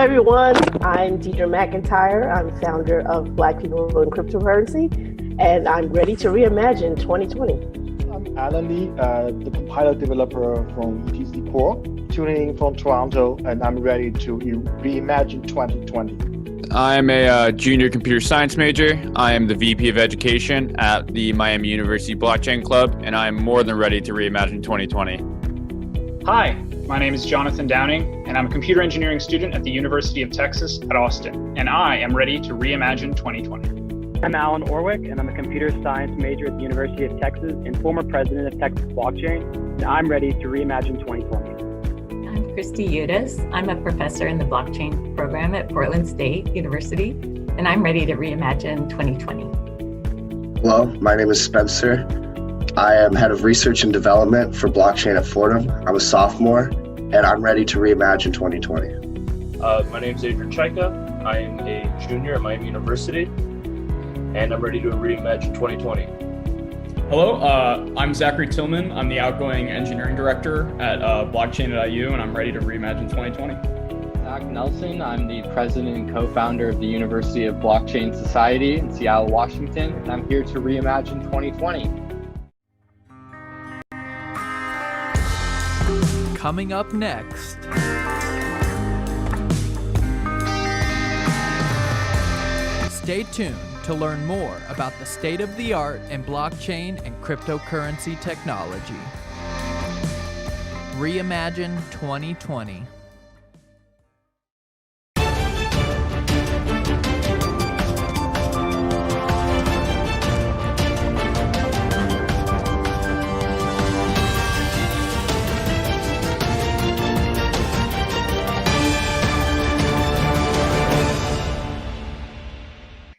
everyone. I'm Deidre McIntyre. I'm founder of Black People in Cryptocurrency, and I'm ready to reimagine 2020. I'm Alan Lee, the compiler developer from ETC Core, tuning in from Toronto, and I'm ready to reimagine 2020. I'm a junior computer science major. I am the VP of Education at the Miami University Blockchain Club, and I'm more than ready to reimagine 2020. Hi, my name is Jonathan Downing, and I'm a computer engineering student at the University of Texas at Austin, and I am ready to reimagine 2020. I'm Alan Orwick, and I'm a computer science major at the University of Texas and former president of Texas Blockchain, and I'm ready to reimagine 2020. I'm Christy Udis. I'm a professor in the blockchain program at Portland State University, and I'm ready to reimagine 2020. Hello, my name is Spencer. I am head of research and development for blockchain at Fordham. I'm a sophomore, and I'm ready to reimagine 2020. My name is Adrian Chaika. I am a junior at Miami University, and I'm ready to reimagine 2020. Hello, I'm Zachary Tillman. I'm the outgoing engineering director at blockchain at IU, and I'm ready to reimagine 2020. Zach Nelson. I'm the president and co-founder of the University of Blockchain Society in Seattle, Washington, and I'm here to reimagine 2020. Coming up next. Stay tuned to learn more about the state of the art in blockchain and cryptocurrency technology. Reimagine 2020.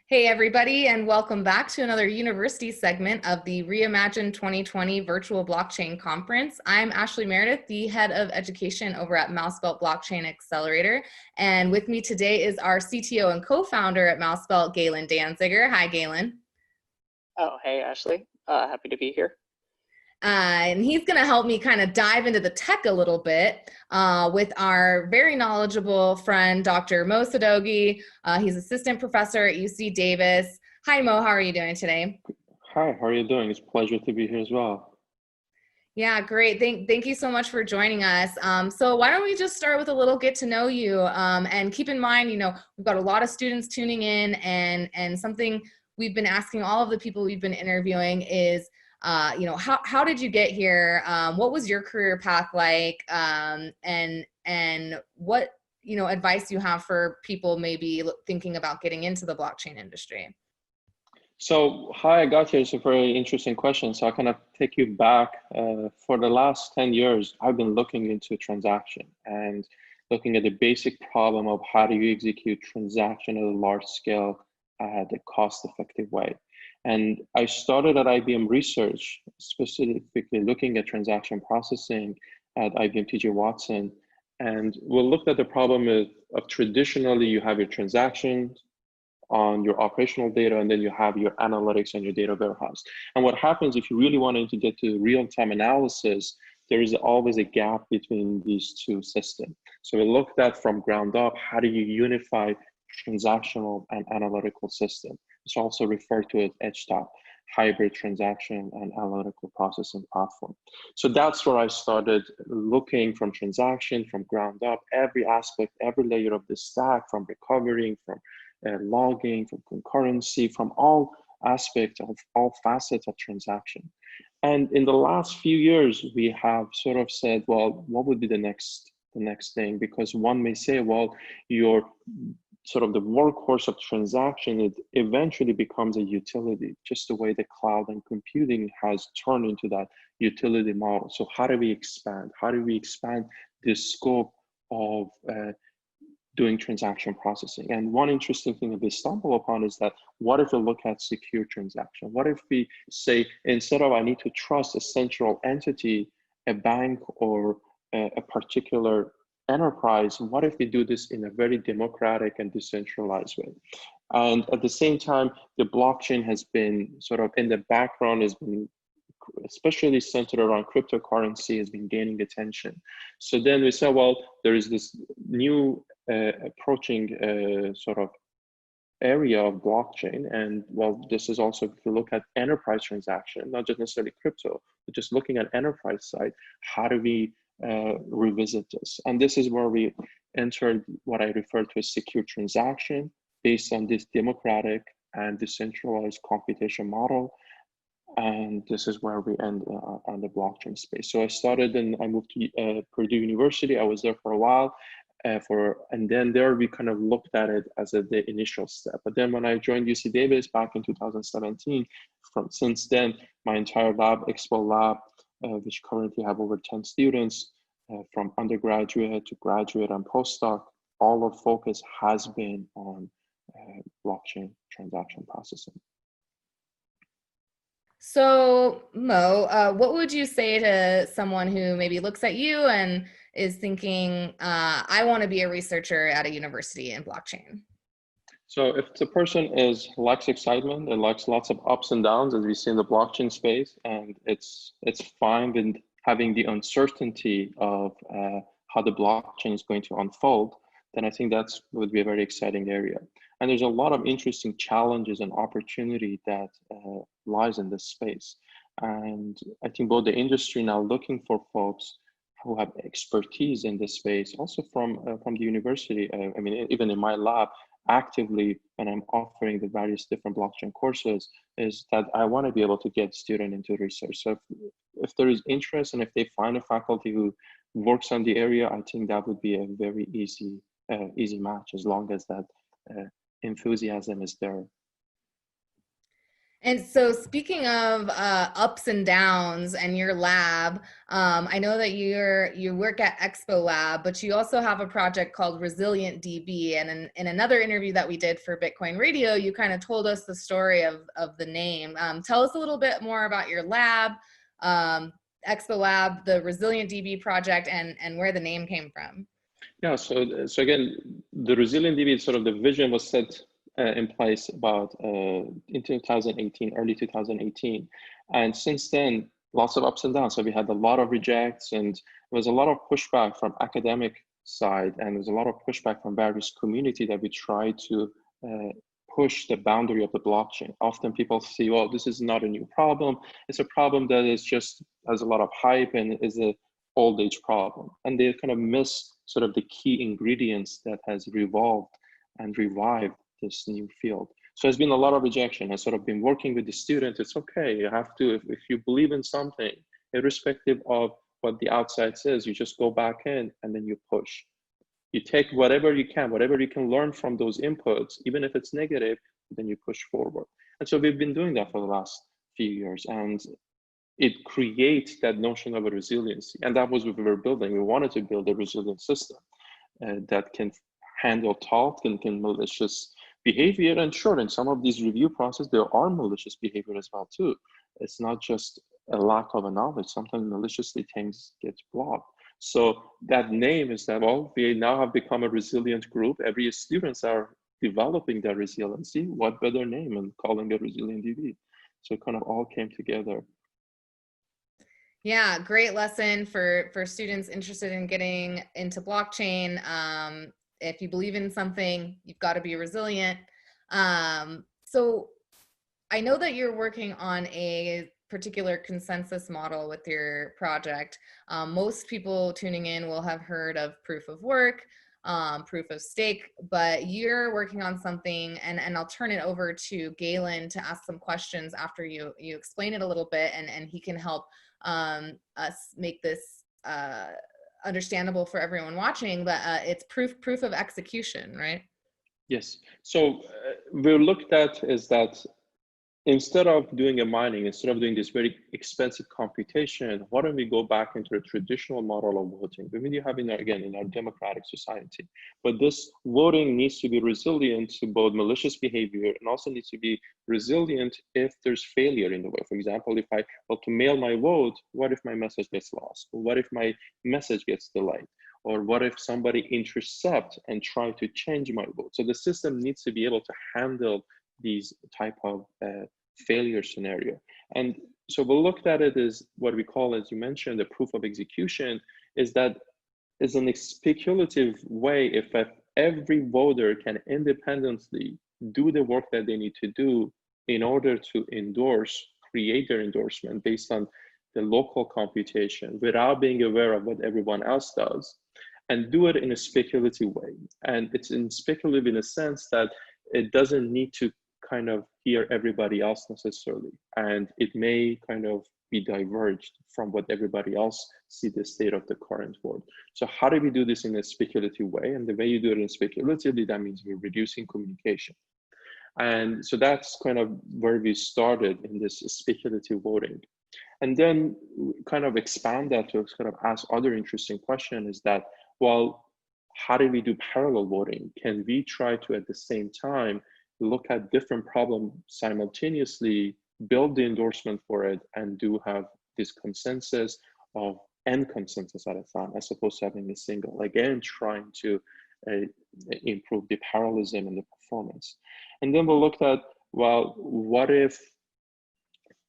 Hey everybody, and welcome back to another university segment of the Reimagine 2020 Virtual Blockchain Conference. I'm Ashley Meredith, the head of education over at Mousebelt Blockchain Accelerator. And with me today is our CTO and co-founder at Mousebelt, Galen Danziger. Hi, Galen. Oh, hey, Ashley. Happy to be here. And he's going to help me kind of dive into the tech a little bit with our very knowledgeable friend, Dr. Mo Sadogi. He's assistant professor at UC Davis. Hi, Mo. How are you doing today? Hi, how are you doing? It's a pleasure to be here as well. Yeah, great. Thank you so much for joining us. So why don't we just start with a little get to know you, and keep in mind, we've got a lot of students tuning in, and something we've been asking all of the people we've been interviewing is, how did you get here? What was your career path like? And what, advice you have for people maybe thinking about getting into the blockchain industry? So how I got here is a very interesting question. So I kind of take you back. For the last 10 years, I've been looking into transaction and looking at the basic problem of how do you execute transaction at a large scale at a cost-effective way. And I started at IBM Research, specifically looking at transaction processing at IBM TJ Watson. And we looked at the problem of traditionally you have your transactions on your operational data, and then you have your analytics and your data warehouse. And what happens if you really wanted to get to real-time analysis, there is always a gap between these two systems. So we looked at from ground up, how do you unify transactional and analytical system? It's also referred to as edge-top, hybrid transaction and analytical processing platform. So that's where I started looking from transaction, from ground up, every aspect, every layer of the stack, from recovering, from logging, from concurrency, from all aspects of all facets of transaction. And in the last few years, we have sort of said, well, what would be the next thing? Because one may say, well, your sort of the workhorse of transaction, it eventually becomes a utility, just the way the cloud and computing has turned into that utility model. So how do we expand? How do we expand the scope of doing transaction processing? And one interesting thing that we stumble upon is that, what if we look at secure transaction? What if we say, instead of I need to trust a central entity, a bank or a particular enterprise, what if we do this in a very democratic and decentralized way? And at the same time, the blockchain has been sort of in the background, has been especially centered around cryptocurrency, has been gaining attention. So then we said, well, there is this new approaching sort of area of blockchain. And well, this is also, if you look at enterprise transaction, not just necessarily crypto, but just looking at enterprise side, how do we revisit this? And this is where we entered what I refer to as secure transaction based on this democratic and decentralized computation model. And this is where we end on the blockchain space. So I started and I moved to Purdue University. I was there for a while. And then there we kind of looked at it as the initial step. But then when I joined UC Davis back in 2017, since then, my entire lab, Expo Lab, which currently have over 10 students, from undergraduate to graduate and postdoc, all of focus has been on blockchain transaction processing. So Mo, what would you say to someone who maybe looks at you and is thinking, I want to be a researcher at a university in blockchain? So if the person likes excitement and likes lots of ups and downs, as we see in the blockchain space, and it's fine with having the uncertainty of how the blockchain is going to unfold, then I think that would be a very exciting area. And there's a lot of interesting challenges and opportunity that lies in this space. And I think both the industry now looking for folks who have expertise in this space, also from the university. I mean, even in my lab, actively when I'm offering the various different blockchain courses, is that I want to be able to get student into research. So if there is interest and if they find a faculty who works on the area, I think that would be a very easy match, as long as that enthusiasm is there. And so speaking of ups and downs and your lab, I know that you work at Expo Lab, but you also have a project called Resilient DB. And in another interview that we did for Bitcoin Radio, you kind of told us the story of the name. Tell us a little bit more about your lab, Expo Lab, the Resilient DB project, and where the name came from. Yeah, so again, the Resilient DB, sort of the vision was set in place about in 2018, early 2018. And since then, lots of ups and downs. So we had a lot of rejects, and there was a lot of pushback from academic side, and there's a lot of pushback from various community that we try to push the boundary of the blockchain. Often people see, well, this is not a new problem. It's a problem that is just has a lot of hype and is a old age problem. And they kind of miss sort of the key ingredients that has revolved and revived this new field. So there's been a lot of rejection. I've sort of been working with the students. It's okay, you have to, if you believe in something, irrespective of what the outside says, you just go back in and then you push. You take whatever you can learn from those inputs, even if it's negative, then you push forward. And so we've been doing that for the last few years, and it creates that notion of a resiliency. And that was what we were building. We wanted to build a resilient system that can handle thought and can malicious behavior. And sure, in some of these review process, there are malicious behavior as well too. It's not just a lack of a knowledge. Sometimes maliciously things get blocked. So that name is that, well, we now have become a resilient group. Every students are developing their resiliency. What better name and calling it Resilient DB? So it kind of all came together. Yeah, great lesson for students interested in getting into blockchain. If you believe in something, you've got to be resilient. So I know that you're working on a particular consensus model with your project. Most people tuning in will have heard of proof of work, proof of stake, but you're working on something, and I'll turn it over to Galen to ask some questions after you explain it a little bit, and he can help us make this understandable for everyone watching. But it's proof of execution, right? Yes. So we looked at is that instead of doing a mining, instead of doing this very expensive computation, why don't we go back into a traditional model of voting? We mean, you have in our democratic society, but this voting needs to be resilient to both malicious behavior and also needs to be resilient if there's failure in the way. For example, if I want to mail my vote, what if my message gets lost? What if my message gets delayed? Or what if somebody intercepts and try to change my vote? So the system needs to be able to handle these type of failure scenario. And so we looked at it as what we call, as you mentioned, the proof of execution, is that is an speculative way if every voter can independently do the work that they need to do in order to create their endorsement based on the local computation without being aware of what everyone else does, and do it in a speculative way. And it's in speculative in a sense that it doesn't need to kind of hear everybody else necessarily. And it may kind of be diverged from what everybody else see the state of the current world. So how do we do this in a speculative way? And the way you do it in speculatively, that means we're reducing communication. And so that's kind of where we started in this speculative voting. And then kind of expand that to kind of ask other interesting question is that, well, how do we do parallel voting? Can we try to, at the same time, look at different problems simultaneously, build the endorsement for it, and do have this consensus of n consensus at a time, as opposed to having a single, again, trying to improve the parallelism and the performance. And then we'll look at, well, what if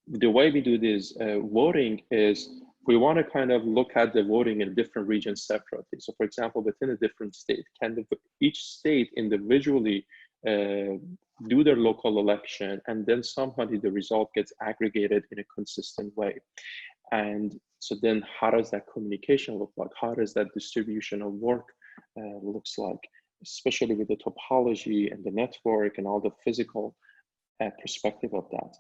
the way we do this voting is we want to kind of look at the voting in different regions separately. So for example, within a different state, can each state individually do their local election, and then somehow the result gets aggregated in a consistent way? And so then how does that communication look like? How does that distribution of work looks like, especially with the topology and the network and all the physical perspective of that?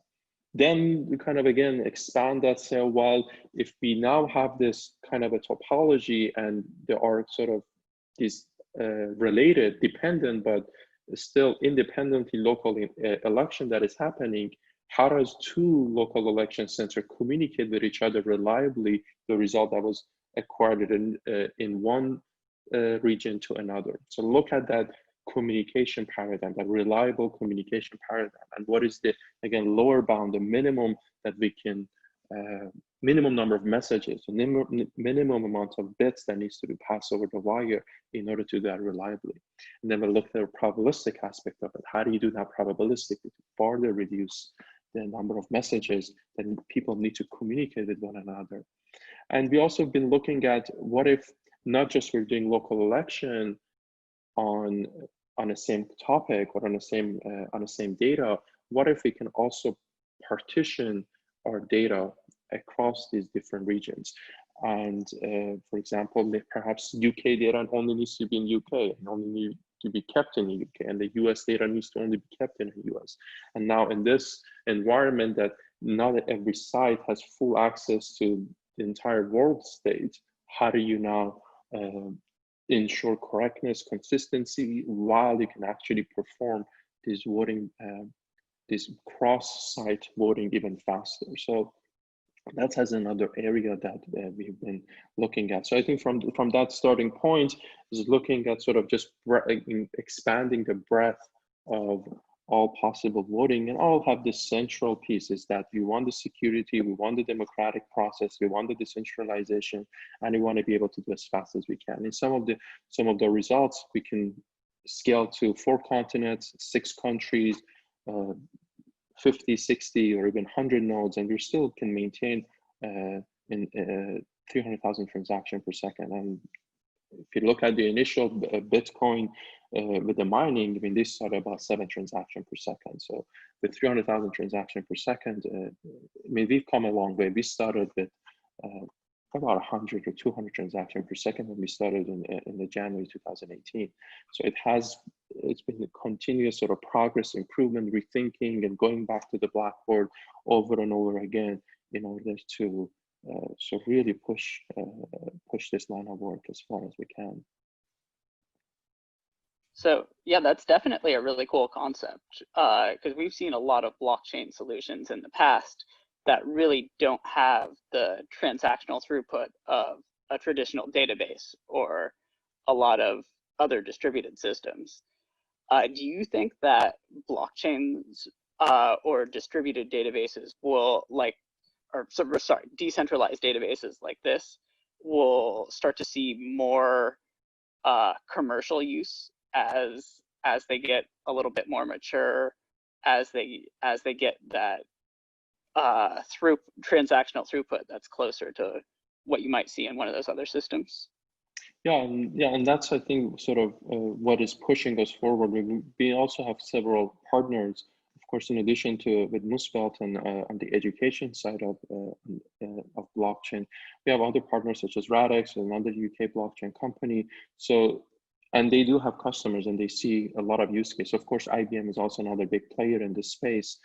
Then we kind of, again, expand that, say, well, if we now have this kind of a topology and there are sort of these related, dependent, but still independently local election that is happening, how does two local election centers communicate with each other reliably the result that was acquired in one region to another? So look at that communication paradigm, that reliable communication paradigm, and what is the, again, lower bound, the minimum that we can, minimum number of messages, the minimum amount of bits that needs to be passed over the wire in order to do that reliably. And then we'll look at the probabilistic aspect of it. How do you do that probabilistically to further reduce the number of messages that people need to communicate with one another? And we also have been looking at what if not just we're doing local election on the same topic or on the same data, what if we can also partition our data across these different regions? And for example, perhaps UK data only needs to be in UK and only need to be kept in the UK, and the US data needs to only be kept in the US. And now in this environment that not every site has full access to the entire world state, how do you now ensure correctness, consistency, while you can actually perform this voting, this cross-site voting even faster? So that has another area that we've been looking at. So I think from that starting point is looking at sort of just expanding the breadth of all possible voting, and all have this central piece is that we want the security, we want the democratic process, we want the decentralization, and we want to be able to do as fast as we can. In some of the results, we can scale to 4 continents, 6 countries, 50, 60, or even 100 nodes, and we still can maintain 300,000 transactions per second. And if you look at the initial Bitcoin with the mining, I mean, they started about 7 transactions per second. So with 300,000 transactions per second, I mean, we've come a long way. We started with about 100 or 200 transactions per second when we started in the January 2018. So it's been a continuous sort of progress, improvement, rethinking, and going back to the blackboard over and over again in order to so really push this line of work as far as we can. So yeah, that's definitely a really cool concept, because we've seen a lot of blockchain solutions in the past that really don't have the transactional throughput of a traditional database or a lot of other distributed systems. Do you think that blockchains or distributed databases will decentralized databases like this will start to see more commercial use as they get a little bit more mature, as they get that transactional throughput that's closer to what you might see in one of those other systems? And that's, I think, sort of what is pushing us forward. We also have several partners, of course, in addition to with Musbelt and on the education side of blockchain. We have other partners such as Radix, another UK blockchain company. So, and they do have customers and they see a lot of use cases. Of course, IBM is also another big player in this space,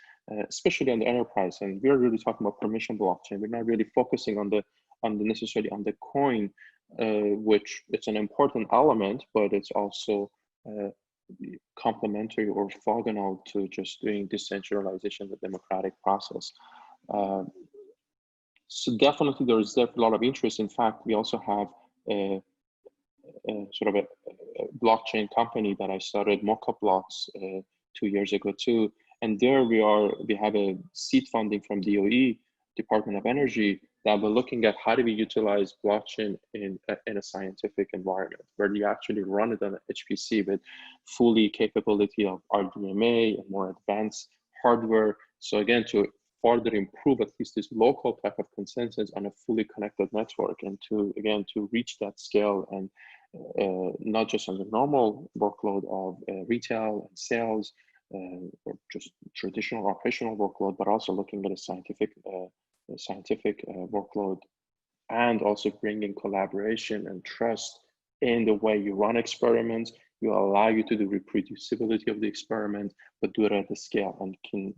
especially on the enterprise. And we're really talking about permission blockchain. We're not really focusing on the necessarily on the coin, which it's an important element, but it's also complementary or orthogonal to just doing decentralization, the democratic process. So definitely there's a lot of interest. In fact, we also have sort of a blockchain company that I started, Mocha Blocks, 2 years ago too. And there we have a seed funding from DOE, Department of Energy, that we're looking at how do we utilize blockchain in a scientific environment where you actually run it on an HPC with fully capability of RDMA and more advanced hardware. So again, to further improve at least this local type of consensus on a fully connected network, and to reach that scale, and not just on the normal workload of retail and sales, or just traditional operational workload, but also looking at a scientific workload, and also bringing collaboration and trust in the way you run experiments. You allow you to do reproducibility of the experiment, but do it at the scale, and can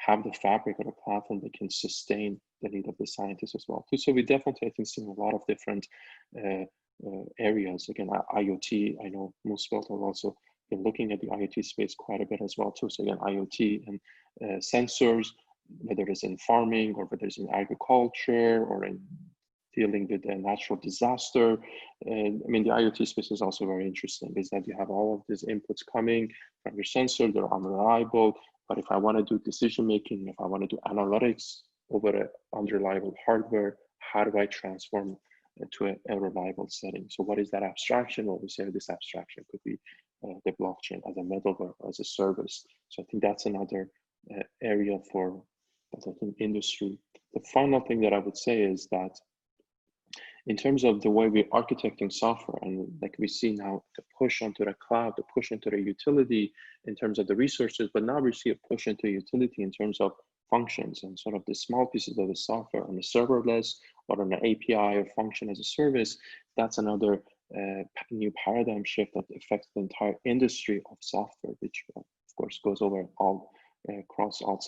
have the fabric or the platform that can sustain the need of the scientists as well too. So we definitely, I think, seeing a lot of different areas. Again, IoT, I know Musbelt have also been looking at the IoT space quite a bit as well too. So again, IoT and sensors, whether it's in farming or whether it's in agriculture or in dealing with a natural disaster. I mean, the IoT space is also very interesting, is that you have all of these inputs coming from your sensor, they're unreliable. But if I want to do decision making, if I want to do analytics over an unreliable hardware, how do I transform to a reliable setting? So what is that abstraction? Well, we say this abstraction could be the blockchain as a middleware, as a service. So I think that's another area for, I think, industry. The final thing that I would say is that in terms of the way we're architecting software, and like we see now the push onto the cloud, the push into the utility in terms of the resources, but now we see a push into utility in terms of functions and sort of the small pieces of the software on the serverless or on an API or function as a service. That's another new paradigm shift that affects the entire industry of software, which of course goes over all across all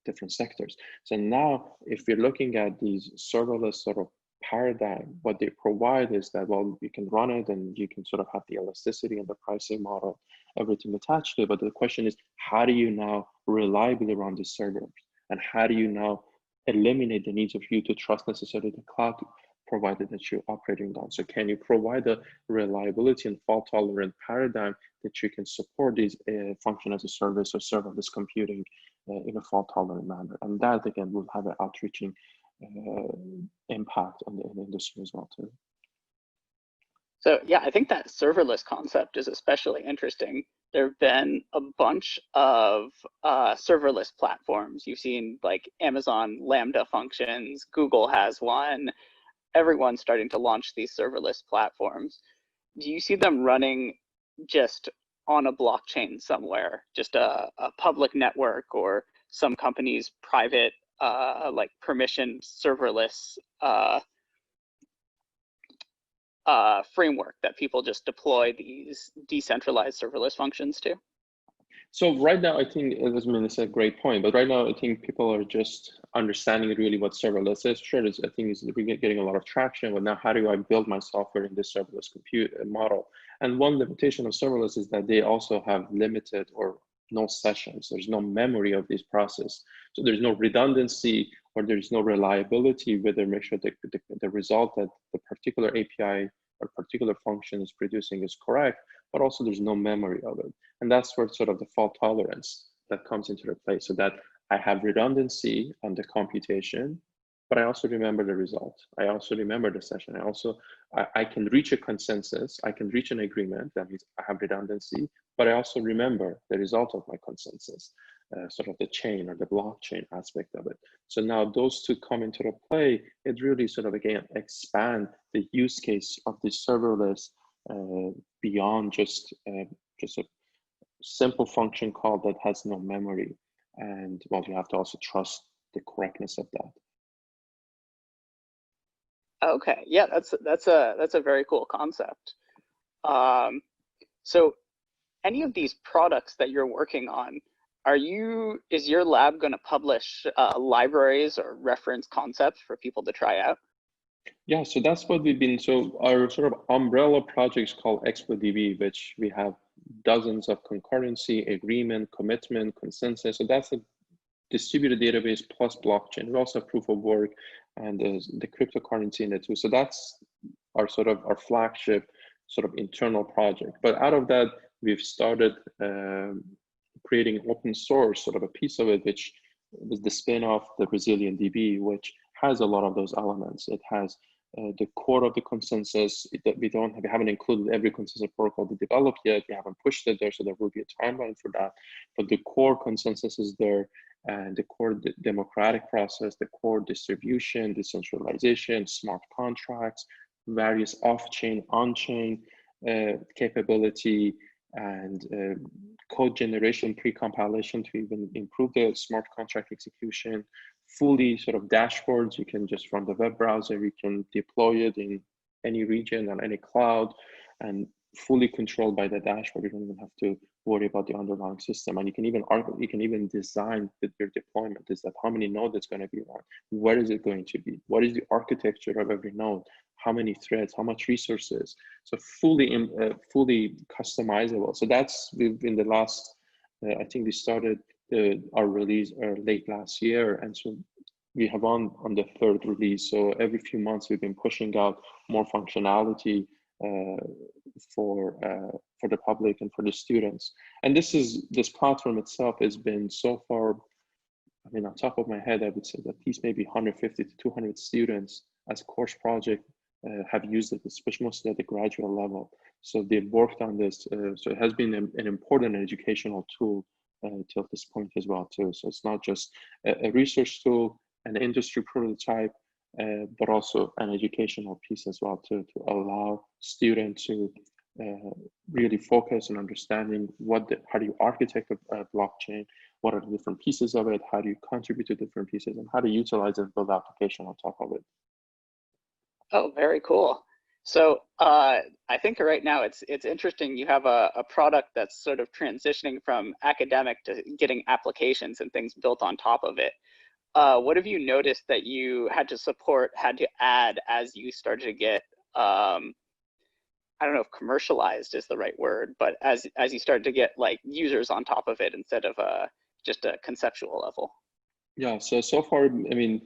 different sectors. So now if we're looking at these serverless sort of paradigm, what they provide is that, well, you can run it and you can sort of have the elasticity and the pricing model, everything attached to it. But the question is, how do you now reliably run the servers? And how do you now eliminate the needs of you to trust necessarily the cloud provider that you're operating on? So can you provide a reliability and fault tolerant paradigm that you can support these function as a service or serverless computing in a fault tolerant manner? And that again will have an outreaching impact on the industry as well too. So yeah, I think that serverless concept is especially interesting. There have been a bunch of serverless platforms. You've seen like Amazon Lambda functions, Google has one. Everyone's starting to launch these serverless platforms. Do you see them running just on a blockchain somewhere, just a public network, or some company's private like permission serverless framework that people just deploy these decentralized serverless functions to? So right now, I think, it's a great point, but right now I think people are just understanding really what serverless is. Sure, I think we're getting a lot of traction, but now how do I build my software in this serverless compute model? And one limitation of serverless is that they also have limited or no sessions. There's no memory of this process. So there's no redundancy, or there's no reliability with the make sure that the result that the particular API or particular function is producing is correct, but also there's no memory of it. And that's where sort of the fault tolerance that comes into play, so that I have redundancy on the computation, but I also remember the result. I also remember the session. I can reach a consensus. I can reach an agreement. That means I have redundancy, but I also remember the result of my consensus. sort of the chain or the blockchain aspect of it. So now those two come into the play, it really sort of again expand the use case of the serverless beyond just a simple function call that has no memory. And well, you have to also trust the correctness of that. Okay, yeah, that's a very cool concept. So any of these products that you're working on, is your lab going to publish libraries or reference concepts for people to try out? Yeah, so that's what we've been, so our sort of umbrella project is called ExpoDB, which we have dozens of concurrency, agreement, commitment, consensus. So that's a distributed database plus blockchain. We also have proof of work and the cryptocurrency in it too. So that's our sort of our flagship sort of internal project. But out of that, we've started creating open source, sort of a piece of it, which was the spin-off, the Resilient DB, which has a lot of those elements. It has the core of the consensus that we haven't included every consensus protocol we developed yet. We haven't pushed it there, so there will be a timeline for that. But the core consensus is there, and the core democratic process, the core distribution, decentralization, smart contracts, various off-chain, on-chain capability, and code generation pre-compilation to even improve the smart contract execution. Fully sort of dashboards, you can just from the web browser, you can deploy it in any region on any cloud and fully controlled by the dashboard. You don't even have to worry about the underlying system. And you can even design your deployment. Is that how many nodes it's going to be on? Where is it going to be? What is the architecture of every node? How many threads? How much resources? So fully customizable. So that's in the last, I think we started our release late last year, and so we have on the third release. So every few months we've been pushing out more functionality for the public and for the students. And this platform itself has been so far, I mean, on top of my head, I would say that at least maybe 150 to 200 students as a course project have used it, especially mostly at the graduate level. So they've worked on this. So it has been an important educational tool till this point as well too. So it's not just a research tool, an industry prototype, but also an educational piece as well to allow students to really focus on understanding how do you architect a blockchain, what are the different pieces of it, how do you contribute to different pieces, and how to utilize and build application on top of it. Oh, very cool. So I think right now it's interesting. You have a product that's sort of transitioning from academic to getting applications and things built on top of it. What have you noticed that you had to add as you started to get, I don't know if commercialized is the right word, but as you started to get like users on top of it instead of just a conceptual level? Yeah, so far, I mean,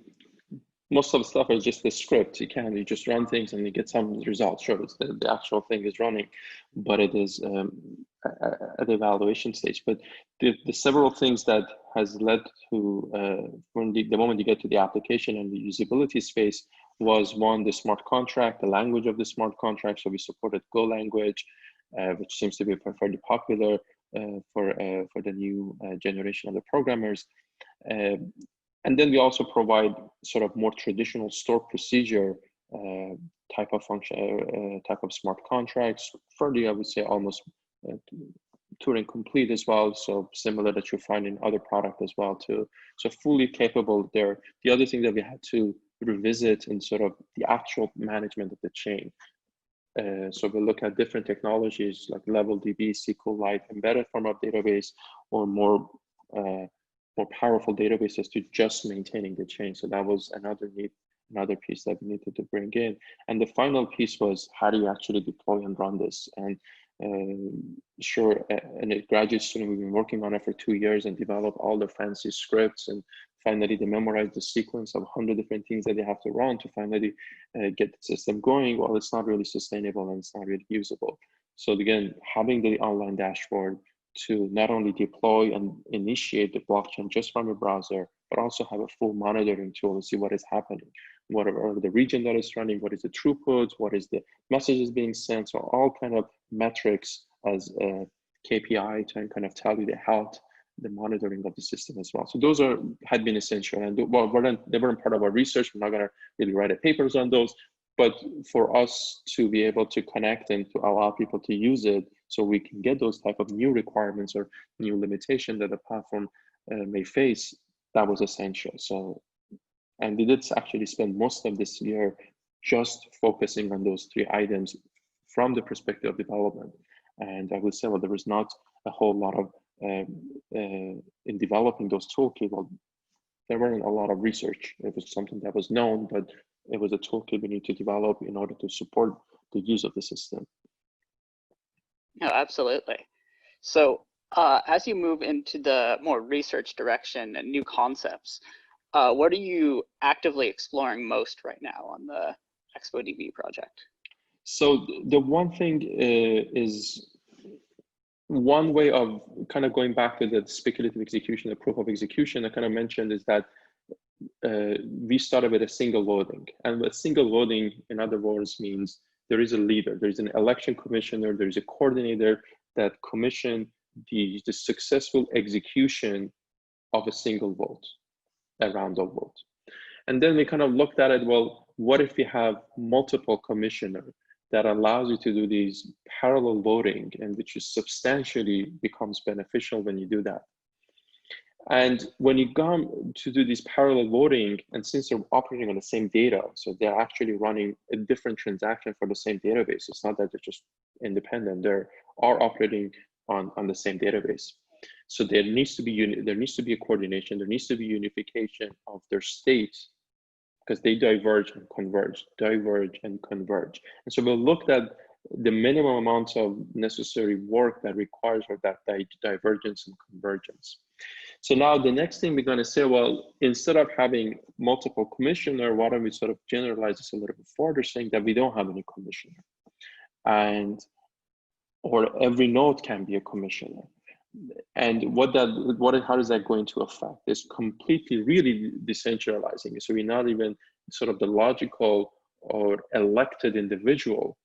most of the stuff is just the script. You just run things and you get some results. Sure, it's the actual thing is running, but it is at the evaluation stage. But the several things that has led to when the moment you get to the application and the usability space was one, the smart contract, the language of the smart contract. So we supported Go language, which seems to be fairly popular for the new generation of the programmers. And then we also provide sort of more traditional store procedure type of function, type of smart contracts. Fairly, I would say almost Turing complete as well. So similar that you find in other product as well too. So fully capable there. The other thing that we had to revisit in sort of the actual management of the chain. So we look at different technologies like LevelDB, SQLite, embedded form of database, or more powerful databases to just maintaining the chain. So that was another piece that we needed to bring in. And the final piece was how do you actually deploy and run this? And sure, and a graduate student, we've been working on it for 2 years and develop all the fancy scripts, and finally they memorize the sequence of 100 different things that they have to run to finally get the system going. Well, it's not really sustainable and it's not really usable. So again, having the online dashboard to not only deploy and initiate the blockchain just from a browser, but also have a full monitoring tool to see what is happening, whatever the region that is running, what is the throughput, what is the messages being sent. So all kind of metrics as a KPI to kind of tell you the health the monitoring of the system as well. So those had been essential, and they weren't part of our research. We're not going to really write papers on those, but for us to be able to connect and to allow people to use it, so we can get those type of new requirements or new limitation that the platform may face, that was essential. So, and we did actually spend most of this year just focusing on those 3 items from the perspective of development. And I would say, well, there was not a whole lot of, in developing those toolkit, well, there weren't a lot of research. It was something that was known, but it was a toolkit we need to develop in order to support the use of the system. No, absolutely. So as you move into the more research direction and new concepts, what are you actively exploring most right now on the ExpoDB project? So the one thing is one way of kind of going back to the speculative execution, the proof of execution I kind of mentioned, is that we started with a single voting. And a single voting, in other words, means there is a leader, there's an election commissioner, there's a coordinator that commissioned the successful execution of a single vote, a random vote. And then we kind of looked at it, well, what if we have multiple commissioners that allows you to do these parallel voting, and which is substantially becomes beneficial when you do that. And when you come to do this parallel voting, and since they're operating on the same data, so they're actually running a different transaction for the same database. It's not that they're just independent, they are operating on the same database. So there needs to be a coordination, there needs to be unification of their states, because they diverge and converge, And so we looked at the minimum amount of necessary work that requires for that divergence and convergence. So now the next thing we're going to say, well, instead of having multiple commissioner, why don't we sort of generalize this a little bit further, saying that we don't have any commissioner, or every node can be a commissioner. And how is that going to affect? It's completely really decentralizing it. So we're not even sort of the logical or elected individual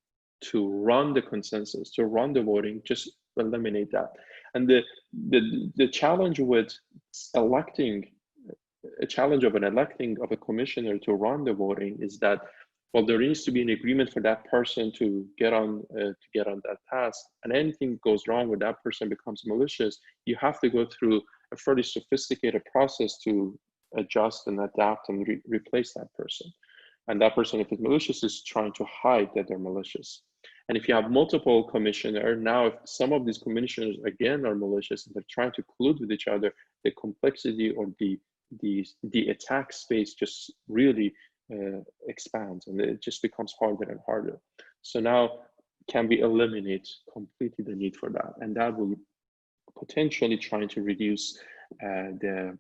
to run the consensus, to run the voting, just eliminate that. And the challenge with electing a commissioner to run the voting is that, well, there needs to be an agreement for that person to get on that task, and anything goes wrong when that person becomes malicious, you have to go through a fairly sophisticated process to adjust and adapt and replace that person. And that person, if it's malicious, is trying to hide that they're malicious. And if you have multiple commissioners, now if some of these commissioners again are malicious and they're trying to collude with each other, the complexity or the attack space just really expands, and it just becomes harder and harder. So now, can we eliminate completely the need for that? And that will potentially trying to reduce the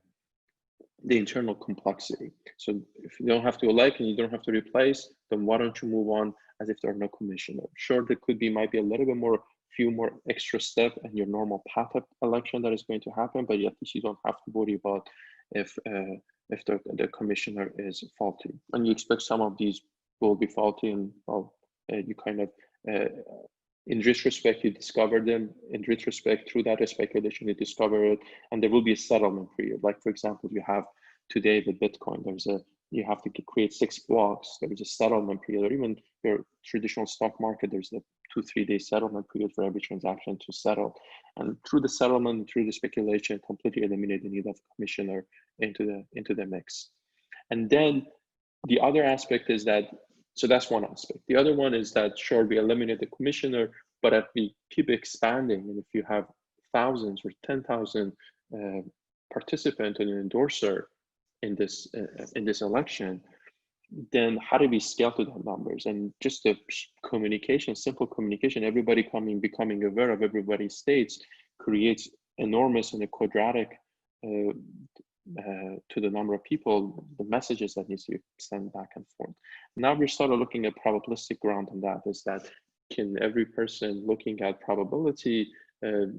internal complexity. So if you don't have to elect and you don't have to replace, then why don't you move on as if there are no commissioner? Sure, there might be a little bit more, few more extra step in your normal path of election that is going to happen, but at least you don't have to worry about if the commissioner is faulty. And you expect some of these will be faulty, and well, you kind of, in retrospect, you discover them. In retrospect, through that speculation, you discover it, and there will be a settlement period. Like, for example, you have today with Bitcoin, you have to create 6 blocks. There is a settlement period, or even your traditional stock market, there's a 2-3 day settlement period for every transaction to settle. And through the settlement, through the speculation, completely eliminate the need of commissioner into the mix. And then the other aspect is that, so that's one aspect. The other one is that, sure, we eliminate the commissioner, but if we keep expanding, and if you have thousands or 10,000 participants and an endorser in this election, then how do we scale to those numbers? And just the communication, simple communication, everybody becoming aware of everybody's states creates enormous and a quadratic to the number of people, the messages that needs to be sent back and forth. Now we started looking at probabilistic ground on that, is that can every person looking at probability,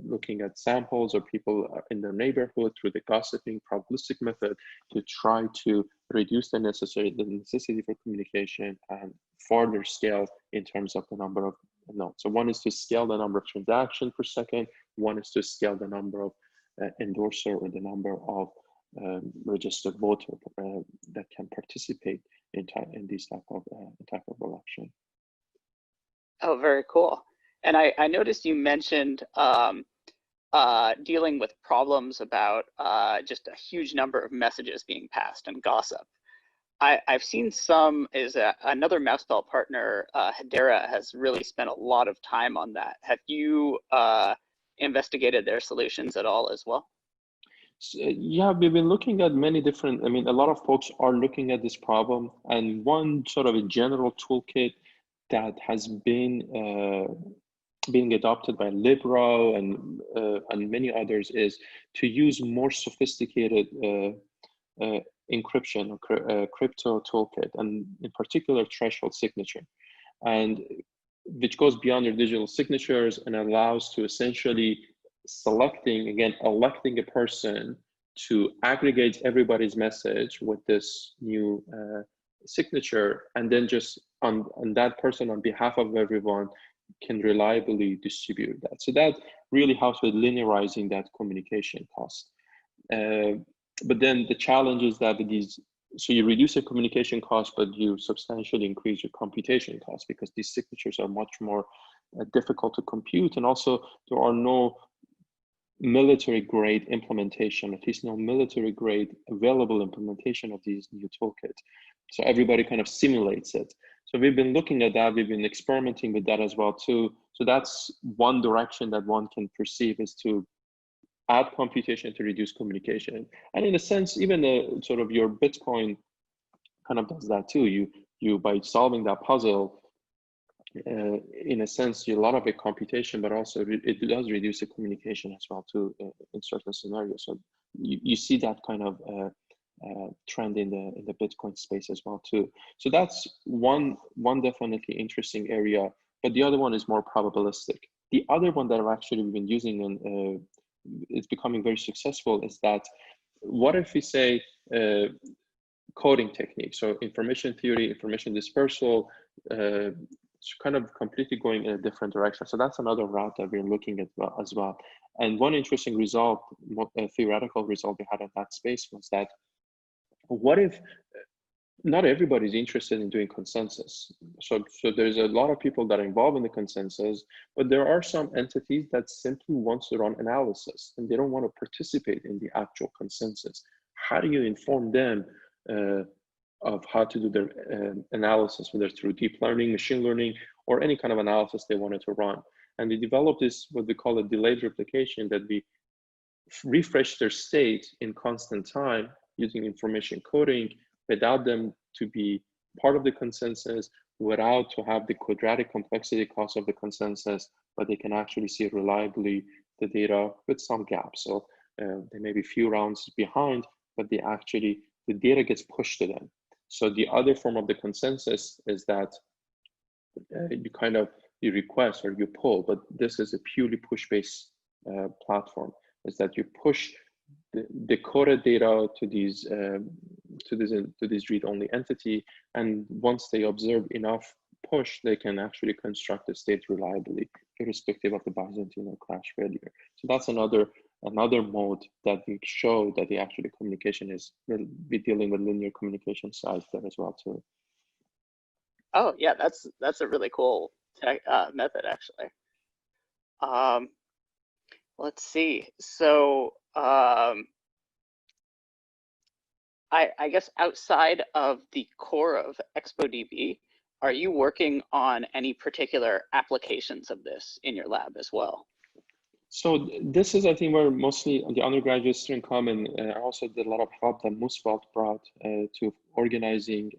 looking at samples or people in their neighborhood through the gossiping probabilistic method to try to reduce the necessity for communication and further scale in terms of the number of nodes. So one is to scale the number of transactions per second, one is to scale the number of endorser or the number of registered voter that can participate in these type of election. Oh, very cool. And I noticed you mentioned dealing with problems about just a huge number of messages being passed and gossip. I've seen some another Mousebell partner, Hedera, has really spent a lot of time on that. Have you investigated their solutions at all as well? So, yeah, we've been looking at many different, a lot of folks are looking at this problem, and one sort of a general toolkit that has been being adopted by Libro and many others is to use more sophisticated encryption or crypto toolkit, and in particular threshold signature, and which goes beyond your digital signatures and allows to essentially electing a person to aggregate everybody's message with this new signature, and then just on that person on behalf of everyone can reliably distribute that. So that really helps with linearizing that communication cost. But then the challenge is that so you reduce the communication cost, but you substantially increase your computation cost, because these signatures are much more difficult to compute. And also there are no military grade implementation, at least no military grade available implementation of these new toolkits. So everybody kind of simulates it. So we've been looking at that, we've been experimenting with that as well too. So that's one direction that one can perceive, is to add computation to reduce communication. And in a sense, even sort of your Bitcoin kind of does that too. You by solving that puzzle, in a sense, a lot of it computation, but also it does reduce the communication as well too in certain scenarios. So you see that kind of trend in the Bitcoin space as well too. So that's one definitely interesting area, but the other one is more probabilistic. The other one that I've actually been using and it's becoming very successful is that, what if we say coding technique, so information theory, information dispersal, kind of completely going in a different direction. So that's another route that we're looking at as well. And one interesting result, a theoretical result we had in that space was that, what if not everybody's interested in doing consensus? So there's a lot of people that are involved in the consensus, but there are some entities that simply want to run analysis and they don't want to participate in the actual consensus. How do you inform them of how to do their analysis, whether through deep learning, machine learning, or any kind of analysis they wanted to run? And they developed this, what we call a delayed replication, that we refresh their state in constant time using information coding, without them to be part of the consensus, without to have the quadratic complexity cost of the consensus, but they can actually see reliably the data with some gaps. So they may be a few rounds behind, but the data gets pushed to them. So the other form of the consensus is that you request or you pull, but this is a purely push-based platform, is that you push the coded data to these read-only entity, and once they observe enough push, they can actually construct the state reliably, irrespective of the Byzantine or crash failure. So that's another mode that we show that the actual communication will be dealing with linear communication sides there as well too. Oh yeah, that's a really cool method actually. Let's see. So I guess outside of the core of ExpoDB, are you working on any particular applications of this in your lab as well? So this is, I think, where mostly the undergraduate students come, and I also did a lot of help that Moosevelt brought to organizing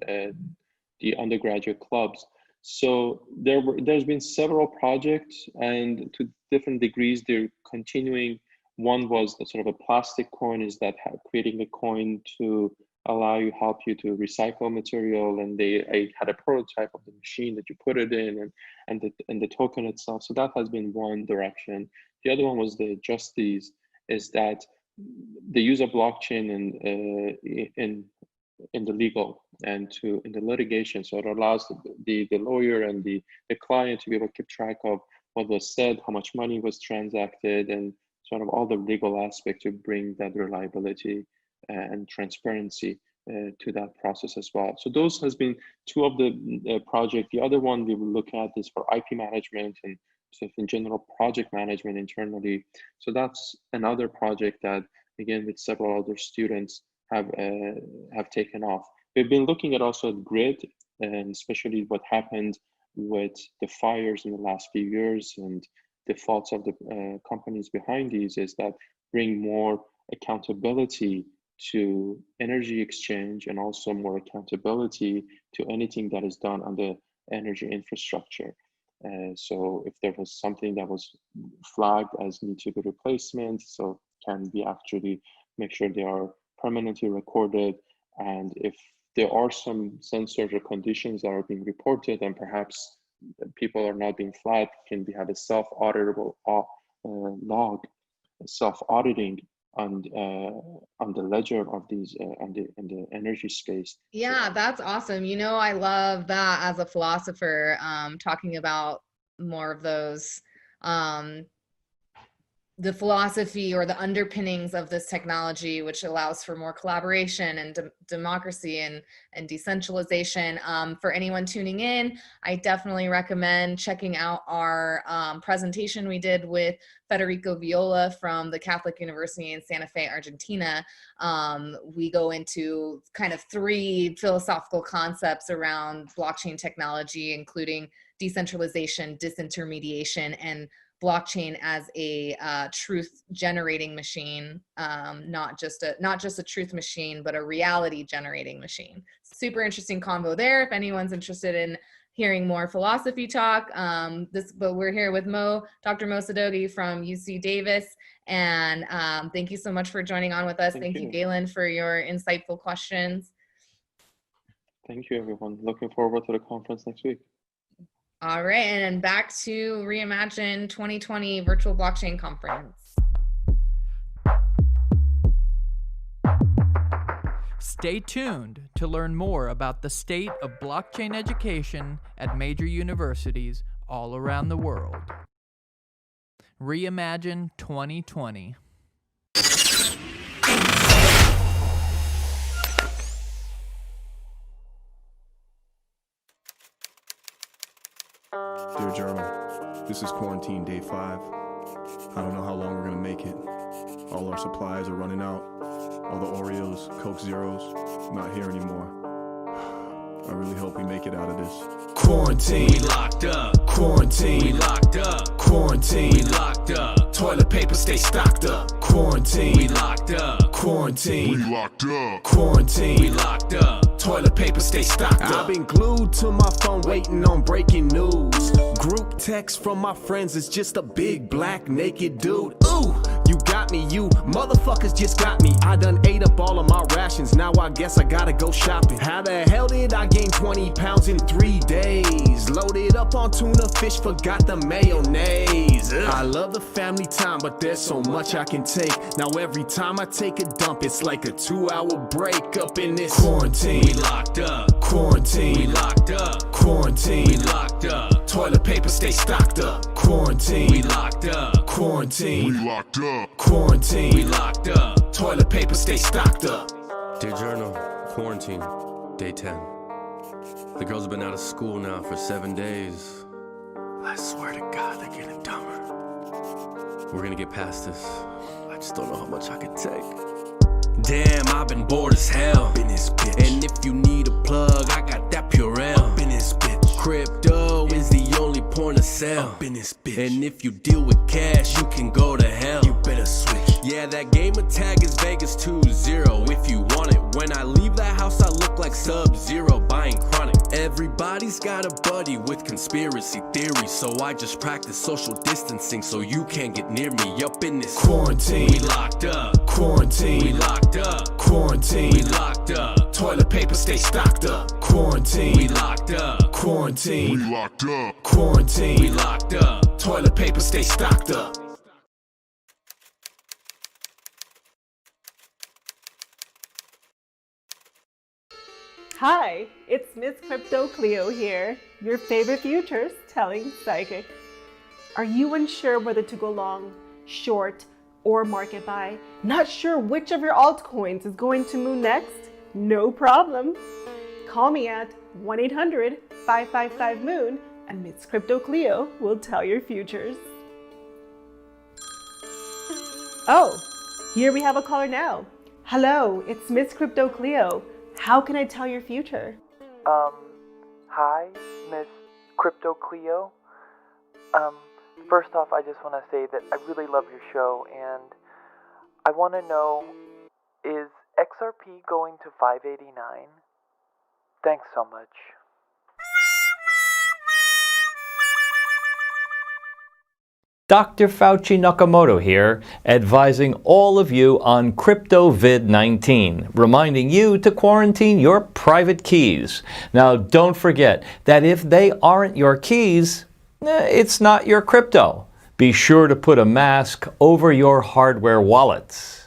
the undergraduate clubs. So there's been several projects, and to different degrees they're continuing. One was the sort of a plastic coin, is that creating a coin to help you to recycle material, and I had a prototype of the machine that you put it in, and the token itself. So that has been one direction. The other one was is that the use of blockchain in the legal and in the litigation. So it allows the lawyer and the client to be able to keep track of what was said, how much money was transacted, and sort of all the legal aspect to bring that reliability and transparency to that process as well. So those has been two of the project. The other one we will look at is for IP management and sort of in general project management internally. So that's another project that, again, with several other students have taken off. We've been looking at also grid, and especially what happened with the fires in the last few years, and the faults of the companies behind these is that bring more accountability to energy exchange and also more accountability to anything that is done on the energy infrastructure. So if there was something that was flagged as need to be replacement, so can we actually make sure they are permanently recorded, and if there are some sensors or conditions that are being reported and perhaps people are not being flagged, can we have a self-auditable log, self-auditing on the ledger of these in the energy space? Yeah, that's awesome. You know, I love that as a philosopher, talking about more of those the philosophy or the underpinnings of this technology, which allows for more collaboration and democracy and decentralization. For anyone tuning in, I definitely recommend checking out our presentation we did with Federico Viola from the Catholic University in Santa Fe, Argentina. We go into kind of 3 philosophical concepts around blockchain technology, including decentralization, disintermediation, and blockchain as a truth generating machine, not just a truth machine, but a reality generating machine. Super interesting convo there if anyone's interested in hearing more philosophy talk. But we're here with Dr. Mo Sadogi from UC Davis, and thank you so much for joining on with us. Thank you, Galen, for your insightful questions. Thank you, everyone. Looking forward to the conference next week. All right, and back to Reimagine 2020 Virtual Blockchain Conference. Stay tuned to learn more about the state of blockchain education at major universities all around the world. Reimagine 2020. Dear Journal, this is quarantine day 5. I don't know how long we're gonna make it. All our supplies are running out. All the Oreos, Coke Zeros, not here anymore. I really hope we make it out of this. Quarantine, we locked up. Quarantine, we locked up. Quarantine, we locked up. Toilet paper stay stocked up. Quarantine, we locked up. Quarantine, we locked up. Quarantine, we locked up. Toilet paper stay stocked up. I've been glued to my phone waiting on breaking news. Group text from my friends is just a big black naked dude. Ooh, you got me, you motherfuckers just got me. I done ate up all of my rations, now I guess I gotta go shopping. How the hell did I gain 20 pounds in 3 days? Loaded up on tuna fish, forgot the mayonnaise. I love the family time, but there's so much I can take. Now every time I take a dump, it's like a 2-hour break up in this quarantine. We locked up. Quarantine, we locked up. Quarantine, we locked up. Toilet paper stay stocked up. Quarantine, we locked up. Quarantine, we locked up. Quarantine, we locked up. Toilet paper stay stocked up. Dear Journal, quarantine, day 10. The girls have been out of school now for 7 days. I swear to God, they're getting dumber. We're gonna get past this. I just don't know how much I can take. Damn, I've been bored as hell. Up in this bitch. And if you need a plug, I got that Purell. Up in this bitch. Crypto is the only point of sale. Up in this bitch. And if you deal with cash, you can go to hell. You better switch. Yeah, that gamer tag is Vegas 2-0 if you want it. When I leave the house, I look like Sub-Zero buying chronic. Everybody's got a buddy with conspiracy theories, so I just practice social distancing so you can't get near me. Up in this quarantine, we locked up. Quarantine, we locked up. Quarantine, we locked up. Toilet paper stay stocked up. Quarantine, we locked up. Quarantine, we locked up. Quarantine, we locked up. Toilet paper stay stocked up. Hi, it's Miss Crypto Cleo here, your favorite futures telling psychic. Are you unsure whether to go long, short, or market buy? Not sure which of your altcoins is going to move next? No problem. Call me at 1-800-555-MOON and Miss Crypto Cleo will tell your futures. Oh, here we have a caller now. Hello, it's Miss Crypto Cleo. How can I tell your future? Hi, Miss Crypto Cleo. First off, I just want to say that I really love your show, and I want to know, is XRP going to 589? Thanks so much. Dr. Fauci Nakamoto here, advising all of you on CryptoVid-19, reminding you to quarantine your private keys. Now, don't forget that if they aren't your keys, it's not your crypto. Be sure to put a mask over your hardware wallets.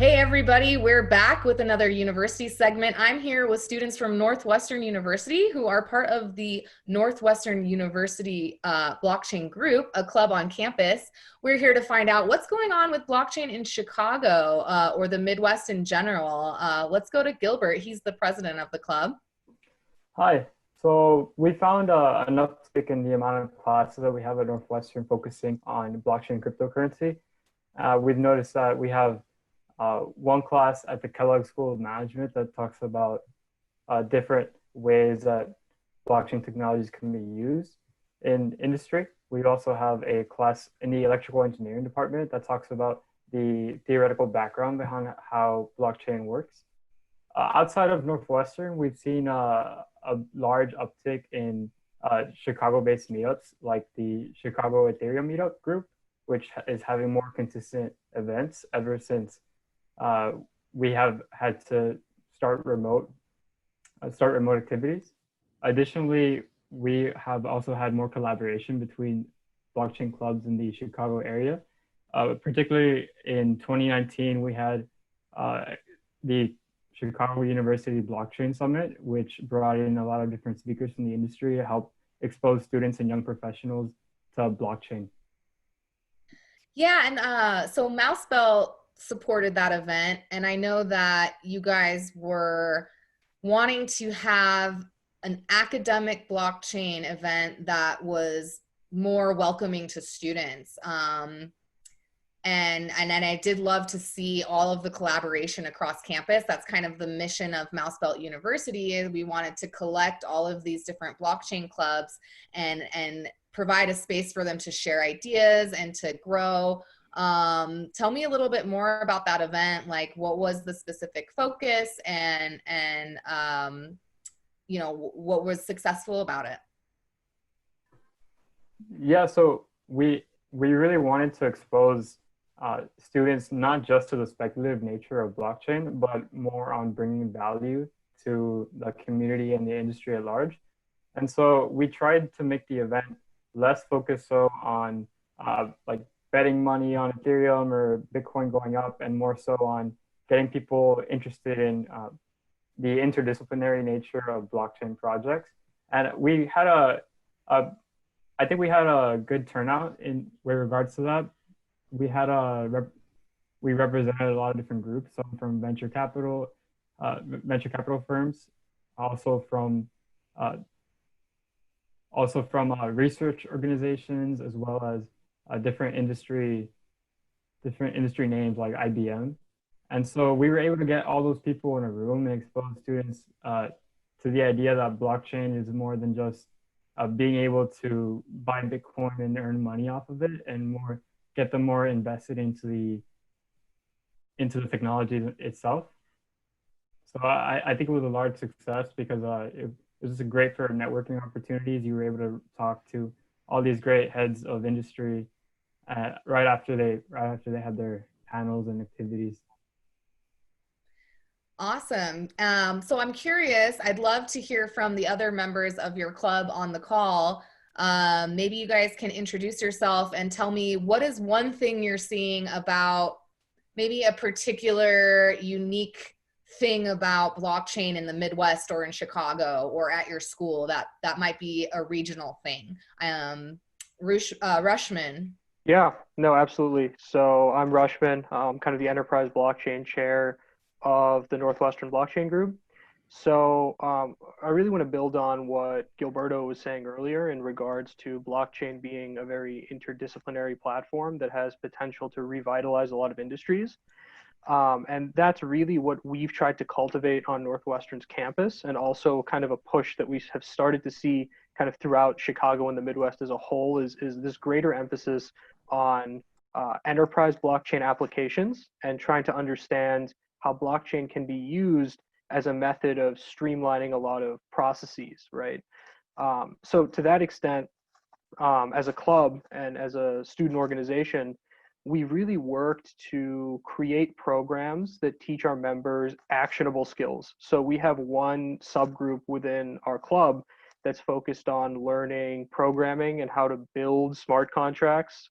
Everybody, we're back with another university segment. I'm here with students from Northwestern University who are part of the Northwestern University blockchain group, a club on campus. We're here to find out what's going on with blockchain in Chicago or the Midwest in general. Let's go to Gilbert. He's the president of the club. Hi. So we found an uptick in the amount of classes that we have at Northwestern focusing on blockchain and cryptocurrency. We've noticed that we have one class at the Kellogg School of Management that talks about different ways that blockchain technologies can be used in industry. We also have a class in the electrical engineering department that talks about the theoretical background behind how blockchain works. Outside of Northwestern, we've seen a large uptick in Chicago-based meetups like the Chicago Ethereum Meetup group, which is having more consistent events ever since we have had to start remote activities. Additionally, we have also had more collaboration between blockchain clubs in the Chicago area. Particularly in 2019, we had the Chicago University Blockchain Summit, which brought in a lot of different speakers from the industry to help expose students and young professionals to blockchain. Yeah, and so Mousebell supported that event, and I know that you guys were wanting to have an academic blockchain event that was more welcoming to students. And I did love to see all of the collaboration across campus. That's kind of the mission of Mousebelt University. Is we wanted to collect all of these different blockchain clubs and provide a space for them to share ideas and to grow. Tell me a little bit more about that event. Like, what was the specific focus, and you know, what was successful about it? Yeah, so we really wanted to expose students not just to the speculative nature of blockchain, but more on bringing value to the community and the industry at large. And so we tried to make the event less focused so on like betting money on Ethereum or Bitcoin going up, and more so on getting people interested in the interdisciplinary nature of blockchain projects. And we had I think we had a good turnout in with regards to that. We had we represented a lot of different groups, some from venture capital firms, also from research organizations, as well as different industry names like IBM. And so we were able to get all those people in a room and expose students to the idea that blockchain is more than just being able to buy Bitcoin and earn money off of it, and get them more invested into the technology itself. So I think it was a large success because it was just great for networking opportunities. You were able to talk to all these great heads of industry right after they had their panels and activities. Awesome. So I'm curious, I'd love to hear from the other members of your club on the call. Maybe you guys can introduce yourself and tell me what is one thing you're seeing about maybe a particular unique thing about blockchain in the Midwest or in Chicago or at your school that might be a regional thing. Rushman. Yeah, no, absolutely. So I'm Rushman. I'm kind of the enterprise blockchain chair of the Northwestern Blockchain Group. So I really want to build on what Gilberto was saying earlier in regards to blockchain being a very interdisciplinary platform that has potential to revitalize a lot of industries. And that's really what we've tried to cultivate on Northwestern's campus, and also kind of a push that we have started to see kind of throughout Chicago and the Midwest as a whole is this greater emphasis on enterprise blockchain applications and trying to understand how blockchain can be used as a method of streamlining a lot of processes, right? So to that extent, as a club and as a student organization, we really worked to create programs that teach our members actionable skills. So we have one subgroup within our club that's focused on learning programming and how to build smart contracts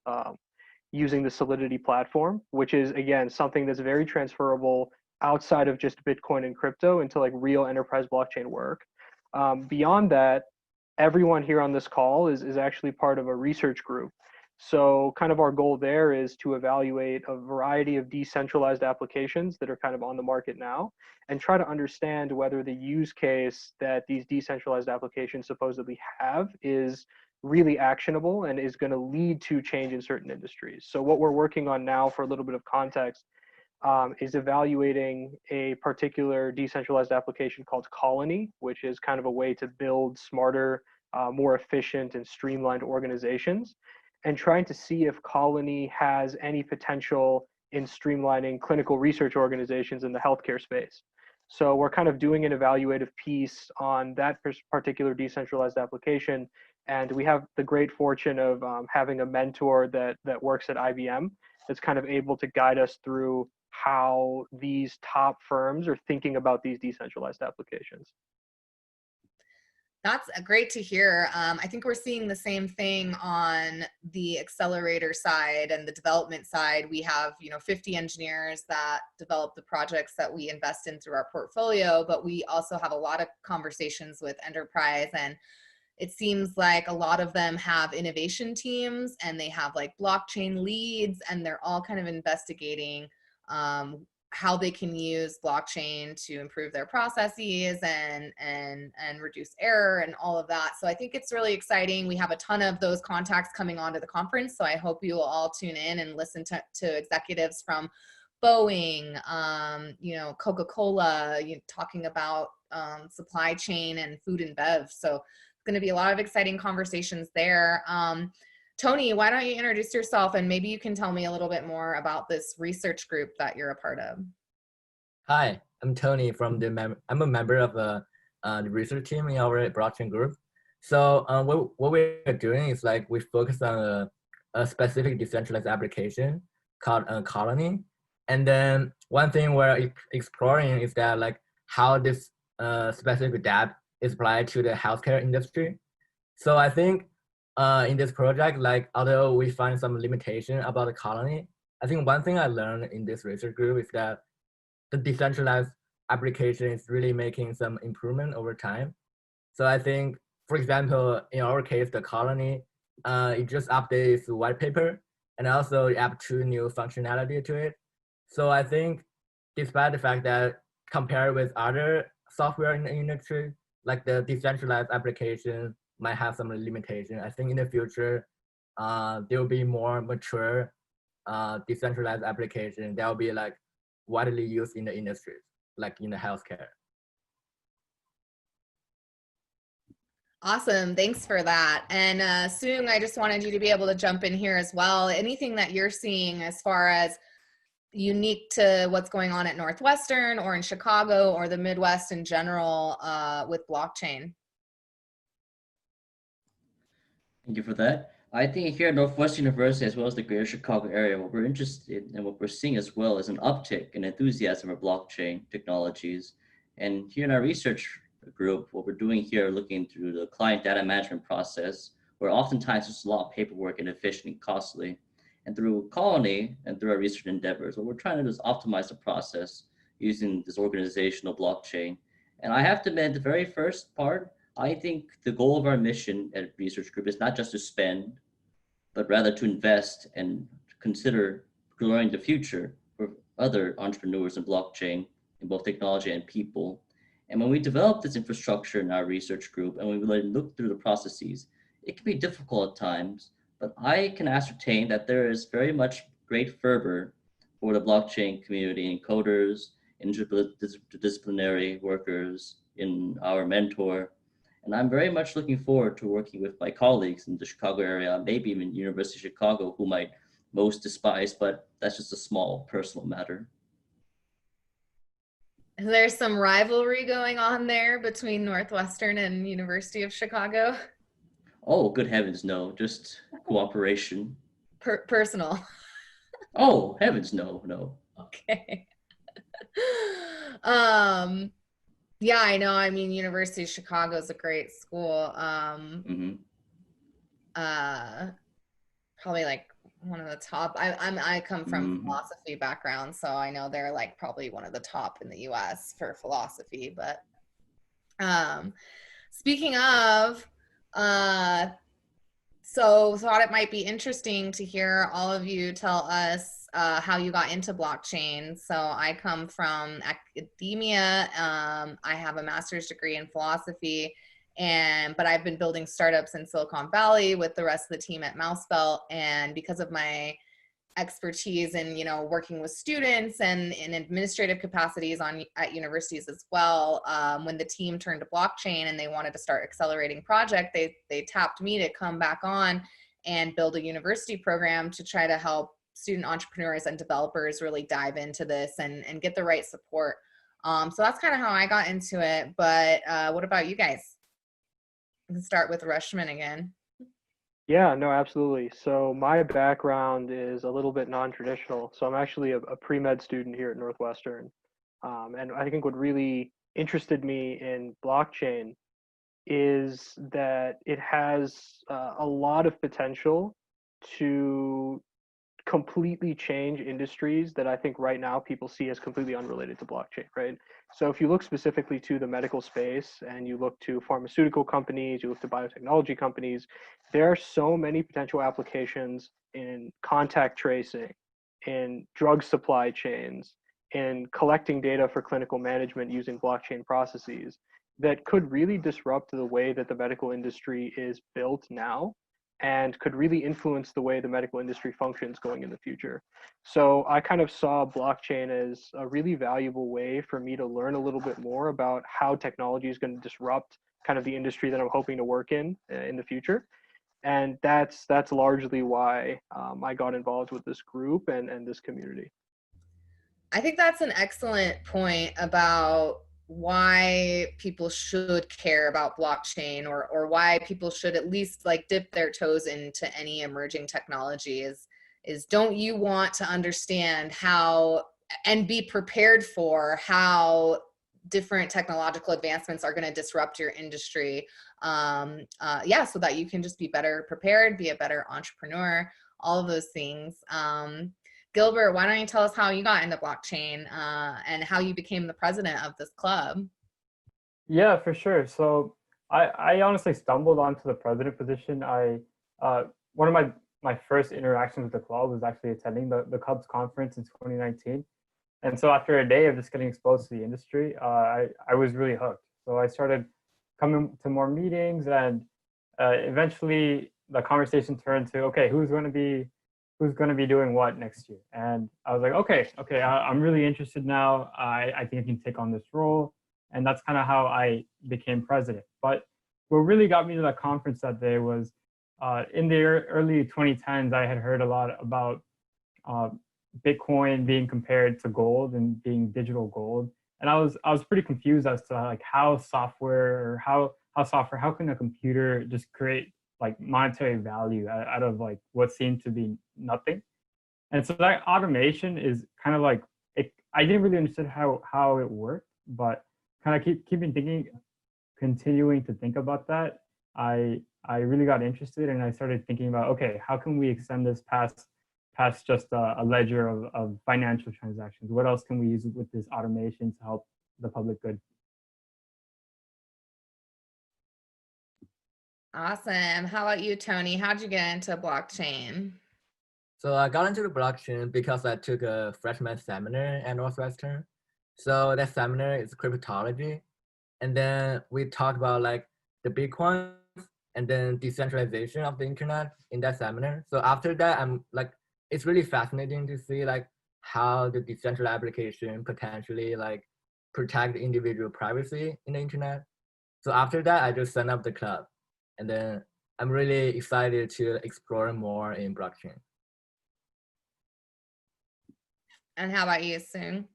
using the Solidity platform, which is, again, something that's very transferable outside of just Bitcoin and crypto into like real enterprise blockchain work. Beyond that, everyone here on this call is actually part of a research group. So kind of our goal there is to evaluate a variety of decentralized applications that are kind of on the market now and try to understand whether the use case that these decentralized applications supposedly have is really actionable and is going to lead to change in certain industries. So what we're working on now, for a little bit of context, is evaluating a particular decentralized application called Colony, which is kind of a way to build smarter, more efficient and streamlined organizations, and trying to see if Colony has any potential in streamlining clinical research organizations in the healthcare space. So we're kind of doing an evaluative piece on that particular decentralized application. And we have the great fortune of having a mentor that works at IBM that's kind of able to guide us through how these top firms are thinking about these decentralized applications. That's great to hear. I think we're seeing the same thing on the accelerator side and the development side. We have, 50 engineers that develop the projects that we invest in through our portfolio, but we also have a lot of conversations with enterprise, and it seems like a lot of them have innovation teams and they have like blockchain leads, and they're all kind of investigating how they can use blockchain to improve their processes and reduce error and all of that. So I think it's really exciting. We have a ton of those contacts coming onto the conference. So I hope you will all tune in and listen to executives from Boeing, Coca-Cola, talking about supply chain and food and bev. So it's going to be a lot of exciting conversations there. Tony, why don't you introduce yourself, and maybe you can tell me a little bit more about this research group that you're a part of. Hi, I'm Tony from I'm a member of the research team in our blockchain group. So what we're doing is like we focus on a specific decentralized application called Colony. And then one thing we're exploring is that like how this specific dApp is applied to the healthcare industry. So I think in this project, like although we find some limitation about the Colony, I think one thing I learned in this research group is that the decentralized application is really making some improvement over time. So I think, for example, in our case, the Colony, it just updates the white paper, and also it add 2 new functionality to it. So I think despite the fact that compared with other software in the industry, like the decentralized application might have some limitation. I think in the future, there will be more mature decentralized application that will be like widely used in the industry, like in the healthcare. Awesome. Thanks for that. And Soong, I just wanted you to be able to jump in here as well. Anything that you're seeing as far as unique to what's going on at Northwestern or in Chicago or the Midwest in general with blockchain? Thank you for that. I think here at Northwestern University, as well as the greater Chicago area, what we're interested in and what we're seeing as well is an uptick in enthusiasm for blockchain technologies. And here in our research group, what we're doing here, looking through the client data management process, where oftentimes there's a lot of paperwork, inefficient and costly. And through Colony and through our research endeavors, what we're trying to do is optimize the process using this organizational blockchain. And I have to admit, the very first part, I think the goal of our mission at Research Group is not just to spend, but rather to invest and consider growing the future for other entrepreneurs in blockchain, in both technology and people. And when we develop this infrastructure in our research group and we look through the processes, it can be difficult at times, but I can ascertain that there is very much great fervor for the blockchain community in coders, interdisciplinary workers, in our mentor. And I'm very much looking forward to working with my colleagues in the Chicago area, maybe even University of Chicago, who might most despise, but that's just a small personal matter. There's some rivalry going on there between Northwestern and University of Chicago. Oh, good heavens, no, just cooperation. Personal. Oh, heavens, no, no. Okay. Yeah, I know. I mean, University of Chicago is a great school. Probably like one of the top. I come from philosophy background, so I know they're like probably one of the top in the U.S. for philosophy. But speaking of, so thought it might be interesting to hear all of you tell us how you got into blockchain. So I come from academia. I have a master's degree in philosophy, but I've been building startups in Silicon Valley with the rest of the team at Mousebelt. And because of my expertise in, working with students and in administrative capacities at universities as well, when the team turned to blockchain and they wanted to start accelerating project, they tapped me to come back on and build a university program to try to help student entrepreneurs and developers really dive into this and get the right support. So that's kind of how I got into it. But what about you guys? We can start with Rushman again. Yeah, no, absolutely. So my background is a little bit non-traditional. So I'm actually a pre-med student here at Northwestern. And I think what really interested me in blockchain is that it has a lot of potential to completely change industries that I think right now people see as completely unrelated to blockchain, right? So if you look specifically to the medical space and you look to pharmaceutical companies, you look to biotechnology companies, there are so many potential applications in contact tracing, in drug supply chains, in collecting data for clinical management using blockchain processes that could really disrupt the way that the medical industry is built now and could really influence the way the medical industry functions going in the future. So I kind of saw blockchain as a really valuable way for me to learn a little bit more about how technology is going to disrupt kind of the industry that I'm hoping to work in the future. And that's largely why I got involved with this group and this community. I think that's an excellent point about why people should care about blockchain or why people should at least like dip their toes into any emerging technology is don't you want to understand how and be prepared for how different technological advancements are going to disrupt your industry, so that you can just be better prepared, be a better entrepreneur, all of those things. Gilbert, why don't you tell us how you got into blockchain and how you became the president of this club? Yeah, for sure. So I honestly stumbled onto the president position. One of my first interactions with the club was actually attending the Cubs conference in 2019. And so after a day of just getting exposed to the industry, I was really hooked. So I started coming to more meetings, and eventually the conversation turned to, okay, who's going to be doing what next year? And I was like, okay, I'm really interested now. I think I can take on this role. And that's kind of how I became president. But what really got me to that conference that day was in the early 2010s, I had heard a lot about Bitcoin being compared to gold and being digital gold. And I was pretty confused as to like how can a computer just create like monetary value out of like what seemed to be nothing. And so that automation is kind of like I didn't really understand how it worked, but kind of keeping thinking, continuing to think about that, I really got interested, and I started thinking about, okay, how can we extend this past just a ledger of financial transactions? What else can we use with this automation to help the public good? Awesome. How about you, Tony? How'd you get into blockchain? So I got into the blockchain because I took a freshman seminar at Northwestern. So that seminar is cryptology. And then we talked about like the Bitcoin and then decentralization of the internet in that seminar. So after that, I'm like, it's really fascinating to see like how the decentralized application potentially like protect the individual privacy in the internet. So after that, I just signed up the club. And then I'm really excited to explore more in blockchain. And how about you, Soon?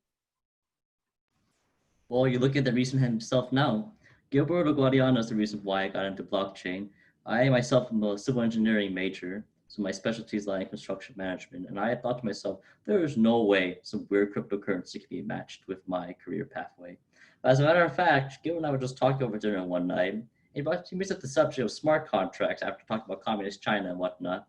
Well, you look at the reason himself now. Gilberto Guadiana is the reason why I got into blockchain. I myself am a civil engineering major, so my specialties lie in construction management. And I thought to myself, there is no way some weird cryptocurrency can be matched with my career pathway. But as a matter of fact, Gil and I were just talking over dinner one night. He brings up the subject of smart contracts after talking about communist China and whatnot.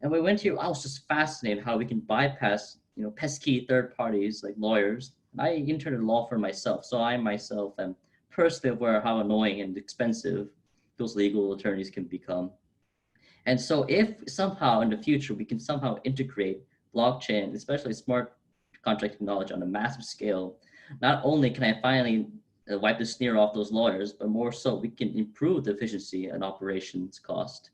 And we went here, I was just fascinated how we can bypass, pesky third parties like lawyers. And I interned at a law firm myself, so I myself am personally aware of how annoying and expensive those legal attorneys can become. And so if somehow in the future we can somehow integrate blockchain, especially smart contract technology on a massive scale, not only can I finally wipe the sneer off those lawyers, but more so we can improve the efficiency and operations cost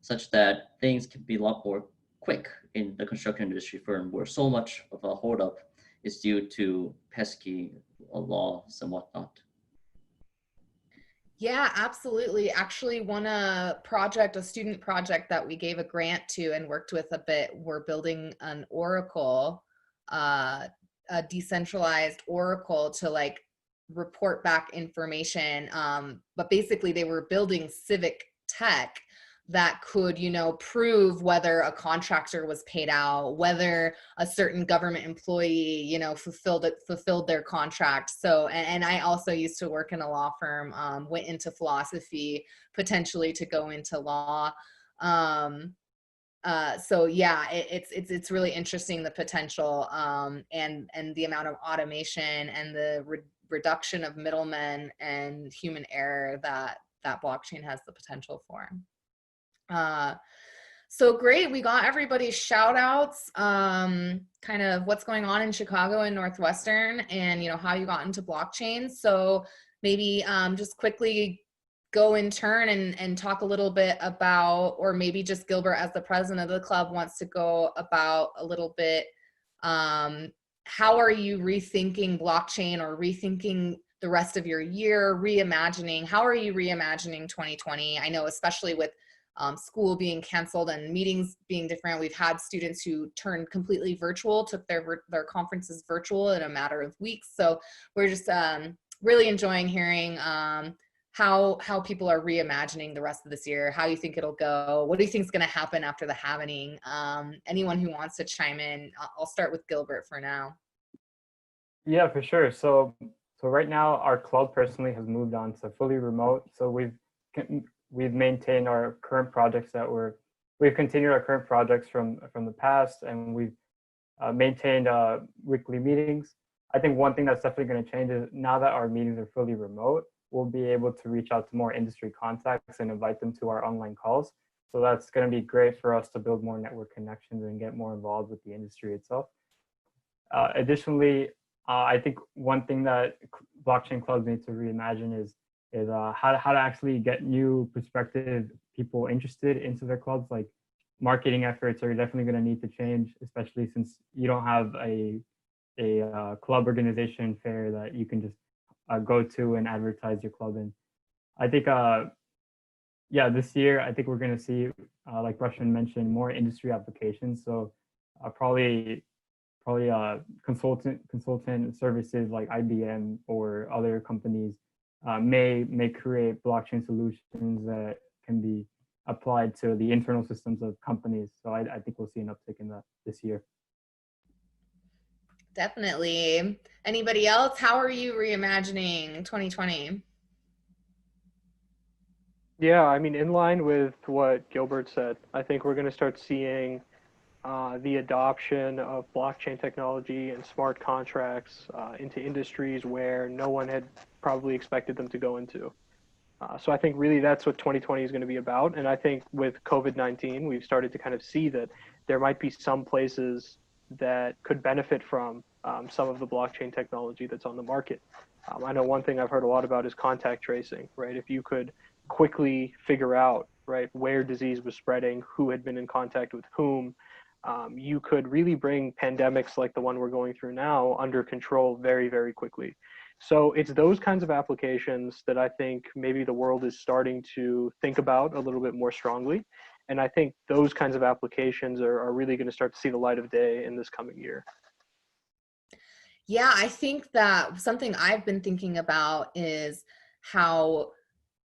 such that things can be a lot more quick in the construction industry firm where so much of a holdup is due to pesky laws and whatnot. Yeah, absolutely. Actually, a student project that we gave a grant to and worked with a bit, we're building an Oracle, a decentralized Oracle to like report back information. But basically they were building civic tech that could, prove whether a contractor was paid out, whether a certain government employee, fulfilled their contract. So, and I also used to work in a law firm, went into philosophy, potentially to go into law. So yeah, it's really interesting, the potential, and the amount of automation and the reduction of middlemen and human error that blockchain has the potential for. So great, we got everybody's shout outs, kind of what's going on in Chicago and Northwestern, and how you got into blockchain. So maybe just quickly go in turn and talk a little bit about, or maybe just Gilbert as the president of the club wants to go about a little bit, how are you rethinking blockchain or rethinking the rest of your year, reimagining, how are you reimagining 2020? I know especially with school being canceled and meetings being different, we've had students who turned completely virtual, took their conferences virtual in a matter of weeks. So we're just really enjoying hearing how people are reimagining the rest of this year, how you think it'll go, what do you think is going to happen after the happening? Anyone who wants to chime in, I'll start with Gilbert for now. Yeah, for sure. So right now our club personally has moved on to fully remote. So we've maintained our current projects we've continued our current projects from the past, and we've maintained weekly meetings. I think one thing that's definitely going to change is now that our meetings are fully remote, we'll be able to reach out to more industry contacts and invite them to our online calls. So that's going to be great for us to build more network connections and get more involved with the industry itself. Additionally, I think one thing that blockchain clubs need to reimagine is how to actually get new prospective people interested into their clubs. Like marketing efforts are definitely going to need to change, especially since you don't have a club organization fair that you can just go to and advertise your club in. I think this year I think we're going to see, like Rushman mentioned, more industry applications. So probably consultant services like IBM or other companies may create blockchain solutions that can be applied to the internal systems of companies. So I think we'll see an uptick in that this year. Definitely. Anybody else? How are you reimagining 2020? Yeah, I mean, in line with what Gilbert said, I think we're going to start seeing the adoption of blockchain technology and smart contracts into industries where no one had probably expected them to go into. So I think really that's what 2020 is going to be about. And I think with COVID-19, we've started to kind of see that there might be some places that could benefit from some of the blockchain technology that's on the market. I know one thing I've heard a lot about is contact tracing, right? If you could quickly figure out, right, where disease was spreading, who had been in contact with whom, you could really bring pandemics like the one we're going through now under control very, very quickly. So it's those kinds of applications that I think maybe the world is starting to think about a little bit more strongly. And I think those kinds of applications are really going to start to see the light of day in this coming year. Yeah, I think that something I've been thinking about is how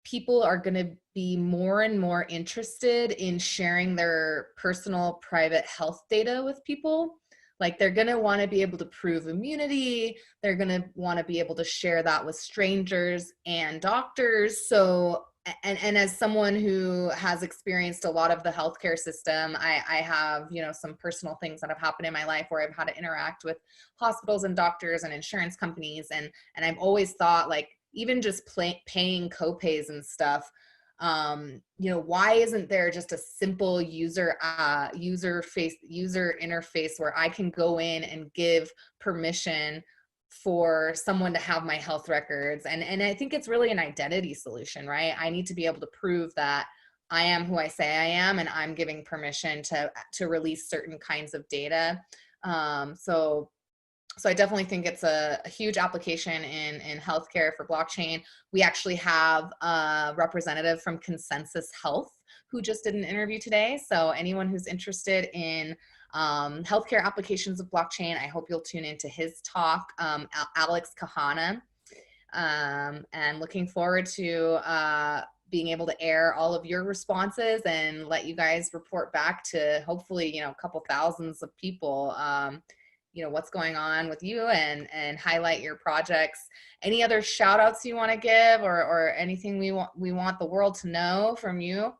people are going to be more and more interested in sharing their personal private health data with people. Like they're going to want to be able to prove immunity. They're going to want to be able to share that with strangers and doctors. So, and as someone who has experienced a lot of the healthcare system, I have, some personal things that have happened in my life where I've had to interact with hospitals and doctors and insurance companies. And I've always thought, like, even just paying copays and stuff, why isn't there just a simple user interface where I can go in and give permission for someone to have my health records? And I think it's really an identity solution, right? I need to be able to prove that I am who I say I am, and I'm giving permission to release certain kinds of data. So I definitely think it's a huge application in healthcare for blockchain. We actually have a representative from Consensus Health who just did an interview today. So anyone who's interested in healthcare applications of blockchain, I hope you'll tune into his talk, Alex Kahana. And looking forward to being able to air all of your responses and let you guys report back to hopefully, a couple thousands of people, what's going on with you and highlight your projects. Any other shout outs you want to give or anything we want the world to know from you?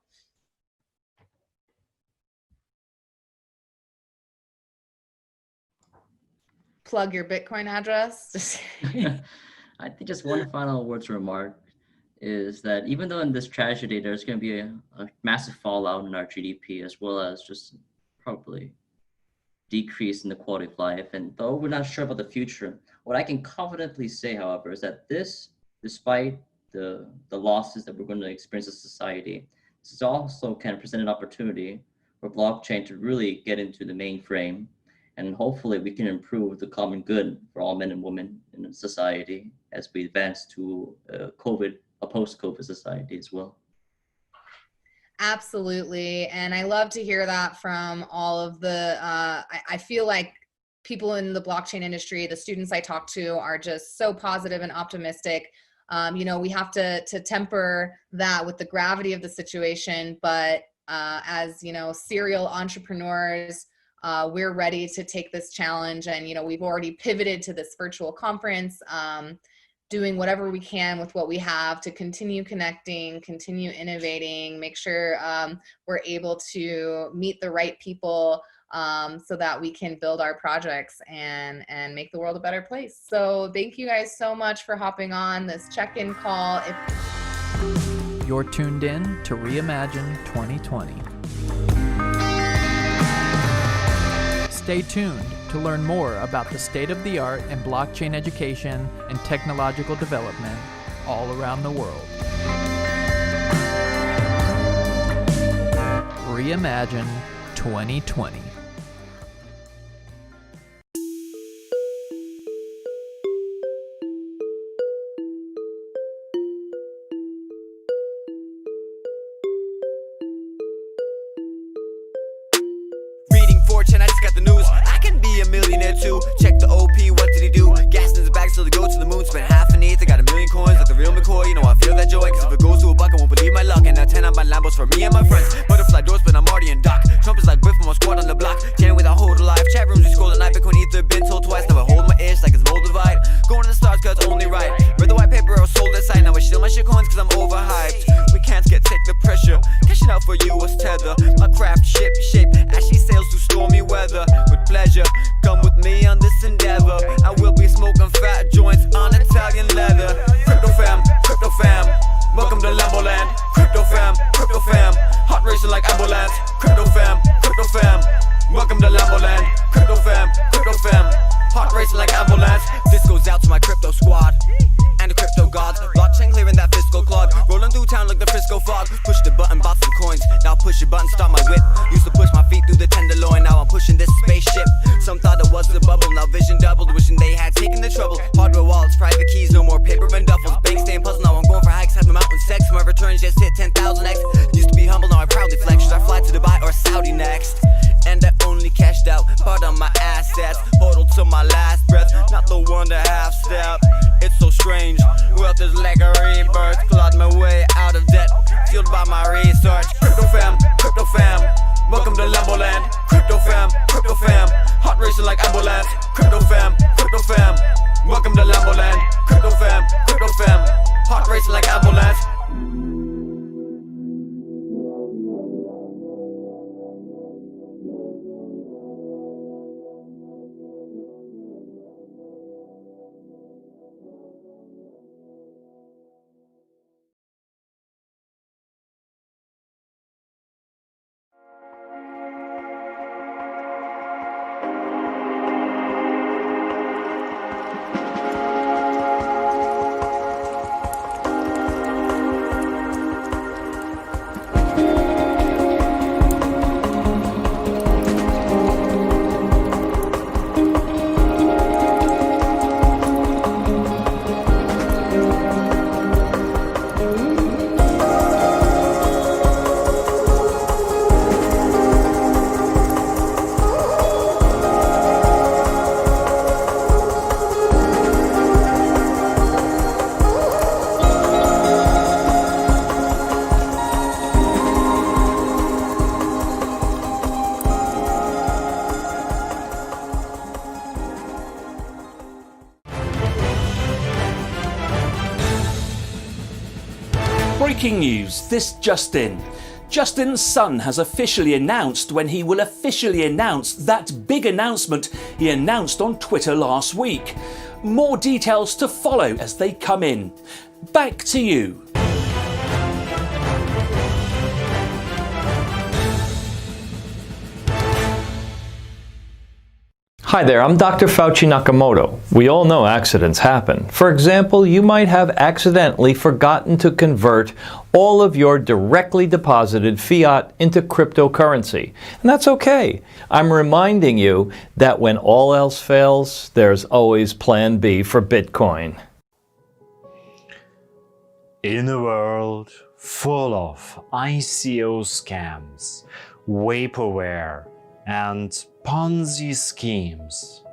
Plug your Bitcoin address. I think just one final word to remark is that even though in this tragedy, there's going to be a massive fallout in our GDP, as well as just probably decrease in the quality of life. And though we're not sure about the future, what I can confidently say, however, is that despite the losses that we're going to experience as a society, this is also kind of present an opportunity for blockchain to really get into the mainframe. And hopefully we can improve the common good for all men and women in society as we advance to a post-COVID society as well. Absolutely. And I love to hear that from all of the, I feel like people in the blockchain industry, the students I talk to are just so positive and optimistic. We have to temper that with the gravity of the situation, but as, serial entrepreneurs, we're ready to take this challenge. And, we've already pivoted to this virtual conference, doing whatever we can with what we have to continue connecting, continue innovating, make sure we're able to meet the right people so that we can build our projects and make the world a better place. So thank you guys so much for hopping on this check-in call. You're tuned in to Reimagine 2020. Stay tuned to learn more about the state-of-the-art in blockchain education and technological development all around the world. Reimagine 2020. Fortune, I just got the news. I can be a millionaire too. Check the OP, what did he do? Gas in his bag so they go to the moon. Spent half an eighth, I got a million coins like the real McCoy. You know I feel that joy, cause if it goes to a buck I won't believe my luck. And now 10 on my Lambos for me and my friends. Butterfly doors, but I'm already in dock. Trump is like whip from a squad on the block. Chatting with a hold alive. Chat rooms we scroll at night. Bitcoin ether, been told twice. Never hold my ish like it's mold divide. Going to the stars cause it's only right. Read the white paper or sold that site. Now I steal my shit coins cause I'm overhyped. We can't take the pressure. Cashing out for you was tether. My craft ship shape as she sails through stormy weather. With pleasure, come with me on this endeavor. I will be smoking fat joints on Italian leather. Crypto fam, welcome to Lambo land. Crypto fam, hot racing like ambulance. Crypto fam, welcome to Lambo land. Crypto fam, hot racing like ambulance. This goes out to my crypto squad and the crypto gods. Blockchain clearing that fiscal clog. Rolling through town like the Frisco fog. Push the button, bought some coins. Now push the button, start my whip. Used to push my feet through the tenderloin. Now I'm pushing this spaceship. Some thought it was the bubble. Now vision doubled. Wishing they had taken the trouble. Hardware wallets, private keys, no more paper and duffels. Bank staying puzzle. Now I'm going for hikes. Had my mountain sex. My returns just hit 10,000x. Used to be humble. Now I proudly flex. Should I fly to Dubai or Saudi next? And I only cashed out part of my assets. Hodled to my last breath. Not the one to half step. It's so strange. Wealth is like a rebirth. Clawed my way out of debt. Fueled by my research. Crypto fam, welcome to Lambo land. Crypto fam, hot racing like ambulance. Crypto fam, welcome to Lambo land. Crypto fam, hot racing like ambulance. Breaking news, this just in. Justin's son has officially announced when he will officially announce that big announcement he announced on Twitter last week. More details to follow as they come in. Back to you. Hi there, I'm Dr. Fauci Nakamoto. We all know accidents happen. For example, you might have accidentally forgotten to convert all of your directly deposited fiat into cryptocurrency. And that's okay. I'm reminding you that when all else fails, there's always Plan B for Bitcoin. In a world full of ICO scams, vaporware, and Ponzi schemes,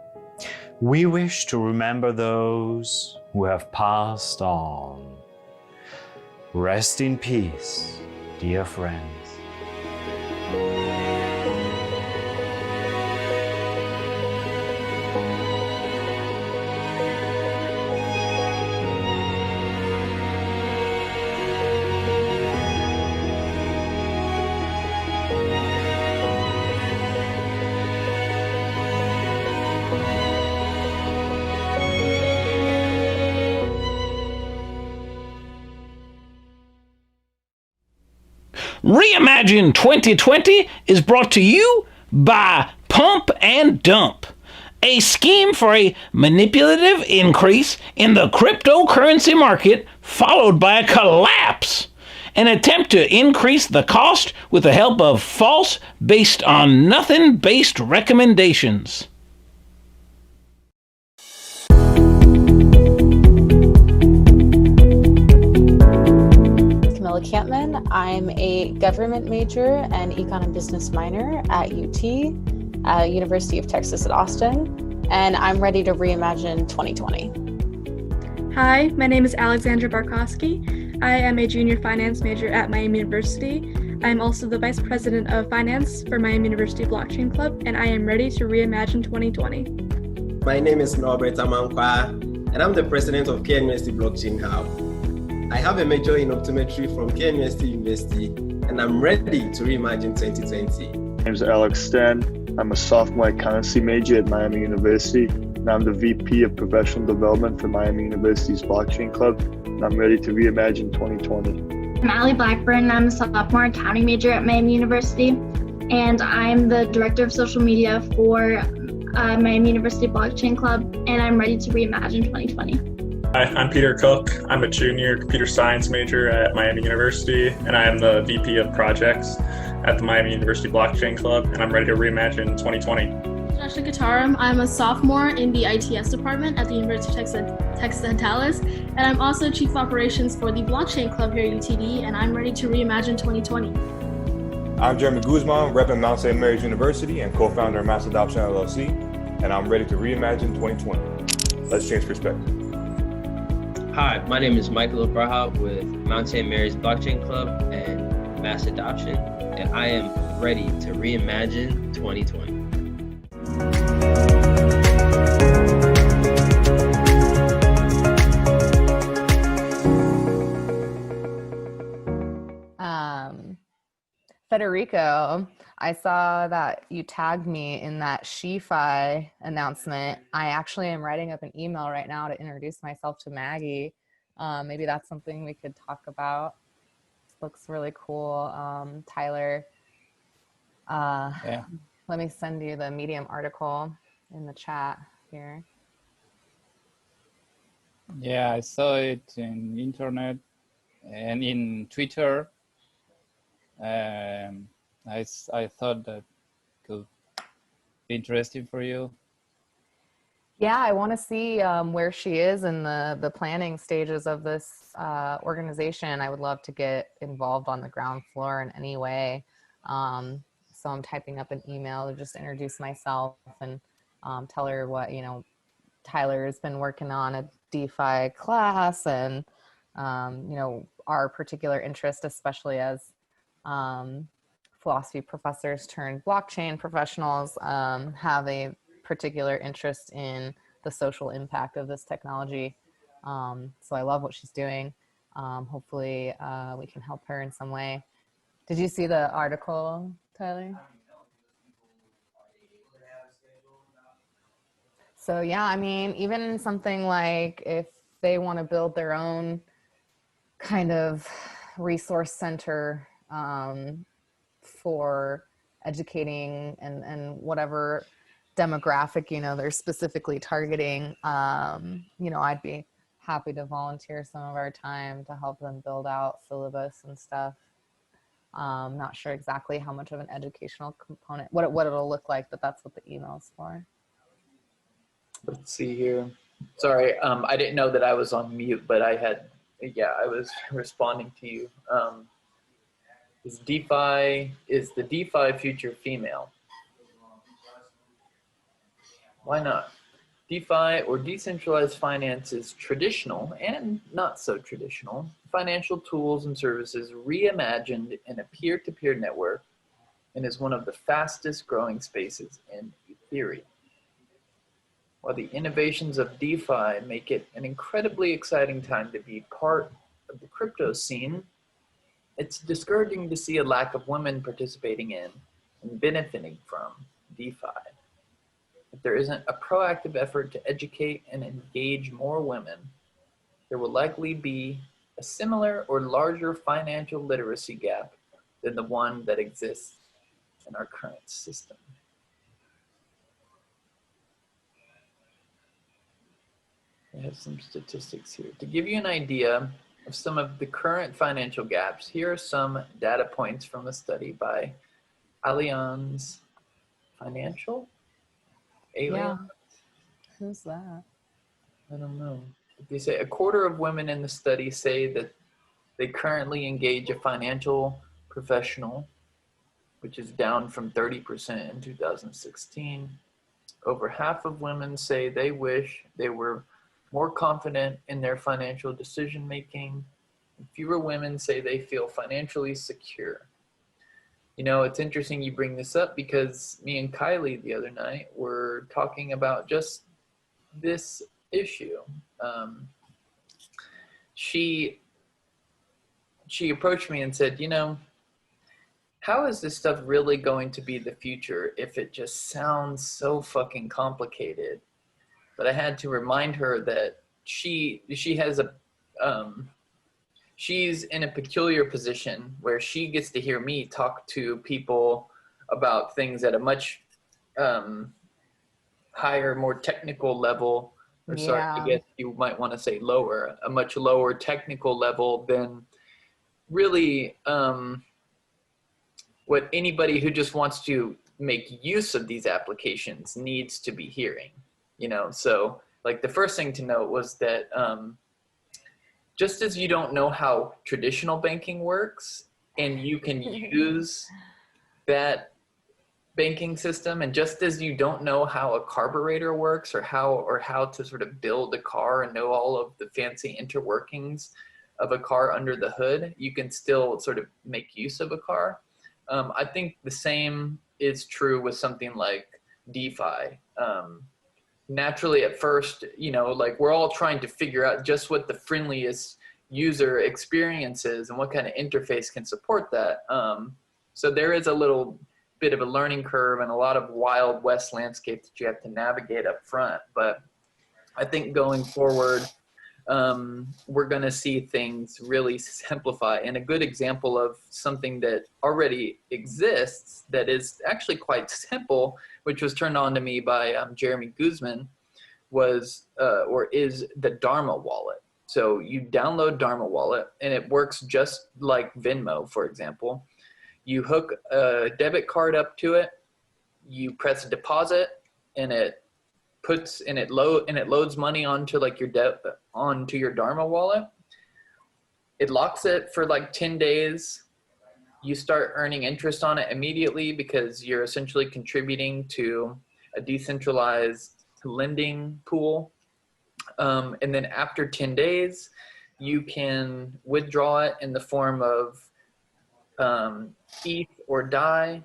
we wish to remember those who have passed on. Rest in peace, dear friends. Reimagine 2020 is brought to you by Pump and Dump, a scheme for a manipulative increase in the cryptocurrency market followed by a collapse. An attempt to increase the cost with the help of false, based on nothing based recommendations. Camilla Campman. I'm a government major and econ and business minor at UT, University of Texas at Austin, and I'm ready to reimagine 2020. Hi, my name is Alexandra Barkowski. I am a junior finance major at Miami University. I'm also the vice president of finance for Miami University Blockchain Club, and I am ready to reimagine 2020. My name is Norbert Amankwa, and I'm the president of KNUST Blockchain Hub. I have a major in optometry from KNUST University, and I'm ready to reimagine 2020. My name is Alex Sten. I'm a sophomore accountancy major at Miami University, and I'm the VP of Professional Development for Miami University's Blockchain Club, and I'm ready to reimagine 2020. I'm Allie Blackburn, and I'm a sophomore accounting major at Miami University, and I'm the director of social media for Miami University Blockchain Club, and I'm ready to reimagine 2020. Hi, I'm Peter Cook. I'm a junior computer science major at Miami University, and I am the VP of projects at the Miami University Blockchain Club, and I'm ready to reimagine 2020. Ashley Kataram. I'm a sophomore in the ITS department at the University of Texas at Dallas, and I'm also Chief Operations for the Blockchain Club here at UTD, and I'm ready to reimagine 2020. I'm Jeremy Guzman, repping Mount St. Mary's University and co-founder of Mass Adoption LLC, and I'm ready to reimagine 2020. Let's change perspective. Hi, my name is Michael Abraha with Mount St. Mary's Blockchain Club and Mass Adoption, and I am ready to reimagine 2020. Federico, I saw that you tagged me in that SheFi announcement. I actually am writing up an email right now to introduce myself to Maggie. Maybe that's something we could talk about. Looks really cool. Tyler, yeah. Let me send you the Medium article in the chat here. Yeah, I saw it in internet and in Twitter. I thought that could be interesting for you. Yeah, I want to see where she is in the planning stages of this organization. I would love to get involved on the ground floor in any way. So I'm typing up an email to just introduce myself and tell her what, Tyler has been working on a DeFi class and, our particular interest, especially as philosophy professors turned blockchain professionals, have a particular interest in the social impact of this technology. So I love what she's doing. Hopefully we can help her in some way. Did you see the article, Tyler? So yeah, I mean, even something like if they want to build their own kind of resource center for educating and whatever demographic, they're specifically targeting, I'd be happy to volunteer some of our time to help them build out syllabus and stuff. Not sure exactly how much of an educational component, what it'll look like, but that's what the email's for. Let's see here. Sorry, I didn't know that I was on mute, but I was responding to you. Is the DeFi future female? Why not? DeFi, or decentralized finance, is traditional and not so traditional financial tools and services reimagined in a peer-to-peer network, and is one of the fastest growing spaces in Ethereum. While the innovations of DeFi make it an incredibly exciting time to be part of the crypto scene, it's discouraging to see a lack of women participating in and benefiting from DeFi. If there isn't a proactive effort to educate and engage more women, there will likely be a similar or larger financial literacy gap than the one that exists in our current system. I have some statistics here. To give you an idea of some of the current financial gaps, here are some data points from a study by Allianz Financial? Yeah. Alien? Who's that? I don't know. They say a quarter of women in the study say that they currently engage a financial professional, which is down from 30% in 2016. Over half of women say they wish they were more confident in their financial decision making. Fewer women say they feel financially secure. You know, it's interesting you bring this up because me and Kylie the other night were talking about just this issue. She approached me and said, you know, how is this stuff really going to be the future if it just sounds so fucking complicated? But I had to remind her that she has a she's in a peculiar position where she gets to hear me talk to people about things at a much higher, more technical level, or sorry, I guess you might want to say lower, a much lower technical level than really what anybody who just wants to make use of these applications needs to be hearing, you know? So like the first thing to note was that just as you don't know how traditional banking works and you can use that banking system, and just as you don't know how a carburetor works or how to sort of build a car and know all of the fancy interworkings of a car under the hood, you can still sort of make use of a car. I think the same is true with something like DeFi. Naturally at first, you know, like we're all trying to figure out just what the friendliest user experience is and what kind of interface can support that. So there is a little bit of a learning curve and a lot of Wild West landscape that you have to navigate up front. But I think going forward, we're going to see things really simplify. And a good example of something that already exists that is actually quite simple, which was turned on to me by Jeremy Guzman, was or is the Dharma wallet. So you download Dharma wallet and it works just like Venmo, for example. You hook a debit card up to it, you press deposit, and it loads money onto like onto your Dharma wallet. It locks it for like 10 days. You start earning interest on it immediately because you're essentially contributing to a decentralized lending pool. And then after 10 days, you can withdraw it in the form of ETH or DAI,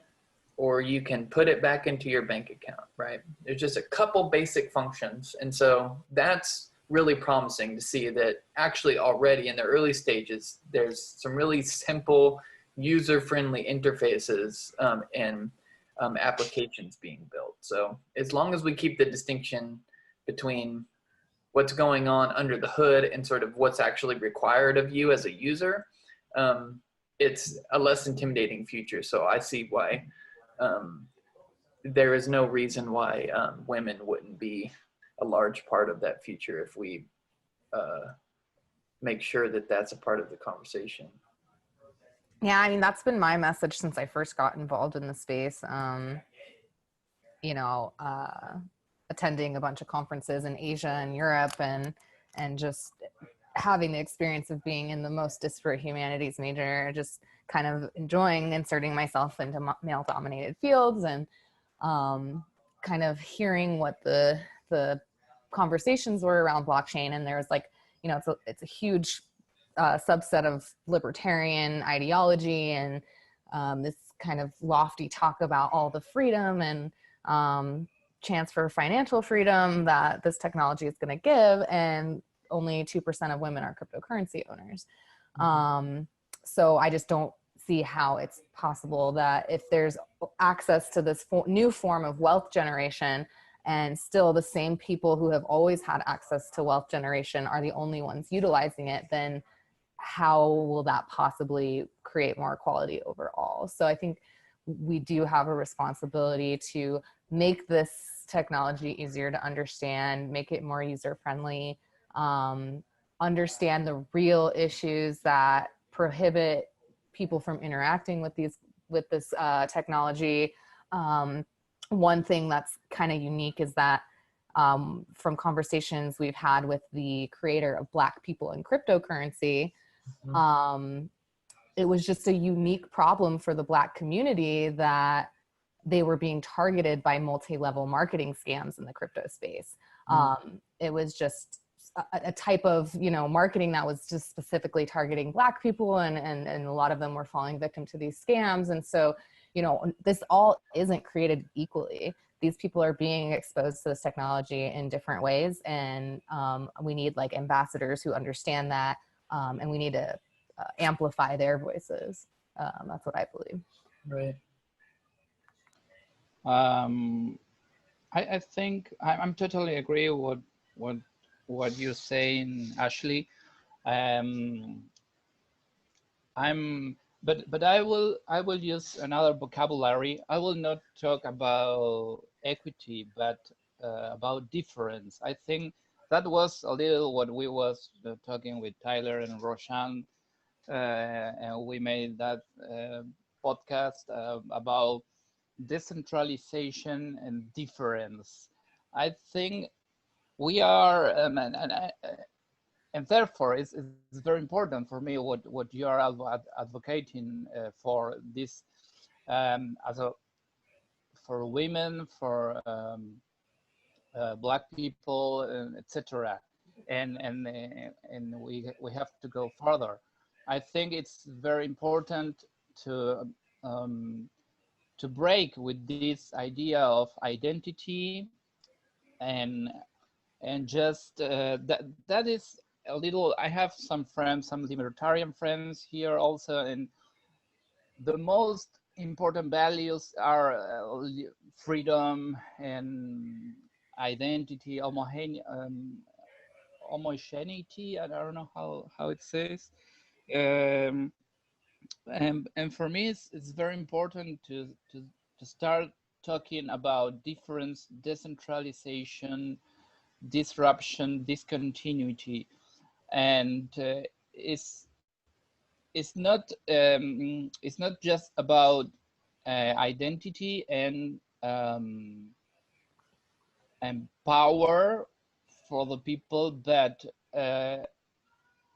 or you can put it back into your bank account, right? There's just a couple basic functions. And so that's really promising to see that actually already in the early stages, there's some really simple user-friendly interfaces and applications being built. So as long as we keep the distinction between what's going on under the hood and sort of what's actually required of you as a user, it's a less intimidating future. So I see why there is no reason why women wouldn't be a large part of that future if we make sure that that's a part of the conversation. Yeah, I mean, that's been my message since I first got involved in the space. You know, attending a bunch of conferences in Asia and Europe and just having the experience of being in the most disparate humanities major, just kind of enjoying inserting myself into male dominated fields and kind of hearing what the conversations were around blockchain. And there was like, you know, it's a huge subset of libertarian ideology and this kind of lofty talk about all the freedom and chance for financial freedom that this technology is going to give, and only 2% of women are cryptocurrency owners. So I just don't see how it's possible that if there's access to this new form of wealth generation and still the same people who have always had access to wealth generation are the only ones utilizing it, then how will that possibly create more equality overall? So I think we do have a responsibility to make this technology easier to understand, make it more user-friendly, understand the real issues that prohibit people from interacting with this technology. One thing that's kind of unique is that from conversations we've had with the creator of Black People in Cryptocurrency, it was just a unique problem for the Black community that they were being targeted by multi-level marketing scams in the crypto space. It was just a type of, marketing that was just specifically targeting Black people, and a lot of them were falling victim to these scams. And so, this all isn't created equally. These people are being exposed to this technology in different ways, and we need like ambassadors who understand that, and we need to amplify their voices. That's what I believe. Right. I think I'm totally agree with what you're saying, Ashley. But I will use another vocabulary. I will not talk about equity, but about difference. I think that was a little what we was talking with Tyler and Roshan, and we made that podcast about decentralization and difference. I think we are, and therefore it's very important for me what you are advocating for this, for women, for Black people, etc. And we have to go further. I think it's very important to break with this idea of identity, and just that is a little. I have some friends, some libertarian friends here also, and the most important values are freedom and identity, homogeneity. I don't know how it says. And for me, it's very important to start talking about difference, decentralization, disruption, discontinuity, and it's not just about identity and power for the people, but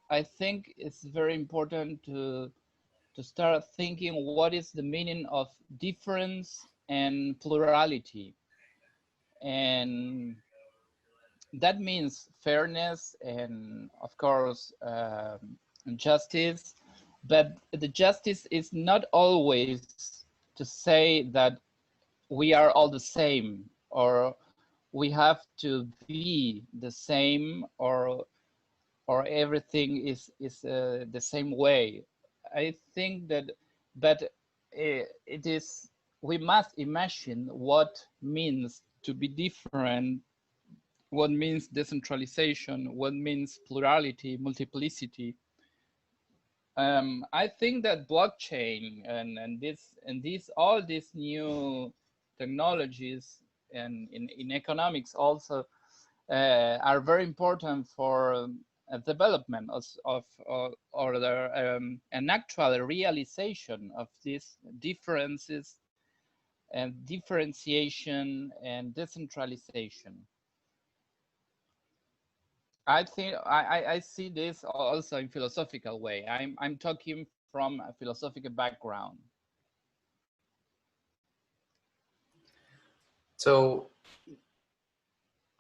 I think it's very important to start thinking what is the meaning of difference and plurality. And that means fairness and, of course, justice. But the justice is not always to say that we are all the same, or we have to be the same, or everything is the same way. I think that, but it is, we must imagine what means to be different, what means decentralization, what means plurality, multiplicity. I think that blockchain and all these new technologies, and in economics also, are very important for development of an actual realization of these differences and differentiation and decentralization. I think I see this also in philosophical way. I'm talking from a philosophical background. So,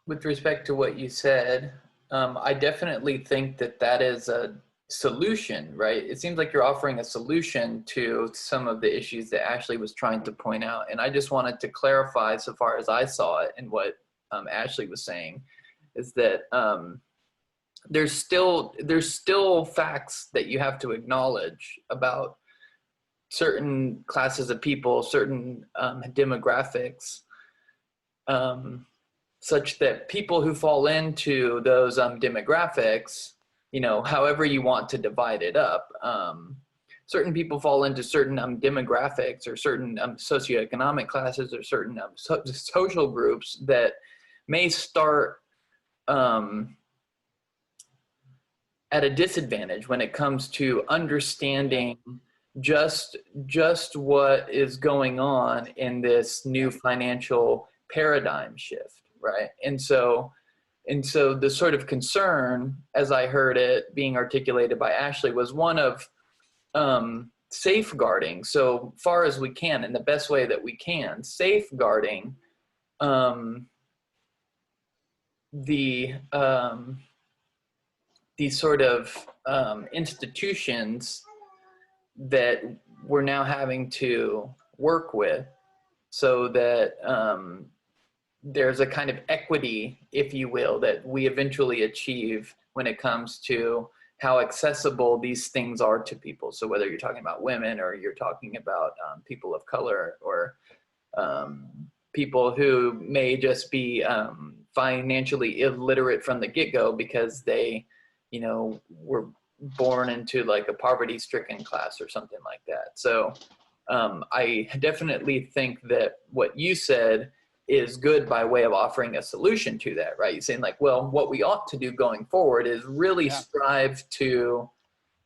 with respect to what you said, I definitely think that is a solution, right? It seems like you're offering a solution to some of the issues that Ashley was trying to point out. And I just wanted to clarify, so far as I saw it and what Ashley was saying, is that there's still facts that you have to acknowledge about certain classes of people, certain demographics, such that people who fall into those demographics, however you want to divide it up, certain people fall into certain demographics or certain socioeconomic classes or certain social groups that may start at a disadvantage when it comes to understanding just what is going on in this new financial paradigm shift, right? And so the sort of concern, as I heard it being articulated by Ashley, was one of safeguarding so far as we can, in the best way that we can, safeguarding these sort of institutions that we're now having to work with, so that there's a kind of equity, if you will, that we eventually achieve when it comes to how accessible these things are to people. So whether you're talking about women, or you're talking about people of color, or people who may just be financially illiterate from the get-go because they, you know, were born into like a poverty-stricken class or something like that. So I definitely think that what you said is good by way of offering a solution to that, right? You're saying like, well, what we ought to do going forward is really strive to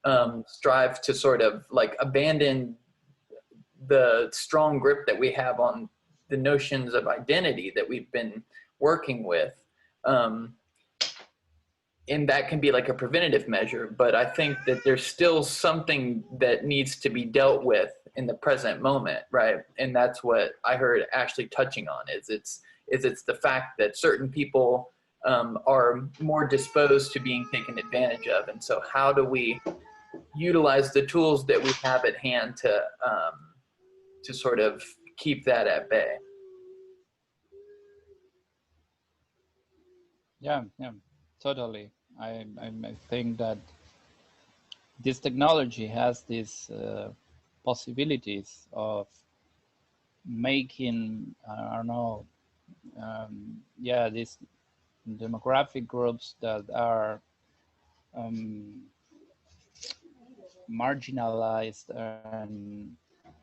sort of like abandon the strong grip that we have on the notions of identity that we've been working with. And that can be like a preventative measure, but I think that there's still something that needs to be dealt with in the present moment, right? And that's what I heard Ashley touching on, is it's the fact that certain people are more disposed to being taken advantage of. And so how do we utilize the tools that we have at hand to sort of keep that at bay? Yeah, totally. I think that this technology has these possibilities of making, I don't know, these demographic groups that are marginalized, and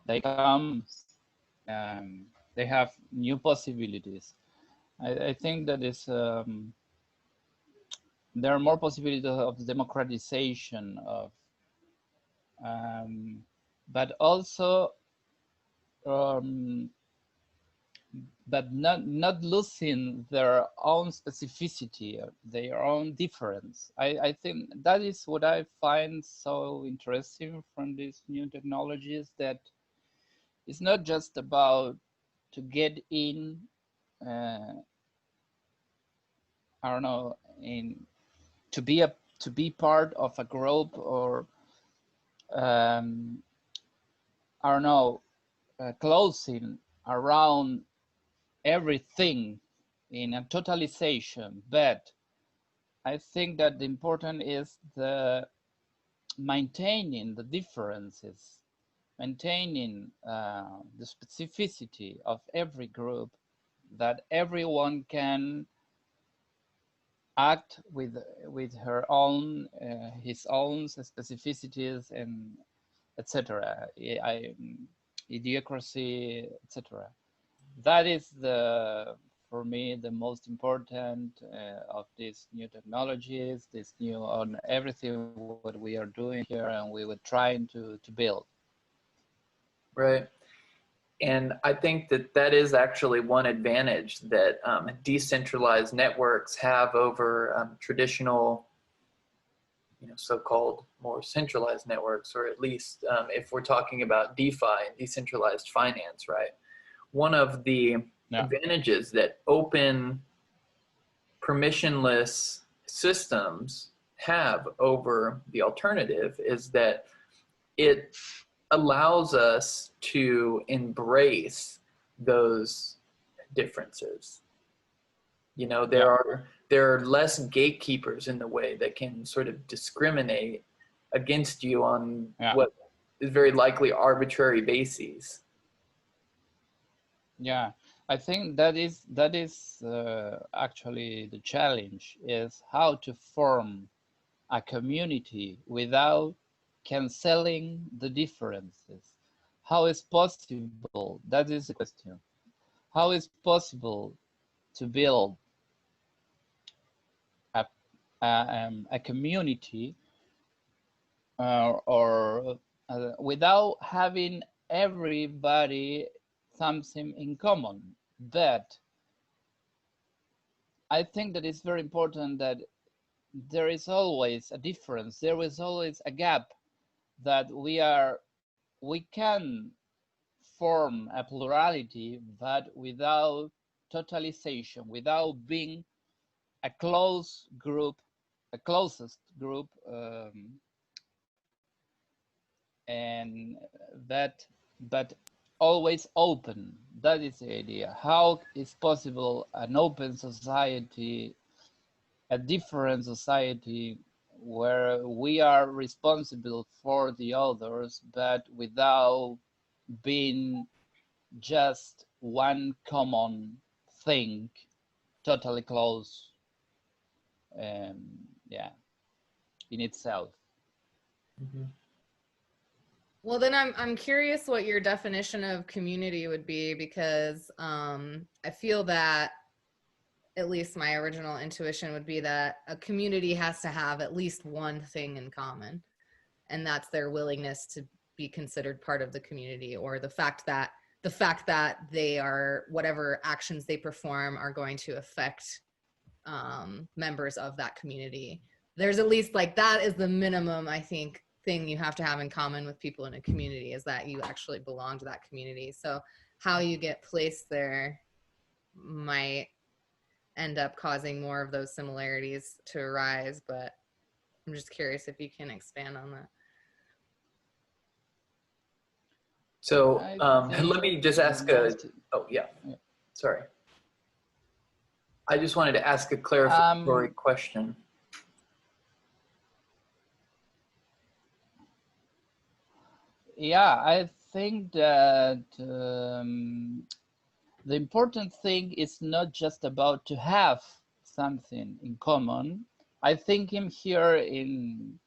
they have new possibilities. I think that is there are more possibilities of democratization of, but also, but not losing their own specificity, their own difference. I think that is what I find so interesting from these new technologies, that it's not just about to get in, I don't know, to be part of a group, or I don't know, closing around everything in a totalization. But I think that the important is the maintaining the differences, maintaining the specificity of every group, that everyone can act with her own, his own specificities, and etc. Idiocracy, etc. That is for me the most important of these new technologies, this new on everything what we are doing here, and we were trying to build. Right. And I think that is actually one advantage that decentralized networks have over traditional, so-called more centralized networks, or at least if we're talking about DeFi, decentralized finance, right? One of the advantages that open, permissionless systems have over the alternative is that it allows us to embrace those differences. There are less gatekeepers in the way that can sort of discriminate against you on what is very likely arbitrary bases. Yeah, I think that is actually the challenge, is how to form a community without canceling the differences. How is possible? That is the question. How is possible to build a community or without having everybody something in common. But I think that it's very important that there is always a difference. There is always a gap that we can form a plurality, but without totalization, without being a close group, a closest group, and that, but always open. That is the idea. How is possible an open society, a different society, where we are responsible for the others, but without being just one common thing, totally close, yeah, in itself. Well, then I'm curious what your definition of community would be, because I feel that at least my original intuition would be that a community has to have at least one thing in common, and that's their willingness to be considered part of the community, or the fact that they are, whatever actions they perform are going to affect members of that community. There's at least, like, that is the minimum, I think, thing you have to have in common with people in a community, is that you actually belong to that community. So how you get placed there might end up causing more of those similarities to arise, but I'm just curious if you can expand on that. So let me just ask sorry. I just wanted to ask a clarificatory question. Yeah, I think that the important thing is not just about to have something in common. I think him here in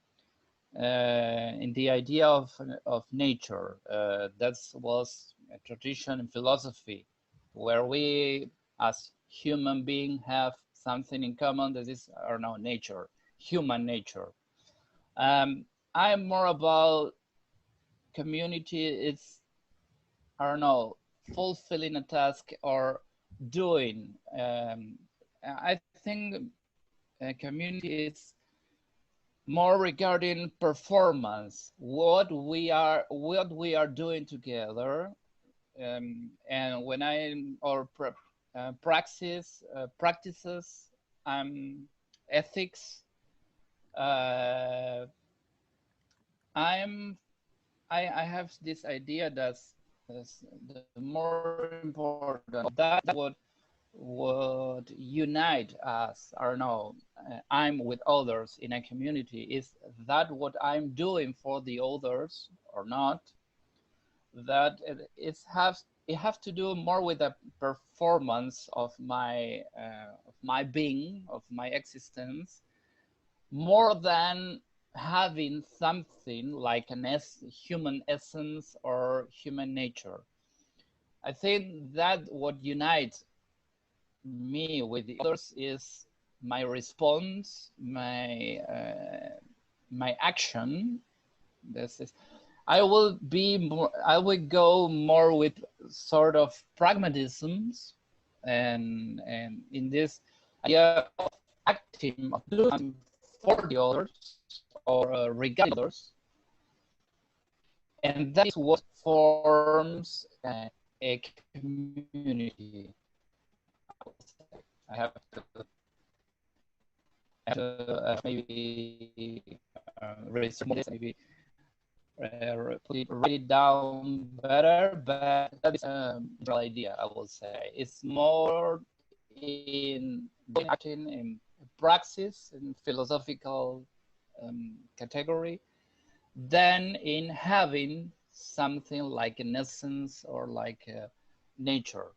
the idea of nature. That was a tradition in philosophy, where we as human beings have something in common. That is, I don't know, nature, human nature. I'm more about community. It's, I don't know, fulfilling a task or doing. I think a community is more regarding performance, what we are doing together, and when practices, ethics. I have this idea that's the more important. That what unite us. I don't know. I'm with others in a community. Is that what I'm doing for the others or not? That it has to do more with the performance of my being, of my existence, more than having something like human essence or human nature. I think that what unites me with the others is my response, my action. This is, I will go more with sort of pragmatisms, and in this idea of acting, of doing for the others or regarding others, and that is what forms a community. I have to maybe raise maybe write it down better, but that is a general idea. I will say it's more in acting in praxis, in philosophical category, than in having something like an essence or like nature.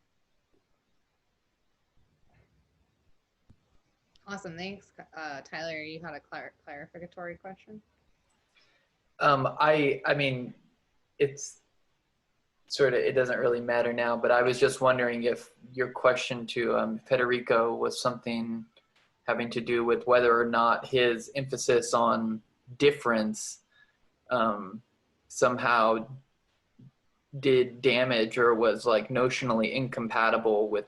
Awesome, thanks. Tyler, you had a clarificatory question? I mean, it's sort of, it doesn't really matter now, but I was just wondering if your question to Federico was something having to do with whether or not his emphasis on difference somehow did damage or was like notionally incompatible with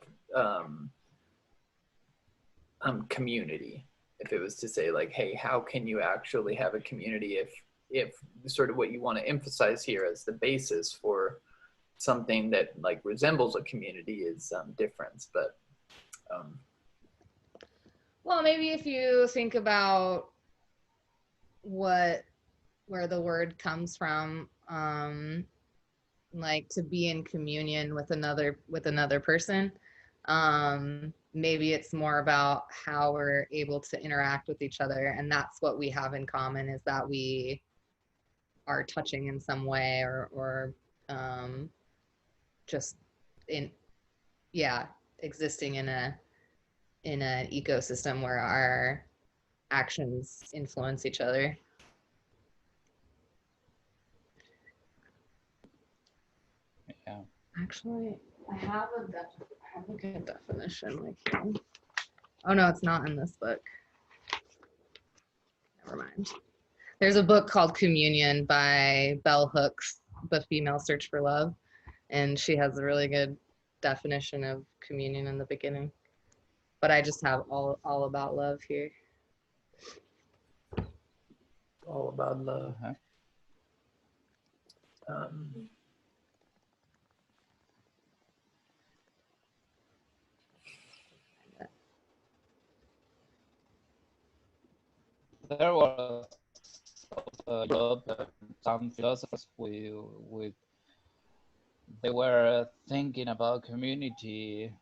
community. If it was to say like, hey, how can you actually have a community if sort of what you want to emphasize here as the basis for something that like resembles a community is difference. But well, maybe if you think about where the word comes from, like to be in communion with another person, maybe it's more about how we're able to interact with each other, and that's what we have in common, is that we are touching in some way, or just existing in an ecosystem where our actions influence each other. Yeah. Actually, I have a good definition. Like, oh no, it's not in this book. Never mind. There's a book called Communion by Bell Hooks, The Female Search for Love, and she has a really good definition of communion in the beginning. But I just have all about love here. All about love. There was some philosophers they were thinking about community.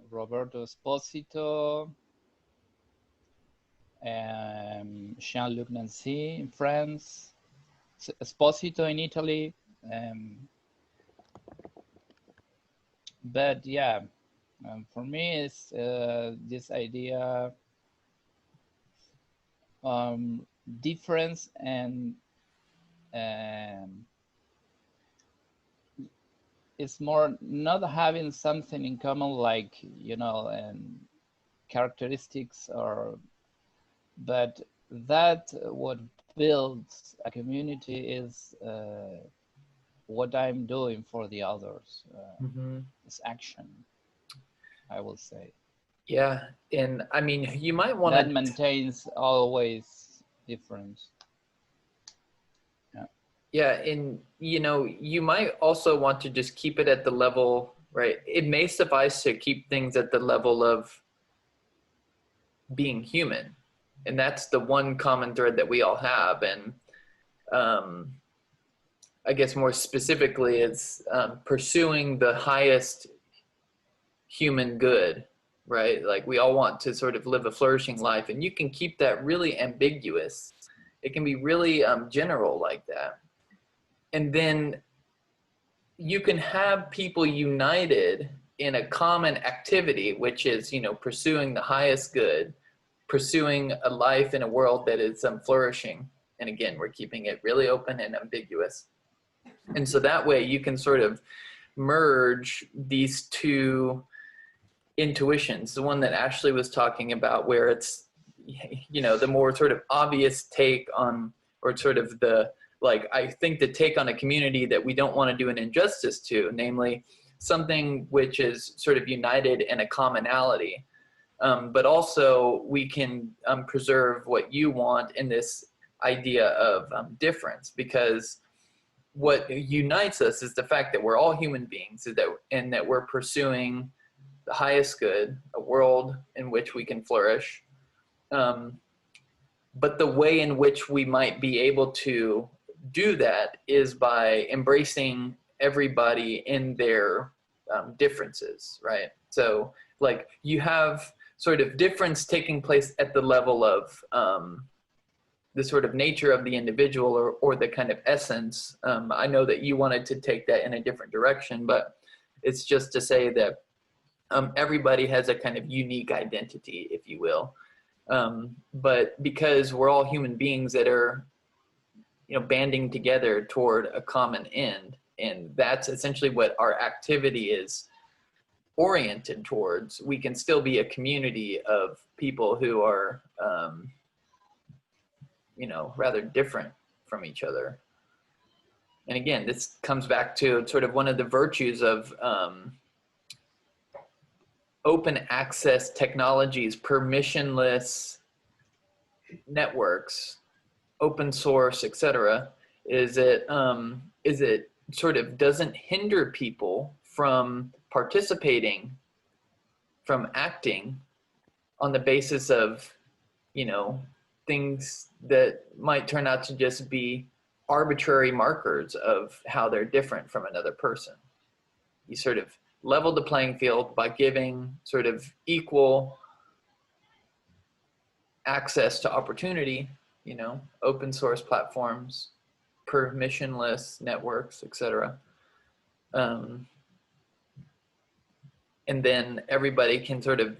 Roberto Esposito, Jean-Luc Nancy in France, Esposito in Italy. But yeah, for me, it's this idea difference and it's more not having something in common, like, you know, and characteristics, but that what builds a community is what I'm doing for the others. It's action, I will say. Yeah, and I mean, you might want that maintains always difference. Yeah, and you know, you might also want to just keep it at the level, right? It may suffice to keep things at the level of being human, and that's the one common thread that we all have. And I guess more specifically, it's pursuing the highest human good, right? Like we all want to sort of live a flourishing life, and you can keep that really ambiguous. It can be really general like that. And then you can have people united in a common activity, which is, you know, pursuing the highest good, pursuing a life in a world that is flourishing. And again, we're keeping it really open and ambiguous. And so that way you can sort of merge these two intuitions, the one that Ashley was talking about, where it's, you know, the more sort of obvious take on, or sort of the, like, I think the take on a community that we don't want to do an injustice to, namely something which is sort of united in a commonality. But also we can preserve what you want in this idea of difference, because what unites us is the fact that we're all human beings, and that we're pursuing the highest good, a world in which we can flourish. But the way in which we might be able to do that is by embracing everybody in their differences, right? So like you have sort of difference taking place at the level of the sort of nature of the individual, or the kind of essence. I know that you wanted to take that in a different direction, but it's just to say that everybody has a kind of unique identity, if you will. But because we're all human beings that are, you know, banding together toward a common end, and that's essentially what our activity is oriented towards, we can still be a community of people who are rather different from each other. And again, this comes back to sort of one of the virtues of open access technologies, permissionless networks, open source, etc., is it sort of doesn't hinder people from participating, from acting on the basis of, things that might turn out to just be arbitrary markers of how they're different from another person. You sort of level the playing field by giving sort of equal access to opportunity, open source platforms, permissionless networks, etc. And then everybody can sort of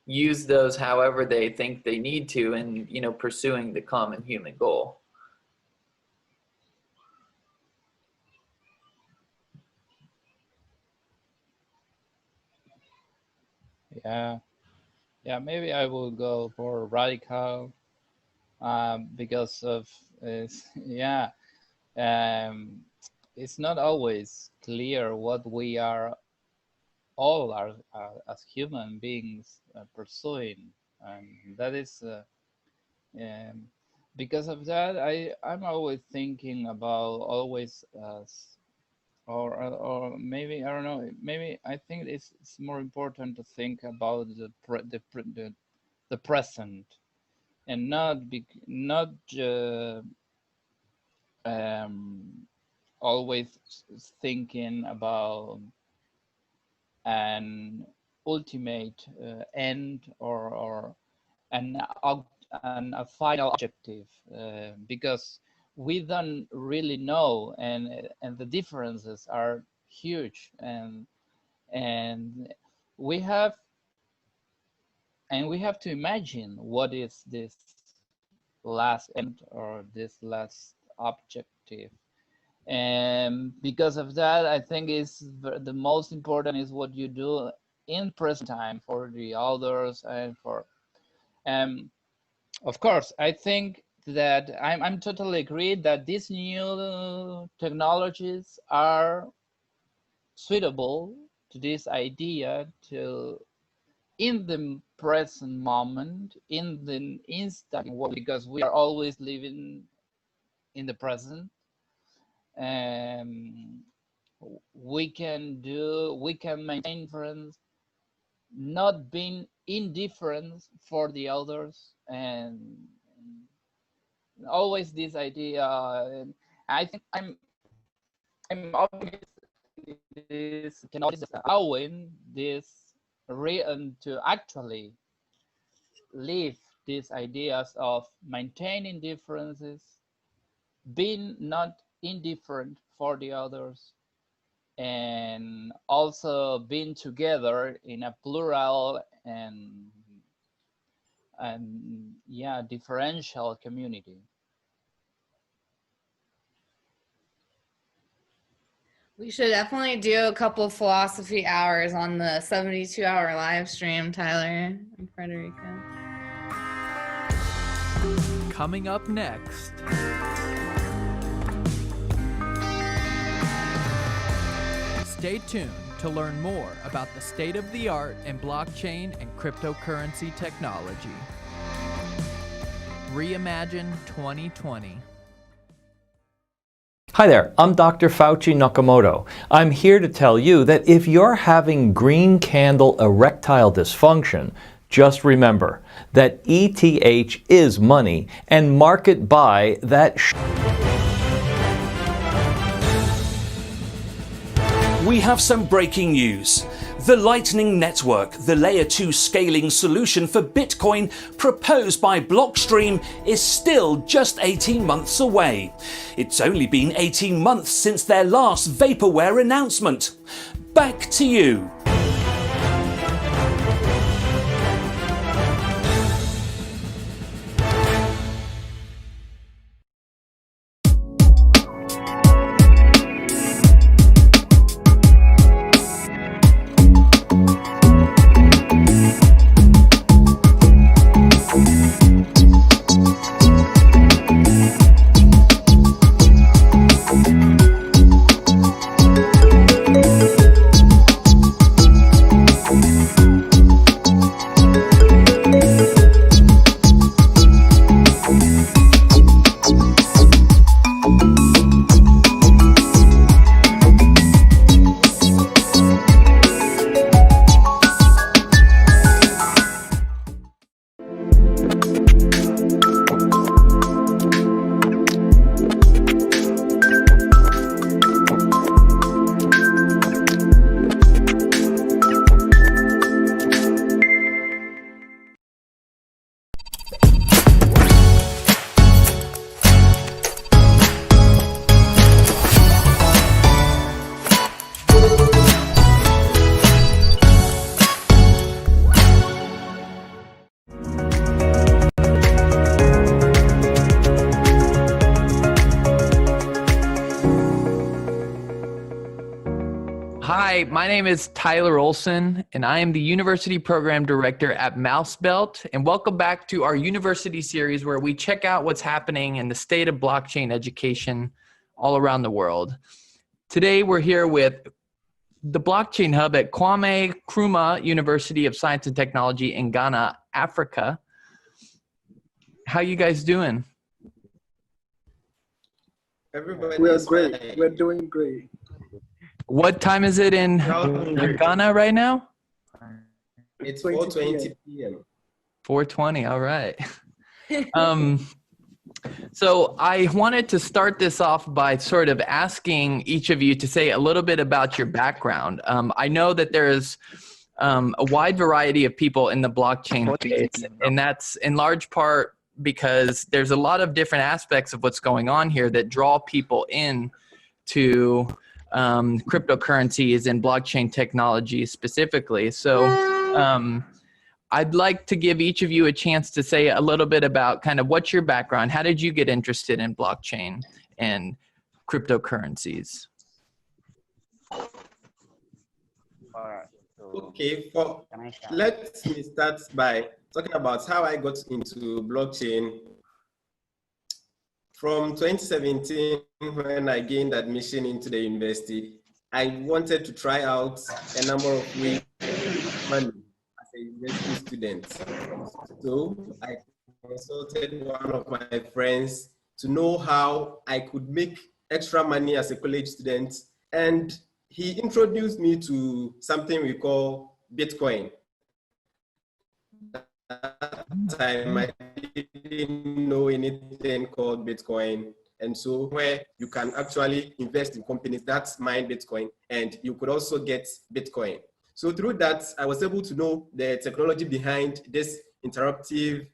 use those however they think they need to in, pursuing the common human goal. Yeah, maybe I will go for radical because of it's not always clear what we are all are as human beings pursuing, and that is because of that I'm always thinking about always or maybe I don't know, maybe I think it's more important to think about the present and not always thinking about an ultimate end or a final objective, because we don't really know, and the differences are huge, and we have to imagine what is this last end or this last objective. And because of that, I think the most important is what you do in present time for the others and for of course I think that I'm totally agreed that these new technologies are suitable to this idea to in the present moment, in the instant world, because we are always living in the present. We can maintain friends, not being indifferent for the others, and always this idea. And I think I'm always this allowing this to actually live these ideas of maintaining differences, being not indifferent for the others, and also being together in a plural and differential community. We should definitely do a couple philosophy hours on the 72-hour live stream, Tyler and Frederica. Coming up next. Stay tuned to learn more about the state of the art in blockchain and cryptocurrency technology. Reimagine 2020. Hi there, I'm Dr. Fauci Nakamoto. I'm here to tell you that if you're having green candle erectile dysfunction, just remember that ETH is money and market buy that. We have some breaking news. The Lightning Network, the Layer 2 scaling solution for Bitcoin proposed by Blockstream, is still just 18 months away. It's only been 18 months since their last vaporware announcement. Back to you. Hi, my name is Tyler Olson, and I am the University Program Director at Mousebelt. And welcome back to our university series where we check out what's happening in the state of blockchain education all around the world. Today, we're here with the Blockchain Hub at Kwame Nkrumah University of Science and Technology in Ghana, Africa. How you guys doing? Everybody We're is great. fine. We're doing great. What time is it in Ghana right now? It's 4:20 p.m. 4:20, all right. So I wanted to start this off by sort of asking each of you to say a little bit about your background. I know that there's a wide variety of people in the blockchain space, and that's in large part because there's a lot of different aspects of what's going on here that draw people in to cryptocurrencies and blockchain technology specifically. So I'd like to give each of you a chance to say a little bit about kind of what's your background. How did you get interested in blockchain and cryptocurrencies? Okay, let me start by talking about how I got into blockchain. From 2017, when I gained admission into the university, I wanted to try out a number of ways to make money as a university student. So I consulted one of my friends to know how I could make extra money as a college student, and he introduced me to something we call Bitcoin. That time I didn't know anything called Bitcoin, and so where you can actually invest in companies that mine Bitcoin, and you could also get Bitcoin. So through that, I was able to know the technology behind this interruptive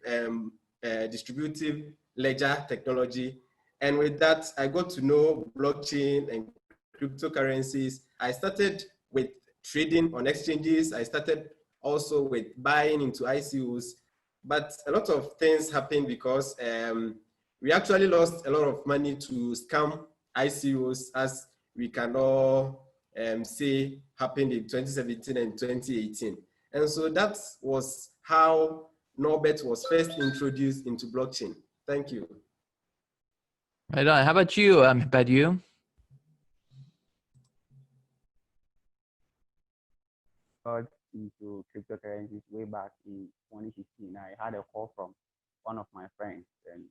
distributive ledger technology, and with that, I got to know blockchain and cryptocurrencies. I started with trading on exchanges. I started also with buying into ICOs, but a lot of things happened because we actually lost a lot of money to scam ICOs, as we can all say happened in 2017 and 2018. And so that was how Norbert was first introduced into blockchain. Thank you. Right on. How about you, Badu? Got into cryptocurrencies way back in 2016. I had a call from one of my friends, and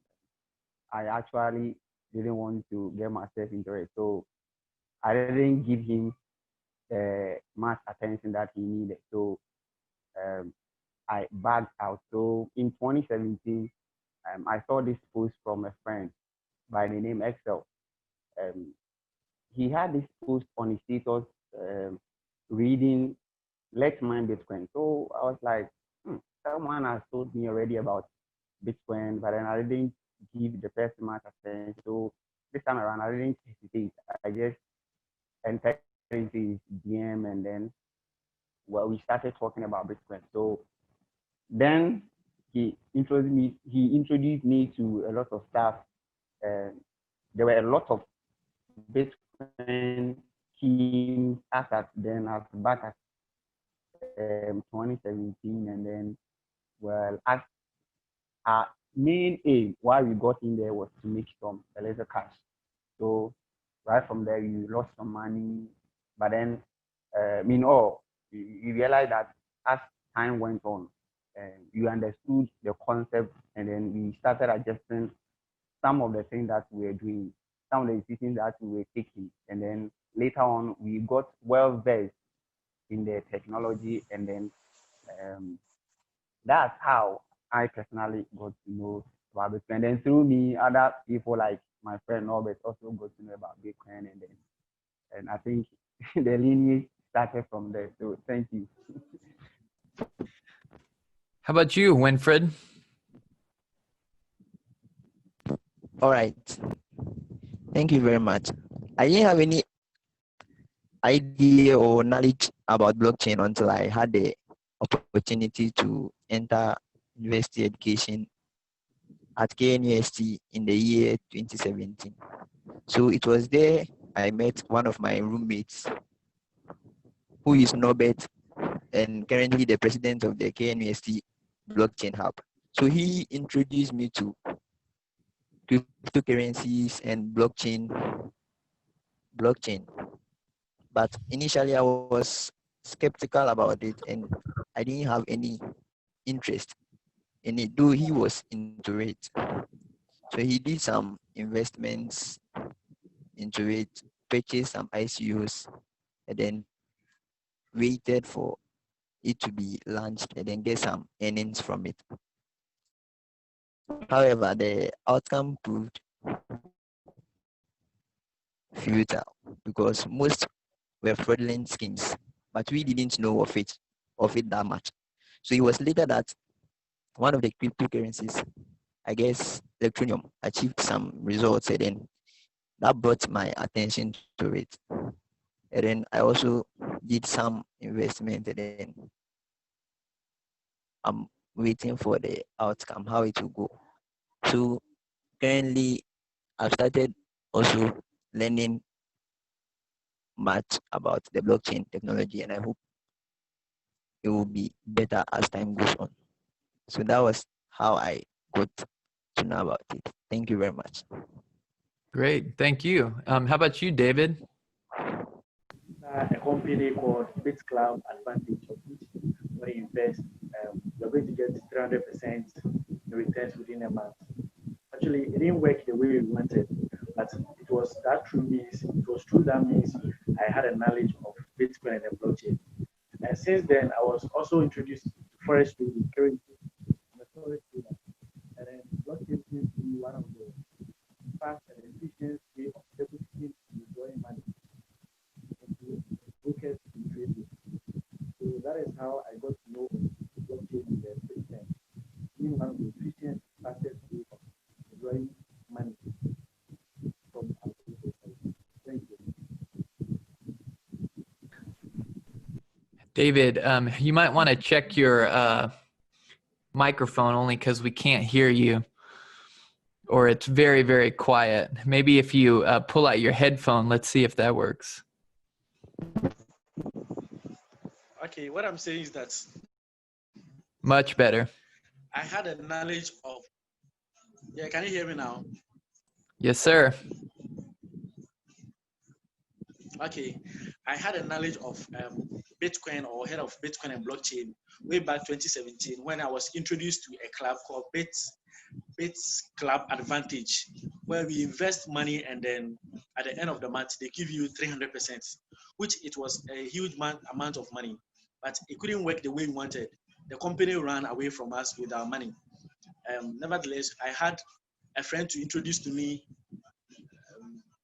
I actually didn't want to get myself into it, so I didn't give him much attention that he needed. So I backed out. So in 2017, I saw this post from a friend by the name Excel. He had this post on his status reading Let's Mine Bitcoin. So I was like, someone has told me already about Bitcoin, but then I didn't give the person much attention. So this time around, I didn't hesitate. I just entered into his DM, and then we started talking about Bitcoin. So then he introduced me to a lot of stuff. There were a lot of Bitcoin schemes as back at 2017, and then as our main aim why we got in there was to make a little cash. So right from there we lost some money, but then you realize that as time went on, you understood the concept, and then we started adjusting some of the things that we were doing, some of the decisions that we were taking, and then later on we got well versed in the technology, and then that's how I personally got to know about Bitcoin. And then through me, other people like my friend Norbert also got to know about Bitcoin, and I think the lineage started from there. So thank you. How about you, Winfred? All right. Thank you very much. I didn't have any idea or knowledge about blockchain until I had the opportunity to enter university education at KNUST in the year 2017. So it was there I met one of my roommates who is Norbert and currently the president of the KNUST Blockchain Hub. So he introduced me to cryptocurrencies and blockchain. But initially I was skeptical about it and I didn't have any interest in it, though he was into it. So he did some investments into it, purchased some ICOs, and then waited for it to be launched and then get some earnings from it. However, the outcome proved futile because most were fraudulent schemes, but we didn't know of it that much. So it was later that one of the cryptocurrencies, I guess Electronium, achieved some results, and then that brought my attention to it. And then I also did some investment, and then I'm waiting for the outcome, how it will go. So currently, I've started also learning much about the blockchain technology, and I hope it will be better as time goes on. So that was how I got to know about it. Thank you very much. Great, thank you. How about you, David? A company called BitCloud Advantage, of which when you invest, you're going to get 300% returns within a month. Actually, it didn't work the way we wanted, but it was through that means I had a knowledge of Bitcoin and blockchain. And since then, I was also introduced to forest trading. Currently, I'm a forest trader, and then blockchain seems to be one of the fast and efficient way of depositing and withdrawing money into brokers and trade with. So that is how I got to know blockchain in the first time, being one of the efficient, fastest way of withdrawing money from our brokers. Thank you. David, you might want to check your microphone only because we can't hear you, or it's very, very quiet. Maybe if you pull out your headphone, let's see if that works. Okay, what I'm saying is that Much better. I had a knowledge of, yeah, can you hear me now? Yes, sir. Okay, I had a knowledge of Bitcoin, or head of Bitcoin and blockchain way back 2017 when I was introduced to a club called Bits Club Advantage, where we invest money and then at the end of the month they give you 300%, which it was a huge amount of money, but it couldn't work the way we wanted. The company ran away from us with our money. Nevertheless, I had a friend to introduce to me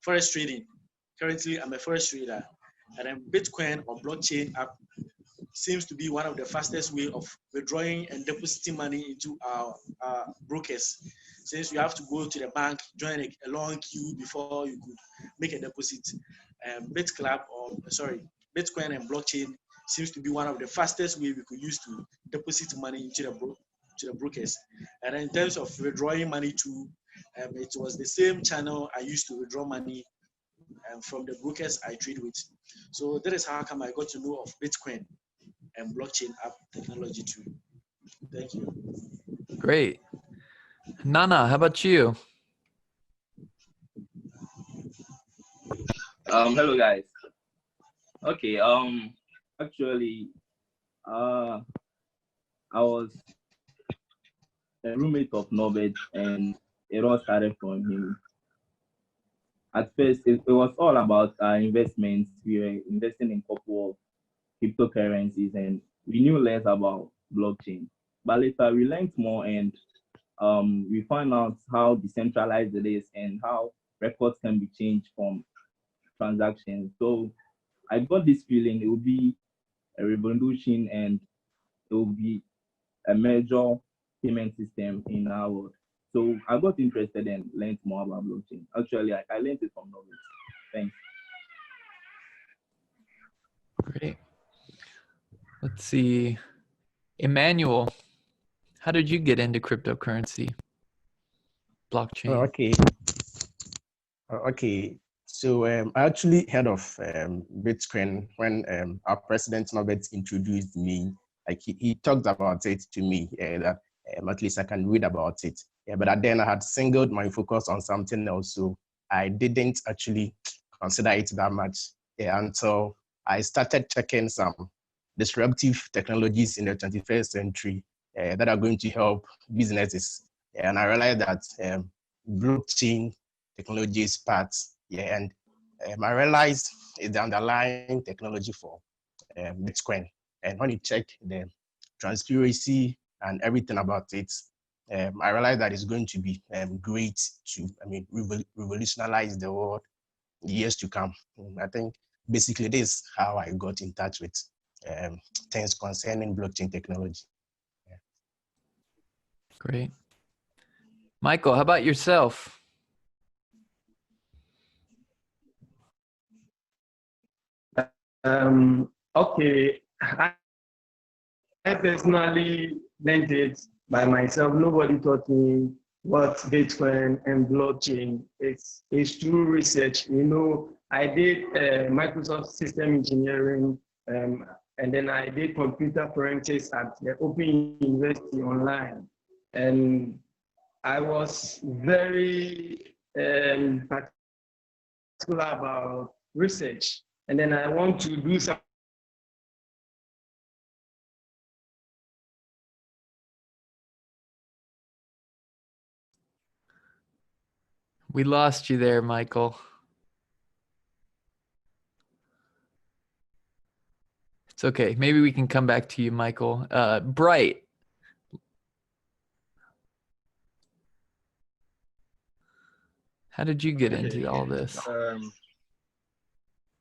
forest trading. Currently, I'm a forest trader, and then Bitcoin or blockchain app seems to be one of the fastest way of withdrawing and depositing money into our brokers. Since you have to go to the bank, join a long queue before you could make a deposit. Bitcoin and blockchain seems to be one of the fastest way we could use to deposit money into the brokers. And in terms of withdrawing money too, it was the same channel I used to withdraw money from the brokers I trade with. So that is how come I got to know of Bitcoin and blockchain app technology too. Thank you. Great. Nana, how about you? Hello guys. Okay, actually, I was a roommate of Norbert, and it all started from him. At first, it was all about investments. We were investing in a couple of cryptocurrencies, and we knew less about blockchain. But later, we learned more, and we found out how decentralized it is and how records can be changed from transactions. So I got this feeling it will be a revolution, and it will be a major payment system in our world. So I got interested and learned more about blockchain. Actually, I learned it from Norbert. Thanks. Great. Let's see. Emmanuel, how did you get into cryptocurrency? Blockchain. Okay. So I actually heard of Bitcoin when our president Norbert introduced me. Like he talked about it to me, that at least I can read about it. But then I had singled my focus on something else, so I didn't actually consider it that much until I started checking some disruptive technologies in the 21st century that are going to help businesses. And I realized that blockchain technology is part. And I realized it's the underlying technology for Bitcoin. And when you check the transparency and everything about it, I realized that it's going to be great to, revolutionize the world in the years to come. I think basically this is how I got in touch with things concerning blockchain technology. Great. Michael, how about yourself? Okay, I personally learned it by myself. Nobody taught me what Bitcoin and blockchain is. It's through research. You know, I did Microsoft System Engineering, and then I did computer forensics at the Open University online. And I was very particular about research. And then I want to do some. We lost you there, Michael. It's okay. Maybe we can come back to you, Michael. Bright. How did you get into all this?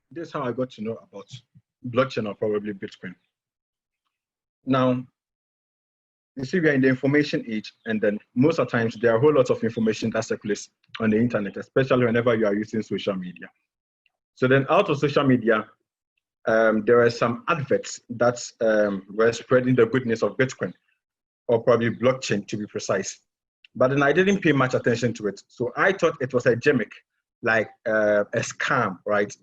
This is how I got to know about blockchain or probably Bitcoin. Now, you see, we are in the information age, and then most of the times there are a whole lot of information that circulates on the internet, especially whenever you are using social media. So then out of social media, there are some adverts that were spreading the goodness of Bitcoin, or probably blockchain to be precise. But then I didn't pay much attention to it. So I thought it was a gimmick, like a scam, right?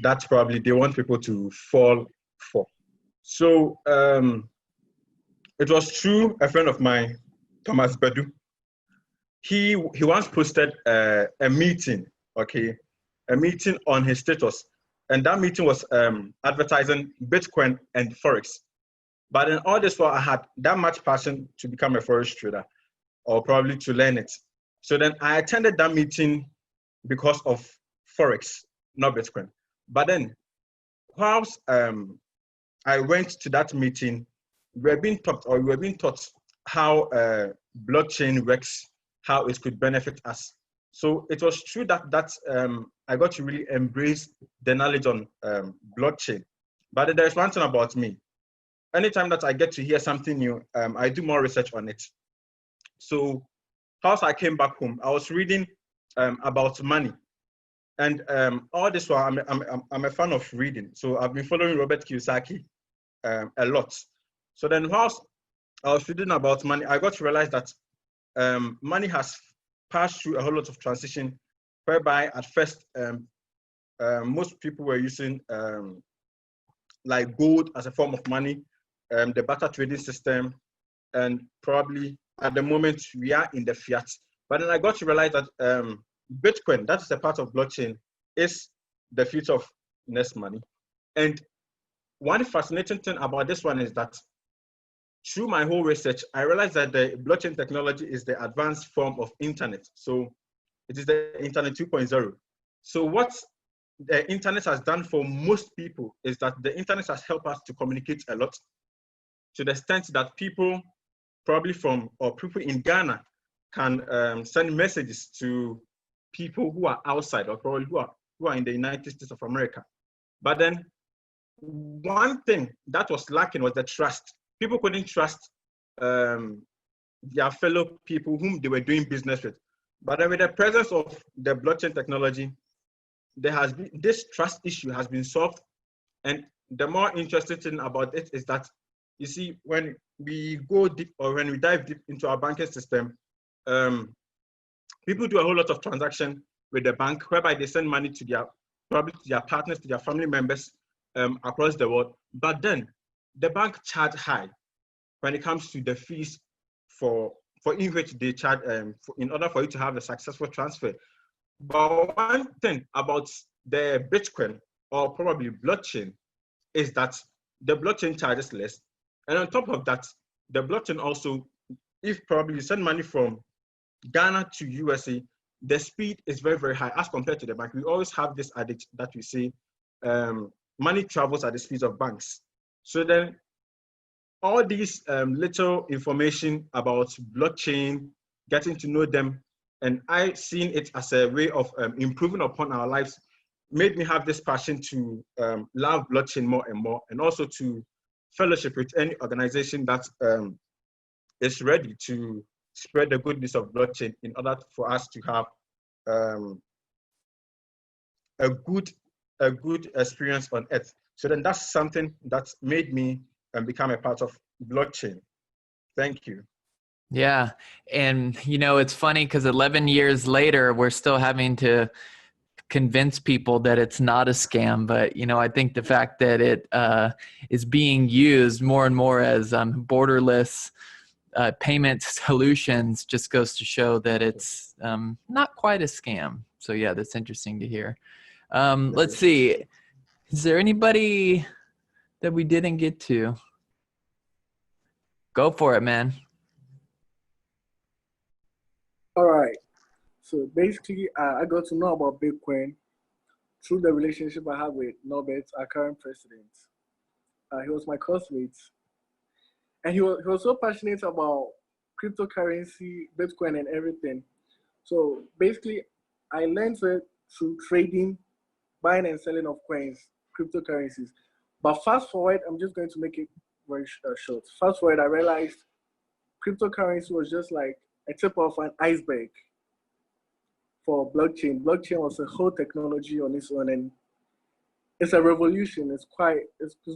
That's probably they want people to fall for. So it was true, a friend of mine, Thomas Bedu, he once posted a meeting, okay, a meeting on his status. And that meeting was advertising Bitcoin and Forex. But in all this while, I had that much passion to become a Forex trader, or probably to learn it. So then I attended that meeting because of Forex, not Bitcoin. But then, whilst I went to that meeting, we were being taught how blockchain works, how it could benefit us. So it was true that I got to really embrace the knowledge on blockchain. But there's one thing about me. Anytime that I get to hear something new, I do more research on it. So once I came back home, I was reading about money. And all this while, I'm a fan of reading. So I've been following Robert Kiyosaki a lot. So then whilst I was reading about money, I got to realize that money has passed through a whole lot of transition, whereby at first most people were using like gold as a form of money, the barter trading system, and probably at the moment we are in the fiat. But then I got to realize that Bitcoin, that is a part of blockchain, is the future of next money. And one fascinating thing about this one is that through my whole research, I realized that the blockchain technology is the advanced form of internet. So it is the internet 2.0. So what the internet has done for most people is that the internet has helped us to communicate a lot, to the extent that people probably people in Ghana can send messages to people who are outside, or probably who are in the United States of America. But then one thing that was lacking was the trust. People couldn't trust their fellow people whom they were doing business with. But then with the presence of the blockchain technology, there has been this trust issue has been solved. And the more interesting thing about it is that, you see, when we go deep, or when we dive deep into our banking system, people do a whole lot of transaction with the bank, whereby they send money to their, probably to their partners, to their family members across the world. But then the bank charge high when it comes to the fees for in which they charge in order for you to have a successful transfer. But one thing about the Bitcoin or probably blockchain is that the blockchain charges less. And on top of that, the blockchain also, if probably you send money from Ghana to USA, the speed is very, very high as compared to the bank. We always have this adage that we say, money travels at the speed of banks. So then all these little information about blockchain, getting to know them, and I seen it as a way of improving upon our lives, made me have this passion to love blockchain more and more, and also to fellowship with any organization that is ready to spread the good news of blockchain in order for us to have a good experience on Earth. So then that's something that made me become a part of blockchain. Thank you. Yeah. And, you know, it's funny because 11 years later, we're still having to convince people that it's not a scam. But, you know, I think the fact that it is being used more and more as borderless payment solutions just goes to show that it's not quite a scam. So, yeah, that's interesting to hear. Let's see. Is there anybody that we didn't get to? Go for it, man. All right. So basically, I got to know about Bitcoin through the relationship I have with Norbert, our current president. He was my classmate. And he was so passionate about cryptocurrency, Bitcoin, and everything. So basically, I learned it through trading, buying and selling of coins, cryptocurrencies. But fast forward, I'm just going to make it very short. Fast forward, I realized cryptocurrency was just like a tip of an iceberg for blockchain. Blockchain was a whole technology on its own, and it's a revolution. It's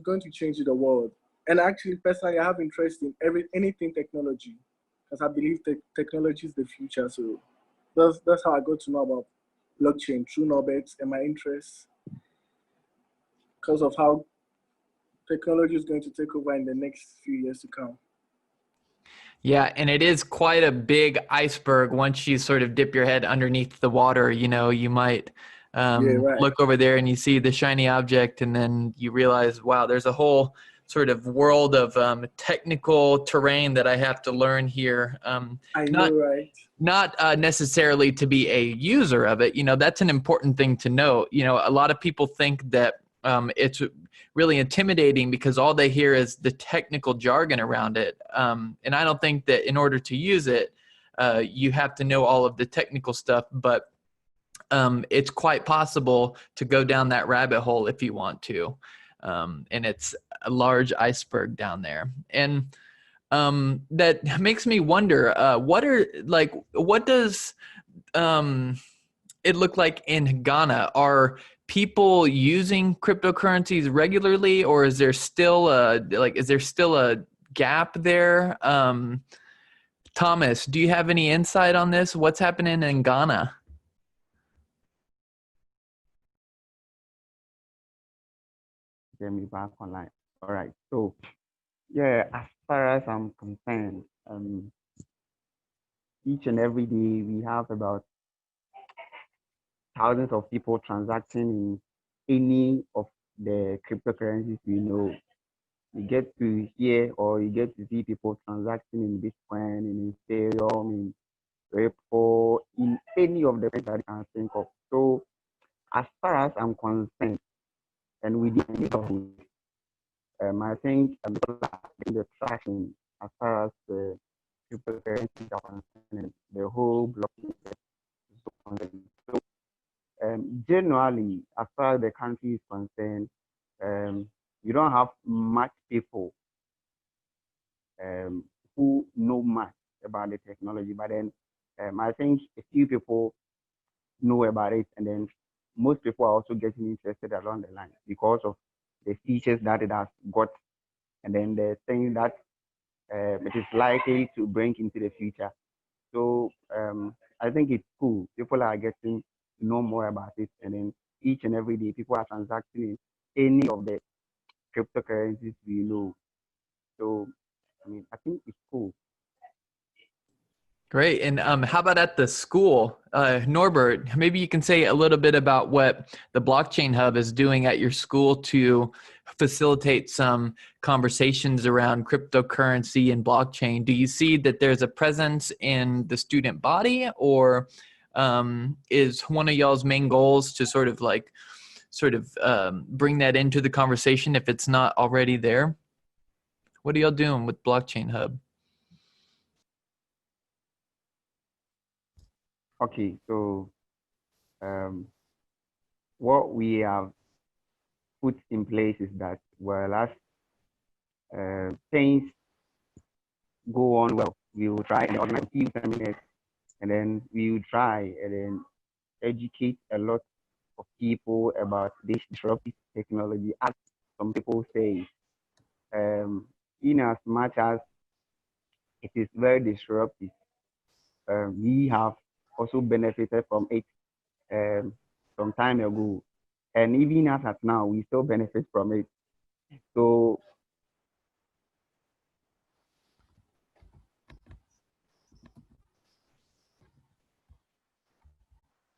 going to change the world. And actually, personally, I have interest in anything technology, because I believe technology is the future. So that's how I got to know about blockchain through Norbert and my interests, because of how technology is going to take over in the next few years to come. Yeah, and it is quite a big iceberg. Once you sort of dip your head underneath the water, you know, you might look over there and you see the shiny object, and then you realize, wow, there's a whole sort of world of technical terrain that I have to learn here. I know, right? Not necessarily to be a user of it. You know, that's an important thing to note. You know, a lot of people think that it's really intimidating because all they hear is the technical jargon around it. And I don't think that in order to use it, you have to know all of the technical stuff, but it's quite possible to go down that rabbit hole if you want to. And it's a large iceberg down there. And that makes me wonder, what does it look like in Ghana? Are people using cryptocurrencies regularly, or is there still a gap there? Thomas, do you have any insight on this? What's happening in Ghana? Get me back online. All right. So, yeah, as far as I'm concerned, each and every day we have about thousands of people transacting in any of the cryptocurrencies we know. You get to hear or you get to see people transacting in Bitcoin, in Ethereum, in Ripple, in any of the things that you can think of. So, as far as I'm concerned, and with the neighborhood, I think people are getting the traction as far as the cryptocurrencies are concerned, the whole blockchain is concerned. So, generally, as far as the country is concerned, you don't have much people who know much about the technology, but then I think a few people know about it, and then most people are also getting interested along the line because of the features that it has got, and then the things that it is likely to bring into the future. So I think it's cool. People are getting know more about it. And then each and every day, people are transacting in any of the cryptocurrencies we know. So, I mean, I think it's cool. Great. And how about at the school? Norbert, maybe you can say a little bit about what the Blockchain Hub is doing at your school to facilitate some conversations around cryptocurrency and blockchain. Do you see that there's a presence in the student body, or is one of y'all's main goals to sort of bring that into the conversation if it's not already there? What are y'all doing with Blockchain Hub? Okay, so what we have put in place is that, well, as things go on well, we will try and organize a few seminars, and then we will try and then educate a lot of people about this disruptive technology, as some people say. In as much as it is very disruptive, we have also benefited from it some time ago, and even as at now, we still benefit from it. So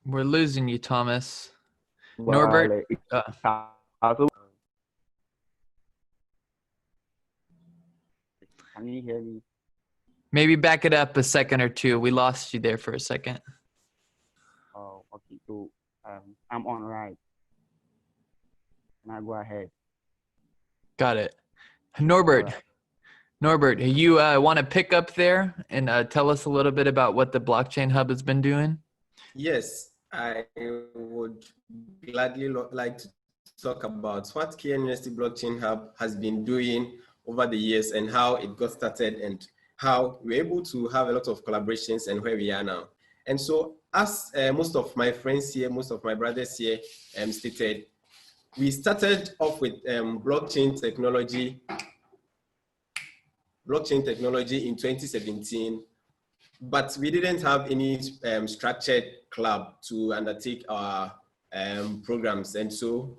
we're losing you, Thomas. well, Norbert. Can you hear me? Maybe back it up a second or two. We lost you there for a second. Oh, okay. So I'm on right. Can I go ahead? Got it. Norbert. Right. Norbert, you want to pick up there and tell us a little bit about what the Blockchain Hub has been doing? Yes, I would gladly like to talk about what KN University Blockchain Hub has been doing over the years and how it got started and how we're able to have a lot of collaborations and where we are now. And so as most of my friends here, most of my brothers here stated, we started off with blockchain technology in 2017, but we didn't have any structured club to undertake our programs. And so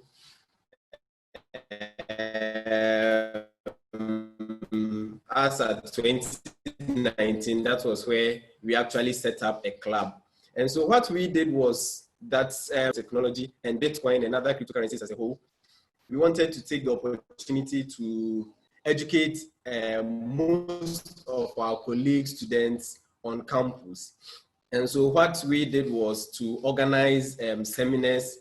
as at 2019, that was where we actually set up a club. And so what we did was that technology and Bitcoin and other cryptocurrencies as a whole, we wanted to take the opportunity to educate most of our colleagues, students on campus. And so what we did was to organize seminars,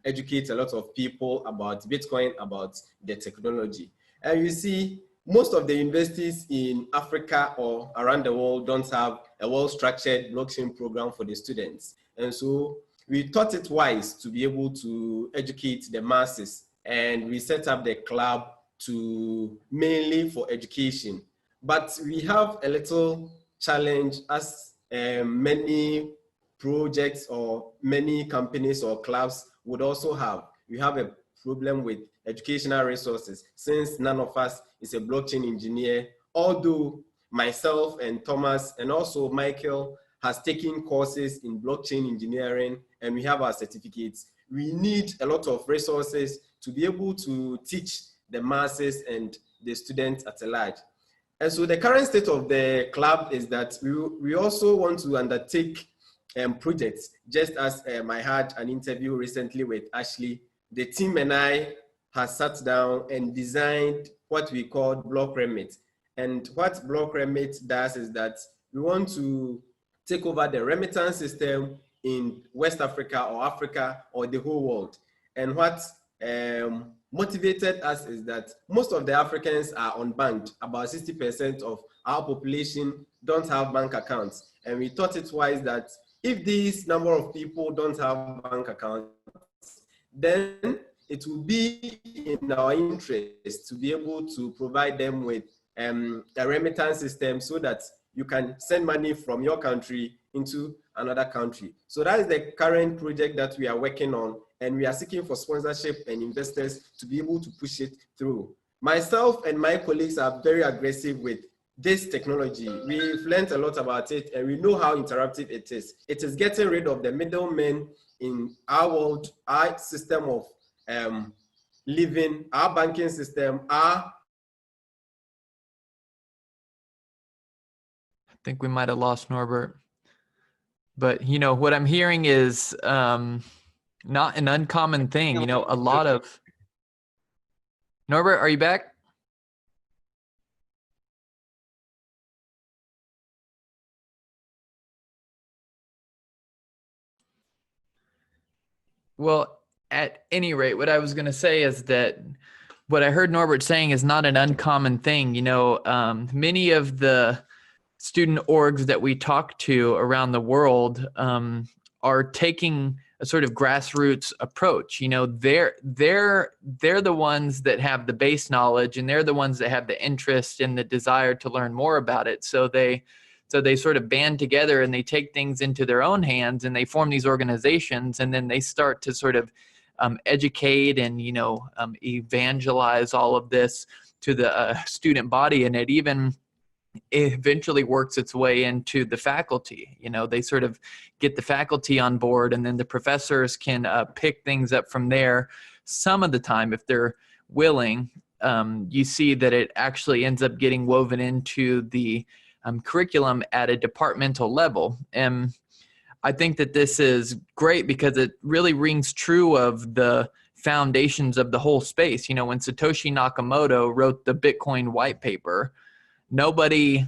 educate a lot of people about Bitcoin, about the technology. And you see, most of the universities in Africa or around the world don't have a well-structured blockchain program for the students. And so we thought it wise to be able to educate the masses, and we set up the club to mainly for education. But we have a little challenge, as many projects or many companies or clubs would also have. We have a problem with educational resources, since none of us is a blockchain engineer, although myself and Thomas and also Michael has taken courses in blockchain engineering and we have our certificates. We need a lot of resources to be able to teach the masses and the students at large. And so the current state of the club is that we also want to undertake projects, just as I had an interview recently with Ashley. The team and I have sat down and designed what we call Block Remit. And what Block Remit does is that we want to take over the remittance system in West Africa or the whole world. And what motivated us is that most of the Africans are unbanked. About 60% of our population don't have bank accounts. And we thought it wise that if this number of people don't have bank accounts, then it will be in our interest to be able to provide them with a remittance system so that you can send money from your country into another country. So that is the current project that we are working on, and we are seeking for sponsorship and investors to be able to push it through. Myself and my colleagues are very aggressive with this technology. We've learned a lot about it and we know how interactive it is. It is getting rid of the middlemen in our world, our system of living, our banking system, our... I think we might have lost Norbert. But, you know, what I'm hearing is not an uncommon thing. You know, a lot of... Norbert, are you back? Well, at any rate, what I was going to say is that what I heard Norbert saying is not an uncommon thing. You know, many of the student orgs that we talk to around the world are taking a sort of grassroots approach. You know, they're the ones that have the base knowledge, and they're the ones that have the interest and the desire to learn more about it. So they sort of band together and they take things into their own hands, and they form these organizations, and then they start to sort of educate and, you know, evangelize all of this to the student body. And it even eventually works its way into the faculty. You know, they sort of get the faculty on board, and then the professors can pick things up from there. Some of the time, if they're willing, you see that it actually ends up getting woven into the curriculum at a departmental level. And I think that this is great because it really rings true of the foundations of the whole space. You know, when Satoshi Nakamoto wrote the Bitcoin white paper, nobody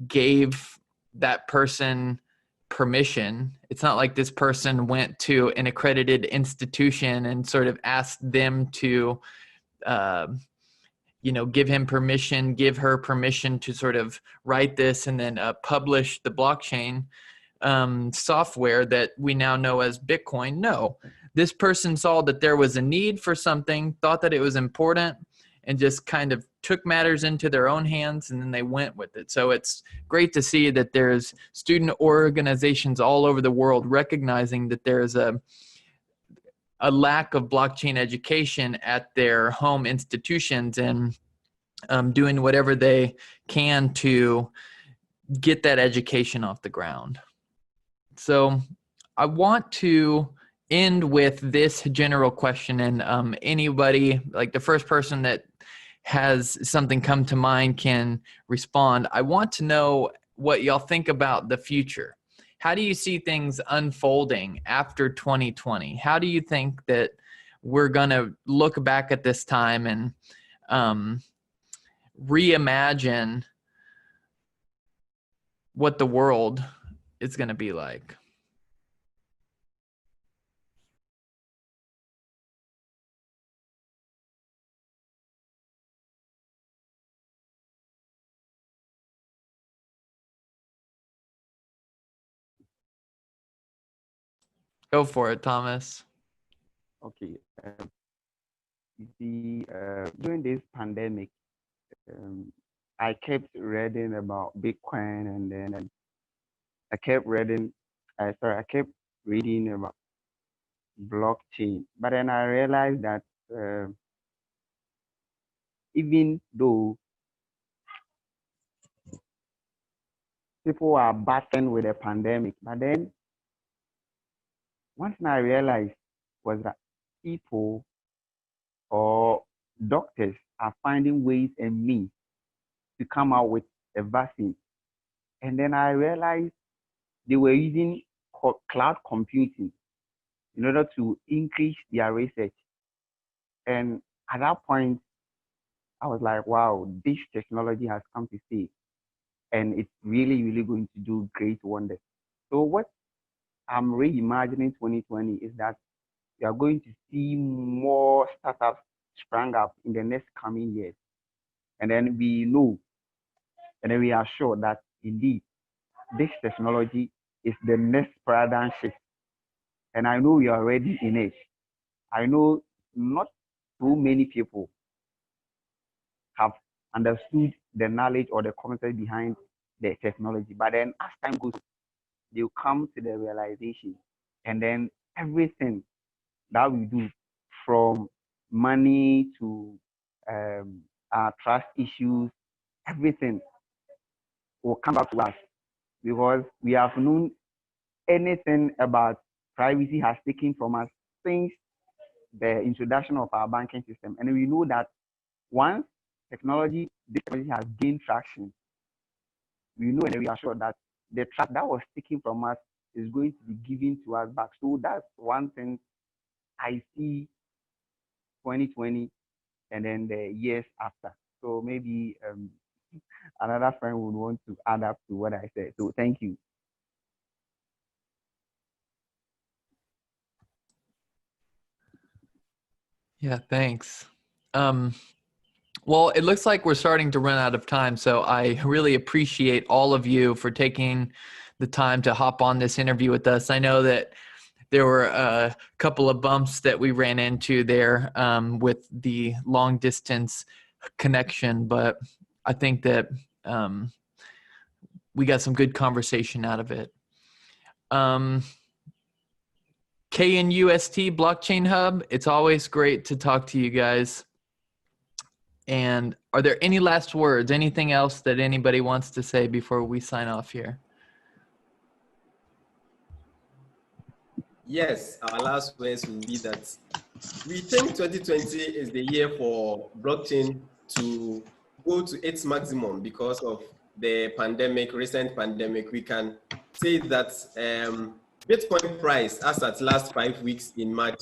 gave that person permission. It's not like this person went to an accredited institution and sort of asked them to, you know, give him permission, give her permission to sort of write this and then publish the blockchain software that we now know as Bitcoin. No, this person saw that there was a need for something, thought that it was important, and just kind of took matters into their own hands, and then they went with it. So it's great to see that there's student organizations all over the world recognizing that there's a lack of blockchain education at their home institutions, and doing whatever they can to get that education off the ground. So I want to end with this general question, and anybody, like the first person that has something come to mind can respond. I want to know what y'all think about the future. How do you see things unfolding after 2020? How do you think that we're going to look back at this time and reimagine what the world is going to be like? Go for it, Thomas. Okay. You see, during this pandemic, I kept reading about Bitcoin, and then I kept reading. I kept reading about blockchain. But then I realized that even though people are battling with a pandemic, but then one thing I realized was that people or doctors are finding ways and means to come out with a vaccine. And then I realized they were using cloud computing in order to increase their research. And at that point, I was like, wow, this technology has come to stay. And it's really, really going to do great wonders. So what I'm reimagining 2020 is that we are going to see more startups sprang up in the next coming years. And then we know, and then we are sure that indeed this technology is the next paradigm shift. And I know we are already in it. I know not too many people have understood the knowledge or the concept behind the technology. But then as time goes, they'll come to the realization. And then everything that we do, from money to our trust issues, everything will come back to us, because we have known anything about privacy has taken from us since the introduction of our banking system. And we know that once this technology has gained traction, we know and we are sure that the trust that was taken from us is going to be given to us back. So that's one thing I see 2020 and then the years after. So maybe another friend would want to add up to what I said. So thank you. Yeah, thanks. Well, it looks like we're starting to run out of time, so I really appreciate all of you for taking the time to hop on this interview with us. I know that there were a couple of bumps that we ran into there with the long distance connection, but I think that we got some good conversation out of it. KNUST Blockchain Hub, it's always great to talk to you guys. And are there any last words, anything else that anybody wants to say before we sign off here? Yes, our last words will be that we think 2020 is the year for blockchain to go to its maximum because of the recent pandemic. We can say that Bitcoin price as at last 5 weeks in March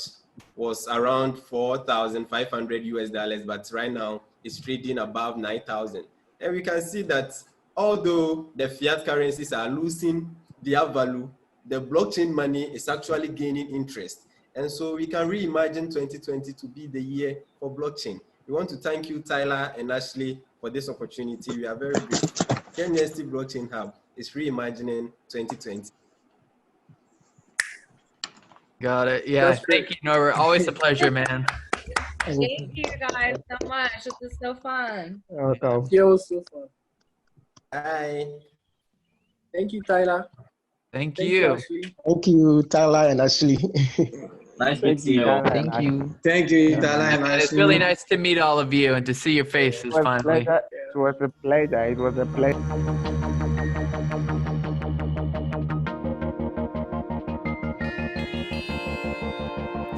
was around $4,500 but right now it's trading above 9,000. And we can see that although the fiat currencies are losing their value, the blockchain money is actually gaining interest. And so we can reimagine 2020 to be the year for blockchain. We want to thank you, Tyler and Ashley, for this opportunity. We are very grateful. KNUST Blockchain Hub is reimagining 2020. Got it. Yeah, thank you, Norbert. Always a pleasure, man. Thank you guys so much. This is so fun. Welcome. It was so fun. Bye. Thank you, Tyler. Thank you. Ashley. Thank you, Tyler and Ashley. Nice meeting you all. Thank you. Thank you, Tyler and Ashley. It's really nice to meet all of you and to see your faces finally. It was a pleasure. It was a pleasure.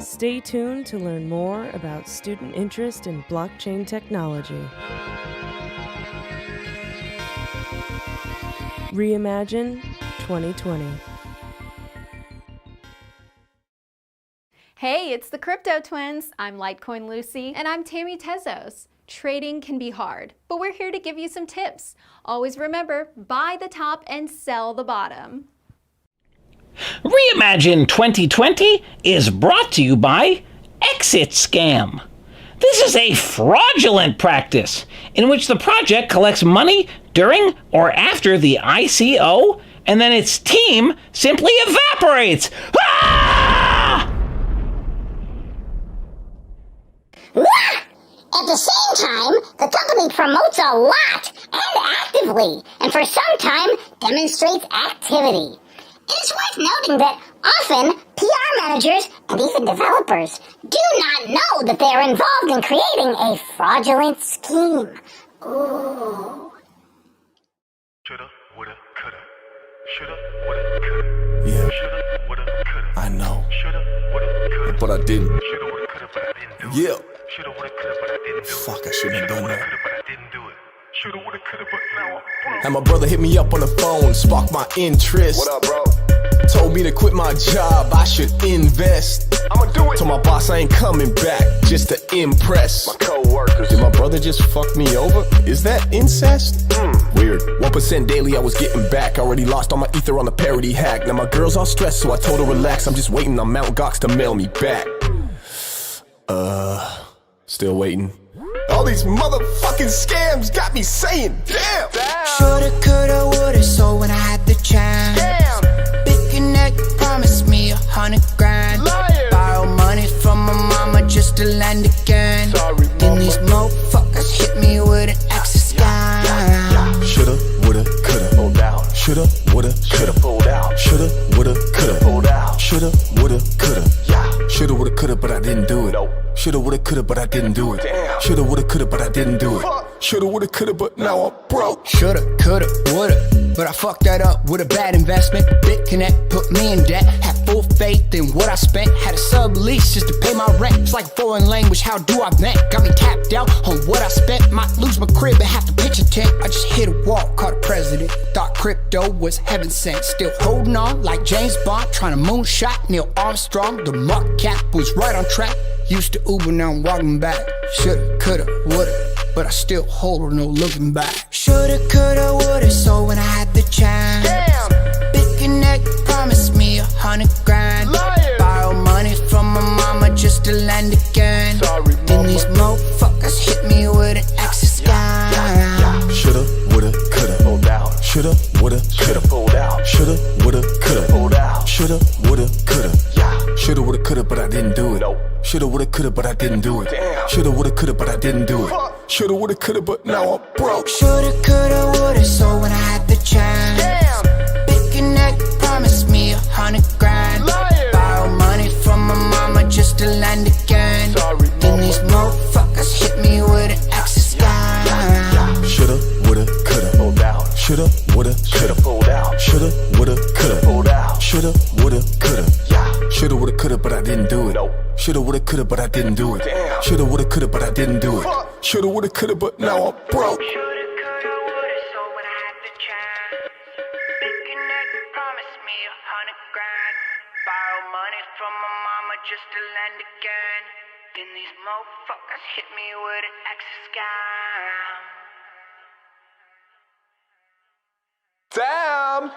Stay tuned to learn more about student interest in blockchain technology. Reimagine 2020. Hey, it's the Crypto Twins. I'm Litecoin Lucy. And I'm Tammy Tezos. Trading can be hard, but we're here to give you some tips. Always remember, buy the top and sell the bottom. Reimagine 2020 is brought to you by Exit Scam. This is a fraudulent practice in which the project collects money during or after the ICO and then its team simply evaporates. Ah! At the same time, the company promotes a lot and actively, and for some time demonstrates activity. It is worth noting that often PR managers and even developers do not know that they are involved in creating a fraudulent scheme. Ooh. Shoulda, woulda, coulda. Shoulda, woulda, coulda. Yeah. Shoulda, woulda, coulda. I know. Shoulda, woulda, coulda. But I didn't. Shoulda, woulda, coulda, but I didn't do it. Yeah. Shoulda, woulda, coulda, but I didn't do it. Fuck, I shouldn't have done that. Shoulda, woulda, coulda, but now I'm broke. And my brother hit me up on the phone, sparked my interest. What up, bro? Told me to quit my job, I should invest. I'ma do it. Told my boss I ain't coming back, just to impress my co-workers. Did my brother just fuck me over? Is that incest? Weird. 1% daily I was getting back. Already lost all my ether on the parody hack. Now my girl's all stressed, so I told her relax. I'm just waiting on Mt. Gox to mail me back. Still waiting. All these motherfucking scams got me saying, damn. Shoulda, coulda, woulda, so when I had the chance. Damn. Big Connect promised me $100 grand. Borrow money from my mama just to land again. Sorry, then these motherfuckers hit me with an exit scam. Shoulda, woulda, coulda. Hold out. Shoulda, woulda, coulda. Pulled out. Shoulda, woulda, coulda. Pulled out. Shoulda, woulda, coulda. Yeah. Shoulda, woulda, coulda, but I didn't do it. Nope. Shoulda, woulda, coulda, but I didn't do it. Damn. Shoulda, woulda, coulda, but I didn't do it. Shoulda, woulda, coulda, but now I'm broke. Shoulda, coulda, woulda, but I fucked that up with a bad investment. BitConnect put me in debt. Had full faith in what I spent. Had a sublease just to pay my rent. It's like a foreign language, how do I vent? Got me tapped out on what I spent. Might lose my crib and have to pitch a tent. I just hit a wall, caught a president. Thought crypto was heaven sent. Still holding on like James Bond, trying to moonshot Neil Armstrong. The market cap was right on track. Used to Uber, now I'm walking back. Shoulda, coulda, woulda, but I still hold her, no looking back. Shoulda, coulda, woulda, so when I had the chance. Damn. Big Connect promised me 100 grand. Liar. Borrow money from my mama just to lend again. Sorry, then these motherfuckers hit me with an extra scam. Shoulda, woulda, coulda, pulled out. Shoulda, woulda, coulda, pulled out. Shoulda, woulda, coulda, pulled out. Shoulda, woulda, coulda. Shoulda, woulda, coulda, but I didn't do it. Nope. Shoulda, woulda, coulda, but I didn't do it. Damn. Shoulda, woulda, coulda, but I didn't do it. Shoulda, woulda, coulda, but now I'm broke. Shoulda, coulda, woulda, so when I had the chance. Damn. Big Connect promised me 100 grand. Liar. Borrow money from my mama just to lend again. Sorry, then these motherfuckers hit me with an extra scam. Shoulda, woulda, coulda, pulled out. Shoulda, woulda, coulda, pulled out. Shoulda, woulda, coulda, pulled out. Shoulda, woulda, coulda. Shoulda, woulda, coulda, but I didn't do it. Nope. Shoulda, woulda, coulda, but I didn't do it. Damn. Shoulda, woulda, coulda, but I didn't do it. Shoulda, woulda, coulda, but now I'm broke. Shoulda, coulda, woulda, so when I had the chance. Big Connect promised me 100 grand. Borrow money from my mama just to lend again. Then these motherfuckers hit me with an extra scam. Damn!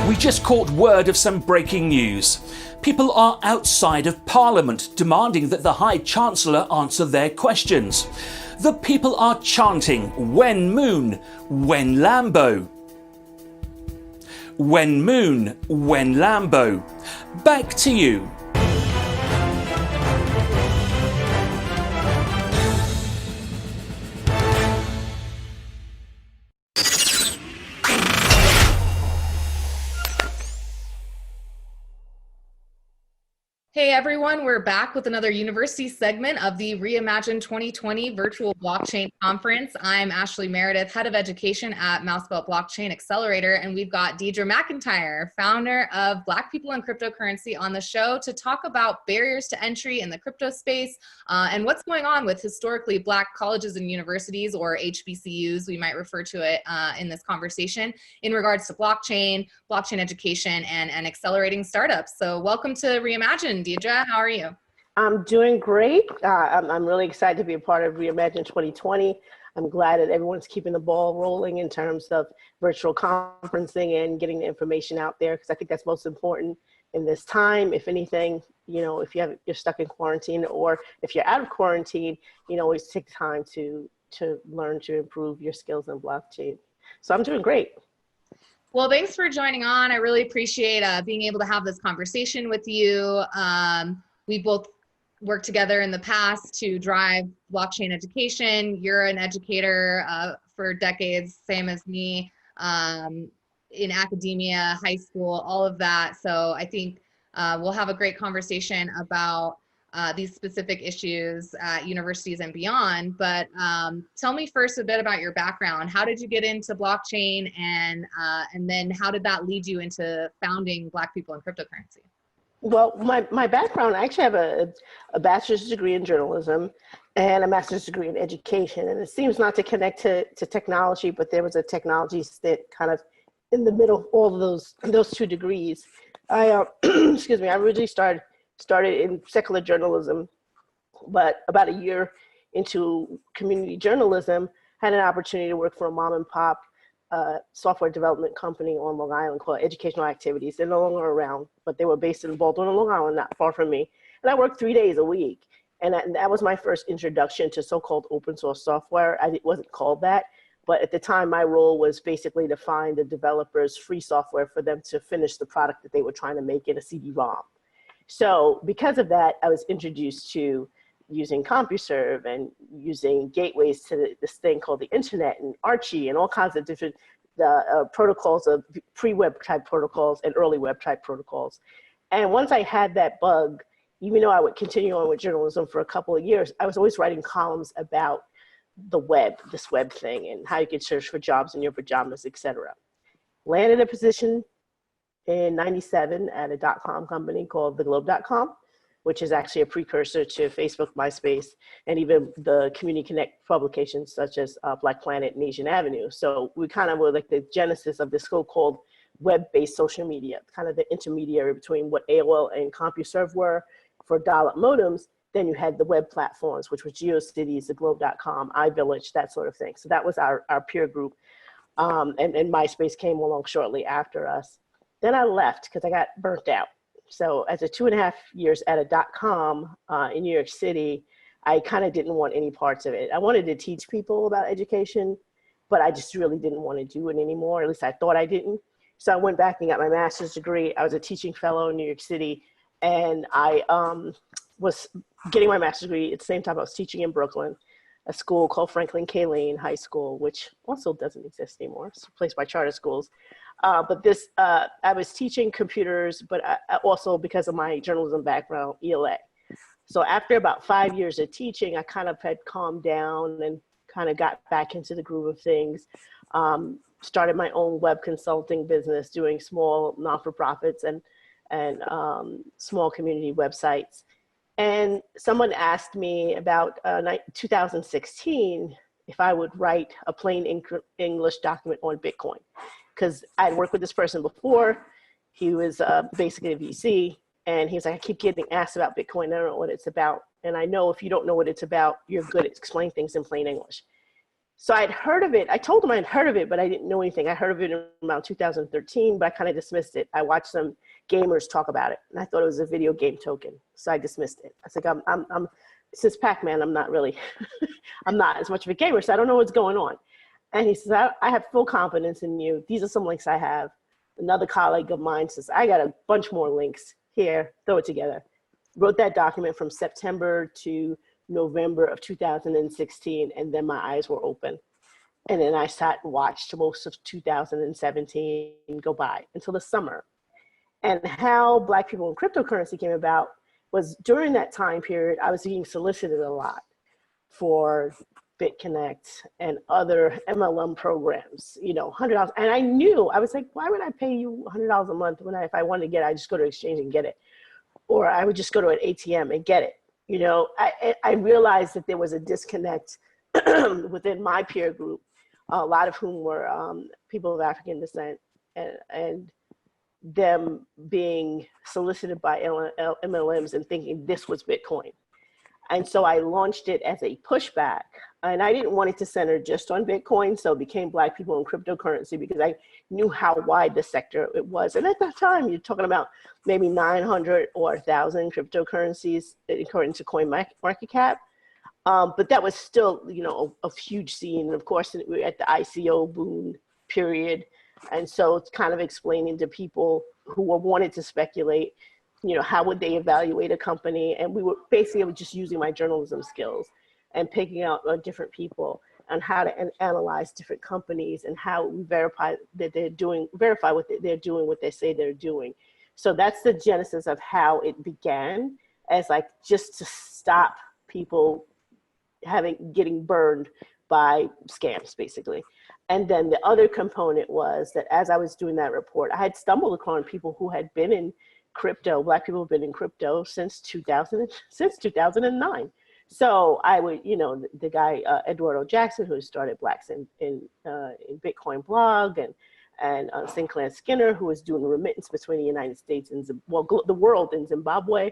We just caught word of some breaking news. People are outside of Parliament demanding that the High Chancellor answer their questions. The people are chanting, "When Moon, when Lambo." When Moon, when Lambo. Back to you. Hey everyone, we're back with another university segment of the REIMAGINE 2020 Virtual Blockchain Conference. I'm Ashley Meredith, Head of Education at Mousebelt Blockchain Accelerator, and we've got Deidre McIntyre, founder of Black People and Cryptocurrency, on the show to talk about barriers to entry in the crypto space and what's going on with historically Black colleges and universities, or HBCUs, we might refer to it in this conversation, in regards to blockchain education, and accelerating startups. So welcome to REIMAGINE. Deidre, how are you? I'm doing great. I'm really excited to be a part of REIMAGINE 2020. I'm glad that everyone's keeping the ball rolling in terms of virtual conferencing and getting the information out there, because I think that's most important in this time. If anything, you know, if you're stuck in quarantine, or if you're out of quarantine, you know, always take time to learn to improve your skills in blockchain. So I'm doing great. Well, thanks for joining on. I really appreciate being able to have this conversation with you. We both worked together in the past to drive blockchain education. You're an educator for decades, same as me, in academia, high school, all of that. So I think we'll have a great conversation about these specific issues at universities and beyond. But tell me first a bit about your background. How did you get into blockchain, and then how did that lead you into founding Black People in Cryptocurrency? Well, my background, I actually have a bachelor's degree in journalism and a master's degree in education. And it seems not to connect to technology, but there was a technology stint kind of in the middle of all of those two degrees. I, excuse me, I originally started in secular journalism, but about a year into community journalism, had an opportunity to work for a mom and pop software development company on Long Island called Educational Activities. They're no longer around, but they were based in Baldwin, Long Island, not far from me. And I worked 3 days a week. And that was my first introduction to so-called open source software. It wasn't called that, but at the time my role was basically to find the developers free software for them to finish the product that they were trying to make in a CD-ROM. So because of that, I was introduced to using CompuServe and using gateways to this thing called the internet and Archie and all kinds of different protocols of pre-web type protocols and early web type protocols. And once I had that bug, even though I would continue on with journalism for a couple of years, I was always writing columns about the web, this web thing, and how you could search for jobs in your pajamas, etc. Landed a position in '97 at a .com company called theglobe.com, which is actually a precursor to Facebook, MySpace, and even the Community Connect publications such as Black Planet and Asian Avenue. So we kind of were like the genesis of this so-called web-based social media, kind of the intermediary between what AOL and CompuServe were for dial-up modems. Then you had the web platforms, which were GeoCities, theglobe.com, iVillage, that sort of thing. So that was our peer group. And MySpace came along shortly after us. Then I left because I got burnt out. So as a 2.5 years at a .com in New York City, I kind of didn't want any parts of it. I wanted to teach people about education, but I just really didn't want to do it anymore. At least I thought I didn't. So I went back and got my master's degree. I was a teaching fellow in New York City, and I was getting my master's degree at the same time I was teaching in Brooklyn, a school called Franklin K. Lane High School, which also doesn't exist anymore. It's replaced by charter schools. But this, I was teaching computers, but I also, because of my journalism background, ELA. So after about 5 years of teaching, I kind of had calmed down and kind of got back into the groove of things. Started my own web consulting business, doing small non-for-profits and small community websites. And someone asked me about 2016 if I would write a plain English document on Bitcoin. Because I'd worked with this person before. He was basically a VC, and he was like, I keep getting asked about Bitcoin. I don't know what it's about. And I know if you don't know what it's about, you're good at explaining things in plain English. So I'd heard of it. I told him I'd heard of it, but I didn't know anything. I heard of it in around 2013, but I kind of dismissed it. I watched some gamers talk about it, and I thought it was a video game token. So I dismissed it. I was like, I'm since Pac-Man, I'm not really, I'm not as much of a gamer, so I don't know what's going on. And he says, I have full confidence in you. These are some links I have. Another colleague of mine says, I got a bunch more links here, throw it together. Wrote that document from September to November of 2016, and then my eyes were open. And then I sat and watched most of 2017 go by until the summer. And how Black people in cryptocurrency came about was during that time period, I was being solicited a lot for BitConnect and other MLM programs, you know, $100. And I knew, I was like, why would I pay you $100 a month when if I wanted to get it, I just go to exchange and get it. Or I would just go to an ATM and get it. You know, I realized that there was a disconnect within my peer group, a lot of whom were people of African descent, and them being solicited by MLMs and thinking this was Bitcoin. And so I launched it as a pushback. And I didn't want it to center just on Bitcoin, so it became Black people in cryptocurrency because I knew how wide the sector it was. And at that time, you're talking about maybe 900 or 1,000 cryptocurrencies according to CoinMarketCap. But that was still, you know, a huge scene. And of course, we were at the ICO boom period. And so it's kind of explaining to people who wanted to speculate, you know, how would they evaluate a company? And we were basically just using my journalism skills and picking out different people on how to analyze different companies and how we verify that they're doing, verify what they're doing, what they say they're doing. So that's the genesis of how it began, as like just to stop people getting burned by scams, basically. And then the other component was that as I was doing that report, I had stumbled upon people who had been in crypto. Black people have been in crypto since 2009. So I would, you know, the guy Eduardo Jackson, who started Blacks in Bitcoin blog, and Sinclair Skinner, who was doing remittance between the United States and the world in Zimbabwe,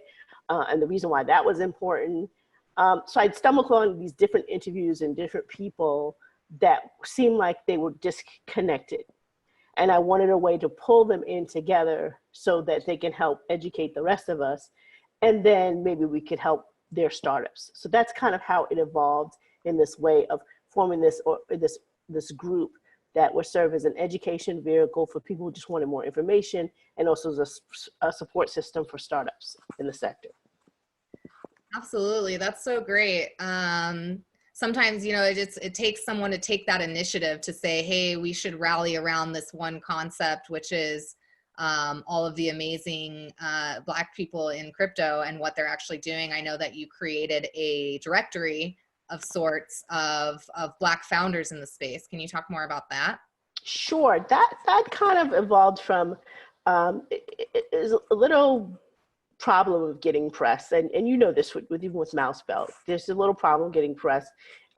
and the reason why that was important. So I'd stumble upon these different interviews and different people that seemed like they were disconnected. And I wanted a way to pull them in together so that they can help educate the rest of us. And then maybe we could help their startups. So that's kind of how it evolved in this way of forming this group that would serve as an education vehicle for people who just wanted more information, and also as a support system for startups in the sector. Absolutely, that's so great. Sometimes, you know, it takes someone to take that initiative to say, hey, we should rally around this one concept, which is all of the amazing Black people in crypto and what they're actually doing. I know that you created a directory of sorts of Black founders in the space. Can you talk more about that? Sure, that kind of evolved from is a little problem of getting press, and you know this with even with Mousebelt, there's a little problem getting press.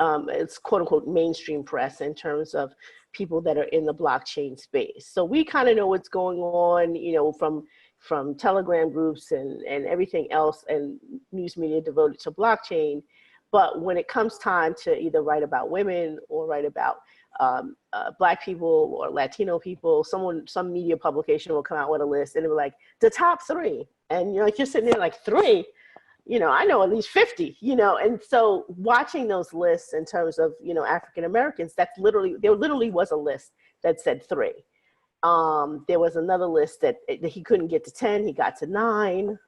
It's quote unquote mainstream press in terms of people that are in the blockchain space. So we kind of know what's going on, you know, from Telegram groups and everything else and news media devoted to blockchain. But when it comes time to either write about women or write about Black people or Latino people, some media publication will come out with a list and it'll be like the top 3. And you're sitting there like 3, you know, I know at least 50, you know. And so watching those lists in terms of, you know, African Americans, there literally was a list that said 3. There was another list that he couldn't get to 10, he got to 9.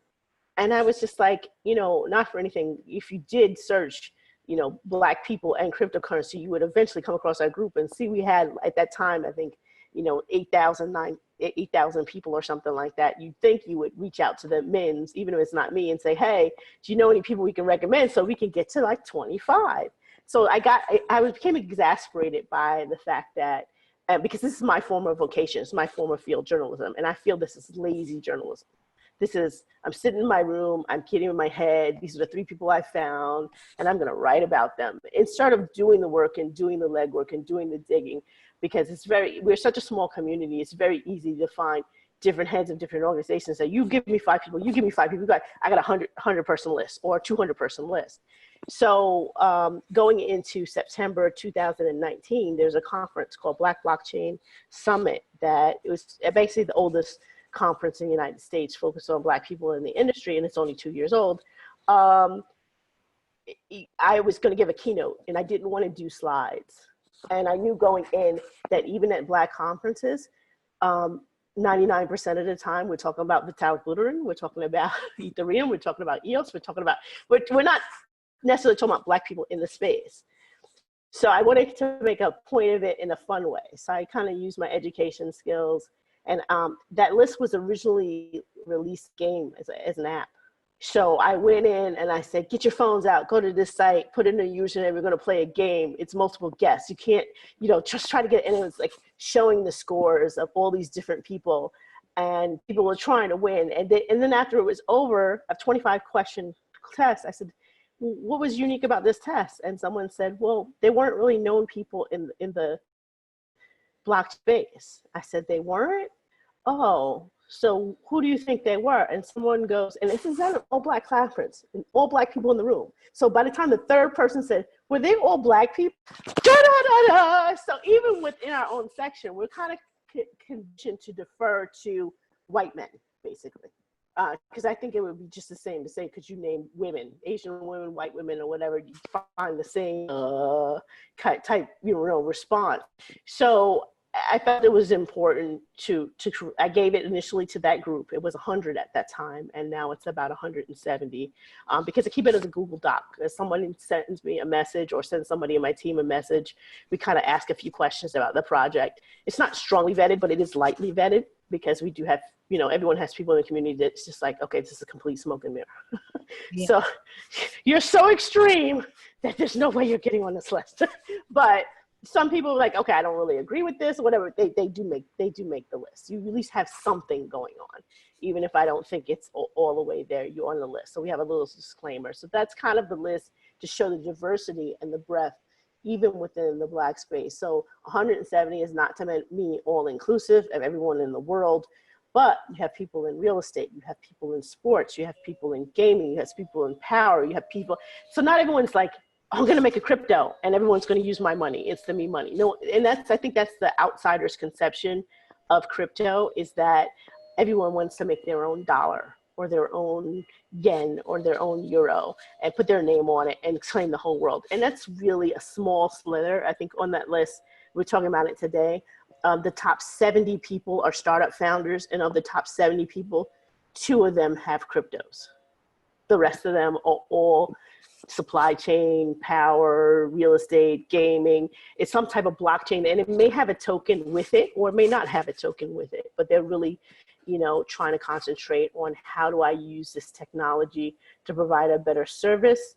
And I was just like, you know, not for anything, if you did search, you know, Black people and cryptocurrency, you would eventually come across our group and see we had at that time, I think, you know, 8,000 people or something like that. You'd think you would reach out to the men's, even if it's not me, and say, hey, do you know any people we can recommend so we can get to like 25? So I became exasperated by the fact that, because this is my former vocation, it's my former field, journalism, and I feel this is lazy journalism. This is, I'm sitting in my room, I'm kidding in my head, these are the 3 people I found, and I'm gonna write about them. Instead of doing the work and doing the legwork and doing the digging, because we're such a small community, it's very easy to find different heads of different organizations that you give me 5 people, you give me 5 people, I got a 100 person list or 200 person list. So going into September 2019, there's a conference called Black Blockchain Summit that it was basically the oldest conference in the United States focused on Black people in the industry, and it's only 2 years old. I was going to give a keynote and I didn't want to do slides. And I knew going in that even at Black conferences, 99% of the time we're talking about Vitalik Buterin, we're talking about Ethereum, we're talking about EOS, we're not necessarily talking about Black people in the space. So I wanted to make a point of it in a fun way. So I kind of used my education skills. And that list was originally released game as an app. So I went in and I said, get your phones out, go to this site, put in a username, we're gonna play a game. It's multiple guests. You can't, you know, just try to get, and it was like showing the scores of all these different people, and people were trying to win. And then after it was over, a 25 question test, I said, what was unique about this test? And someone said, well, they weren't really known people in the block space. I said, they weren't? Oh, so who do you think they were? And someone goes, and this is at an all Black conference, and all Black people in the room. So by the time the 3rd person said, were they all Black people? Da-da-da-da! So even within our own section, we're kind of conditioned to defer to white men, basically. Because I think it would be just the same to say, could you name women, Asian women, white women, or whatever, you find the same type, you know, response. So I felt it was important I gave it initially to that group. It was 100 at that time, and now it's about 170, because I keep it as a Google Doc. If someone sends me a message or sends somebody in my team a message, we kind of ask a few questions about the project. It's not strongly vetted, but it is lightly vetted, because we do have, you know, everyone has people in the community that's just like, okay, this is a complete smoke and mirror. Yeah. So you're so extreme that there's no way you're getting on this list. But some people are like, okay, I don't really agree with this or whatever. They do make the list. You at least have something going on. Even if I don't think it's all the way there, you're on the list. So we have a little disclaimer. So that's kind of the list to show the diversity and the breadth even within the Black space. So 170 is not to me all inclusive of everyone in the world, but you have people in real estate, you have people in sports, you have people in gaming, you have people in power, you have people. So not everyone's like, I'm gonna make a crypto and everyone's gonna use my money. It's the me money. No, and I think that's the outsider's conception of crypto, is that everyone wants to make their own dollar or their own yen or their own euro and put their name on it and claim the whole world. And that's really a small slither. I think on that list, we're talking about it today. The top 70 people are startup founders, and of the top 70 people, 2 of them have cryptos. The rest of them are all supply chain, power, real estate, gaming. It's some type of blockchain, and it may have a token with it or it may not have a token with it, but they're really, you know, trying to concentrate on how do I use this technology to provide a better service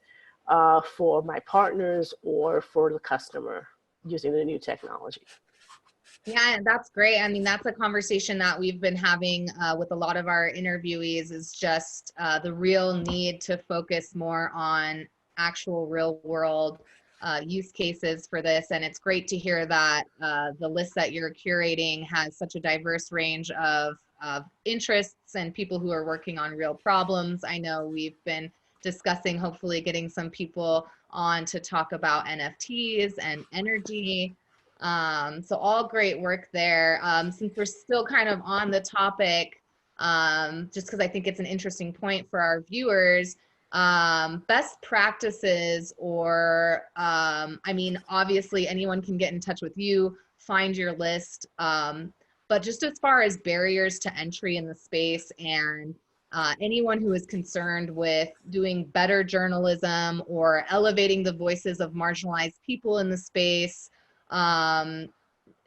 for my partners or for the customer using the new technology. Yeah, that's great. I mean, that's a conversation that we've been having with a lot of our interviewees, is just the real need to focus more on actual real world use cases for this. And it's great to hear that the list that you're curating has such a diverse range of interests and people who are working on real problems. I know we've been discussing hopefully getting some people on to talk about NFTs and energy. So all great work there. Since we're still kind of on the topic, just because I think it's an interesting point for our viewers, best practices, or I mean, obviously anyone can get in touch with you, find your list, but just as far as barriers to entry in the space, and anyone who is concerned with doing better journalism or elevating the voices of marginalized people in the space,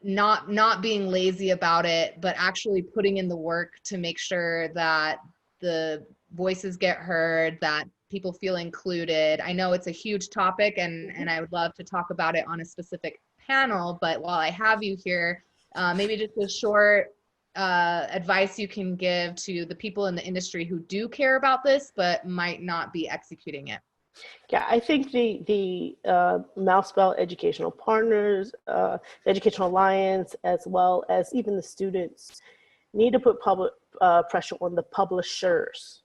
not being lazy about it, but actually putting in the work to make sure that the voices get heard, that people feel included. I know it's a huge topic, and I would love to talk about it on a specific panel, but while I have you here, maybe just a short advice you can give to the people in the industry who do care about this, but might not be executing it. Yeah, I think the Mousebell Educational Partners, the Educational Alliance, as well as even the students, need to put public pressure on the publishers,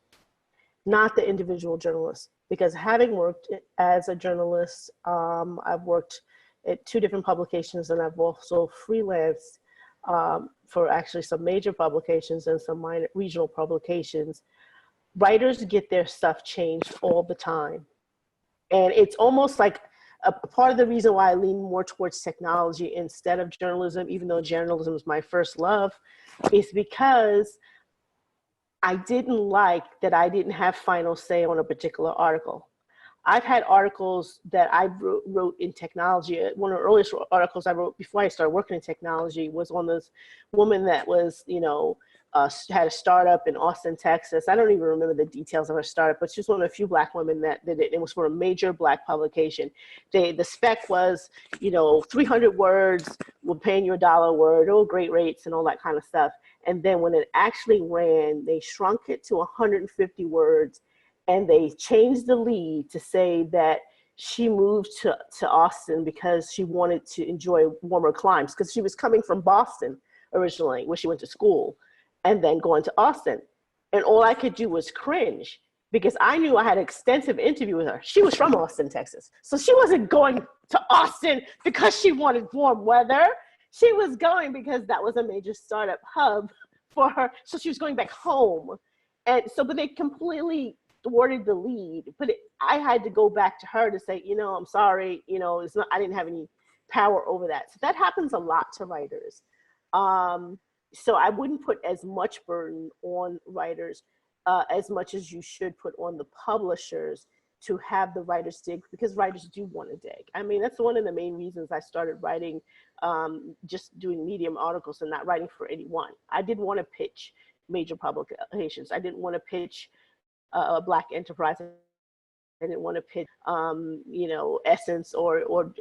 not the individual journalists. Because having worked as a journalist, I've worked at 2 different publications, and I've also freelanced for actually some major publications and some minor regional publications. Writers get their stuff changed all the time. And it's almost like a part of the reason why I lean more towards technology instead of journalism, even though journalism is my first love, is because I didn't like that I didn't have final say on a particular article. I've had articles that I wrote in technology. One of the earliest articles I wrote before I started working in technology was on this woman that was, you know, had a startup in Austin, Texas. I don't even remember the details of her startup, but she was one of the few Black women that did it. It was for a major Black publication. The spec was, you know, 300 words, we're paying you $1 a word, oh, great rates and all that kind of stuff. And then when it actually ran, they shrunk it to 150 words, and they changed the lead to say that she moved to Austin because she wanted to enjoy warmer climes, because she was coming from Boston originally, where she went to school, and then going to Austin. And all I could do was cringe, because I knew I had an extensive interview with her. She was from Austin, Texas. So she wasn't going to Austin because she wanted warm weather. She was going because that was a major startup hub for her. So she was going back home. And so, but they completely thwarted the lead. But I had to go back to her to say, you know, I'm sorry, you know, it's not, I didn't have any power over that. So that happens a lot to writers. So I wouldn't put as much burden on writers as much as you should put on the publishers to have the writers dig, because writers do want to dig. I mean, that's one of the main reasons I started writing, just doing Medium articles and not writing for anyone. I didn't want to pitch major publications. I didn't want to pitch a Black enterprise. I didn't want to pitch, you know, Essence or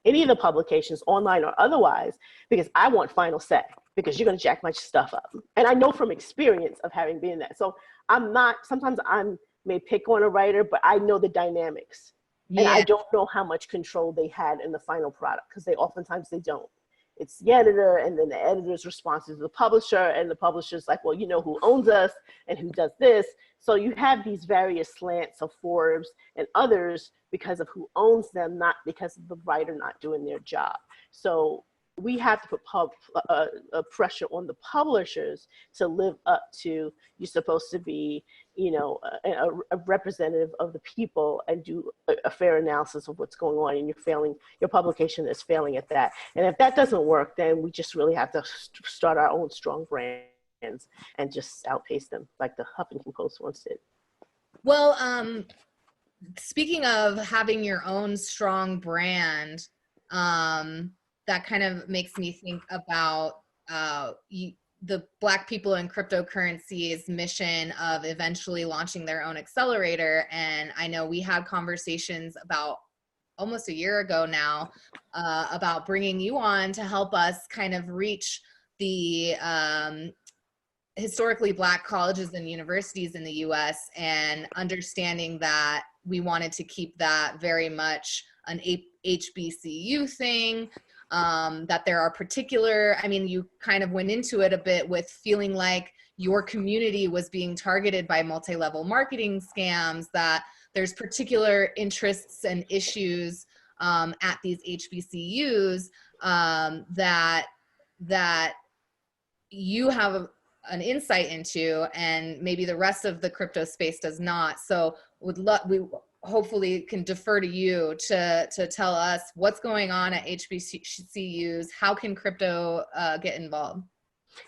any of the publications, online or otherwise, because I want final say, because you're going to jack my stuff up. And I know from experience of having been that. So I'm not, sometimes I may pick on a writer, but I know the dynamics. Yeah. And I don't know how much control they had in the final product, because oftentimes they don't. It's the editor, and then the editor's response is the publisher, and the publisher's like, well, you know who owns us and who does this. So you have these various slants of Forbes and others because of who owns them, not because of the writer not doing their job. So we have to put pressure on the publishers to live up to, you're supposed to be, you know, a representative of the people and do a fair analysis of what's going on, and your publication is failing at that. And if that doesn't work, then we just really have to start our own strong brands and just outpace them, like the Huffington Post once did. Well, speaking of having your own strong brand, that kind of makes me think about the Black people in cryptocurrency's mission of eventually launching their own accelerator. And I know we had conversations about almost a year ago now about bringing you on to help us kind of reach the historically Black colleges and universities in the US, and understanding that we wanted to keep that very much an HBCU thing, that there are particular, I mean, you kind of went into it a bit with feeling like your community was being targeted by multi-level marketing scams, that there's particular interests and issues at these HBCUs that you have an insight into, and maybe the rest of the crypto space does not. So we hopefully can defer to you to tell us what's going on at HBCUs. How can crypto get involved?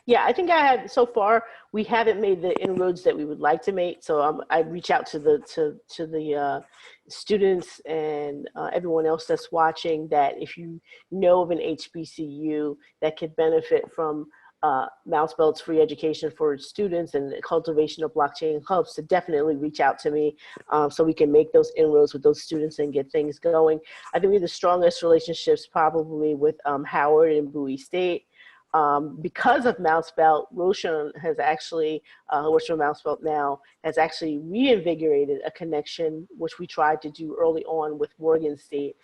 Yeah, I think so far we haven't made the inroads that we would like to make. So I reach out to the students and everyone else that's watching, that if you know of an HBCU that could benefit from Mouse Belt's free education for students and the cultivation of blockchain hubs, to definitely reach out to me so we can make those inroads with those students and get things going. I think we have the strongest relationships probably with Howard and Bowie State. Because of Mouse Belt, Roshan has actually, works for Mouse Belt now, has actually reinvigorated a connection, which we tried to do early on with Morgan State.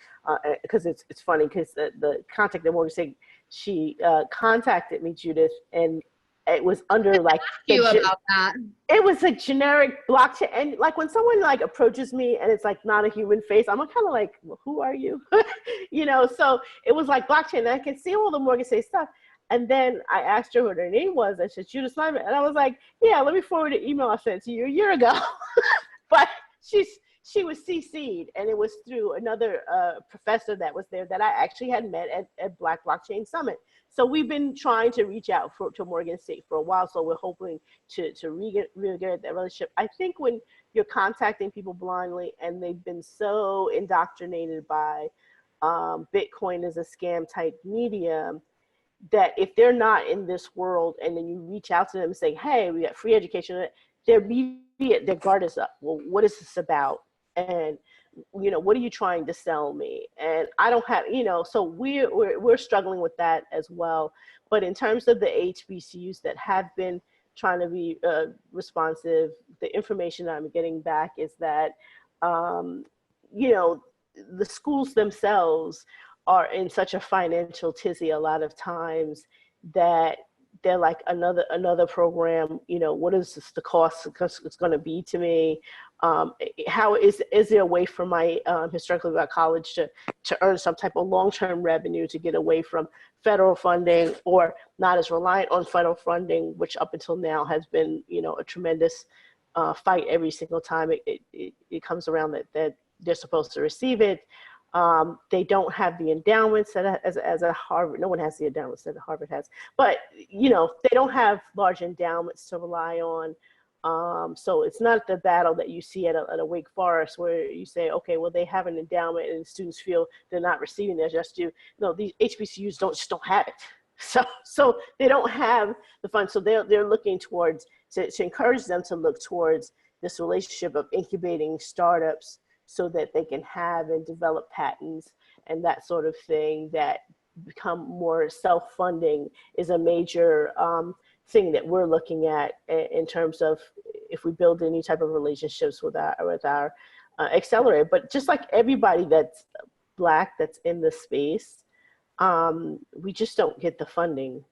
Because it's funny, because the contact at Morgan State, she contacted me, Judith, and it was under like about that. It was a generic blockchain, and like when someone like approaches me and it's like not a human face, I'm kind of like, well, who are you? You know, so it was like blockchain, and I can see all the Morgan State stuff. And then I asked her what her name was, and she said Judith Snyder, and I was like, yeah, let me forward an email I sent to you a year ago. But she was CC'd, and it was through another professor that was there that I actually had met at Black Blockchain Summit. So we've been trying to reach out to Morgan State for a while, so we're hoping to reinvigorate that relationship. I think when you're contacting people blindly and they've been so indoctrinated by Bitcoin as a scam type medium, that if they're not in this world and then you reach out to them and say, hey, we got free education, their guard is up. Well, what is this about? And, you know, what are you trying to sell me? And I don't have, you know, so we're struggling with that as well. But in terms of the HBCUs that have been trying to be responsive, the information I'm getting back is that, you know, the schools themselves are in such a financial tizzy a lot of times that they're like another program, you know, what is this, the cost it's going to be to me? How is there a way for my historically Black college to earn some type of long-term revenue, to get away from federal funding, or not as reliant on federal funding, which up until now has been, you know, a tremendous fight every single time it comes around that they're supposed to receive it. They don't have the endowments that as a Harvard, no one has the endowments that Harvard has, but you know, they don't have large endowments to rely on. So it's not the battle that you see at a Wake Forest where you say, okay, well, they have an endowment and students feel they're not receiving their just due. No, these HBCUs just don't have it. So they don't have the funds. So they're looking towards, to encourage them to look towards this relationship of incubating startups, so that they can have and develop patents and that sort of thing, that become more self-funding is a major thing that we're looking at in terms of if we build any type of relationships with our accelerator. But just like everybody that's Black that's in the space, we just don't get the funding.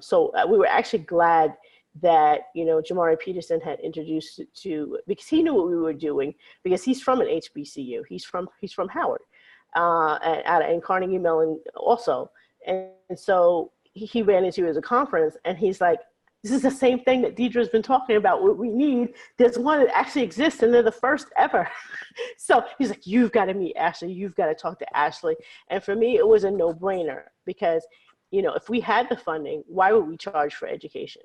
So we were actually glad that, you know, Jamari Peterson had introduced to, because he knew what we were doing, because he's from an HBCU. He's from Howard and Carnegie Mellon also. And so he ran into you as a conference, and he's like, this is the same thing that Deidre's been talking about, what we need. There's one that actually exists, and they're the first ever. So he's like, you've got to meet Ashley. You've got to talk to Ashley. And for me, it was a no-brainer because, you know, if we had the funding, why would we charge for education?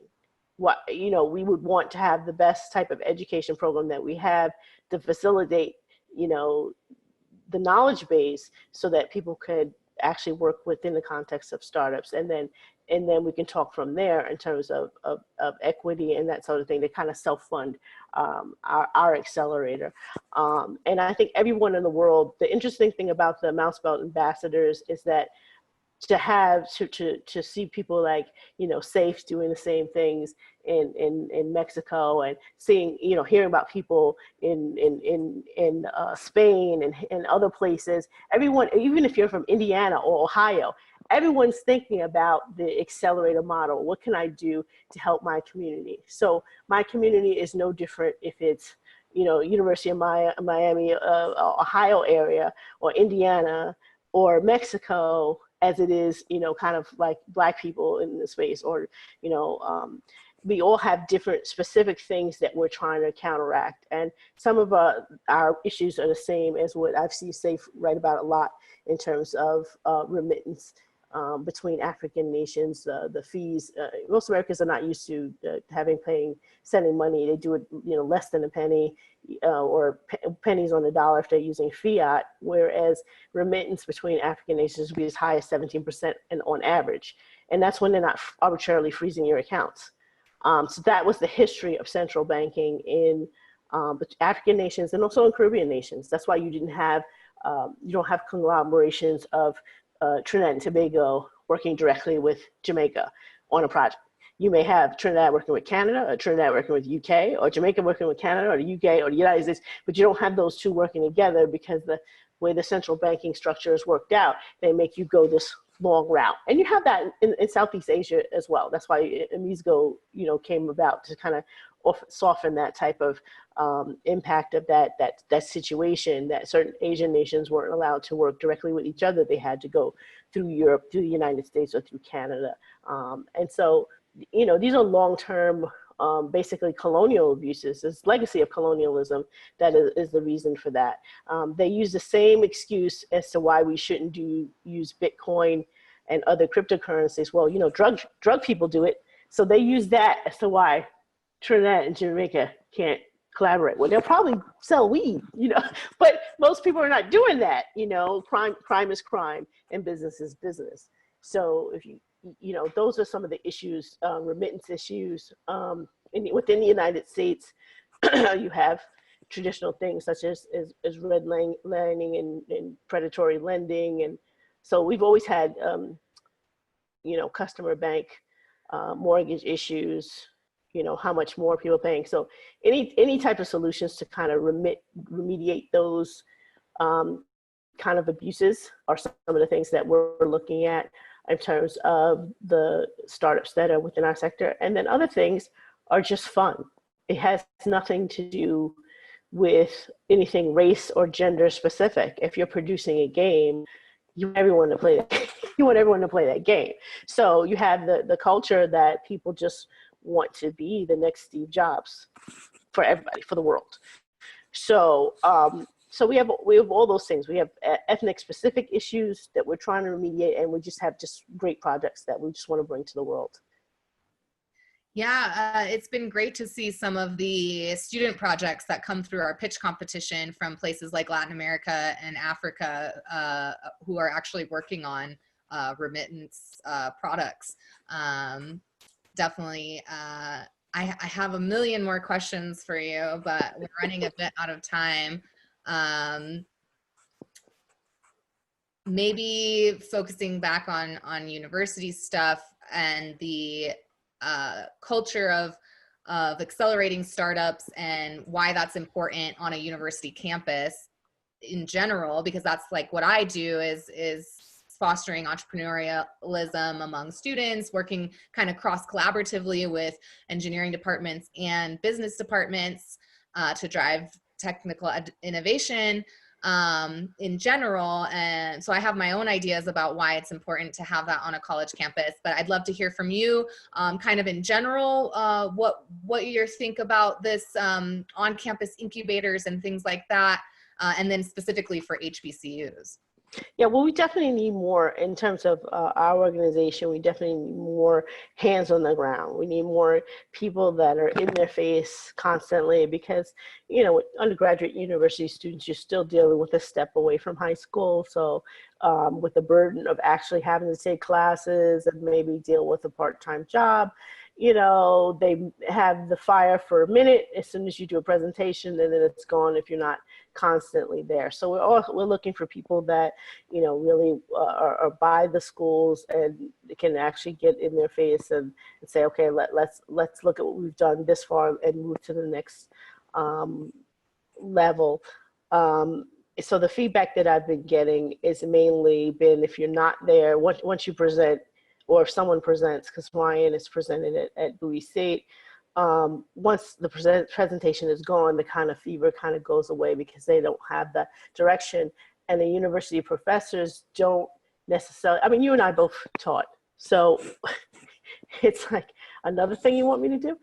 What, you know, we would want to have the best type of education program that we have to facilitate, you know, the knowledge base so that people could actually work within the context of startups. And then we can talk from there in terms of equity and that sort of thing to kind of self-fund our accelerator. And I think everyone in the world, the interesting thing about the Mouse Belt ambassadors is that to see people like, you know, SAFE doing the same things in Mexico, and seeing, you know, hearing about people in Spain and other places. Everyone, even if you're from Indiana or Ohio, everyone's thinking about the accelerator model. What can I do to help my community? So my community is no different if it's, you know, University of Miami, Ohio area, or Indiana, or Mexico, as it is, you know, kind of like Black people in the space, or, you know, we all have different specific things that we're trying to counteract. And some of our issues are the same as what I've seen SAFE write about a lot in terms of remittance between African nations. The fees, most Americans are not used to sending money. They do it, you know, less than a penny, or pennies on the dollar if they're using fiat, whereas remittance between African nations would be as high as 17% and on average. And that's when they're not arbitrarily freezing your accounts. So that was the history of central banking in African nations and also in Caribbean nations. That's why you don't have conglomerations of Trinidad and Tobago working directly with Jamaica on a project. You may have Trinidad working with Canada, or Trinidad working with UK, or Jamaica working with Canada, or the UK, or the United States, but you don't have those two working together because the way the central banking structure is worked out, they make you go this long route. And you have that in Southeast Asia as well. That's why Amisgo, you know, came about to kind of soften that type of impact of that situation, that certain Asian nations weren't allowed to work directly with each other. They had to go through Europe, through the United States, or through Canada. And so, you know, these are long-term, basically colonial abuses. This legacy of colonialism that is the reason for that. They use the same excuse as to why we shouldn't use Bitcoin and other cryptocurrencies. Well, you know, drug people do it. So they use that as to why Trinidad and Jamaica can't collaborate. Well, they'll probably sell weed, you know, but most people are not doing that. You know, crime is crime and business is business. So if you know, those are some of the issues, remittance issues. Within the United States, you have traditional things such as redlining and predatory lending. And so we've always had, you know, customer bank mortgage issues, you know, how much more people are paying. So any type of solutions to kind of remediate those kind of abuses are some of the things that we're looking at in terms of the startups that are within our sector. And then other things are just fun. It has nothing to do with anything race or gender specific. If you're producing a game, you want everyone to play that. You want everyone to play that game. So you have the culture that people just want to be the next Steve Jobs for everybody, for the world. So so we have all those things. We have ethnic specific issues that we're trying to remediate, and we just have great projects that we just want to bring to the world. Yeah, it's been great to see some of the student projects that come through our pitch competition from places like Latin America and Africa who are actually working on remittance products. Definitely, I have a million more questions for you, but we're running a bit out of time. Maybe focusing back on university stuff and the culture of accelerating startups and why that's important on a university campus in general, because that's like what I do is fostering entrepreneurialism among students, working kind of cross collaboratively with engineering departments and business departments to drive technical innovation. in general. And so I have my own ideas about why it's important to have that on a college campus, but I'd love to hear from you kind of in general, what you think about this on-campus incubators and things like that, and then specifically for HBCUs. Yeah, well, we definitely need more in terms of our organization. We definitely need more hands on the ground. We need more people that are in their face constantly because, you know, with undergraduate university students, you're still dealing with a step away from high school. So with the burden of actually having to take classes and maybe deal with a part-time job, you know, they have the fire for a minute as soon as you do a presentation, and then it's gone if you're not constantly there. So we're looking for people that, you know, really are by the schools and can actually get in their face and say, okay, let's look at what we've done this far and move to the next level. So the feedback that I've been getting is mainly been, if you're not there, once you present, or if someone presents, because Ryan is presented at Bowie State, once the presentation is gone, the kind of fever kind of goes away because they don't have the direction. And the university professors don't necessarily, I mean, you and I both taught, so it's like another thing you want me to do.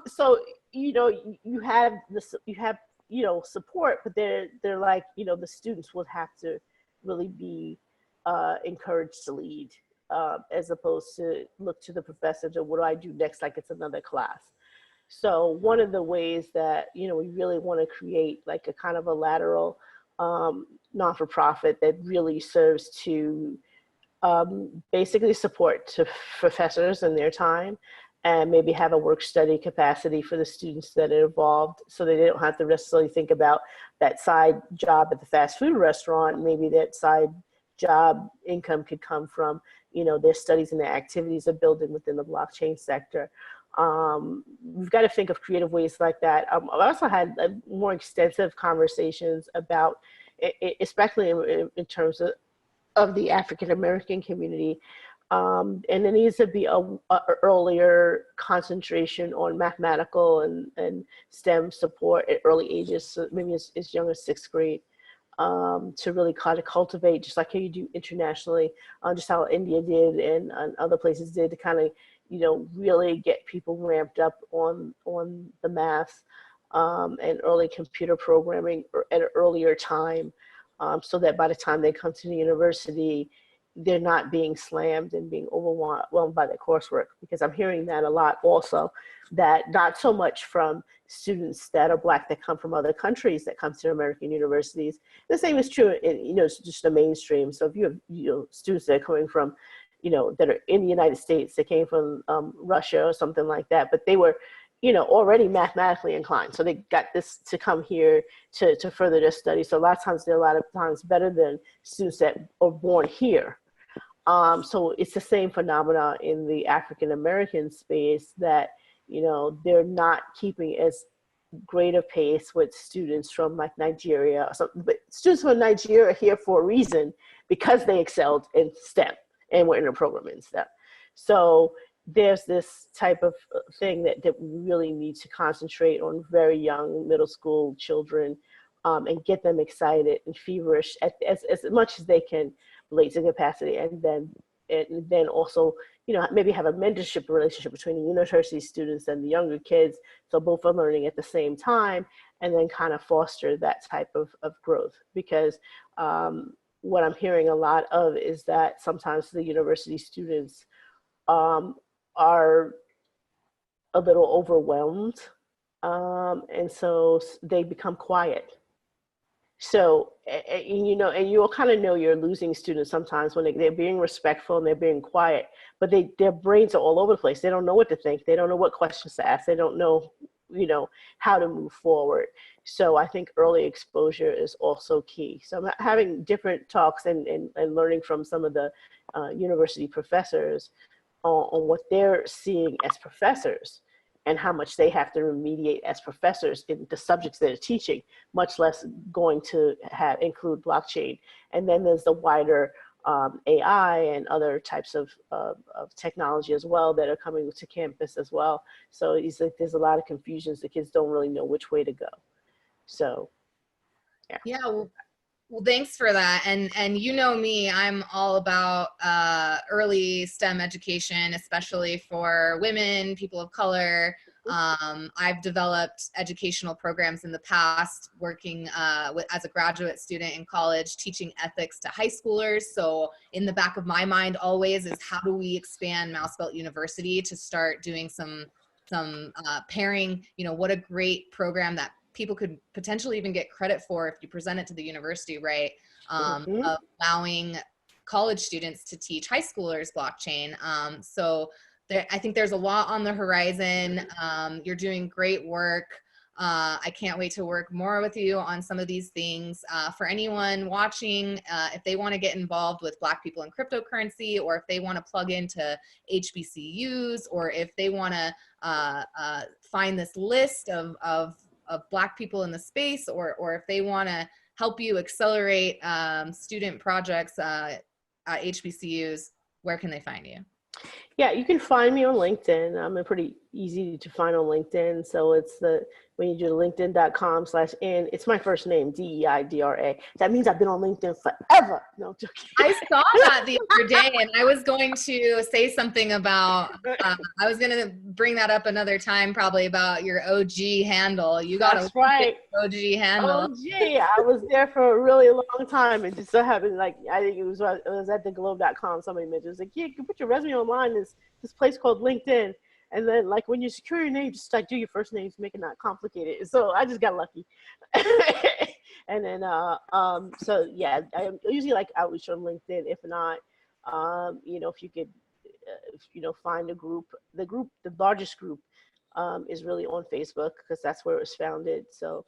So, you know, you have this, you know, support, but they're like, you know, the students will have to really be encouraged to lead. As opposed to look to the professor to what do I do next, like it's another class. So one of the ways that, you know, we really want to create like a kind of a lateral non-for-profit that really serves to basically support to professors in their time, and maybe have a work study capacity for the students that are involved, so they don't have to necessarily think about that side job at the fast food restaurant. Maybe that side job income could come from, you know, their studies and their activities are building within the blockchain sector. We've got to think of creative ways like that. I also had more extensive conversations about, especially in terms of the African-American community. And there needs to be a earlier concentration on mathematical and STEM support at early ages, so maybe as young as 6th grade. To really kind of cultivate, just like how you do internationally, just how India did and other places did, to kind of, you know, really get people ramped up on the math and early computer programming at an earlier time, so that by the time they come to the university, they're not being slammed and being overwhelmed by their coursework. Because I'm hearing that a lot also, that not so much from students that are Black that come from other countries that come to American universities. The same is true in, you know, just the mainstream. So if you have, you know, students that are coming from, you know, that are in the United States, that came from Russia or something like that, but they were, you know, already mathematically inclined. So they got this to come here to further their studies. So a lot of times they're a lot of times better than students that are born here. So it's the same phenomena in the African-American space, that, you know, they're not keeping as great a pace with students from like Nigeria or something. But students from Nigeria are here for a reason, because they excelled in STEM and were in a program in STEM. So there's this type of thing that we really need to concentrate on very young middle school children, and get them excited and feverish as much as they can relate to capacity, and then also, you know, maybe have a mentorship relationship between the university students and the younger kids, so both are learning at the same time, and then kind of foster that type of growth. Because what I'm hearing a lot of is that sometimes the university students are a little overwhelmed, and so they become quiet. So, you know, and you'll kind of know you're losing students sometimes when they're being respectful and they're being quiet, but their brains are all over the place. They don't know what to think. They don't know what questions to ask. They don't know, you know, how to move forward. So I think early exposure is also key. So I'm having different talks and learning from some of the university professors on what they're seeing as professors, and how much they have to remediate as professors in the subjects they're teaching, much less going to include blockchain. And then there's the wider AI and other types of technology as well that are coming to campus as well. So it's like there's a lot of confusions. The kids don't really know which way to go. So, yeah. Yeah, well, Well, thanks for that. And you know me, I'm all about early STEM education, especially for women, people of color. I've developed educational programs in the past, working as a graduate student in college, teaching ethics to high schoolers. So in the back of my mind always is, how do we expand Mousebelt University to start doing some pairing? You know, what a great program that people could potentially even get credit for if you present it to the university, right? Of allowing college students to teach high schoolers blockchain. So I think there's a lot on the horizon. You're doing great work. I can't wait to work more with you on some of these things. For anyone watching, if they want to get involved with Black people in cryptocurrency, or if they want to plug into HBCUs, or if they want to find this list of Black people in the space, or if they want to help you accelerate student projects at HBCUs, where can they find you? Yeah, you can find me on LinkedIn. I'm pretty easy to find on LinkedIn. So it's when you do linkedin.com/in, it's my first name, DEIDRA. That means I've been on LinkedIn forever. No, I'm joking. I saw that the other day, and I was going to say something about, I was going to bring that up another time, probably about your OG handle. You got That's right. OG handle. OG, I was there for a really long time. It just so happened, like, I think it was at theglobe.com. Somebody mentioned, it was like, yeah, you can put your resume online. This place called LinkedIn. And then, like, when you secure your name, just like do your first name to make it not complicated. So I just got lucky. And then, so yeah, I usually like outreach on LinkedIn. If not, you know, if you could, you know, find a group. The largest group is really on Facebook, because that's where it was founded. So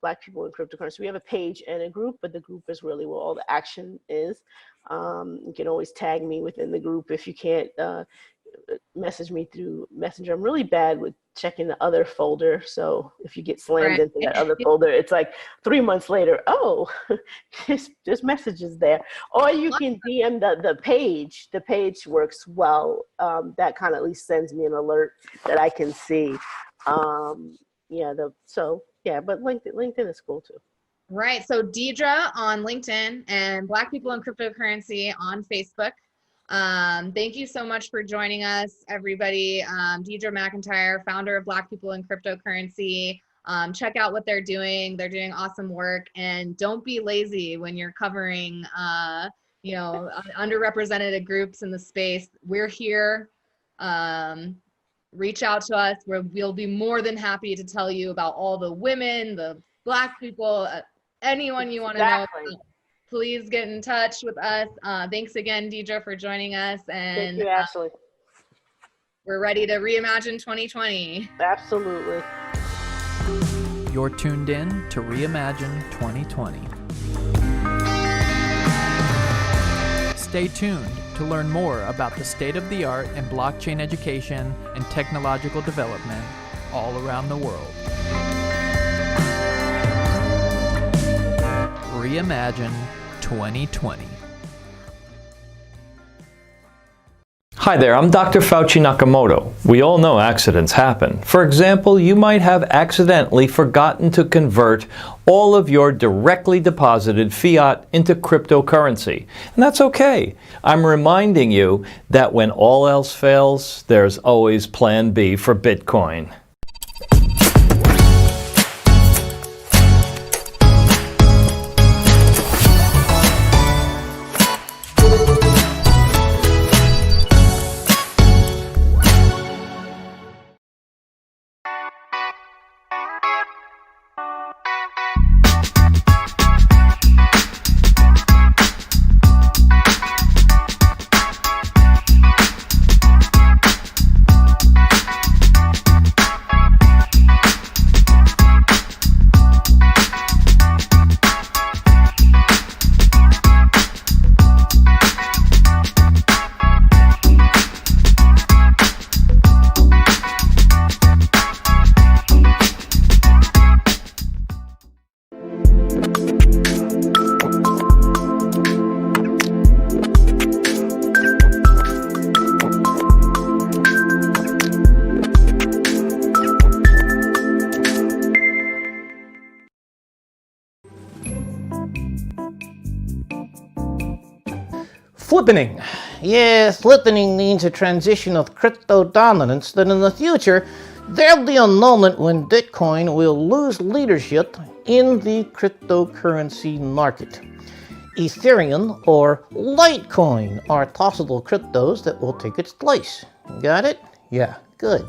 Black people in cryptocurrency. We have a page and a group, but the group is really where all the action is. You can always tag me within the group if you can't message me through Messenger. I'm really bad with checking the other folder. So if you get slammed into that other folder, it's like 3 months later, oh, there's messages there. Or you can DM the page. The page works well. That kind of at least sends me an alert that I can see. But LinkedIn is cool too. Right. So Deidre on LinkedIn and Black People in Cryptocurrency on Facebook. Thank you so much for joining us, everybody. Deidre McIntyre, founder of Black People in Cryptocurrency. Check out what they're doing. They're doing awesome work, and don't be lazy when you're covering, you know, underrepresented groups in the space. We're here. Reach out to us. We'll be more than happy to tell you about all the women, the Black people, anyone you want to know. Please get in touch with us. Thanks again, Deidre, for joining us. And thank you, Ashley. We're ready to reimagine 2020. Absolutely. You're tuned in to Reimagine 2020. Stay tuned to learn more about the state-of-the-art in blockchain education and technological development all around the world. Reimagine 2020. Hi there, I'm Dr. Fauci Nakamoto. We all know accidents happen. For example, you might have accidentally forgotten to convert all of your directly deposited fiat into cryptocurrency. And that's okay. I'm reminding you that when all else fails, there's always Plan B for Bitcoin. Flippening. Yes, flippening means a transition of crypto dominance that in the future there'll be a moment when Bitcoin will lose leadership in the cryptocurrency market. Ethereum or Litecoin are possible cryptos that will take its place. Got it? Yeah, good.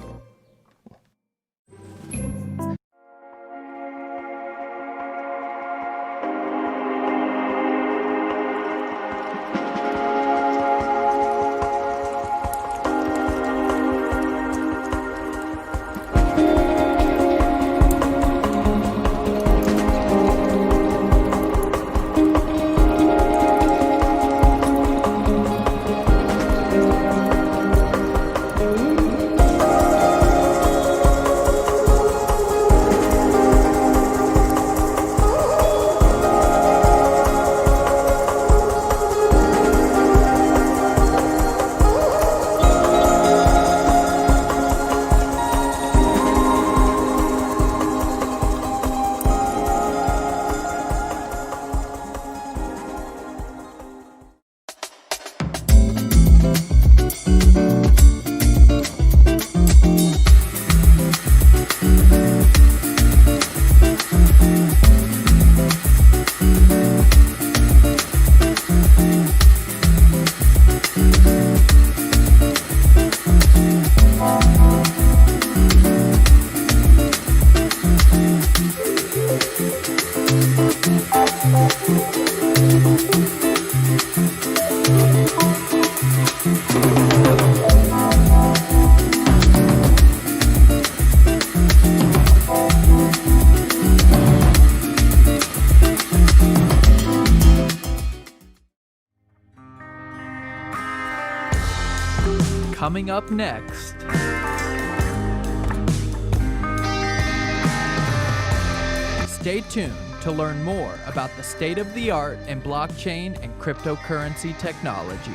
Coming up next. Stay tuned to learn more about the state of the art in blockchain and cryptocurrency technology.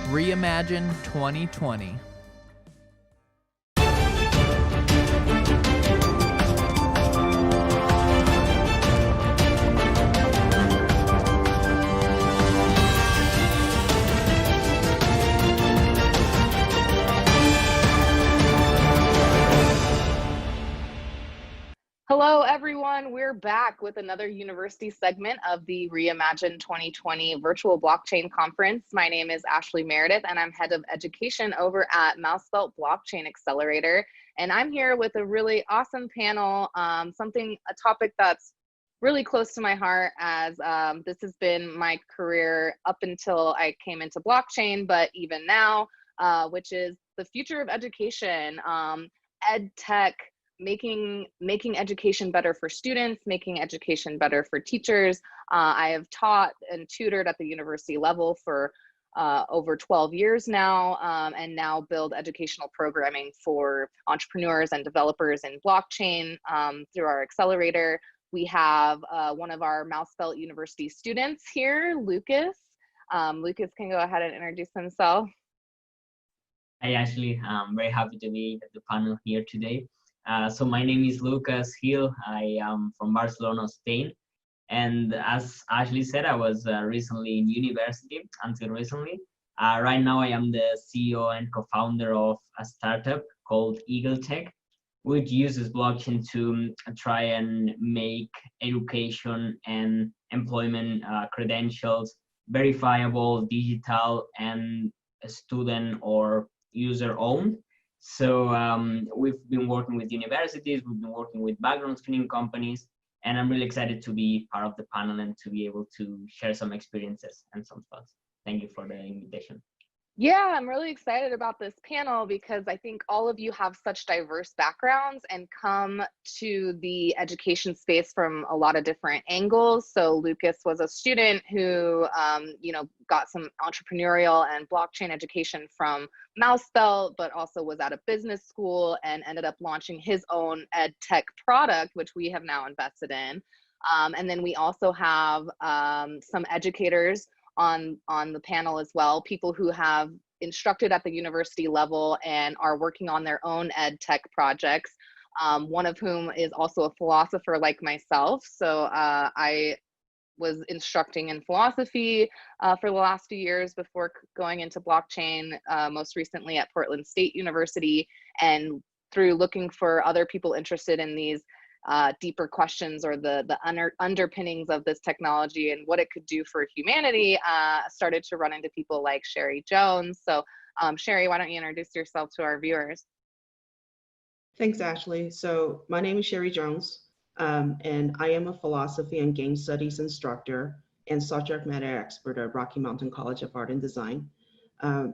Reimagine 2020. Hello, everyone. We're back with another university segment of the Reimagine 2020 Virtual Blockchain Conference. My name is Ashley Meredith, and I'm head of education over at Mousefelt Blockchain Accelerator. And I'm here with a really awesome panel, a topic that's really close to my heart, as this has been my career up until I came into blockchain, but even now, which is the future of education, ed tech, making education better for students, making education better for teachers. I have taught and tutored at the university level for over 12 years now, and now build educational programming for entrepreneurs and developers in blockchain through our accelerator. We have one of our Mousefelt University students here, Lucas. Lucas can go ahead and introduce himself. Hi, Ashley. I'm very happy to be at the panel here today. So my name is Lucas Gil. I am from Barcelona, Spain. And as Ashley said, I was recently in university until recently. Right now, I am the CEO and co-founder of a startup called Eagle Tech, which uses blockchain to try and make education and employment credentials verifiable, digital, and student or user owned. So we've been working with universities, we've been working with background screening companies, and I'm really excited to be part of the panel and to be able to share some experiences and some thoughts. Thank you for the invitation. Yeah, I'm really excited about this panel because I think all of you have such diverse backgrounds and come to the education space from a lot of different angles. So Lucas was a student who, got some entrepreneurial and blockchain education from Mousefelt, but also was at a business school and ended up launching his own ed tech product, which we have now invested in. And then we also have some educators on the panel as well, people who have instructed at the university level and are working on their own ed tech projects, one of whom is also a philosopher like myself. So I was instructing in philosophy for the last few years before going into blockchain, most recently at Portland State University, and through looking for other people interested in these deeper questions or the underpinnings of this technology and what it could do for humanity, started to run into people like Sherry Jones. So Sherry, why don't you introduce yourself to our viewers? Thanks, Ashley. So my name is Sherry Jones, and I am a philosophy and game studies instructor and subject matter expert at Rocky Mountain College of Art and Design.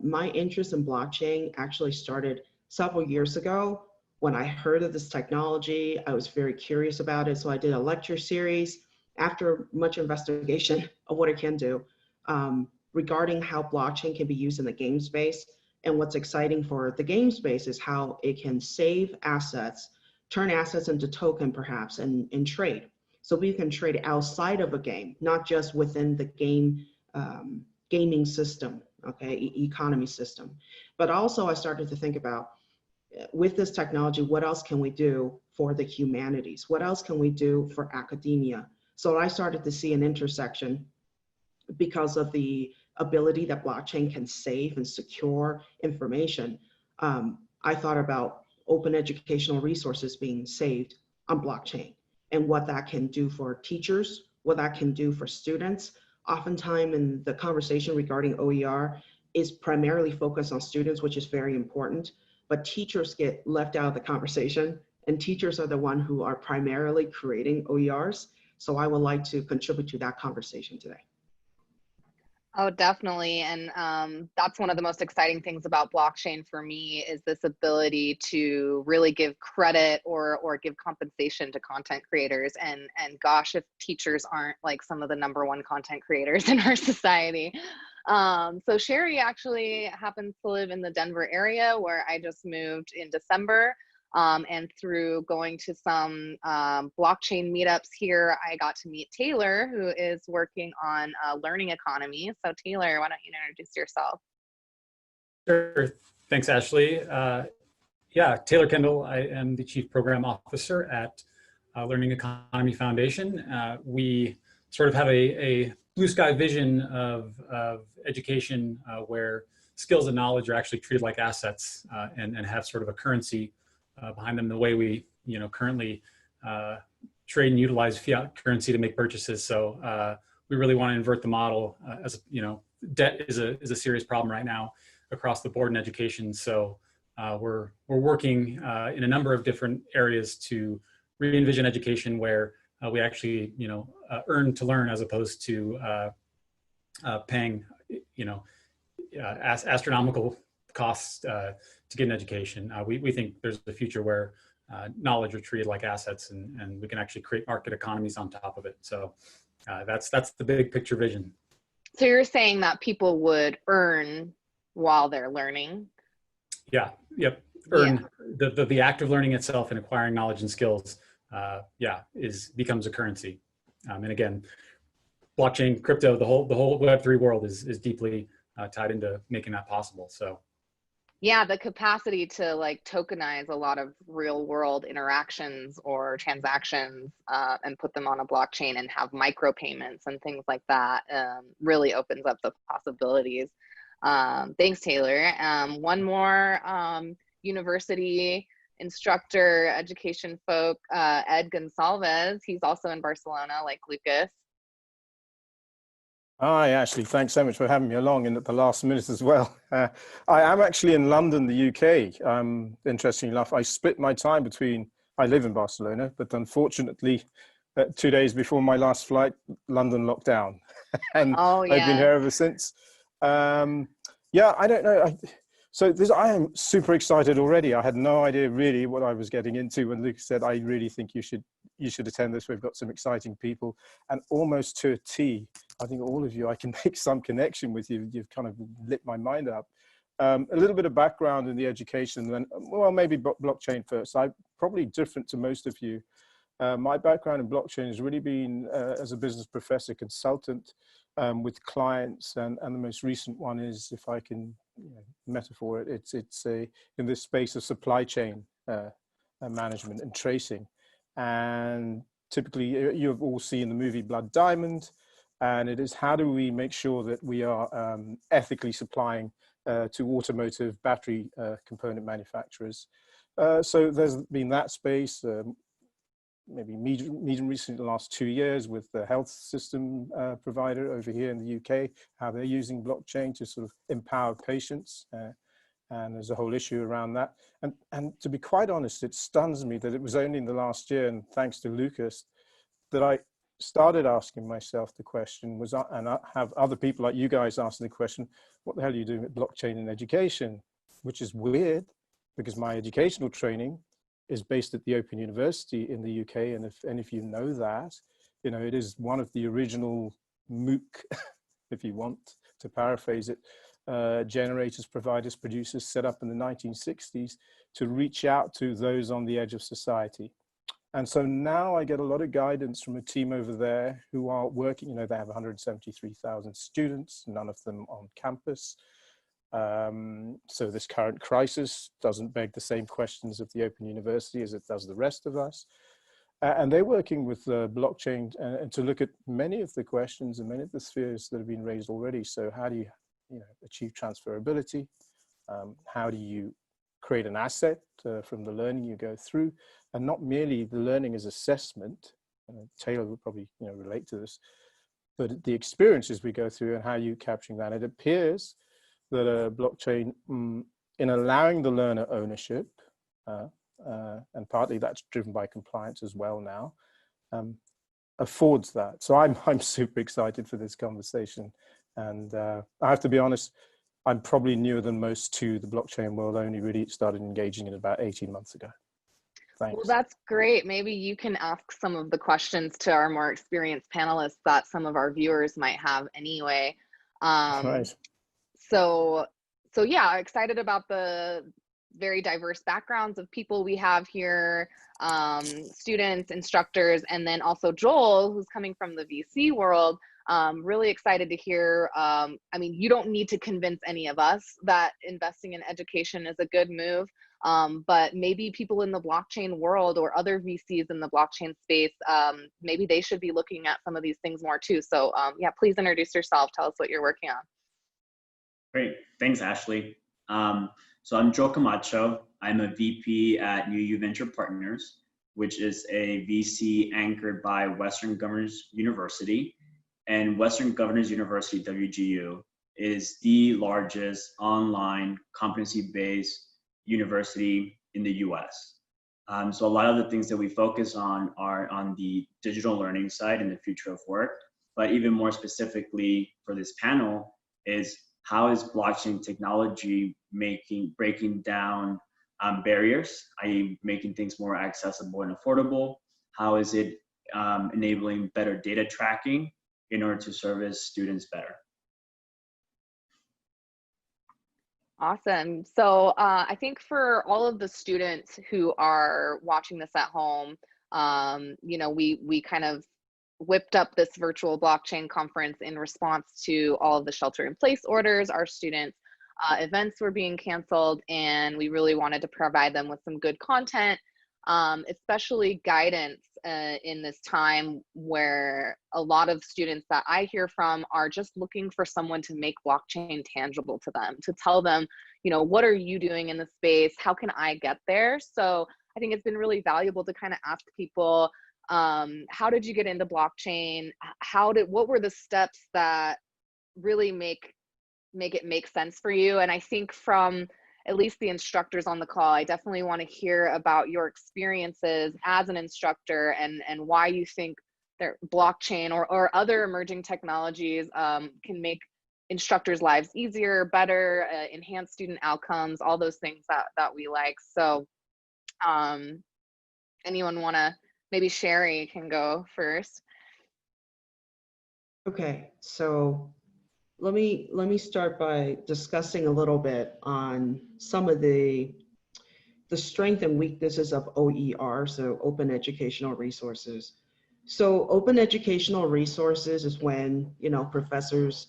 My interest in blockchain actually started several years ago. When I heard of this technology, I was very curious about it. So I did a lecture series after much investigation of what it can do regarding how blockchain can be used in the game space. And what's exciting for the game space is how it can save assets, turn assets into token perhaps, and trade. So we can trade outside of a game, not just within the game gaming system, okay, economy system. But also I started to think about, with this technology, what else can we do for the humanities? What else can we do for academia? So I started to see an intersection because of the ability that blockchain can save and secure information. I thought about open educational resources being saved on blockchain and what that can do for teachers, what that can do for students. Oftentimes in the conversation regarding OER is primarily focused on students, which is very important, but teachers get left out of the conversation, and teachers are the ones who are primarily creating OERs. So I would like to contribute to that conversation today. Oh, definitely. And that's one of the most exciting things about blockchain for me, is this ability to really give credit or give compensation to content creators. And gosh, if teachers aren't like some of the #1 content creators in our society. So Sherry actually happens to live in the Denver area, where I just moved in December. And through going to some blockchain meetups here, I got to meet Taylor, who is working on learning economy. So Taylor, why don't you introduce yourself? Sure. Thanks, Ashley. Yeah, Taylor Kendall. I am the Chief Program Officer at Learning Economy Foundation. We sort of have a blue sky vision of education where skills and knowledge are actually treated like assets and have sort of a currency behind them, the way we currently trade and utilize fiat currency to make purchases. So we really want to invert the model, as debt is a serious problem right now across the board in education. So we're working in a number of different areas to re-envision education where we actually earn to learn, as opposed to paying astronomical costs to get an education. We think there's a future where knowledge are treated like assets, and we can actually create market economies on top of it. So that's the big picture vision. So you're saying that people would earn while they're learning? Yeah, yep. Earn. Yeah. The act of learning itself and acquiring knowledge and skills, becomes a currency. And again, blockchain, crypto, the whole Web3 world is deeply tied into making that possible. So. Yeah, the capacity to like tokenize a lot of real world interactions or transactions and put them on a blockchain and have micropayments and things like that really opens up the possibilities. Thanks, Taylor. One more university instructor, education folk, Ed Gonsalves. He's also in Barcelona, like Lucas. Hi, Ashley. Thanks so much for having me along in at the last minute as well. I am actually in London, the UK. Interestingly enough, I split my time between, I live in Barcelona, but unfortunately, 2 days before my last flight, London locked down. And I've been here ever since. Yeah, I don't know. I am super excited already. I had no idea really what I was getting into when Lucas said, I really think you should attend this. We've got some exciting people, and almost to a T, I think all of you, I can make some connection with you. You've kind of lit my mind up. A little bit of background in the education, and then, well, maybe blockchain first. I'm probably different to most of you. My background in blockchain has really been as a business professor consultant with clients, and the most recent one is, if I can metaphor it, it's in this space of supply chain management and tracing. And typically, you've all seen the movie Blood Diamond. And it is how do we make sure that we are ethically supplying to automotive battery component manufacturers. So there's been that space, maybe medium recently in the last 2 years with the health system provider over here in the UK, how they're using blockchain to sort of empower patients. And there's a whole issue around that. And to be quite honest, it stuns me that it was only in the last year, and thanks to Lucas, that I started asking myself the question, and I have other people like you guys asking the question, what the hell are you doing with blockchain in education? Which is weird, because my educational training is based at the Open University in the UK. And if you know that, you know, it is one of the original MOOC, if you want to paraphrase it, generators, providers, producers set up in the 1960s to reach out to those on the edge of society. And so now I get a lot of guidance from a team over there who are working, you know, they have 173,000 students, none of them on campus. So this current crisis doesn't beg the same questions of the Open University as it does the rest of us. And they're working with blockchain and to look at many of the questions and many of the spheres that have been raised already. So how do you achieve transferability? How do you create an asset from the learning you go through, and not merely the learning as assessment? Taylor will probably relate to this, but the experiences we go through and how you capturing that. It appears that a blockchain, in allowing the learner ownership, and partly that's driven by compliance as well now, affords that. So I'm super excited for this conversation. And I have to be honest, I'm probably newer than most to the blockchain world. I only really started engaging in it about 18 months ago. Thanks. Well, that's great. Maybe you can ask some of the questions to our more experienced panelists that some of our viewers might have anyway. Right. So yeah, excited about the very diverse backgrounds of people we have here, students, instructors, and then also Joel, who's coming from the VC world. Really excited to hear, I mean, you don't need to convince any of us that investing in education is a good move, but maybe people in the blockchain world or other VCs in the blockchain space, maybe they should be looking at some of these things more too. So yeah, please introduce yourself. Tell us what you're working on. Great, thanks Ashley. So I'm Joel Camacho. I'm a VP at UU Venture Partners, which is a VC anchored by Western Governors University. And Western Governors University, WGU, is the largest online competency-based university in the US. So a lot of the things that we focus on are on the digital learning side and the future of work, but even more specifically for this panel is how is blockchain technology breaking down barriers, i.e. making things more accessible and affordable? How is it enabling better data tracking in order to service students better? Awesome. So I think for all of the students who are watching this at home, we kind of whipped up this virtual blockchain conference in response to all of the shelter-in-place orders. Our students' events were being canceled, and we really wanted to provide them with some good content, especially guidance in this time where a lot of students that I hear from are just looking for someone to make blockchain tangible to them, to tell them, what are you doing in the space? How can I get there? So I think it's been really valuable to kind of ask people, how did you get into blockchain? What were the steps that really make it make sense for you? And I think from at least the instructors on the call, I definitely want to hear about your experiences as an instructor and why you think blockchain or other emerging technologies can make instructors' lives easier, better, enhance student outcomes, all those things that we like. So anyone want to, maybe Sherry can go first. Okay, so let me start by discussing a little bit on some of the strength and weaknesses of OER, so open educational resources. So open educational resources is when professors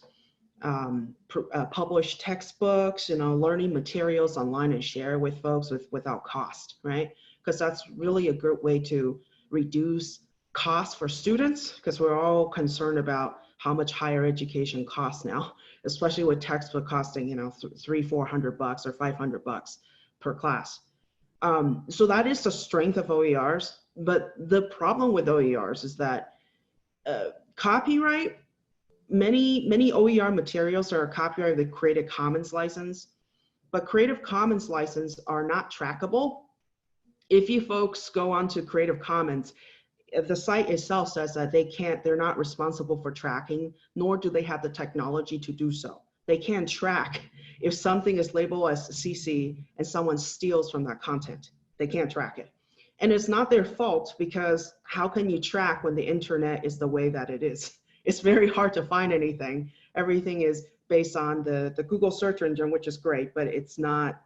publish textbooks, learning materials online and share with folks without cost, right? Because that's really a good way to reduce costs for students, because we're all concerned about how much higher education costs now, especially with textbook costing, you know, $300-400 or $500 per class. So that is the strength of OERs. But the problem with OERs is that copyright, many OER materials are copyrighted with Creative Commons license, but Creative Commons license are not trackable. If you folks go onto Creative Commons, the site itself says that they're not responsible for tracking, nor do they have the technology to do so. They can't track if something is labeled as CC and someone steals from that content. They can't track it. And it's not their fault, because how can you track when the internet is the way that it is? It's very hard to find anything. Everything is based on the Google search engine, which is great, but it's not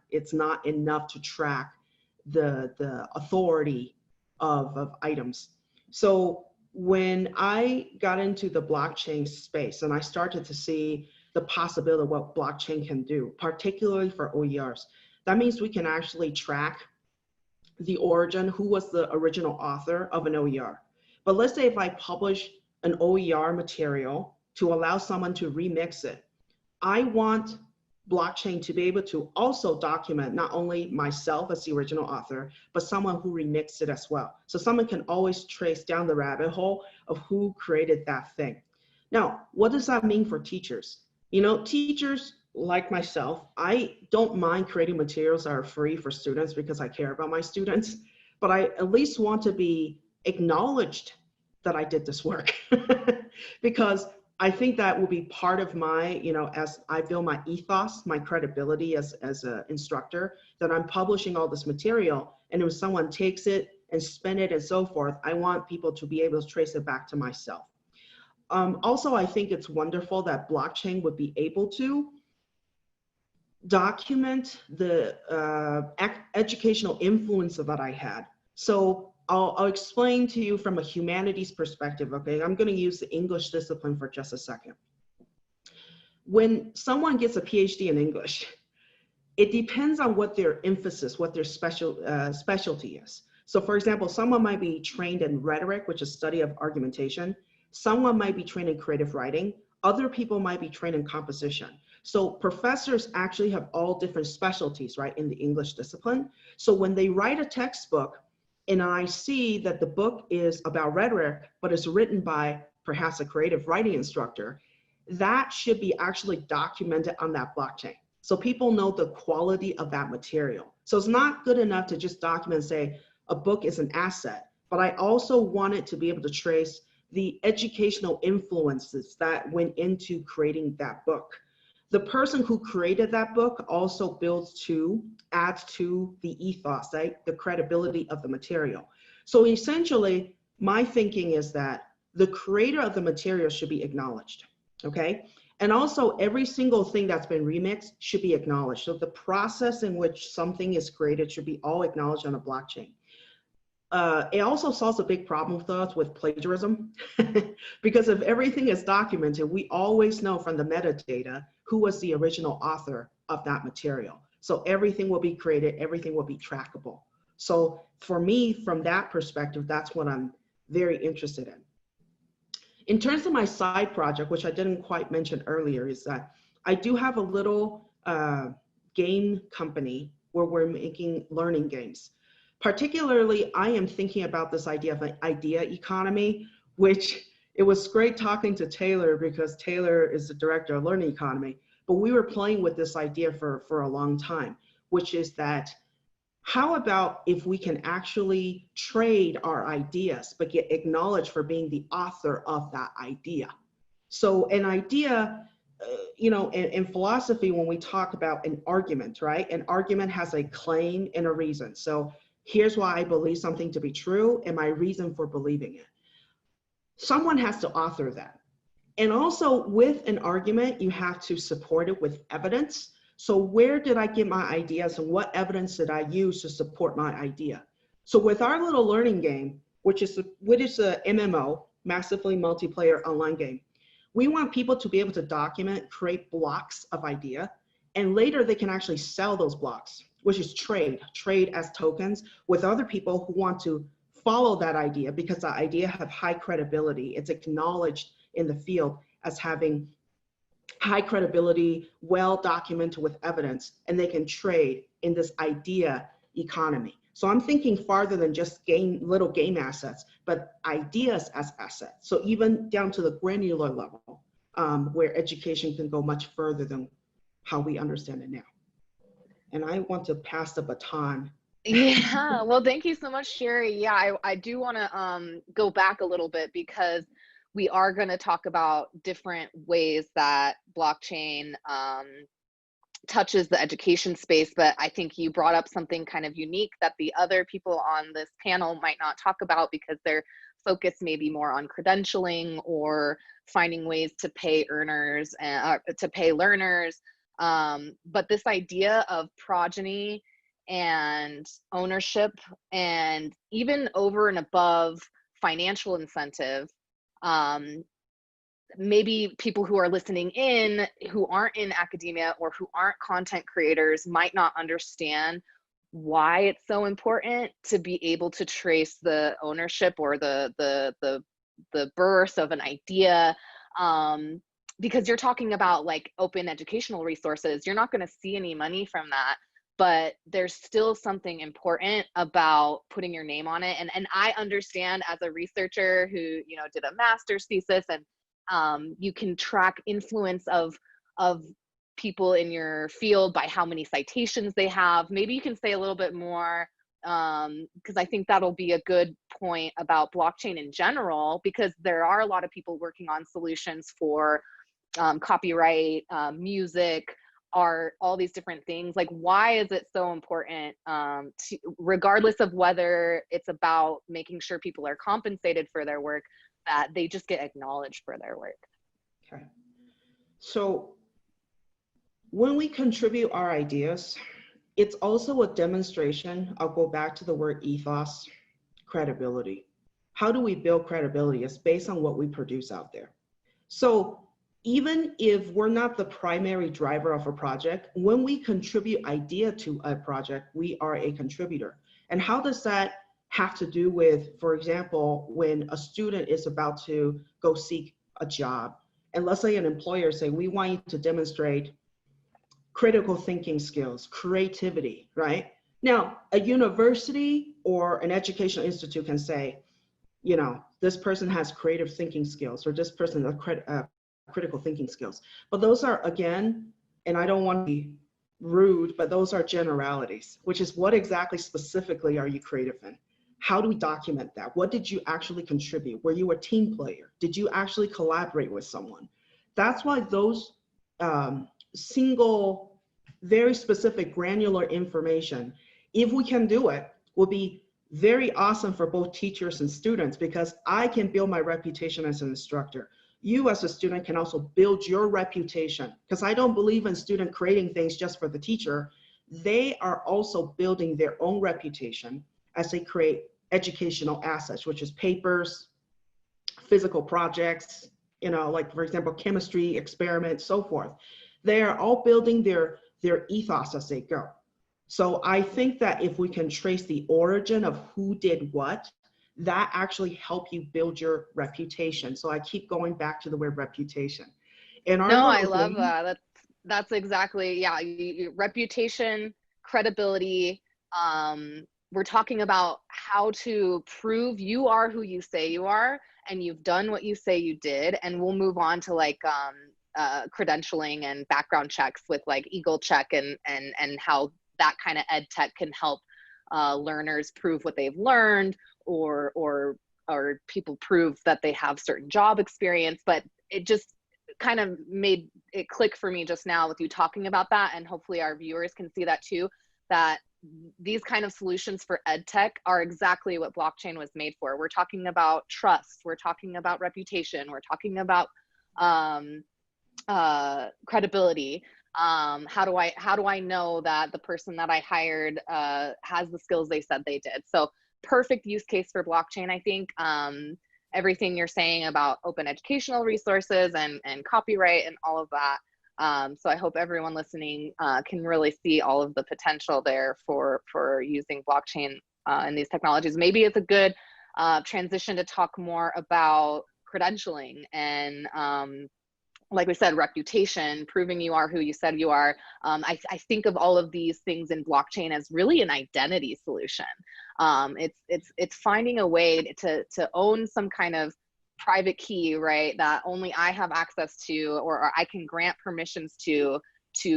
enough to track the authority of items. So when I got into the blockchain space and I started to see the possibility of what blockchain can do, particularly for OERs, that means we can actually track the origin, who was the original author of an OER. But let's say if I publish an OER material to allow someone to remix it, I want blockchain to be able to also document not only myself as the original author, but someone who remixed it as well. So someone can always trace down the rabbit hole of who created that thing. Now, what does that mean for teachers? You know, teachers like myself, I don't mind creating materials that are free for students because I care about my students, but I at least want to be acknowledged that I did this work because I think that will be part of my, you know, as I build my ethos, my credibility as an instructor, that I'm publishing all this material, and if someone takes it and spin it and so forth, I want people to be able to trace it back to myself. Also, I think it's wonderful that blockchain would be able to document the educational influence that I had. So I'll explain to you from a humanities perspective, okay? I'm gonna use the English discipline for just a second. When someone gets a PhD in English, it depends on what their emphasis, what their specialty is. So for example, someone might be trained in rhetoric, which is study of argumentation. Someone might be trained in creative writing. Other people might be trained in composition. So professors actually have all different specialties, right, in the English discipline. So when they write a textbook and I see that the book is about rhetoric, but it's written by perhaps a creative writing instructor, that should be actually documented on that blockchain. So people know the quality of that material. So it's not good enough to just document and say a book is an asset, but I also wanted to be able to trace the educational influences that went into creating that book. The person who created that book also adds to the ethos, right? The credibility of the material. So essentially, my thinking is that the creator of the material should be acknowledged, okay? And also every single thing that's been remixed should be acknowledged. So the process in which something is created should be all acknowledged on a blockchain. It also solves a big problem for us with plagiarism because if everything is documented, we always know from the metadata who was the original author of that material. So everything will be created, everything will be trackable. So for me, from that perspective, that's what I'm very interested in. In terms of my side project, which I didn't quite mention earlier, is that I do have a little game company where we're making learning games. Particularly, I am thinking about this idea of an idea economy, which it was great talking to Taylor because Taylor is the director of learning economy, but we were playing with this idea for a long time, which is that how about if we can actually trade our ideas, but get acknowledged for being the author of that idea? So an idea, you know, in philosophy, when we talk about an argument, right? An argument has a claim and a reason. So here's why I believe something to be true and my reason for believing it. Someone has to author that. And also with an argument, you have to support it with evidence. So where did I get my ideas and what evidence did I use to support my idea? So with our little learning game, which is a MMO, massively multiplayer online game, we want people to be able to document, create blocks of idea, and later they can actually sell those blocks, which is trade as tokens with other people who want to follow that idea because the idea have high credibility, it's acknowledged in the field, as having high credibility, well documented with evidence, and they can trade in this idea economy. So I'm thinking farther than just little game assets, but ideas as assets. So even down to the granular level, where education can go much further than how we understand it now. And I want to pass the baton. Yeah, well, thank you so much, Sherry. Yeah, I do want to go back a little bit, because we are going to talk about different ways that blockchain touches the education space, but I think you brought up something kind of unique that the other people on this panel might not talk about, because their focus may be more on credentialing or finding ways to pay earners and to pay learners. But this idea of progeny and ownership, and even over and above financial incentive, maybe people who are listening in who aren't in academia or who aren't content creators might not understand why it's so important to be able to trace the ownership or the birth of an idea, because you're talking about like open educational resources. You're not going to see any money from that, but there's still something important about putting your name on it. And I understand, as a researcher who, you know, did a master's thesis, and you can track influence of people in your field by how many citations they have. Maybe you can say a little bit more, because I think that'll be a good point about blockchain in general, because there are a lot of people working on solutions for copyright, music, art, all these different things. Like, why is it so important, regardless of whether it's about making sure people are compensated for their work, that they just get acknowledged for their work? Okay. So when we contribute our ideas, it's also a demonstration. I'll go back to the word ethos, credibility. How do we build credibility? It's based on what we produce out there. So even if we're not the primary driver of a project, when we contribute idea to a project, we are a contributor. And how does that have to do with, for example, when a student is about to go seek a job, and let's say an employer say, we want you to demonstrate critical thinking skills, creativity, right? Now, a university or an educational institute can say, you know, this person has creative thinking skills, or this person has critical thinking skills. But those are, again, and I don't want to be rude, but those are generalities, which is what exactly specifically are you creative in? How do we document that? What did you actually contribute? Were you a team player? Did you actually collaborate with someone? That's why those single, very specific granular information, if we can do it, will be very awesome for both teachers and students, because I can build my reputation as an instructor. You as a student can also build your reputation, because I don't believe in student creating things just for the teacher. They are also building their own reputation as they create educational assets, which is papers, physical projects, you know, like for example, chemistry experiments, so forth. They are all building their ethos as they go. So I think that if we can trace the origin of who did what, that actually help you build your reputation. So I keep going back to the word reputation. And no, I love that. That's exactly, yeah, reputation, credibility. We're talking about how to prove you are who you say you are, and you've done what you say you did. And we'll move on to like credentialing and background checks with like Eagle Check and how that kind of ed tech can help learners prove what they've learned, or people prove that they have certain job experience. But it just kind of made it click for me just now with you talking about that, and hopefully our viewers can see that too, that these kind of solutions for ed tech are exactly what blockchain was made for. We're talking about trust, we're talking about reputation, we're talking about credibility. How do I know that the person that I hired has the skills they said they did? So perfect use case for blockchain, I think. Everything you're saying about open educational resources and copyright and all of that. So I hope everyone listening can really see all of the potential there for using blockchain and these technologies. Maybe it's a good transition to talk more about credentialing and like we said, reputation, proving you are who you said you are. I think of all of these things in blockchain as really an identity solution. It's finding a way to own some kind of private key, right, that only I have access to, or I can grant permissions to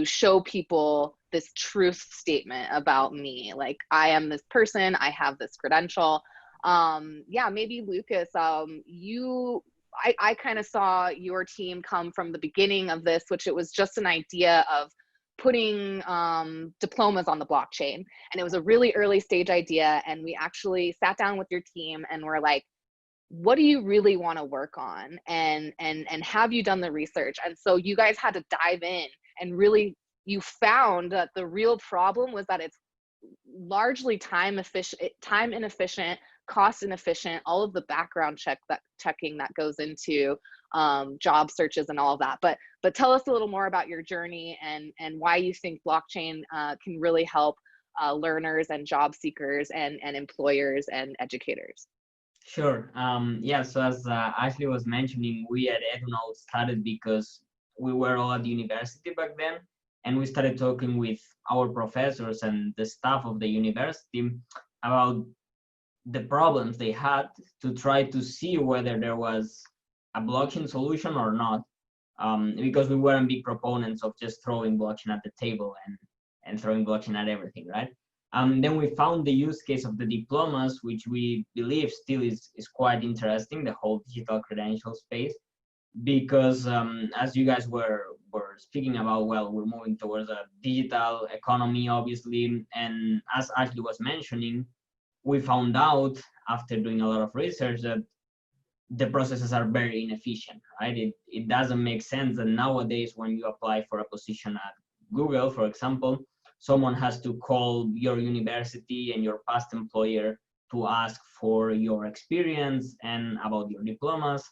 show people this truth statement about me. Like, I am this person, I have this credential. Yeah, maybe Lucas, I kind of saw your team come from the beginning of this, which it was just an idea of putting diplomas on the blockchain. And it was a really early stage idea. And we actually sat down with your team and we're like, what do you really want to work on? And have you done the research? And so you guys had to dive in, and really you found that the real problem was that it's largely time inefficient, cost inefficient, all of the background checking that goes into job searches and all of that. But tell us a little more about your journey and why you think blockchain can really help learners and job seekers and employers and educators. Sure. Yeah, so as Ashley was mentioning, we at EduNote started because we were all at university back then, and we started talking with our professors and the staff of the university about the problems they had, to try to see whether there was a blockchain solution or not, because we weren't big proponents of just throwing blockchain at the table and throwing blockchain at everything, right? Then we found the use case of the diplomas, which we believe still is quite interesting, the whole digital credential space, because as you guys were speaking about, well, we're moving towards a digital economy, obviously, and as Ashley was mentioning, we found out after doing a lot of research that the processes are very inefficient, right? It doesn't make sense that nowadays when you apply for a position at Google, for example, someone has to call your university and your past employer to ask for your experience and about your diplomas.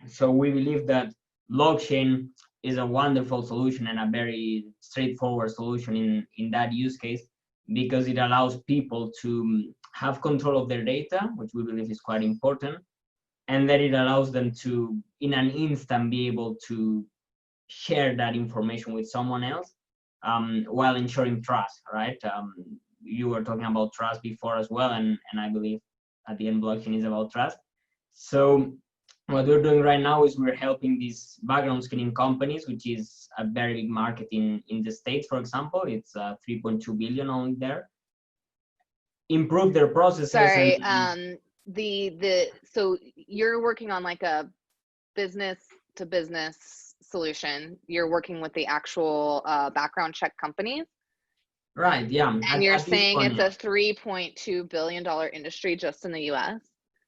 So we believe that blockchain is a wonderful solution and a very straightforward solution in that use case, because it allows people to have control of their data, which we believe is quite important, and that it allows them to, in an instant, be able to share that information with someone else, while ensuring trust, right? You were talking about trust before as well, and I believe at the end blockchain is about trust. So what we're doing right now is we're helping these background screening companies, which is a very big market in the States, for example. It's 3.2 billion only there. Improve their processes. Sorry, so you're working on like a business to business solution. You're working with the actual background check companies. Right, yeah. And you're saying it's a $3.2 billion industry just in the US?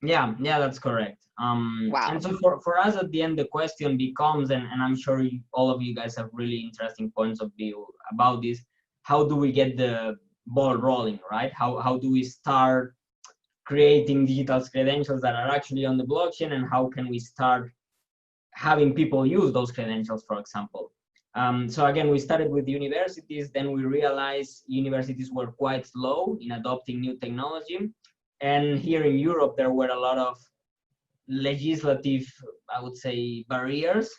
Yeah, that's correct. Wow. And so for us at the end, the question becomes, and I'm sure all of you guys have really interesting points of view about this, how do we get the ball rolling, right? How do we start creating digital credentials that are actually on the blockchain, and how can we start having people use those credentials, for example? So again, we started with universities, then we realized universities were quite slow in adopting new technology. And here in Europe, there were a lot of legislative, I would say, barriers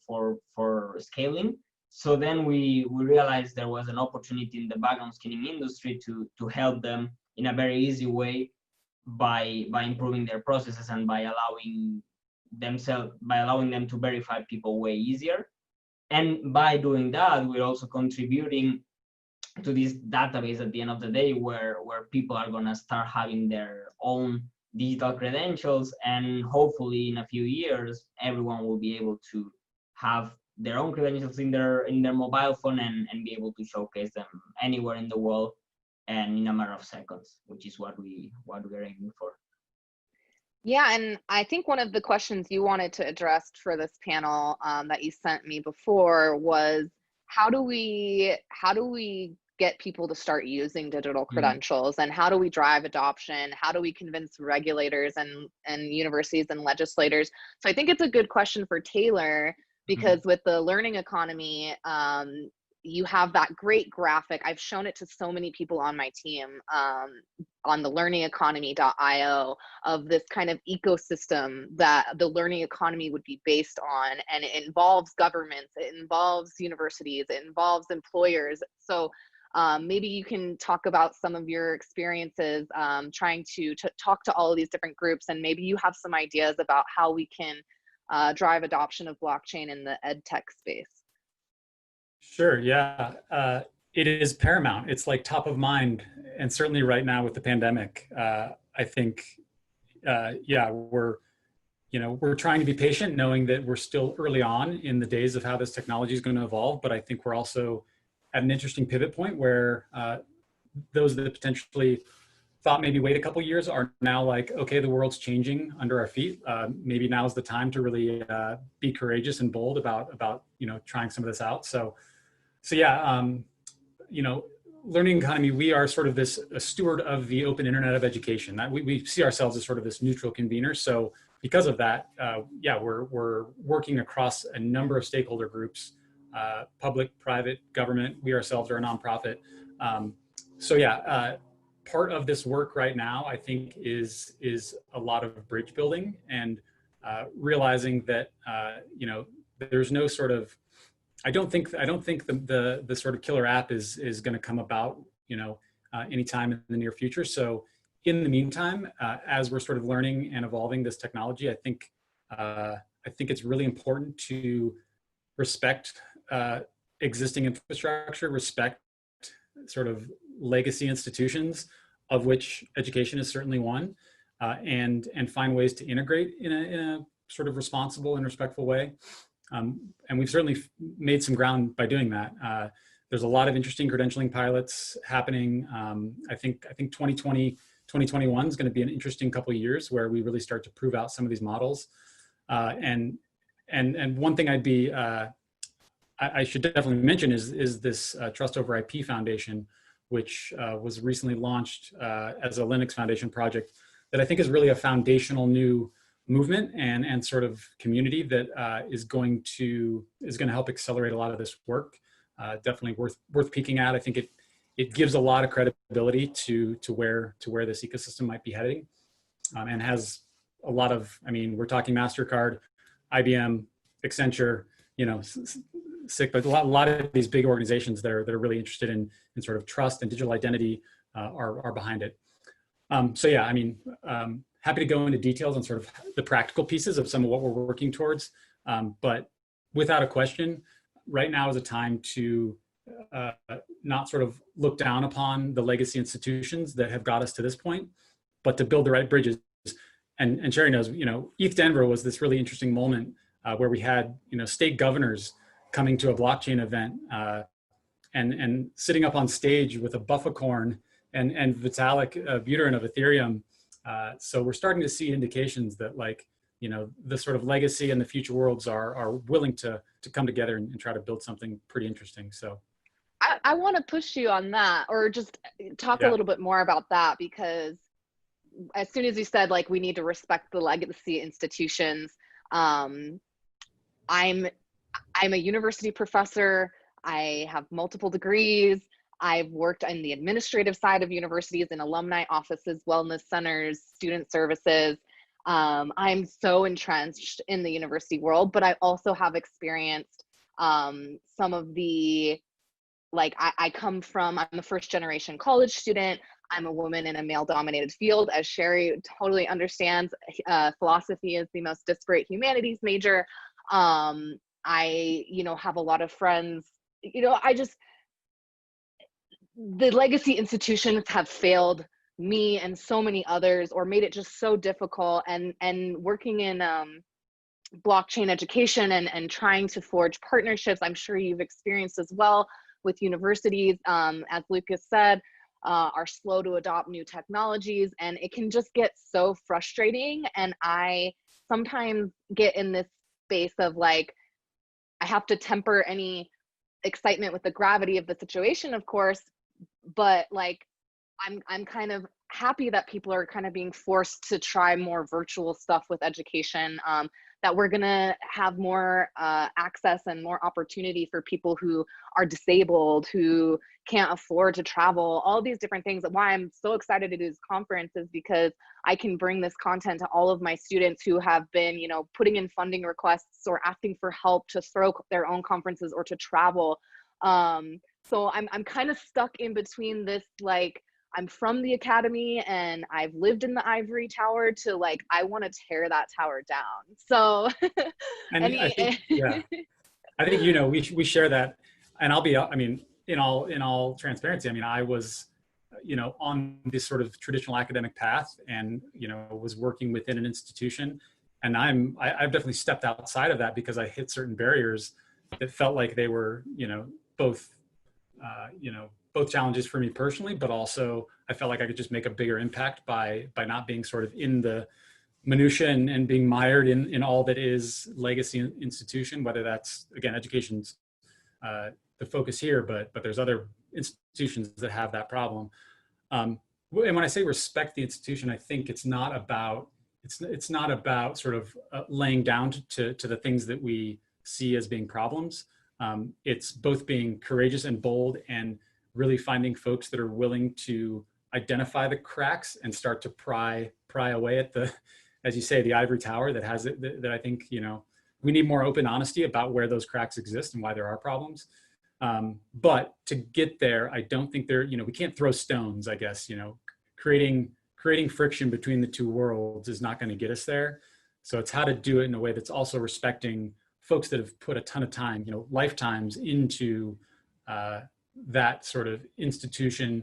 for scaling. So then we realized there was an opportunity in the background screening industry to help them in a very easy way by improving their processes and by allowing them to verify people way easier. And by doing that, we're also contributing to this database at the end of the day, where people are going to start having their own digital credentials, and hopefully in a few years everyone will be able to have their own credentials in their mobile phone and be able to showcase them anywhere in the world and in a matter of seconds, which is what we're aiming for. Yeah, and I think one of the questions you wanted to address for this panel that you sent me before was, how do we get people to start using digital credentials, and how do we drive adoption? How do we convince regulators and universities and legislators? So I think it's a good question for Taylor, because with the learning economy, you have that great graphic. I've shown it to so many people on my team on the learningeconomy.io of this kind of ecosystem that the learning economy would be based on. And it involves governments, it involves universities, it involves employers. So maybe you can talk about some of your experiences trying to talk to all of these different groups, and maybe you have some ideas about how we can drive adoption of blockchain in the ed tech space. Sure, yeah. It is paramount. It's like top of mind, and certainly right now with the pandemic, I think, yeah, we're trying to be patient, knowing that we're still early on in the days of how this technology is going to evolve. But I think we're also at an interesting pivot point where those that potentially thought maybe wait a couple years are now like, okay, the world's changing under our feet. Maybe now's the time to really be courageous and bold about trying some of this out. So yeah, learning economy, we are sort of a steward of the open internet of education. That we see ourselves as sort of this neutral convener. So because of that, yeah, we're working across a number of stakeholder groups, public, private, government. We ourselves are a nonprofit. So yeah, part of this work right now, I think, is a lot of bridge building and realizing that there's no sort of, I don't think the sort of killer app is going to come about anytime in the near future. So in the meantime, as we're sort of learning and evolving this technology, I think it's really important to respect existing infrastructure, respect sort of legacy institutions, of which education is certainly one, and find ways to integrate in a sort of responsible and respectful way. And we've certainly made some ground by doing that. There's a lot of interesting credentialing pilots happening. I think 2020, 2021 is going to be an interesting couple of years where we really start to prove out some of these models. And one thing I should definitely mention is this Trust Over IP Foundation, which was recently launched as a Linux Foundation project that I think is really a foundational new movement and sort of community that is going to help accelerate a lot of this work. Definitely worth peeking at. I think it gives a lot of credibility to where this ecosystem might be heading, and has a lot of, I mean, we're talking MasterCard, IBM, Accenture, SICK, but a lot of these big organizations that are really interested in sort of trust and digital identity are behind it. So yeah, I mean, happy to go into details on sort of the practical pieces of some of what we're working towards. But without a question, right now is a time to not sort of look down upon the legacy institutions that have got us to this point, but to build the right bridges. And Sherry knows, ETH Denver was this really interesting moment where we had, state governors coming to a blockchain event and sitting up on stage with a Buffacorn and Vitalik Buterin of Ethereum. So we're starting to see indications that, like, the sort of legacy and the future worlds are willing to come together and try to build something pretty interesting. So I want to push you on that, or just talk a little bit more about that, because as soon as you said, like, we need to respect the legacy institutions, I'm a university professor. I have multiple degrees. I've worked in the administrative side of universities, in alumni offices, wellness centers, student services. I'm so entrenched in the university world, but I also have experienced some of the, like, I'm a first generation college student. I'm a woman in a male dominated field. As Sherry totally understands, philosophy is the most disparate humanities major. I, have a lot of friends, the legacy institutions have failed me and so many others, or made it just so difficult. And working in blockchain education and trying to forge partnerships, I'm sure you've experienced as well, with universities, as Lucas said, are slow to adopt new technologies, and it can just get so frustrating. And I sometimes get in this space of, like, I have to temper any excitement with the gravity of the situation, of course, but, like, I'm kind of happy that people are kind of being forced to try more virtual stuff with education. that we're gonna have more access and more opportunity for people who are disabled, who can't afford to travel, all these different things. Why I'm so excited to do this conference is because I can bring this content to all of my students who have been, you know, putting in funding requests or asking for help to throw their own conferences or to travel. So I'm kind of stuck in between this, like, I'm from the academy and I've lived in the ivory tower to, like, I want to tear that tower down. So And I think, yeah, I think, you know, we share that. And I'll be, I mean, in all transparency, I mean, I was, you know, on this sort of traditional academic path and, you know, was working within an institution. And I've definitely stepped outside of that because I hit certain barriers that felt like they were, you know, both challenges for me personally, but also I felt like I could just make a bigger impact by not being sort of in the minutia and being mired in all that is legacy institution, whether that's, again, education's the focus here, but there's other institutions that have that problem. And when I say respect the institution, I think it's not about sort of laying down to the things that we see as being problems. It's both being courageous and bold and really finding folks that are willing to identify the cracks and start to pry away at the, as you say, the ivory tower that has it, that I think, you know, we need more open honesty about where those cracks exist and why there are problems. But to get there, I don't think there, you know, we can't throw stones, I guess, you know, creating friction between the two worlds is not going to get us there. So it's how to do it in a way that's also respecting folks that have put a ton of time, you know, lifetimes into that sort of institution,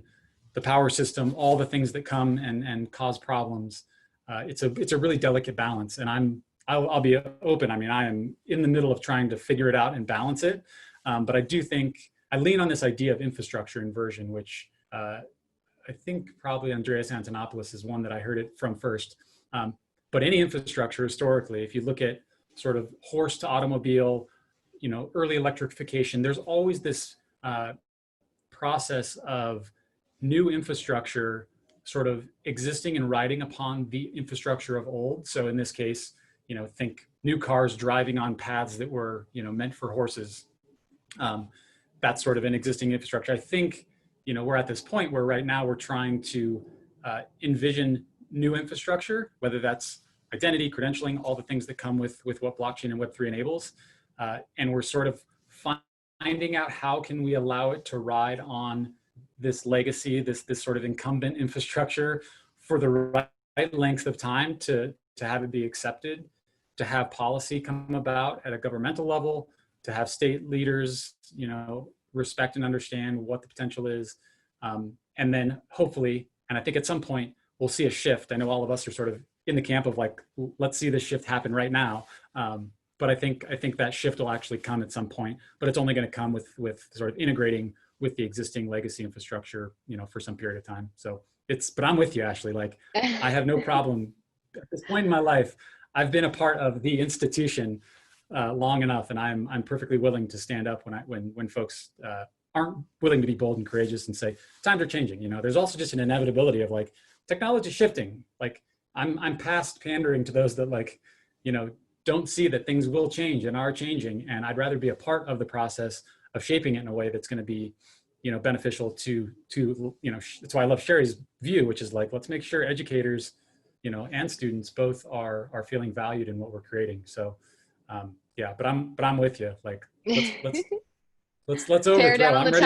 the power system, all the things that come and cause problems. It's a really delicate balance, and I'll be open. I mean, I am in the middle of trying to figure it out and balance it. But I do think I lean on this idea of infrastructure inversion, which I think probably Andreas Antonopoulos is one that I heard it from first. But any infrastructure historically, if you look at sort of horse to automobile, you know, early electrification, there's always this process of new infrastructure sort of existing and riding upon the infrastructure of old. So in this case, you know, think new cars driving on paths that were, you know, meant for horses. That's sort of an existing infrastructure. I think, you know, we're at this point where right now we're trying to envision new infrastructure, whether that's identity, credentialing, all the things that come with what blockchain and Web3 enables. And we're sort of finding out how can we allow it to ride on this legacy, this sort of incumbent infrastructure for the right length of time to have it be accepted, to have policy come about at a governmental level, to have state leaders, you know, respect and understand what the potential is. And then hopefully, and I think at some point we'll see a shift. I know all of us are sort of in the camp of like, let's see this shift happen right now. But I think that shift will actually come at some point, but it's only going to come with sort of integrating with the existing legacy infrastructure, you know, for some period of time. So but I'm with you, Ashley. Like, I have no problem at this point in my life. I've been a part of the institution long enough, and I'm perfectly willing to stand up when folks aren't willing to be bold and courageous and say times are changing. You know, there's also just an inevitability of like technology shifting. Like I'm past pandering to those that, like, you know, don't see that things will change and are changing, and I'd rather be a part of the process of shaping it in a way that's going to be, you know, beneficial to you know. That's why I love Sherry's view, which is like, let's make sure educators, you know, and students both are feeling valued in what we're creating. So yeah, but I'm with you. Like, let's overthrow. Tear down I'm the ready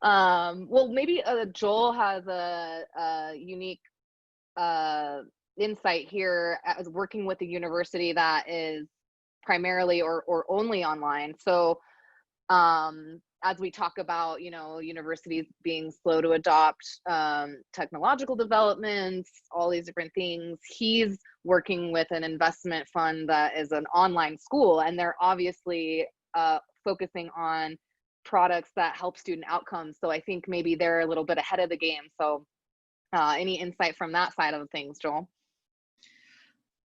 tower. Well, maybe Joel has a unique insight here as working with a university that is primarily or only online. So as we talk about, you know, universities being slow to adopt technological developments, all these different things, he's working with an investment fund that is an online school, and they're obviously focusing on products that help student outcomes. So I think maybe they're a little bit ahead of the game. So any insight from that side of things, Joel?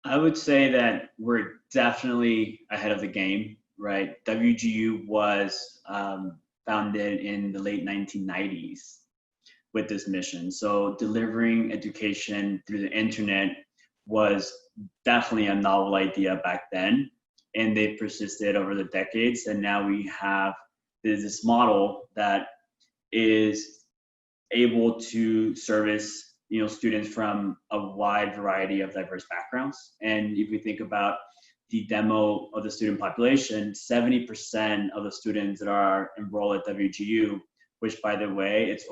I would say that we're definitely ahead of the game, right? WGU was founded in the late 1990s with this mission. So delivering education through the internet was definitely a novel idea back then, and they persisted over the decades. And now we have this model that is able to service, students from a wide variety of diverse backgrounds. And if we think about the demo of the student population, 70% of the students that are enrolled at WGU, which by the way, it's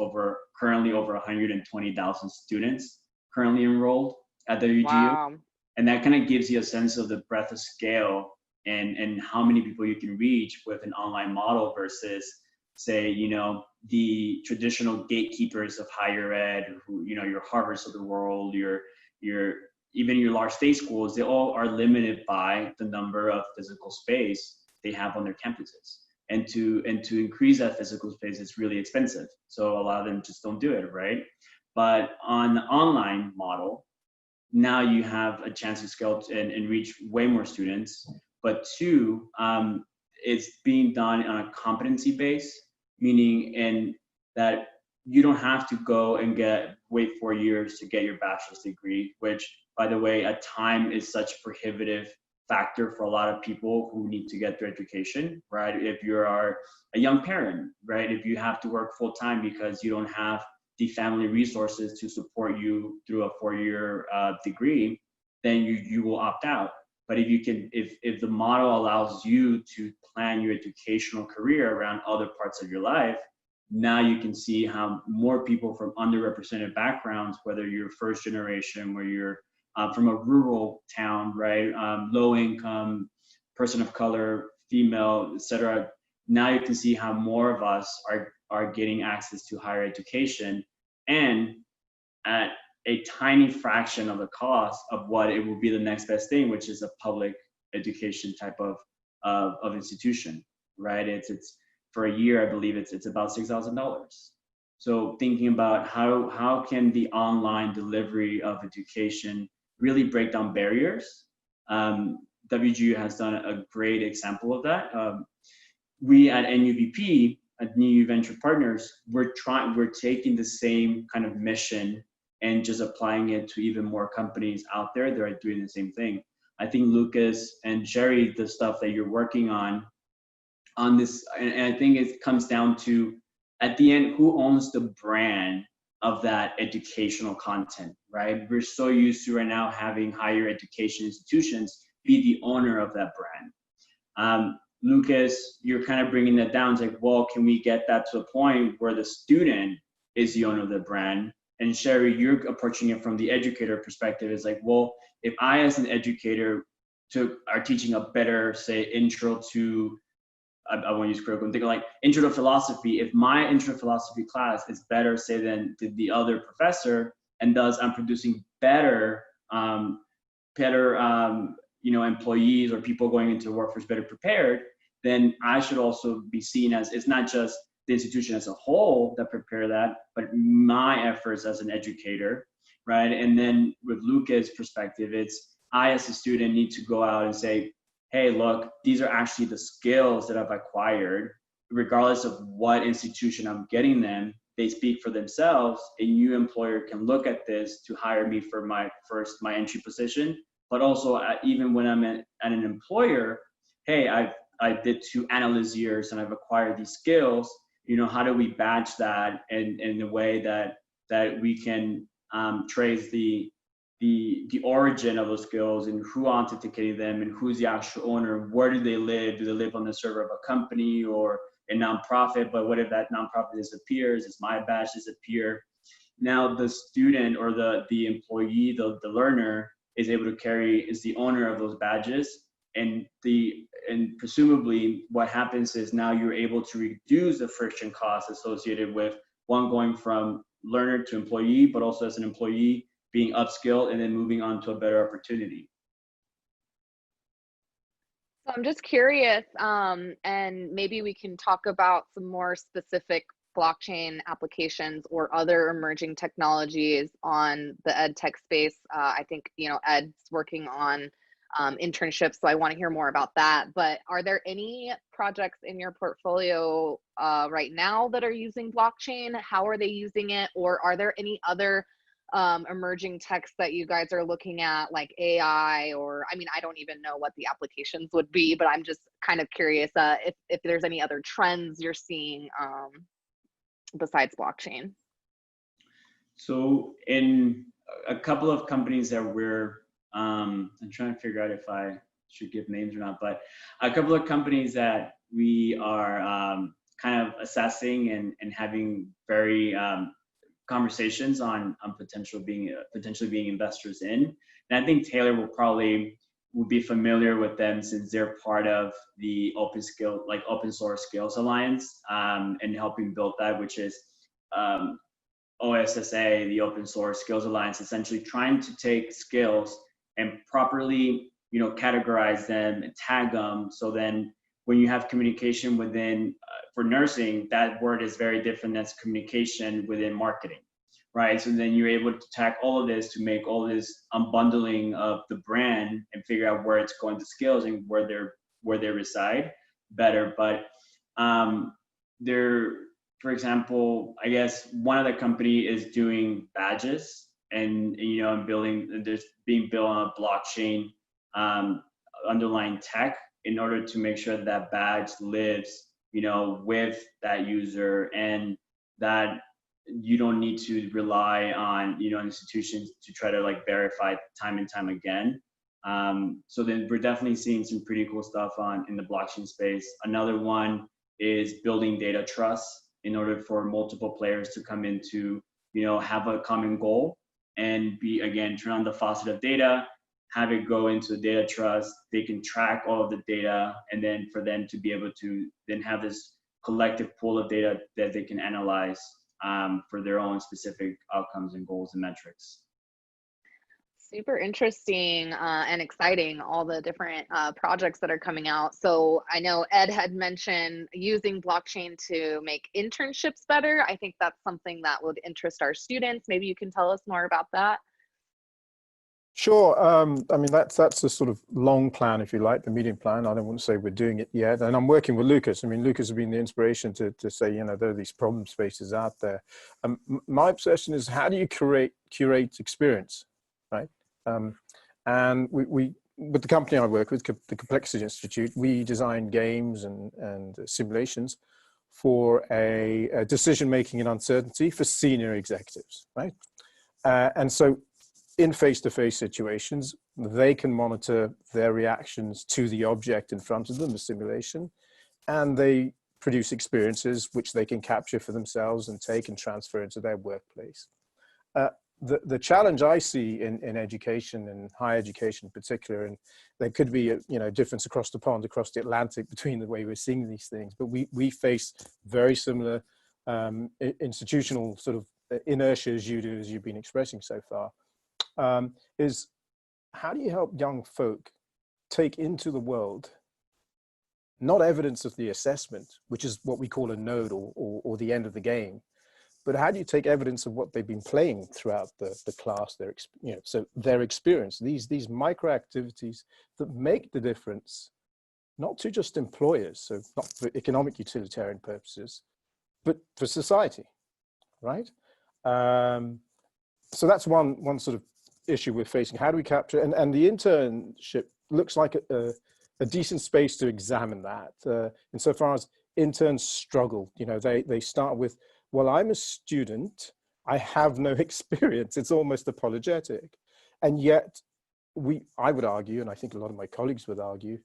currently over 120,000 students currently enrolled at WGU. Wow. And that kind of gives you a sense of the breadth of scale and how many people you can reach with an online model versus, say, the traditional gatekeepers of higher ed, who, your Harvards of the world, even your large state schools, they all are limited by the number of physical space they have on their campuses. And to increase that physical space is really expensive. So a lot of them just don't do it, right? But on the online model, now you have a chance to scale and reach way more students. But two, it's being done on a competency base, meaning that you don't have to go and wait 4 years to get your bachelor's degree, which, by the way, at time is such a prohibitive factor for a lot of people who need to get their education, right? If you are a young parent, right? If you have to work full time because you don't have the family resources to support you through a 4-year degree, then you will opt out. But if the model allows you to plan your educational career around other parts of your life, now you can see how more people from underrepresented backgrounds, whether you're first generation, where you're from a rural town, right, low income, person of color, female, etc. Now you can see how more of us are getting access to higher education, and at a tiny fraction of the cost of what it will be the next best thing, which is a public education type of institution, right? It's for a year, I believe it's about $6,000. So thinking about how can the online delivery of education really break down barriers. WGU has done a great example of that. We at NUVP, at New Venture Partners, we're taking the same kind of mission and just applying it to even more companies out there that are doing the same thing. I think Lucas and Sherry, the stuff that you're working on this, and I think it comes down to, at the end, who owns the brand of that educational content, right? We're so used to right now having higher education institutions be the owner of that brand. Lucas, you're kind of bringing that down. It's like, well, can we get that to a point where the student is the owner of the brand? And Sherry, you're approaching it from the educator perspective. It's like, well, if I, as an educator, are teaching a better, say, intro to, I won't use critical, I'm thinking like intro to philosophy. If my intro to philosophy class is better, say, than the other professor, and thus I'm producing better, employees or people going into the workforce better prepared, then I should also be seen as, it's not just the institution as a whole that prepare that, but my efforts as an educator, right? And then with Lucas' perspective, it's I as a student need to go out and say, hey, look, these are actually the skills that I've acquired, regardless of what institution I'm getting them, they speak for themselves. A new employer can look at this to hire me for my entry position, but also even when I'm at an employer, hey, I did 2 analyst years and I've acquired these skills. How do we badge that in a way that we can trace the origin of those skills and who authenticated them and who's the actual owner, where do they live? Do they live on the server of a company or a nonprofit? But what if that nonprofit disappears? Does my badge disappear? Now the student or the employee, the learner, is able to is the owner of those badges, and presumably what happens is now you're able to reduce the friction costs associated with one going from learner to employee, but also as an employee being upskilled and then moving on to a better opportunity. So I'm just curious, and maybe we can talk about some more specific blockchain applications or other emerging technologies on the ed tech space. I think, Ed's working on internships, so I want to hear more about that. But are there any projects in your portfolio right now that are using blockchain? How are they using it? Or are there any other emerging techs that you guys are looking at, like AI, or I mean, I don't even know what the applications would be, but I'm just kind of curious if there's any other trends you're seeing besides blockchain. So in a couple of companies that we're, I'm trying to figure out if I should give names or not, but a couple of companies that we are kind of assessing and having very conversations on potentially being investors in. And I think Taylor would be familiar with them since they're part of the Open Source Skills Alliance and helping build that, which is OSSA, the Open Source Skills Alliance, essentially trying to take skills and properly, categorize them and tag them. So then when you have communication within, for nursing, that word is very different than communication within marketing, right? So then you're able to tag all of this to make all this unbundling of the brand and figure out where it's going to skills and where they reside better. But for example, I guess one other company is doing badges and there's being built on a blockchain underlying tech in order to make sure that badge lives, with that user, and that you don't need to rely on, institutions to try to verify time and time again. So then we're definitely seeing some pretty cool stuff in the blockchain space. Another one is building data trust in order for multiple players to come into, have a common goal and turn on the faucet of data, have it go into data trust. They can track all of the data, and then for them to be able to then have this collective pool of data that they can analyze for their own specific outcomes and goals and metrics. Super interesting and exciting, all the different projects that are coming out. So I know Ed had mentioned using blockchain to make internships better. I think that's something that would interest our students. Maybe you can tell us more about that. Sure. I mean, that's a sort of long plan, if you like, the medium plan. I don't want to say we're doing it yet. And I'm working with Lucas. I mean, Lucas has been the inspiration to say, there are these problem spaces out there. My obsession is, how do you curate experience, right? And we with the company I work with, the Complexity Institute, we design games and simulations for a decision-making and uncertainty for senior executives, right? And so in face-to-face situations, they can monitor their reactions to the object in front of them, the simulation, and they produce experiences which they can capture for themselves and take and transfer into their workplace. The challenge I see in education and higher education in particular, and there could be a difference across the pond, across the Atlantic, between the way we're seeing these things, but we face very similar institutional sort of inertia as you've been expressing so far. Is how do you help young folk take into the world not evidence of the assessment, which is what we call a node or the end of the game, but how do you take evidence of what they've been playing throughout the class, so their experience, these micro activities that make the difference, not to just employers, so not for economic utilitarian purposes, but for society, right? So that's one sort of issue we're facing. How do we capture, and the internship looks like a decent space to examine that. Insofar as interns struggle, they start with, well, I'm a student, I have no experience. It's almost apologetic. And yet I would argue, and I think a lot of my colleagues would argue,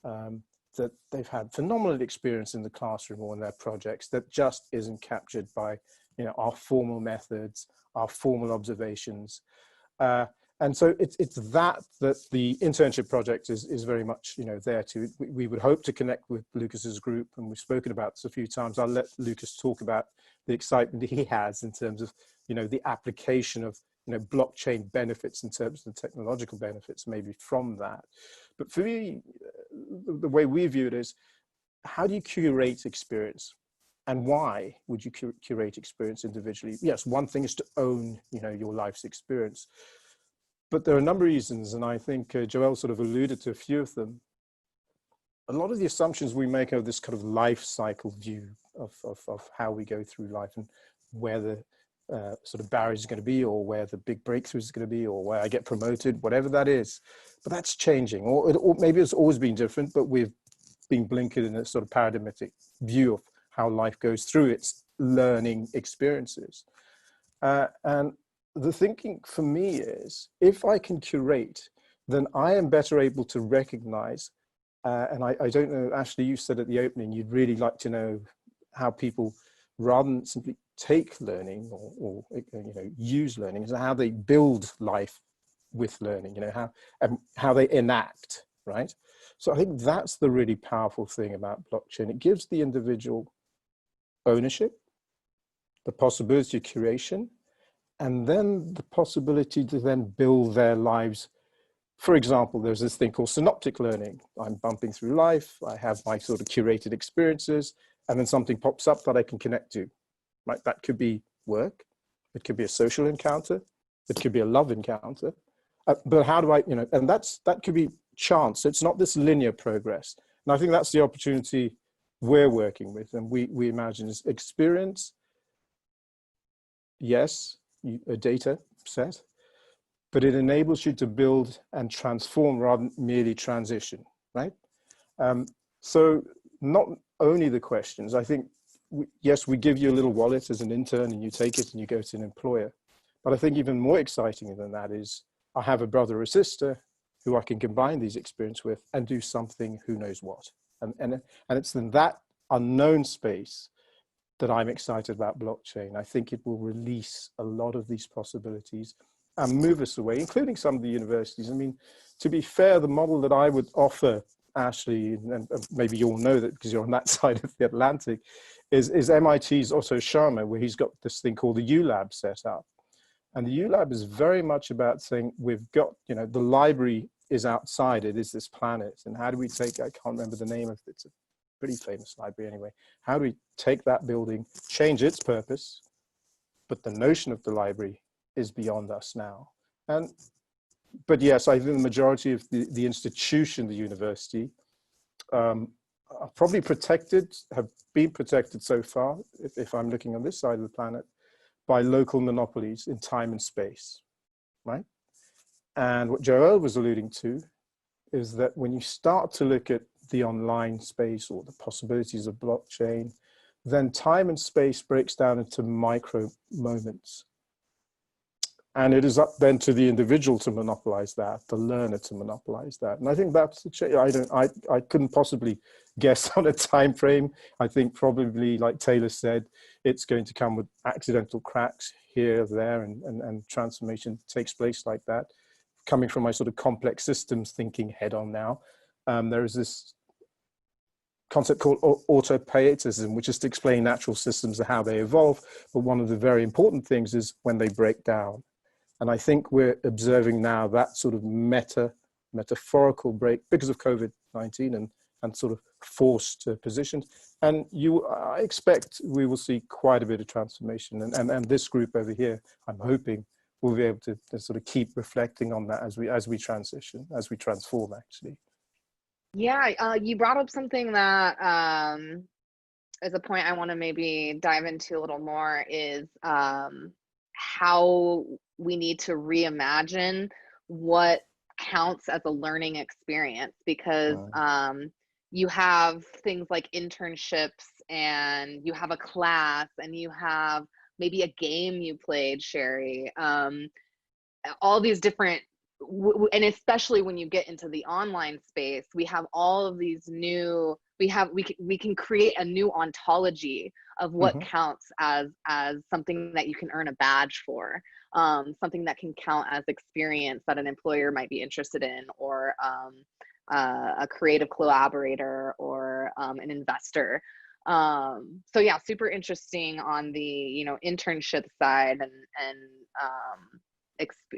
that they've had phenomenal experience in the classroom or in their projects that just isn't captured by, our formal methods, our formal observations. And so it's that the internship project is very much, there to, we would hope to connect with Lucas's group, and we've spoken about this a few times. I'll let Lucas talk about the excitement he has in terms of, the application of, blockchain benefits in terms of the technological benefits maybe from that. But for me, the way we view it is, how do you curate experience? And why would you curate experience individually? Yes, one thing is to own, your life's experience. But there are a number of reasons, and I think Joel sort of alluded to a few of them. A lot of the assumptions we make of this kind of life cycle view of how we go through life and where sort of barriers are going to be, or where the big breakthroughs is going to be, or where I get promoted, whatever that is. But that's changing, or maybe it's always been different, but we've been blinkered in a sort of paradigmatic view of how life goes through its learning experiences. And the thinking for me is, if I can curate, then I am better able to recognize, and I don't know, Ashley, you said at the opening, you'd really like to know how people, rather than simply take learning or use learning, is how they build life with learning, how they enact, right? So I think that's the really powerful thing about blockchain. It gives the individual ownership, the possibility of curation, and then the possibility to then build their lives. For example, there's this thing called synoptic learning. I'm bumping through life, I have my sort of curated experiences, and then something pops up that I can connect to, right? That could be work, it could be a social encounter, it could be a love encounter. But how do I, and that could be chance. So it's not this linear progress. And I think that's the opportunity we're working with, and we imagine is experience, yes, a data set, but it enables you to build and transform rather than merely transition, right? So not only the questions, I think, yes, we give you a little wallet as an intern and you take it and you go to an employer. But I think even more exciting than that is, I have a brother or sister who I can combine these experiences with and do something who knows what. And it's in that unknown space that I'm excited about blockchain. I think it will release a lot of these possibilities and move us away, including some of the universities. I mean, to be fair, the model that I would offer, Ashley, and maybe you all know that because you're on that side of the Atlantic, is MIT's Otto Sharma, where he's got this thing called the ULab set up. And the ULab is very much about saying, we've got, the library is outside, it is this planet. And how do we take, I can't remember the name of it, it's a pretty famous library anyway. How do we take that building, change its purpose, but the notion of the library is beyond us now. But yes, I think the majority of the institution, the university, are probably protected, have been protected so far, if I'm looking on this side of the planet, by local monopolies in time and space, right? And what Joel was alluding to is that when you start to look at the online space or the possibilities of blockchain, then time and space breaks down into micro moments. And it is up then to the individual to monopolize that, the learner to monopolize that. And I think that's the change. I couldn't possibly guess on a time frame. I think probably, like Taylor said, it's going to come with accidental cracks here, there, and transformation takes place like that. Coming from my sort of complex systems thinking head on now, there is this concept called autopietism, which is to explain natural systems and how they evolve. But one of the very important things is when they break down. And I think we're observing now that sort of metaphorical break because of COVID-19 and sort of forced positions. And I expect we will see quite a bit of transformation. And this group over here, I'm hoping, will be able to sort of keep reflecting on that as we transition, as we transform, actually. Yeah, you brought up something that is a point I want to maybe dive into a little more, is how we need to reimagine what counts as a learning experience, because you have things like internships, and you have a class, and you have maybe a game you played, Sherry, all these different, and especially when you get into the online space, we have all of these new, we can create a new ontology of what counts as something that you can earn a badge for, something that can count as experience that an employer might be interested in, or a creative collaborator, or an investor. So yeah, super interesting on the internship side,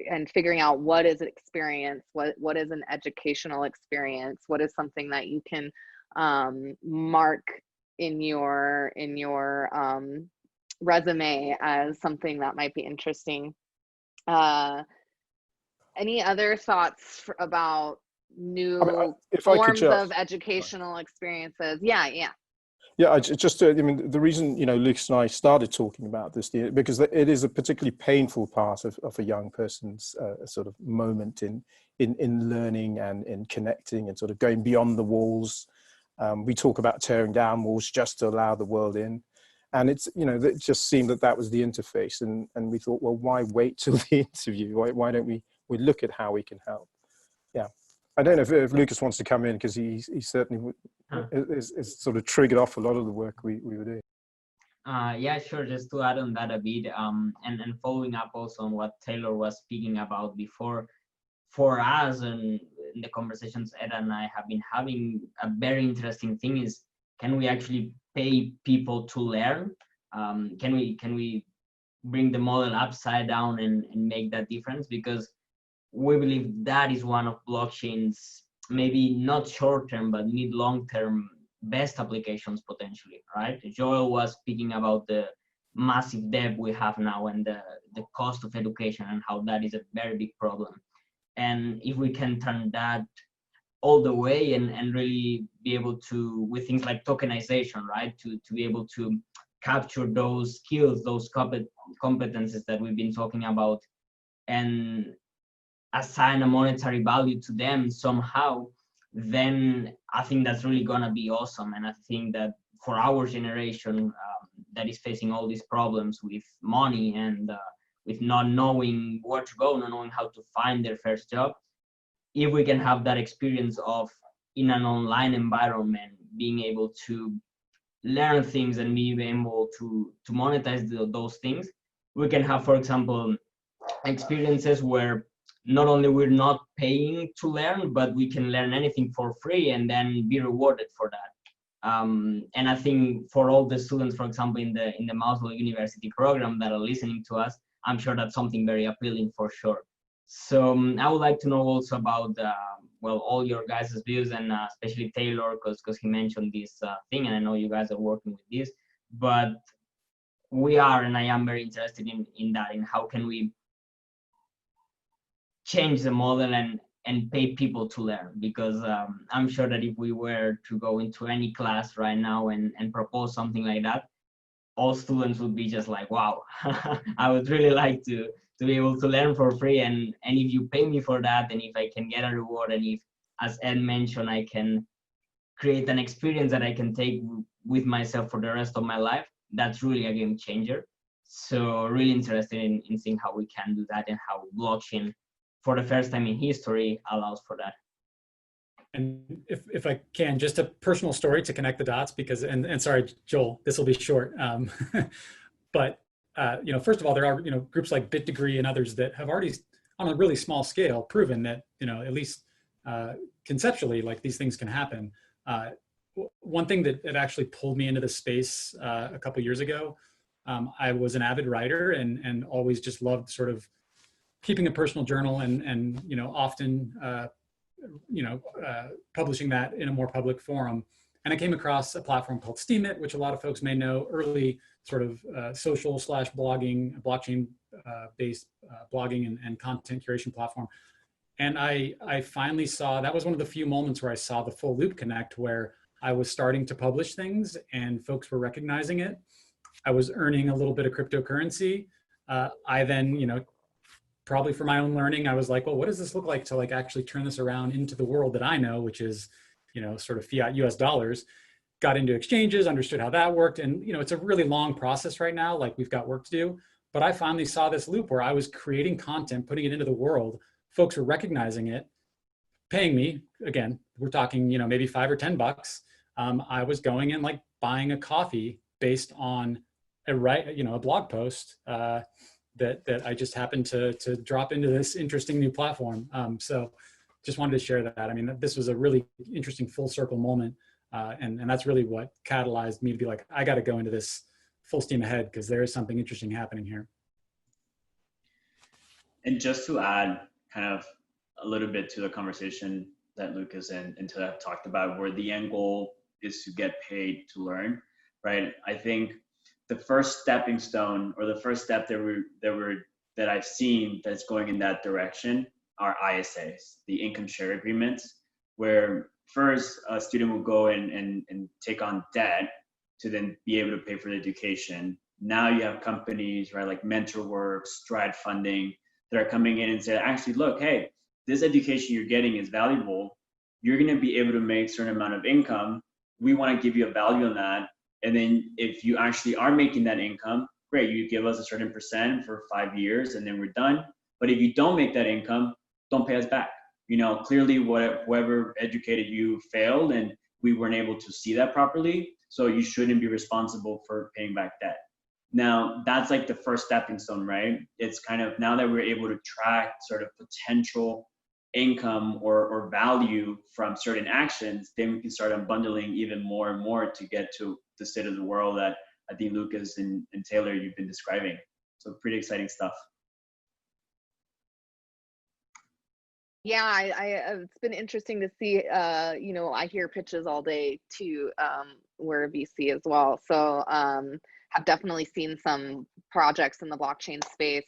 and figuring out what is an experience, what is an educational experience, what is something that you can mark in your resume as something that might be interesting. Any other thoughts about new forms of educational experiences? Yeah. Yeah, I mean, the reason, Lucas and I started talking about this, because it is a particularly painful part of a young person's sort of moment in learning and in connecting and sort of going beyond the walls. We talk about tearing down walls just to allow the world in. And it's, it just seemed that was the interface. And we thought, well, why wait till the interview? Why don't we look at how we can help? Yeah. I don't know if Lucas wants to come in, because he certainly is sort of triggered off a lot of the work we were doing. Yeah, sure. Just to add on that a bit, and following up also on what Taylor was speaking about before, for us and in the conversations Ed and I have been having, a very interesting thing is, can we actually pay people to learn? Can we bring the model upside down and make that difference? Because we believe that is one of blockchain's maybe not short-term, but mid-long-term best applications potentially, right? Joel was speaking about the massive debt we have now and the cost of education and how that is a very big problem. And if we can turn that all the way and really be able to, with things like tokenization, right? To be able to capture those skills, those competences that we've been talking about, and assign a monetary value to them somehow, then I think that's really gonna be awesome. And I think that for our generation that is facing all these problems with money and with not knowing where to go, not knowing how to find their first job, if we can have that experience of, in an online environment, being able to learn things and being able to monetize those things, we can have, for example, experiences where not only we're not paying to learn, but we can learn anything for free and then be rewarded for that. And I think for all the students, for example, in the Mouseville University program that are listening to us, I'm sure that's something very appealing for sure. So I would like to know also about, well, all your guys' views, and especially Taylor, because he mentioned this thing, and I know you guys are working with this, but we are, and I am very interested in that, in how can we change the model and pay people to learn, because I'm sure that if we were to go into any class right now and propose something like that, all students would be just like, wow, I would really like to be able to learn for free, and if you pay me for that, and if I can get a reward, and if, as Ed mentioned, I can create an experience that I can take with myself for the rest of my life, that's really a game changer. So really interested in seeing how we can do that, and how blockchain, for the first time in history, allows for that. And if I can, just a personal story to connect the dots, because, and sorry, Joel, this will be short. But, first of all, there are, groups like BitDegree and others that have already, on a really small scale, proven that, at least conceptually, like, these things can happen. One thing that actually pulled me into the space a couple years ago, I was an avid writer and always just loved sort of keeping a personal journal and often publishing that in a more public forum. And I came across a platform called Steemit, which a lot of folks may know, early sort of social / blogging, blockchain based blogging and content curation platform. And I finally saw, that was one of the few moments where I saw the full loop connect, where I was starting to publish things and folks were recognizing it. I was earning a little bit of cryptocurrency. I then, probably for my own learning, I was like, well, what does this look like to actually turn this around into the world that I know, which is, sort of fiat US dollars. Got into exchanges, understood how that worked. And, it's a really long process right now. Like, we've got work to do. But I finally saw this loop where I was creating content, putting it into the world. Folks were recognizing it, paying me. Again, we're talking, maybe $5 or $10. I was going and buying a coffee based on a blog post that I just happened to drop into this interesting new platform. So just wanted to share that. I mean, this was a really interesting full circle moment. And that's really what catalyzed me to be like, I got to go into this full steam ahead, because there is something interesting happening here. And just to add kind of a little bit to the conversation that Lucas and Ted have talked about, where the end goal is to get paid to learn, right? I think the first stepping stone, or the first step that I've seen that's going in that direction, are ISAs, the income share agreements, where first a student will go and take on debt to then be able to pay for the education. Now you have companies, right, like MentorWorks, Stride Funding, that are coming in and say, actually, look, hey, this education you're getting is valuable. You're going to be able to make a certain amount of income. We want to give you a value on that. And then if you actually are making that income, great, you give us a certain percent for 5 years and then we're done. But if you don't make that income, don't pay us back. You know, clearly whoever educated you failed and we weren't able to see that properly. So you shouldn't be responsible for paying back debt. Now, that's like the first stepping stone, right? It's kind of now that we're able to track sort of potential income or value from certain actions, then we can start unbundling even more and more to get to the state of the world that I think Lucas and Taylor, you've been describing. So pretty exciting stuff. Yeah, it's been interesting to see, you know, I hear pitches all day to we're a VC as well. So have definitely seen some projects in the blockchain space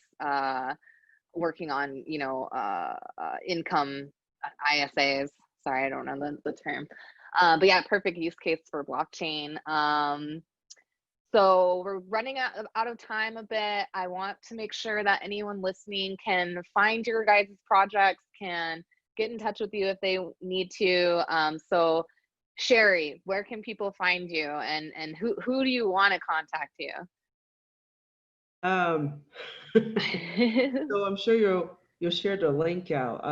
working on, you know, income ISAs. Sorry, I don't know the term. But yeah, perfect use case for blockchain. So we're running out of time a bit. I want to make sure that anyone listening can find your guys' projects, can get in touch with you if they need to. So Sherry, where can people find you, and who do you want to contact you? So I'm sure you'll share the link out.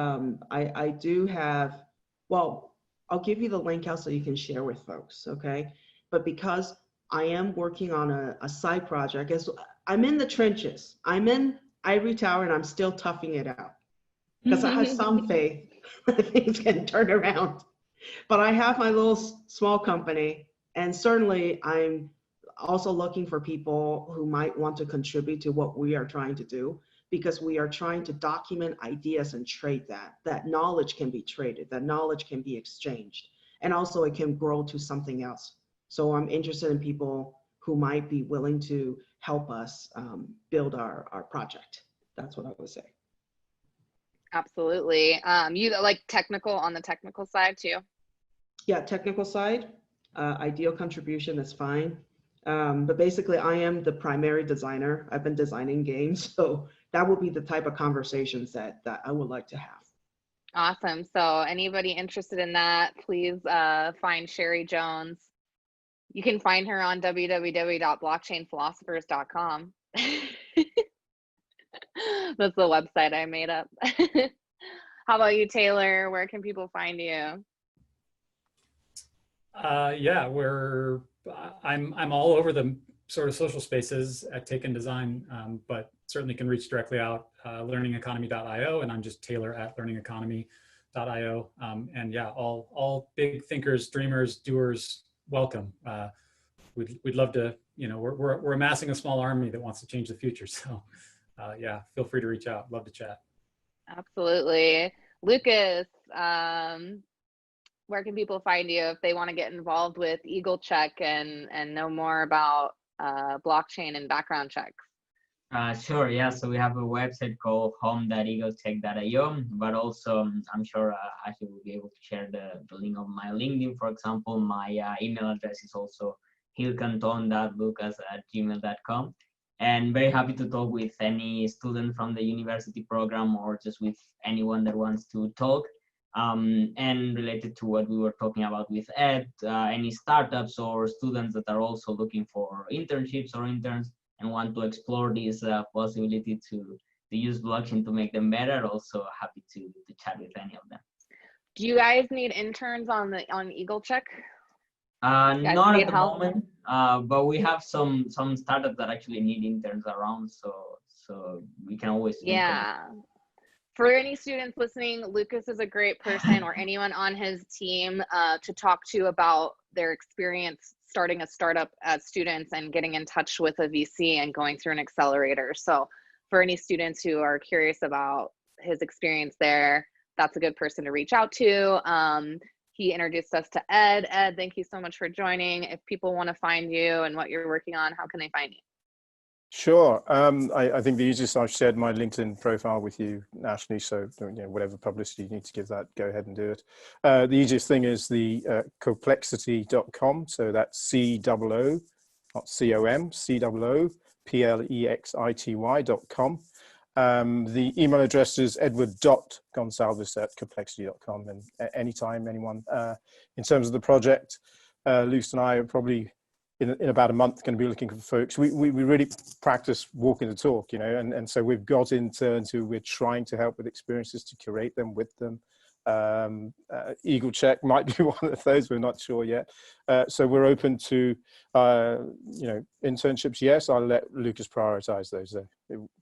I do have, well, I'll give you the link out so you can share with folks, okay? But because I am working on a side project, I'm in the trenches. I'm in ivory tower and I'm still toughing it out because I have some faith that things can turn around. But I have my little small company, and certainly I'm also looking for people who might want to contribute to what we are trying to do, because we are trying to document ideas and trade that. That knowledge can be traded, that knowledge can be exchanged, and also it can grow to something else. So I'm interested in people who might be willing to help us build our project. That's what I would say. Absolutely. You like technical, on the technical side too? Yeah, technical side, ideal contribution is fine. But basically I am the primary designer. I've been designing games. So that would be the type of conversations that I would like to have. Awesome. So anybody interested in that, please find Sherry Jones. You can find her on www.blockchainphilosophers.com. That's the website I made up. How about you, Taylor? Where can people find you? Yeah, I'm all over the sort of social spaces at Take and Design, but certainly can reach directly out, learningeconomy.io, and I'm just Taylor at learningeconomy.io. And yeah, all big thinkers, dreamers, doers, welcome. We'd love to, you know, we're amassing a small army that wants to change the future. So yeah, feel free to reach out. Love to chat. Absolutely. Lucas, where can people find you if they want to get involved with Eagle Check and know more about blockchain and background checks? Sure, yeah. So we have a website called home.eaglecheck.io, but also I'm sure Ashley will be able to share the link of my LinkedIn, for example. My email address is also hilcanton.lucas@gmail.com. And very happy to talk with any student from the university program or just with anyone that wants to talk. And related to what we were talking about with Ed, any startups or students that are also looking for internships or interns and want to explore this possibility to use blockchain to make them better, also happy to chat with any of them. Do you guys need interns on Eagle Check? Not at the moment, but we have some startups that actually need interns around, so we can always. Yeah. For any students listening, Lucas is a great person, or anyone on his team, to talk to about their experience starting a startup as students and getting in touch with a VC and going through an accelerator. So for any students who are curious about his experience there, that's a good person to reach out to. He introduced us to Ed. Ed, thank you so much for joining. If people want to find you and what you're working on, how can they find you? Sure. I think the easiest, I've shared my LinkedIn profile with you, Ashley, so whatever publicity you need to give that, go ahead and do it. The easiest thing is the complexity.com, so that's C-O-O, not C-O-M, C-O-O-Plexity.com. The email address is edward.gonsalves@complexity.com, and anytime, anyone. In terms of the project, Luce and I are probably in about a month going to be looking for folks. We really practice walking the talk, and so we've got interns who we're trying to help with experiences to curate them with them. Eagle Check might be one of those, we're not sure yet. So we're open to, internships. Yes, I'll let Lucas prioritize those,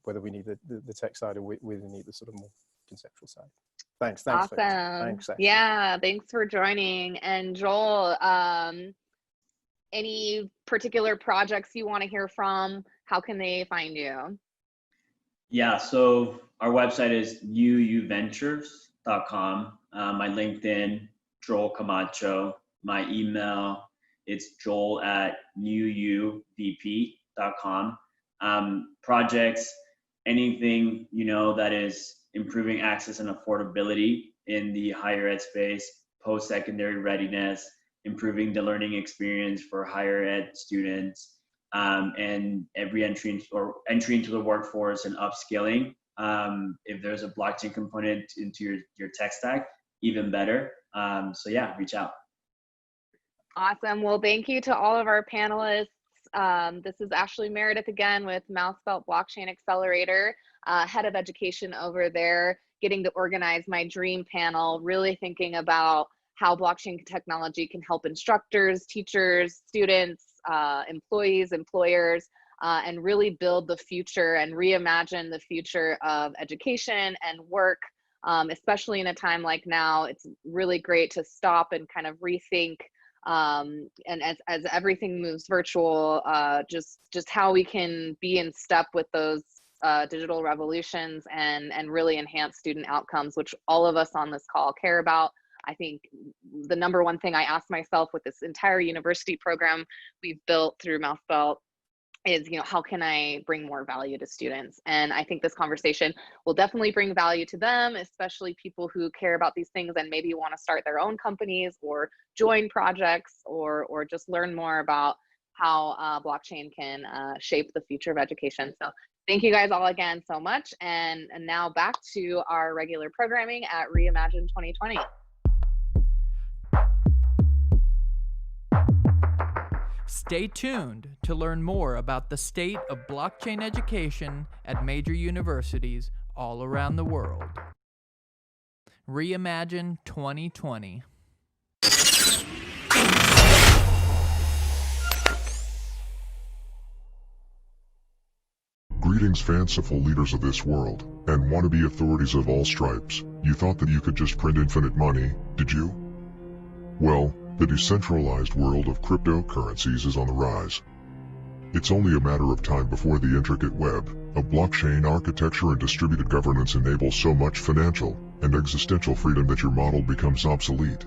whether we need the tech side or we need the sort of more conceptual side. Thanks. Awesome. Thanks. Yeah, thanks for joining. And Joel, any particular projects you want to hear from? How can they find you? Yeah, so our website is uuventures.com. My LinkedIn, Joel Camacho. My email, it's joel@uuvp.com. Projects, anything, that is improving access and affordability in the higher ed space, post-secondary readiness, improving the learning experience for higher ed students, and entry into the workforce and upskilling. If there's a blockchain component into your tech stack, even better. So yeah, reach out. Awesome. Well, thank you to all of our panelists. This is Ashley Meredith again with Mousebelt Blockchain Accelerator, head of education over there, getting to organize my dream panel, really thinking about how blockchain technology can help instructors, teachers, students, employees, employers, and really build the future and reimagine the future of education and work, especially in a time like now. It's really great to stop and kind of rethink, and as everything moves virtual, just how we can be in step with those digital revolutions and really enhance student outcomes, which all of us on this call care about. I think the number one thing I ask myself with this entire university program we've built through Mousebelt is, how can I bring more value to students? And I think this conversation will definitely bring value to them, especially people who care about these things and maybe want to start their own companies or join projects or just learn more about how blockchain can shape the future of education. So thank you guys all again so much. And now back to our regular programming at REIMAGINE 2020. Stay tuned to learn more about the state of blockchain education at major universities all around the world. REIMAGINE 2020. Greetings, fanciful leaders of this world, and wannabe authorities of all stripes. You thought that you could just print infinite money, did you? Well, the decentralized world of cryptocurrencies is on the rise. It's only a matter of time before the intricate web of blockchain architecture and distributed governance enables so much financial and existential freedom that your model becomes obsolete.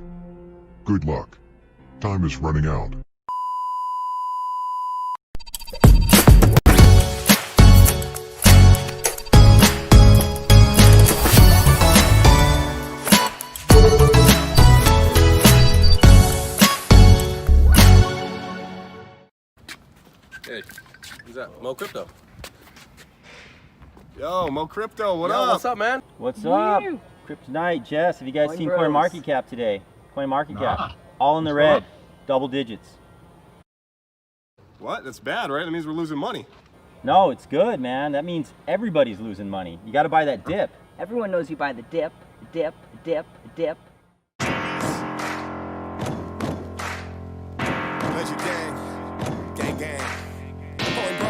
Good luck. Time is running out. Hey, who's that? Mo Crypto. Yo, Mo Crypto, what up? What's up, man? What's up? Kryptonite, Jess, have you guys seen CoinMarketCap today? CoinMarketCap, all in the red, double digits. What? That's bad, right? That means we're losing money. No, it's good, man. That means everybody's losing money. You got to buy that dip. Everyone knows you buy the dip, dip, dip, dip. Legend gang, gang, gang. Boy, bro,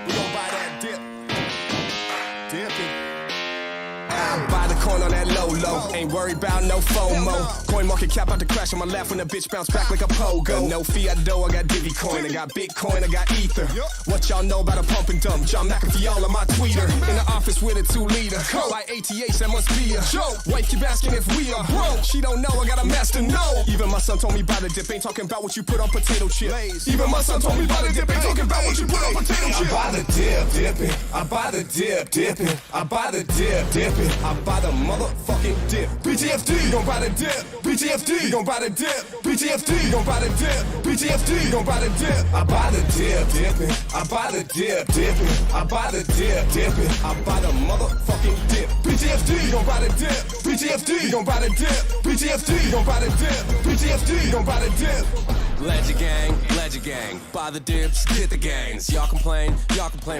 we gon' buy that dip. Dipping. I buy the coin on that low, Ain't worried about no FOMO. Coin market cap out to crash on my lap when a bitch bounce back like a pogo. No fiat dough, I got Divi coin, I got Bitcoin, I got Ether. What y'all know about a pump and dump? John McAfee all on my tweeter. In the office with a 2-liter. By ATH, that must be a joke. Wife keep asking if we are broke. She don't know, I got a master no. Even my son told me about the dip, ain't talking about what you put on potato chips. Even my son told me about the dip, ain't talking about what you put on potato chips. I buy the dip, dipping. I buy the dip, dipping. I buy the dip, dipping. I buy the motherfucking dip. BTFD, gon' buy the dip. BTFD, gon' buy the dip. BTFD, gon' buy the dip. BTFD, gon' buy the dip. I buy the dip, dipping. I buy the dip, dipping. I buy the dip, dipping. I buy the motherfucking dip. BTFD, gon' buy the dip. BTFD, gon' buy the dip. BTFD, gon' buy the dip. BTFD, gon' buy the dip. Legend gang, buy the dips, get the gangs. Y'all complain,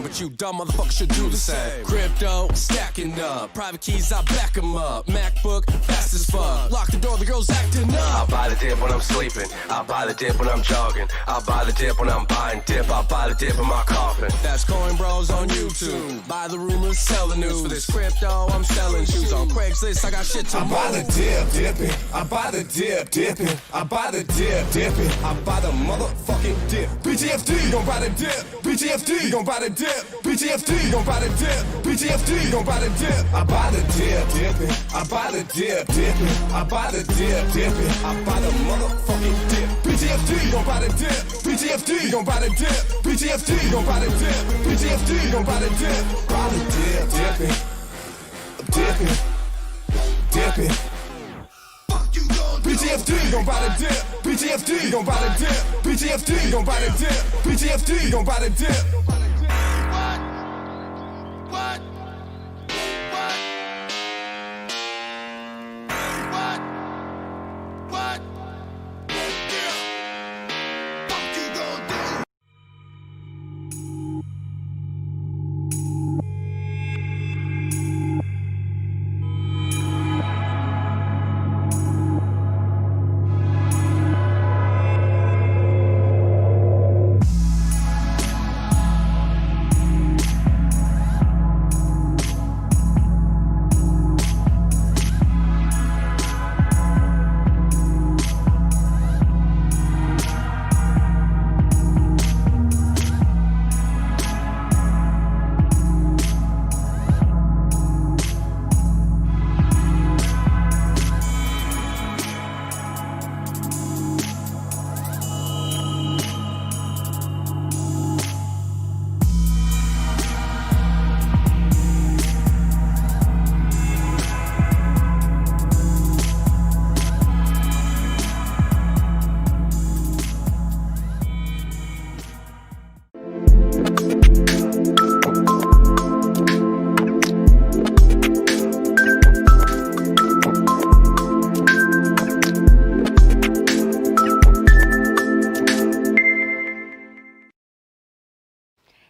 but you dumb motherfuckers should do the same. Crypto, stacking up, private keys, I back 'em up. MacBook, fast as fuck, lock the door, the girl's acting up. I buy the dip when I'm sleeping, I buy the dip when I'm jogging. I buy the dip when I'm buying dip, I buy the dip in my coffin. That's Coin Bros on YouTube, buy the rumors, sell the news. For this crypto, I'm selling shoes on Craigslist, I got shit to move. I buy the dip, dipping. I buy the dip, dipping. I buy the dip, dipping. I buy the motherfucking dip. BTFD gon' buy the dip. BTFD gon' buy the dip. BTFD gon' buy the dip. BTFD gon' buy the dip. I buy the dip, dipping. I buy the dip, dipping. I buy the dip, dipping. I buy the motherfucking dip. BTFD gon' buy the dip. BTFD gon' buy the dip. BTFD gon' buy the dip. BTFD gon' buy the dip. Buy the dip, dipping. Dipping. Dipping. BTFD gon' buy the dip. BTFD gon' buy the dip. BTFD gon' buy the dip. BTFD gon' buy the dip. What?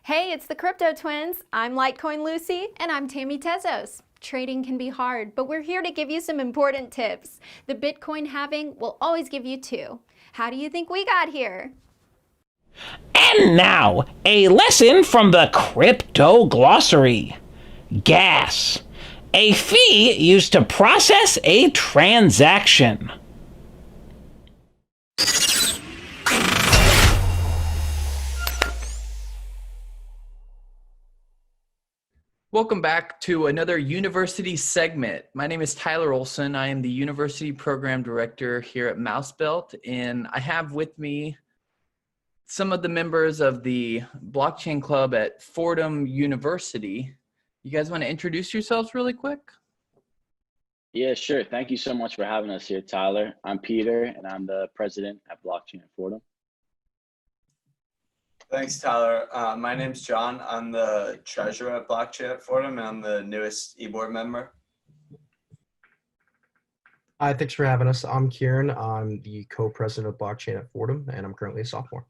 Hey, it's the Crypto Twins. I'm Litecoin Lucy. And I'm Tammy Tezos. Trading can be hard, but we're here to give you some important tips. The Bitcoin halving will always give you 2. How do you think we got here? And now, a lesson from the Crypto Glossary. Gas. A fee used to process a transaction. Welcome back to another university segment. My name is Tyler Olson. I am the University Program Director here at Mousebelt, and I have with me some of the members of the Blockchain Club at Fordham University. You guys want to introduce yourselves really quick? Yeah, sure. Thank you so much for having us here, Tyler. I'm Peter, and I'm the president at Blockchain at Fordham. Thanks, Tyler. My name's John. I'm the treasurer at Blockchain at Fordham, and I'm the newest e-board member. Hi, thanks for having us. I'm Kieran. I'm the co-president of Blockchain at Fordham, and I'm currently a sophomore.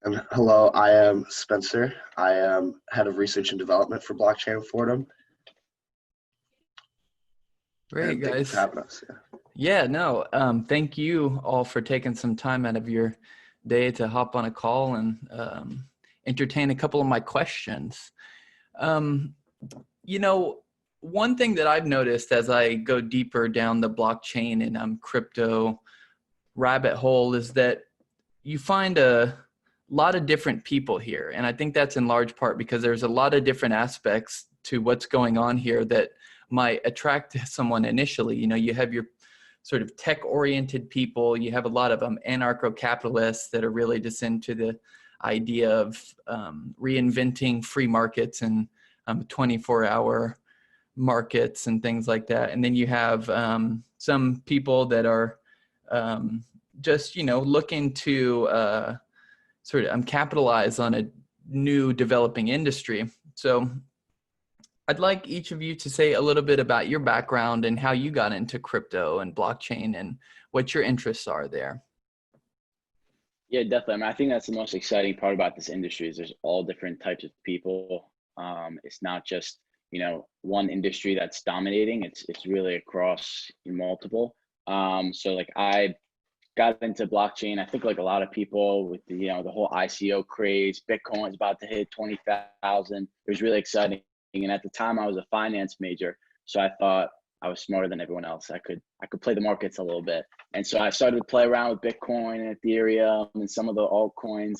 And hello, I am Spencer. I am head of research and development for Blockchain at Fordham. Great, guys. Thanks for having us. Yeah, no, thank you all for taking some time out of your day to hop on a call and entertain a couple of my questions. You know, one thing that I've noticed as I go deeper down the blockchain and crypto rabbit hole is that you find a lot of different people here. And I think that's in large part because there's a lot of different aspects to what's going on here that might attract someone initially. You know, you have your sort of tech-oriented people. You have a lot of anarcho-capitalists that are really just into the idea of reinventing free markets and 24-hour markets and things like that. And then you have some people that are just, you know, looking to sort of capitalize on a new developing industry. So I'd like each of you to say a little bit about your background and how you got into crypto and blockchain and what your interests are there. Yeah, definitely. I mean, I think that's the most exciting part about this industry is there's all different types of people. It's not just, you know, one industry that's dominating. It's really across multiple. So like I got into blockchain. I think like a lot of people with the, you know, the whole ICO craze, Bitcoin's about to hit 20,000. It was really exciting. And at the time I was a finance major. So I thought I was smarter than everyone else. I could play the markets a little bit. And so I started to play around with Bitcoin and Ethereum and some of the altcoins.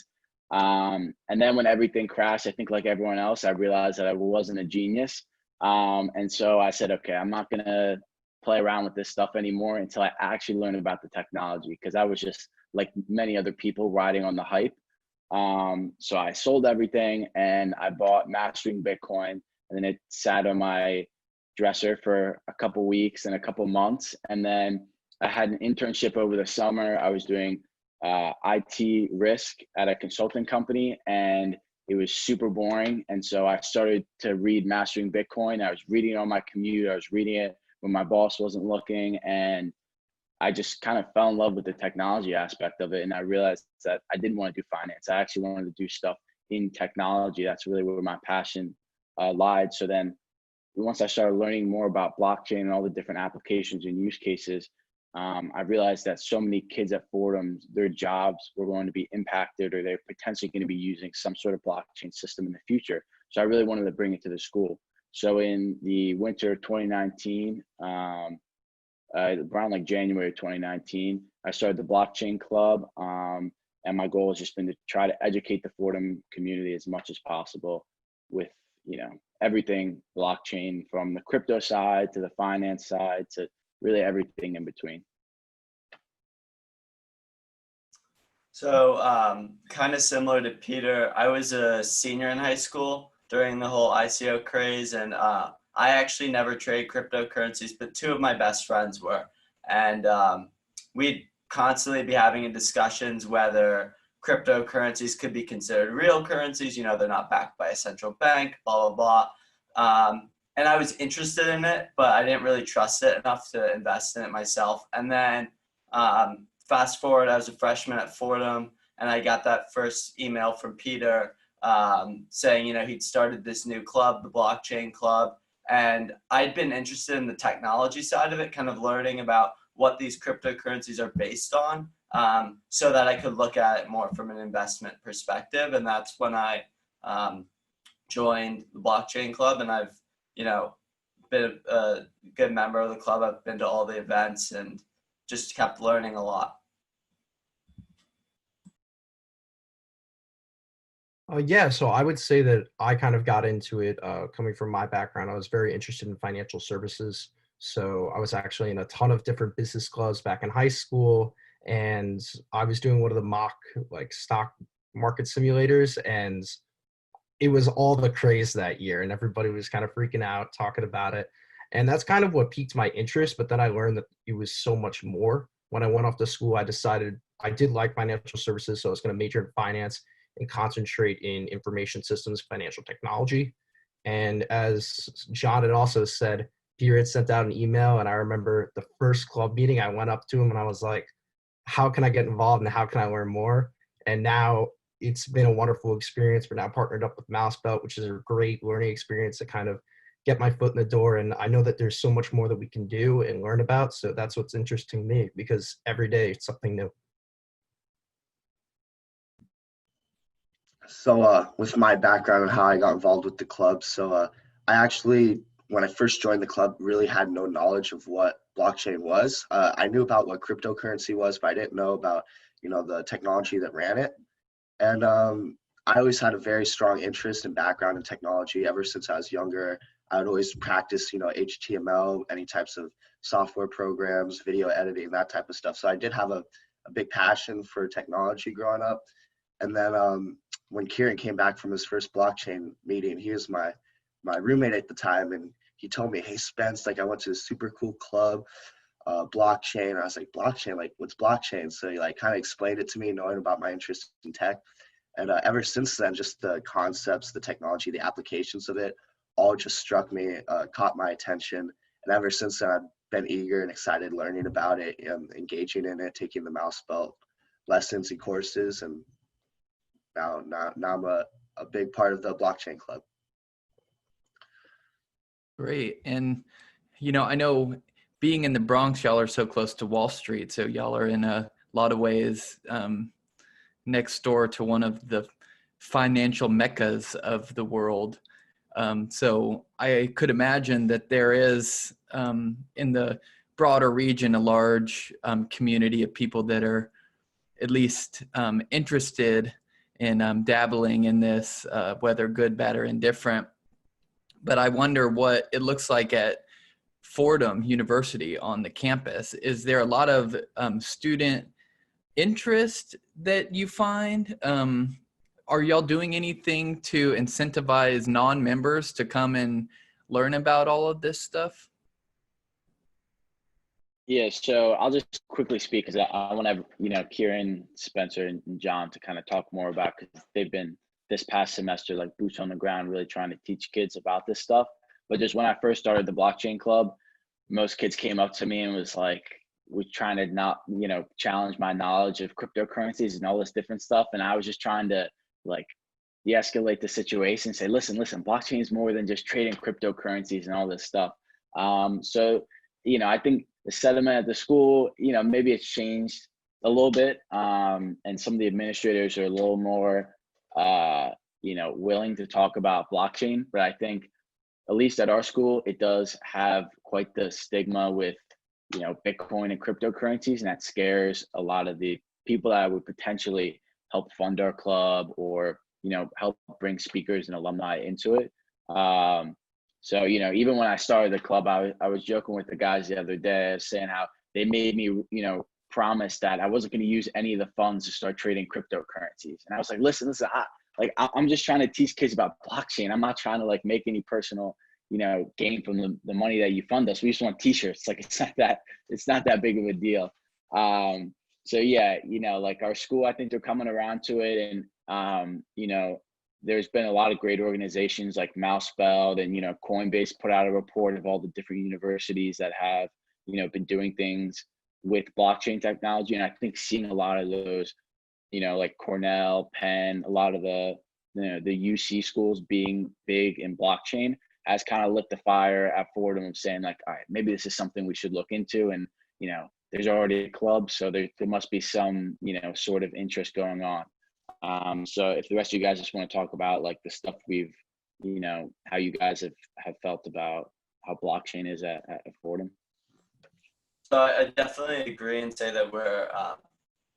And then when everything crashed, I think like everyone else, I realized that I wasn't a genius. And so I said, okay, I'm not gonna play around with this stuff anymore until I actually learn about the technology, because I was just like many other people riding on the hype. So I sold everything and I bought Mastering Bitcoin, and then it sat on my dresser for a couple weeks and a couple months. And then I had an internship over the summer. I was doing IT risk at a consulting company, and it was super boring. And so I started to read Mastering Bitcoin. I was reading it on my commute. I was reading it when my boss wasn't looking. And I just kind of fell in love with the technology aspect of it. And I realized that I didn't want to do finance. I actually wanted to do stuff in technology. That's really where my passion lied. So then once I started learning more about blockchain and all the different applications and use cases, I realized that so many kids at Fordham, their jobs were going to be impacted, or they're potentially going to be using some sort of blockchain system in the future. So I really wanted to bring it to the school. So in the winter of 2019, around like January 2019, I started the blockchain club. And my goal has just been to try to educate the Fordham community as much as possible with, you know, everything blockchain, from the crypto side to the finance side to really everything in between. So kind of similar to Peter, I was a senior in high school during the whole ICO craze, and I actually never traded cryptocurrencies, but two of my best friends were. And we'd constantly be having discussions whether cryptocurrencies could be considered real currencies. You know, they're not backed by a central bank, blah, blah, blah. And I was interested in it, but I didn't really trust it enough to invest in it myself. And then fast forward, I was a freshman at Fordham, and I got that first email from Peter saying, you know, he'd started this new club, the Blockchain Club. And I'd been interested in the technology side of it, kind of learning about what these cryptocurrencies are based on, so that I could look at it more from an investment perspective. And that's when I joined the Blockchain Club, and I've, you know, been a good member of the club. I've been to all the events and just kept learning a lot. Yeah, so I would say that I kind of got into it coming from my background. I was very interested in financial services. So I was actually in a ton of different business clubs back in high school, and I was doing one of the mock like stock market simulators, and it was all the craze that year, and everybody was kind of freaking out, talking about it. And that's kind of what piqued my interest. But then I learned that it was so much more. When I went off to school, I decided I did like financial services, so I was going to major in finance and concentrate in information systems, financial technology. And as John had also said, Peter had sent out an email, and I remember the first club meeting, I went up to him and I was like, how can I get involved and how can I learn more? And now it's been a wonderful experience. We're now partnered up with Mousebelt, which is a great learning experience to kind of get my foot in the door. And I know that there's so much more that we can do and learn about. So that's what's interesting to me, because every day it's something new. So with my background and how I got involved with the club, so I actually when I first joined the club, really had no knowledge of what blockchain was. I knew about what cryptocurrency was, but I didn't know about, the technology that ran it. And I always had a very strong interest and background in technology ever since I was younger. I would always practice, HTML, any types of software programs, video editing, that type of stuff. So I did have a big passion for technology growing up. And then when Kieran came back from his first blockchain meeting, he was my roommate at the time, and he told me, "Hey Spence, like I went to a super cool club, blockchain." And I was like, "Blockchain? Like what's blockchain?" So he like kind of explained it to me, knowing about my interest in tech. And ever since then, just the concepts, the technology, the applications of it, all just struck me, caught my attention. And ever since then, I've been eager and excited learning about it, engaging in it, taking the mouse belt lessons and courses, and now I'm a big part of the blockchain club. Great. And, I know being in the Bronx, y'all are so close to Wall Street. So y'all are in a lot of ways next door to one of the financial meccas of the world. So I could imagine that there is in the broader region a large community of people that are at least interested in dabbling in this, whether good, bad, or indifferent. But I wonder what it looks like at Fordham University on the campus. Is there a lot of student interest that you find? Are y'all doing anything to incentivize non-members to come and learn about all of this stuff? Yeah, so I'll just quickly speak because I want to have, Kieran, Spencer, and John to kind of talk more about, because they've been this past semester, like boots on the ground, really trying to teach kids about this stuff. But just when I first started the blockchain club, most kids came up to me and was like, we're trying to not, challenge my knowledge of cryptocurrencies and all this different stuff. And I was just trying to like de-escalate the situation, say, listen, blockchain is more than just trading cryptocurrencies and all this stuff. So, I think the sentiment at the school, maybe it's changed a little bit. And some of the administrators are a little more, willing to talk about blockchain. But I think, at least at our school, it does have quite the stigma with, Bitcoin and cryptocurrencies. And that scares a lot of the people that would potentially help fund our club or, help bring speakers and alumni into it. So, even when I started the club, I was joking with the guys the other day, saying how they made me, promise that I wasn't going to use any of the funds to start trading cryptocurrencies. And I was like, listen, I'm just trying to teach kids about blockchain. I'm not trying to like make any personal, gain from the money that you fund us. We just want t-shirts. Like, it's not that big of a deal. So yeah, like our school, I think they're coming around to it. And, there's been a lot of great organizations like Mousebelt and, Coinbase put out a report of all the different universities that have, been doing things with blockchain technology. And I think seeing a lot of those, like Cornell, Penn, a lot of the UC schools being big in blockchain has kind of lit the fire at Fordham of saying like, all right, maybe this is something we should look into. And, there's already a club, so there must be some, sort of interest going on. So if the rest of you guys just want to talk about like the stuff we've, how you guys have felt about how blockchain is at Fordham. So I definitely agree and say that we're,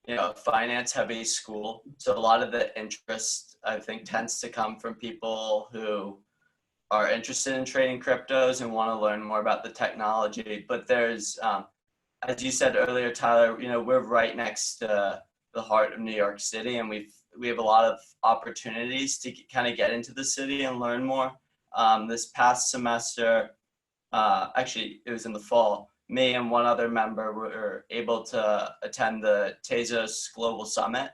a finance heavy school. So a lot of the interest, I think, tends to come from people who are interested in trading cryptos and want to learn more about the technology. But there's, as you said earlier, Tyler, we're right next to the heart of New York City, and we have a lot of opportunities to kind of get into the city and learn more. This past semester, actually it was in the fall, me and one other member were able to attend the Tezos Global Summit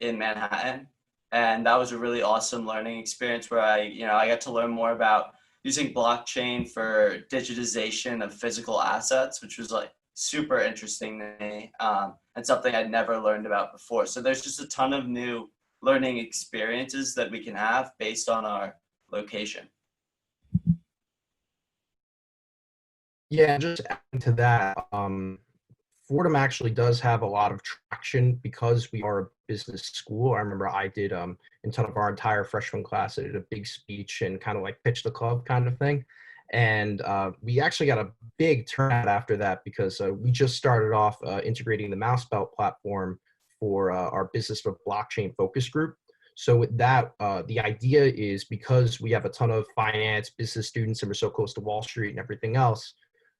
in Manhattan. And that was a really awesome learning experience where I got to learn more about using blockchain for digitization of physical assets, which was like super interesting to me and something I'd never learned about before. So there's just a ton of new learning experiences that we can have based on our location. Yeah, just adding to that, Fordham actually does have a lot of traction because we are a business school. I remember I did in front of our entire freshman class, I did a big speech and kind of like pitch the club kind of thing. And we actually got a big turnout after that because we just started off integrating the mouse belt platform for our business with blockchain focus group. So with that, the idea is because we have a ton of finance business students and we're so close to Wall Street and everything else,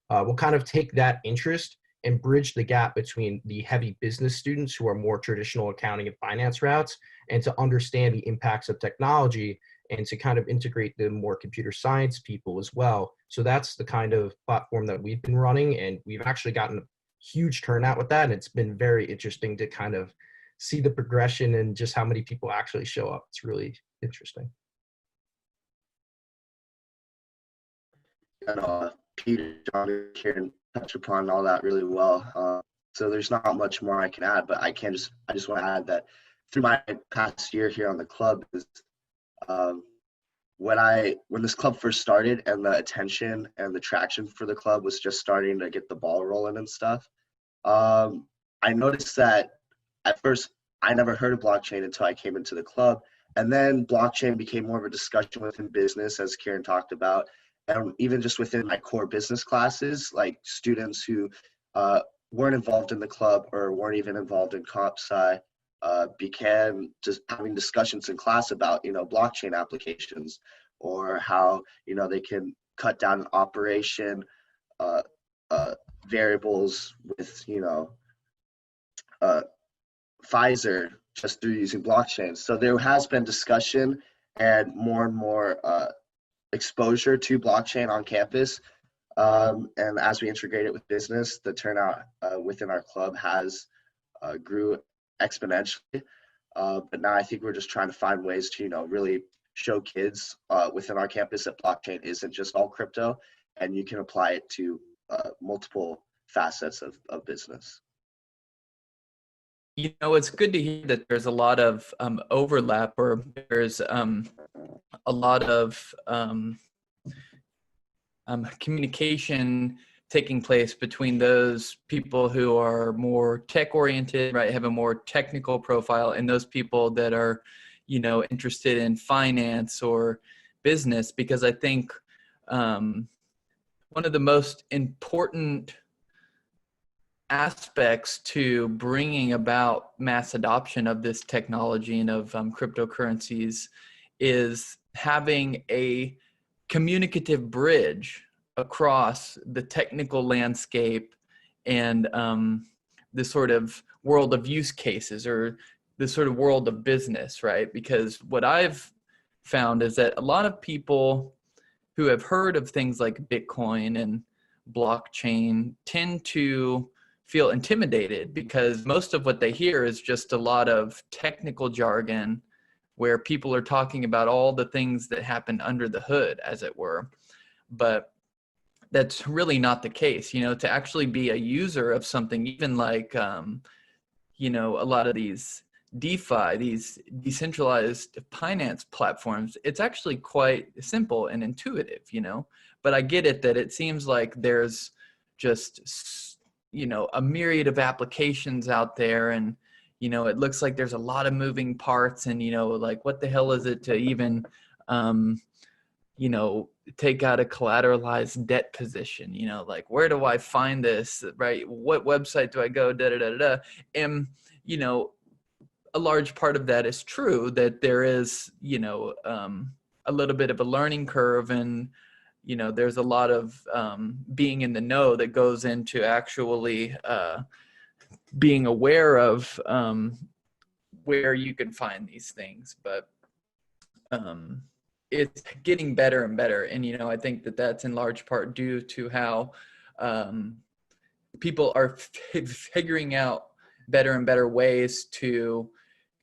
we'll kind of take that interest and bridge the gap between the heavy business students who are more traditional accounting and finance routes and to understand the impacts of technology and to kind of integrate the more computer science people as well. So that's the kind of platform that we've been running, and we've actually gotten a huge turnout with that. And it's been very interesting to kind of see the progression and just how many people actually show up. It's really interesting. And Peter, John, and Karen touched upon all that really well. So there's not much more I can add, but I just want to add that through my past year here on the club is when this club first started and the attention and the traction for the club was just starting to get the ball rolling and stuff. I noticed that at first I never heard of blockchain until I came into the club, and then blockchain became more of a discussion within business, as Karen talked about. And even just within my core business classes, like students who weren't involved in the club or weren't even involved in comp sci began just having discussions in class about, blockchain applications or how, they can cut down operation variables with, Pfizer just through using blockchain. So there has been discussion and more exposure to blockchain on campus. And as we integrate it with business, the turnout within our club has grew exponentially. But now I think we're just trying to find ways to, really show kids within our campus that blockchain isn't just all crypto, and you can apply it to multiple facets of business. It's good to hear that there's a lot of overlap, or there's a lot of communication taking place between those people who are more tech oriented, right, have a more technical profile, and those people that are, interested in finance or business. Because I think one of the most important aspects to bringing about mass adoption of this technology and of cryptocurrencies is having a communicative bridge across the technical landscape and the sort of world of use cases or the sort of world of business, right? Because what I've found is that a lot of people who have heard of things like Bitcoin and blockchain tend to feel intimidated because most of what they hear is just a lot of technical jargon where people are talking about all the things that happen under the hood, as it were. But that's really not the case. To actually be a user of something, even like, a lot of these DeFi, these decentralized finance platforms, it's actually quite simple and intuitive, but I get it that it seems like there's just, a myriad of applications out there, and, it looks like there's a lot of moving parts, and, like, what the hell is it to even, take out a collateralized debt position, like, where do I find this, right? What website do I go, And, a large part of that is true, that there is, a little bit of a learning curve, and, there's a lot of being in the know that goes into actually being aware of where you can find these things. But it's getting better and better. And, I think that that's in large part due to how people are figuring out better and better ways to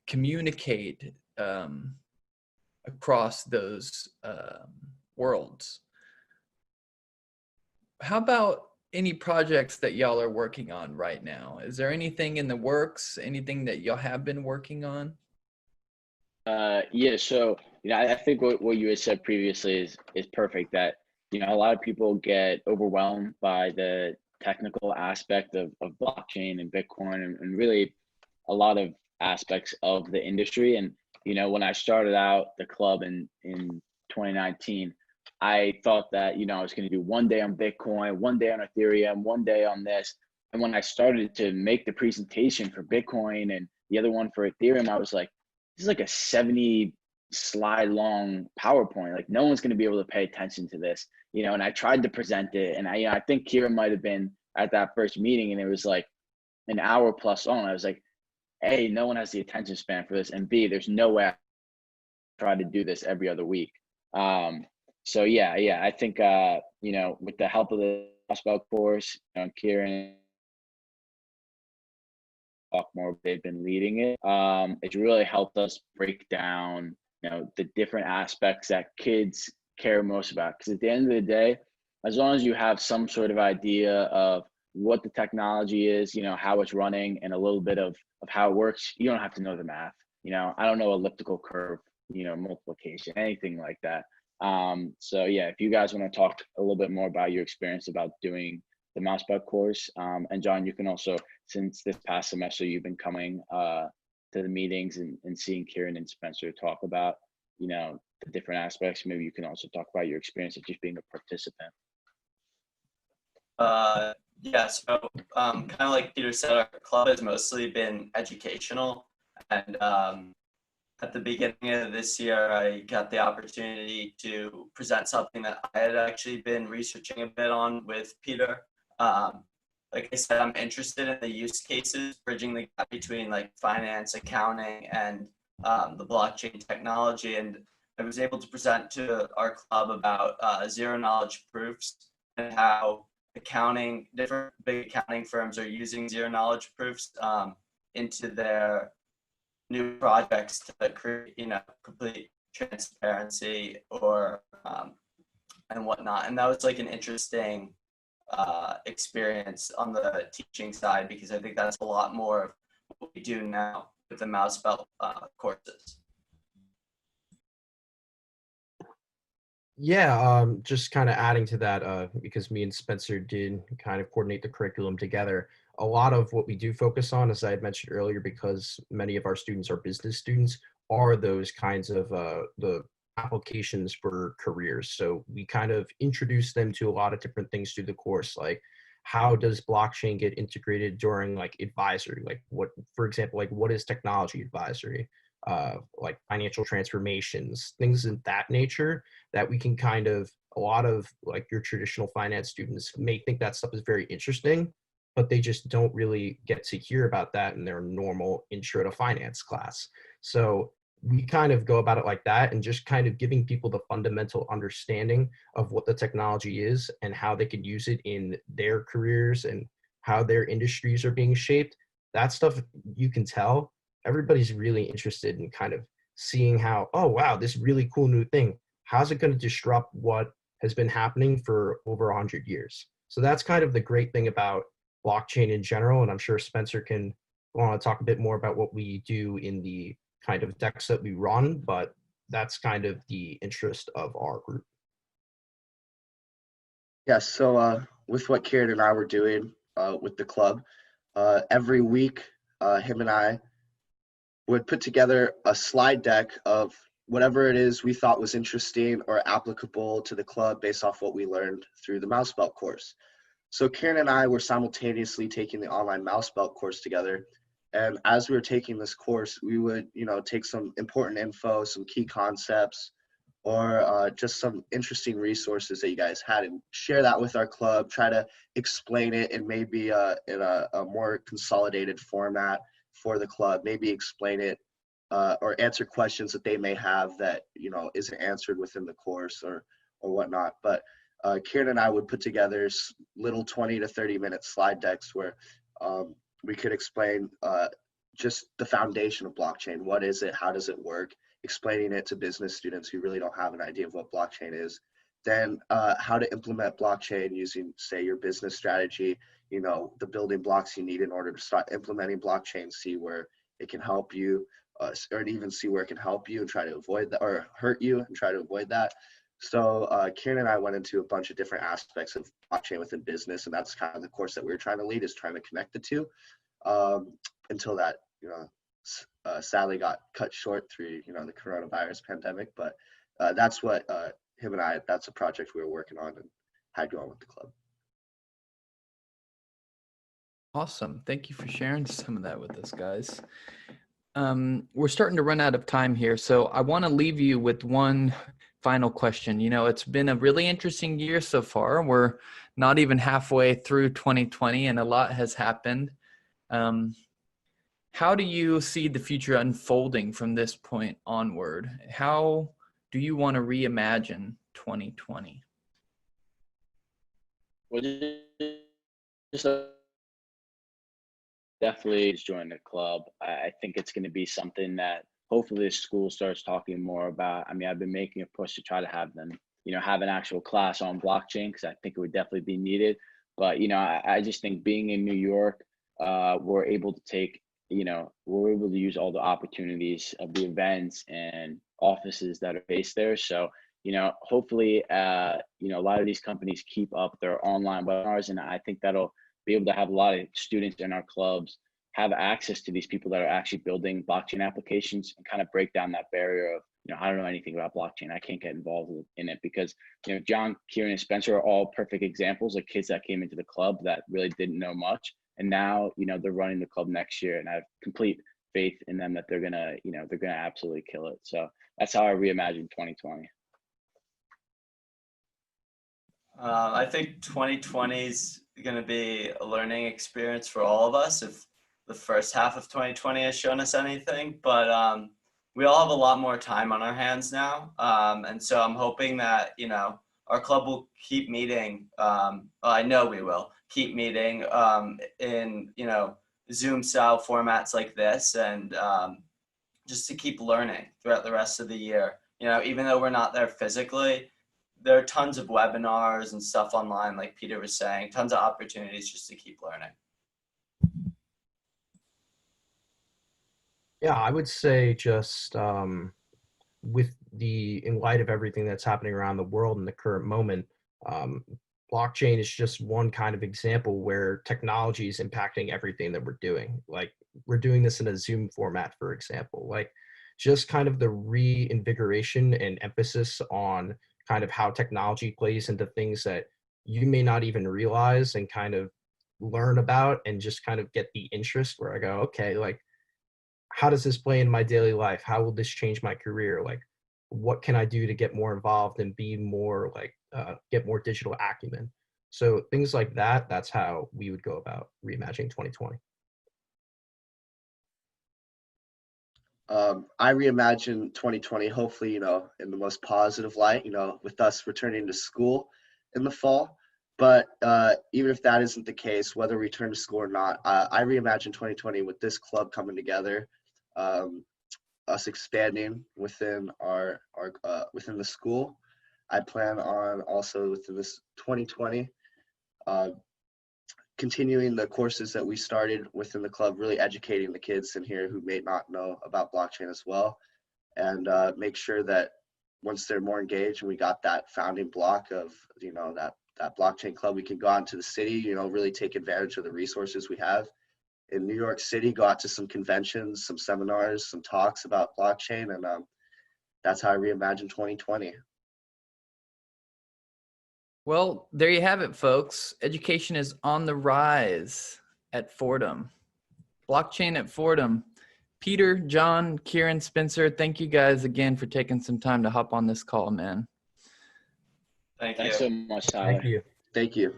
communicate across those worlds. How about any projects that y'all are working on right now? Is there anything in the works, anything that y'all have been working on? Yeah, so I think what you had said previously is perfect. That a lot of people get overwhelmed by the technical aspect of blockchain and Bitcoin and really a lot of aspects of the industry. And, you know, when I started out the club in 2019, I thought that, you know, I was going to do one day on Bitcoin, one day on Ethereum, one day on this. And when I started to make the presentation for Bitcoin and the other one for Ethereum, I was like, this is like a 70 slide long PowerPoint. Like no one's going to be able to pay attention to this, you know. And I tried to present it, and I think Kira might have been at that first meeting, and it was like an hour plus on. I was like, A, no one has the attention span for this, and B, there's no way I try to do this every other week. So yeah, I think you know, with the help of the Spell course, you know, Kieran talk more, they've been leading it. It's really helped us break down, you know, the different aspects that kids care most about. Because at the end of the day, as long as you have some sort of idea of what the technology is, you know, how it's running, and a little bit of how it works, you don't have to know the math. You know, I don't know elliptical curve, you know, multiplication, anything like that. So yeah, if you guys want to talk a little bit more about your experience about doing the Mousebug course, and John, you can also, since this past semester you've been coming to the meetings and seeing Kieran and Spencer talk about, you know, the different aspects, maybe you can also talk about your experience of just being a participant. Yeah, so kind of like Peter said, our club has mostly been educational, and at the beginning of this year, I got the opportunity to present something that I had actually been researching a bit on with Peter. Like I said, I'm interested in the use cases, bridging the gap between like finance, accounting, and the blockchain technology. And I was able to present to our club about zero knowledge proofs and how different big accounting firms are using zero knowledge proofs into their new projects to create, you know, complete transparency or and whatnot. And that was like an interesting experience on the teaching side, because I think that's a lot more of what we do now with the Mousebug courses. Yeah, just kind of adding to that, because me and Spencer did kind of coordinate the curriculum together. A lot of what we do focus on, as I had mentioned earlier, because many of our students are business students, are those kinds of the applications for careers. So we kind of introduce them to a lot of different things through the course, like how does blockchain get integrated during like advisory? Like what, for example, like what is technology advisory? Like financial transformations, things in that nature that we can kind of, a lot of like your traditional finance students may think that stuff is very interesting, but they just don't really get to hear about that in their normal intro to finance class. So we kind of go about it like that, and just kind of giving people the fundamental understanding of what the technology is and how they can use it in their careers and how their industries are being shaped. That stuff, you can tell everybody's really interested in kind of seeing how, oh wow, this really cool new thing, how's it going to disrupt what has been happening for over 100 years? So that's kind of the great thing about blockchain in general. And I'm sure Spencer can want to talk a bit more about what we do in the kind of decks that we run, but that's kind of the interest of our group. Yes, so with what Kieran and I were doing with the club, every week him and I would put together a slide deck of whatever it is we thought was interesting or applicable to the club based off what we learned through the Mousebug course. So Kieran and I were simultaneously taking the online Mousebug course together. And as we were taking this course, we would, you know, take some important info, some key concepts, or just some interesting resources that you guys had, and share that with our club, try to explain it in maybe in a more consolidated format for the club, maybe explain it or answer questions that they may have that, you know, isn't answered within the course or whatnot. But Kieran and I would put together little 20 to 30 minute slide decks where we could explain just the foundation of blockchain. What is it? How does it work? Explaining it to business students who really don't have an idea of what blockchain is. Then how to implement blockchain using, say, your business strategy, you know, the building blocks you need in order to start implementing blockchain, see where it can help you, or even see where it can help you and try to avoid that, or hurt you and try to avoid that. So Kieran and I went into a bunch of different aspects of blockchain within business, and that's kind of the course that we were trying to lead, is trying to connect the two, until that, sadly got cut short through, the coronavirus pandemic. But that's what him and I, that's a project we were working on and had going with the club. Awesome. Thank you for sharing some of that with us, guys. We're starting to run out of time here, so I want to leave you with one final question. It's been a really interesting year so far. We're not even halfway through 2020, and a lot has happened. How do you see the future unfolding from this point onward? How do you want to reimagine 2020? Well, just definitely join the club. I think it's going to be something that hopefully the school starts talking more about. I mean, I've been making a push to try to have them, have an actual class on blockchain, because I think it would definitely be needed. But, I just think being in New York, we're able to take, we're able to use all the opportunities of the events and offices that are based there. So, hopefully, a lot of these companies keep up their online webinars, and I think that'll be able to have a lot of students in our clubs have access to these people that are actually building blockchain applications, and kind of break down that barrier of, I don't know anything about blockchain, I can't get involved in it. Because, John, Kieran, and Spencer are all perfect examples of kids that came into the club that really didn't know much. And now, they're running the club next year, and I have complete faith in them that they're gonna, they're gonna absolutely kill it. So that's how I reimagine 2020. I think 2020 is going to be a learning experience for all of us, if the first half of 2020 has shown us anything. But we all have a lot more time on our hands now. And so I'm hoping that, our club will keep meeting. I know we will keep meeting in, Zoom style formats like this, and just to keep learning throughout the rest of the year. Even though we're not there physically, there are tons of webinars and stuff online, like Peter was saying, tons of opportunities just to keep learning. Yeah, I would say just in light of everything that's happening around the world in the current moment, blockchain is just one kind of example where technology is impacting everything that we're doing. Like, we're doing this in a Zoom format, for example. Like, just kind of the reinvigoration and emphasis on kind of how technology plays into things that you may not even realize, and kind of learn about, and just kind of get the interest where I go, okay, like, how does this play in my daily life? How will this change my career? Like, what can I do to get more involved and be more like, get more digital acumen? So things like that, that's how we would go about reimagining 2020. I reimagine 2020, hopefully, in the most positive light, with us returning to school in the fall. But even if that isn't the case, whether we return to school or not, I reimagine 2020 with this club coming together, us expanding within our within the school. I plan on also within this 2020, continuing the courses that we started within the club, really educating the kids in here who may not know about blockchain as well, and make sure that once they're more engaged and we got that founding block of, that blockchain club, we can go out into the city, really take advantage of the resources we have in New York City, go out to some conventions, some seminars, some talks about blockchain, and that's how I reimagine 2020. Well, there you have it, folks. Education is on the rise at Fordham. Blockchain at Fordham. Peter, John, Kieran, Spencer, thank you guys again for taking some time to hop on this call, man. Thanks so much, Tyler. Thank you. Thank you.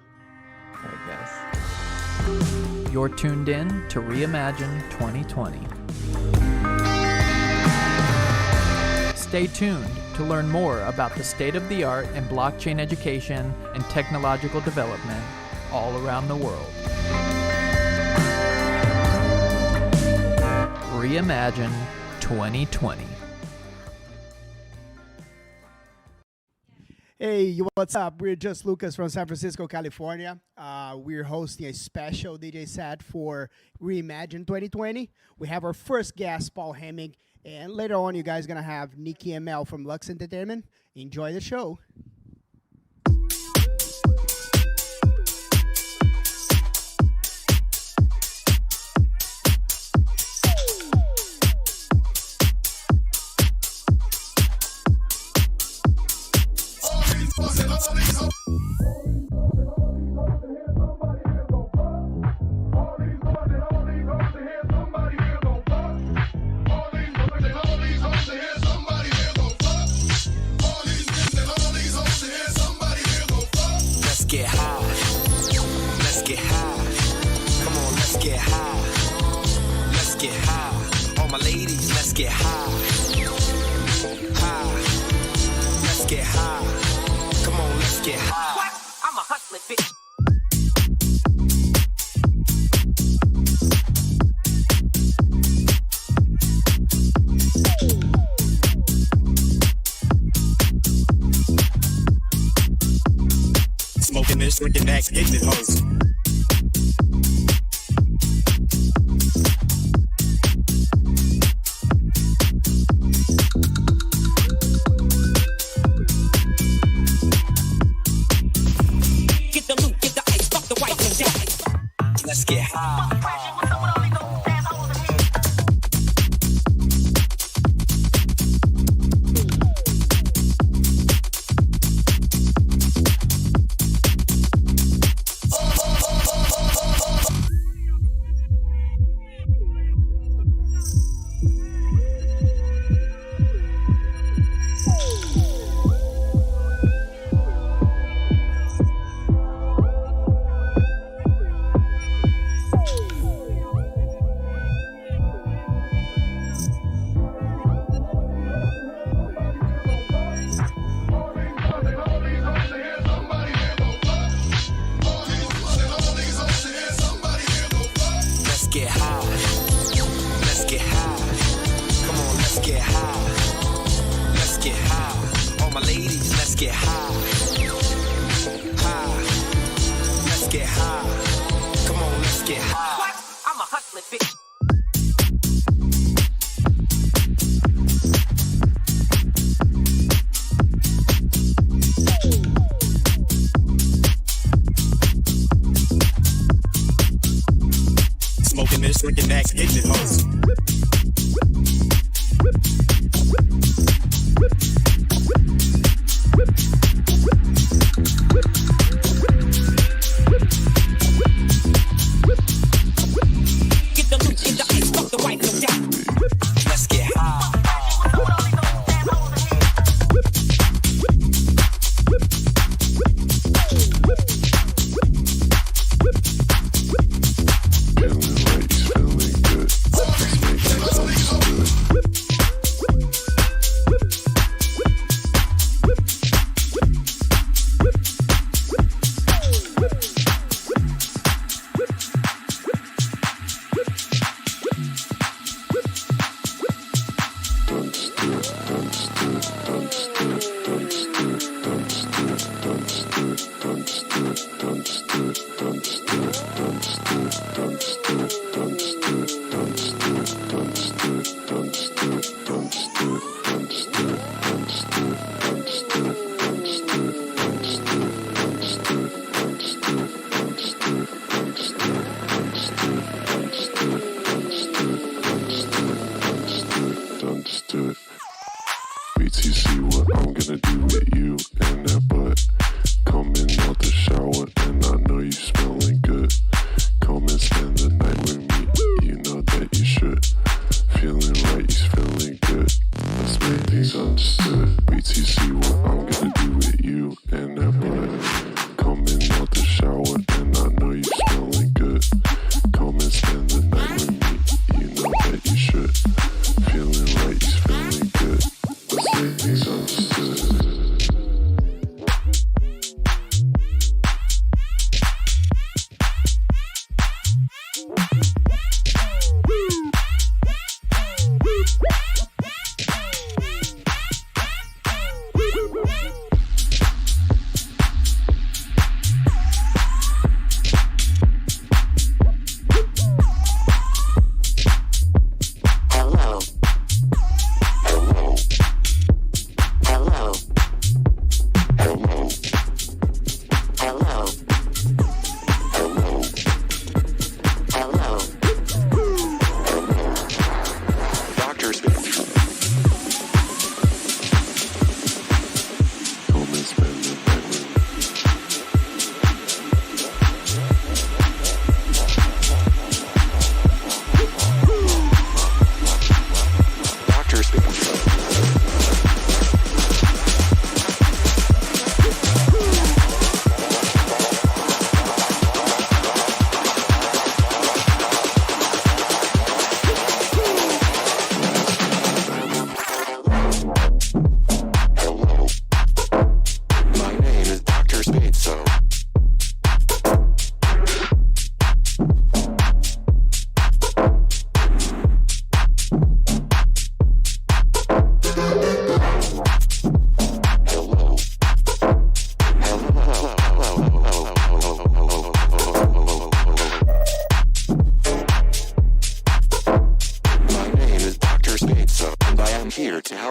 All right, guys. You're tuned in to Reimagine 2020. Stay tuned to learn more about the state-of-the-art in blockchain education and technological development all around the world. Reimagine 2020. Hey, what's up? We're just Lucas from San Francisco, California. We're hosting a special DJ set for Reimagine 2020. We have our first guest, Paul Hemming, and later on, you guys are going to have Nikki ML from Lux Entertainment. Enjoy the show. Smoking this, drinking that, hitting it hoes. Get the loot, get the ice, fuck the white and die. Let's get high. Smoking this, drinking that, hitting it hoes. Get the loot, get the ice, fuck the white and die. Let's get high.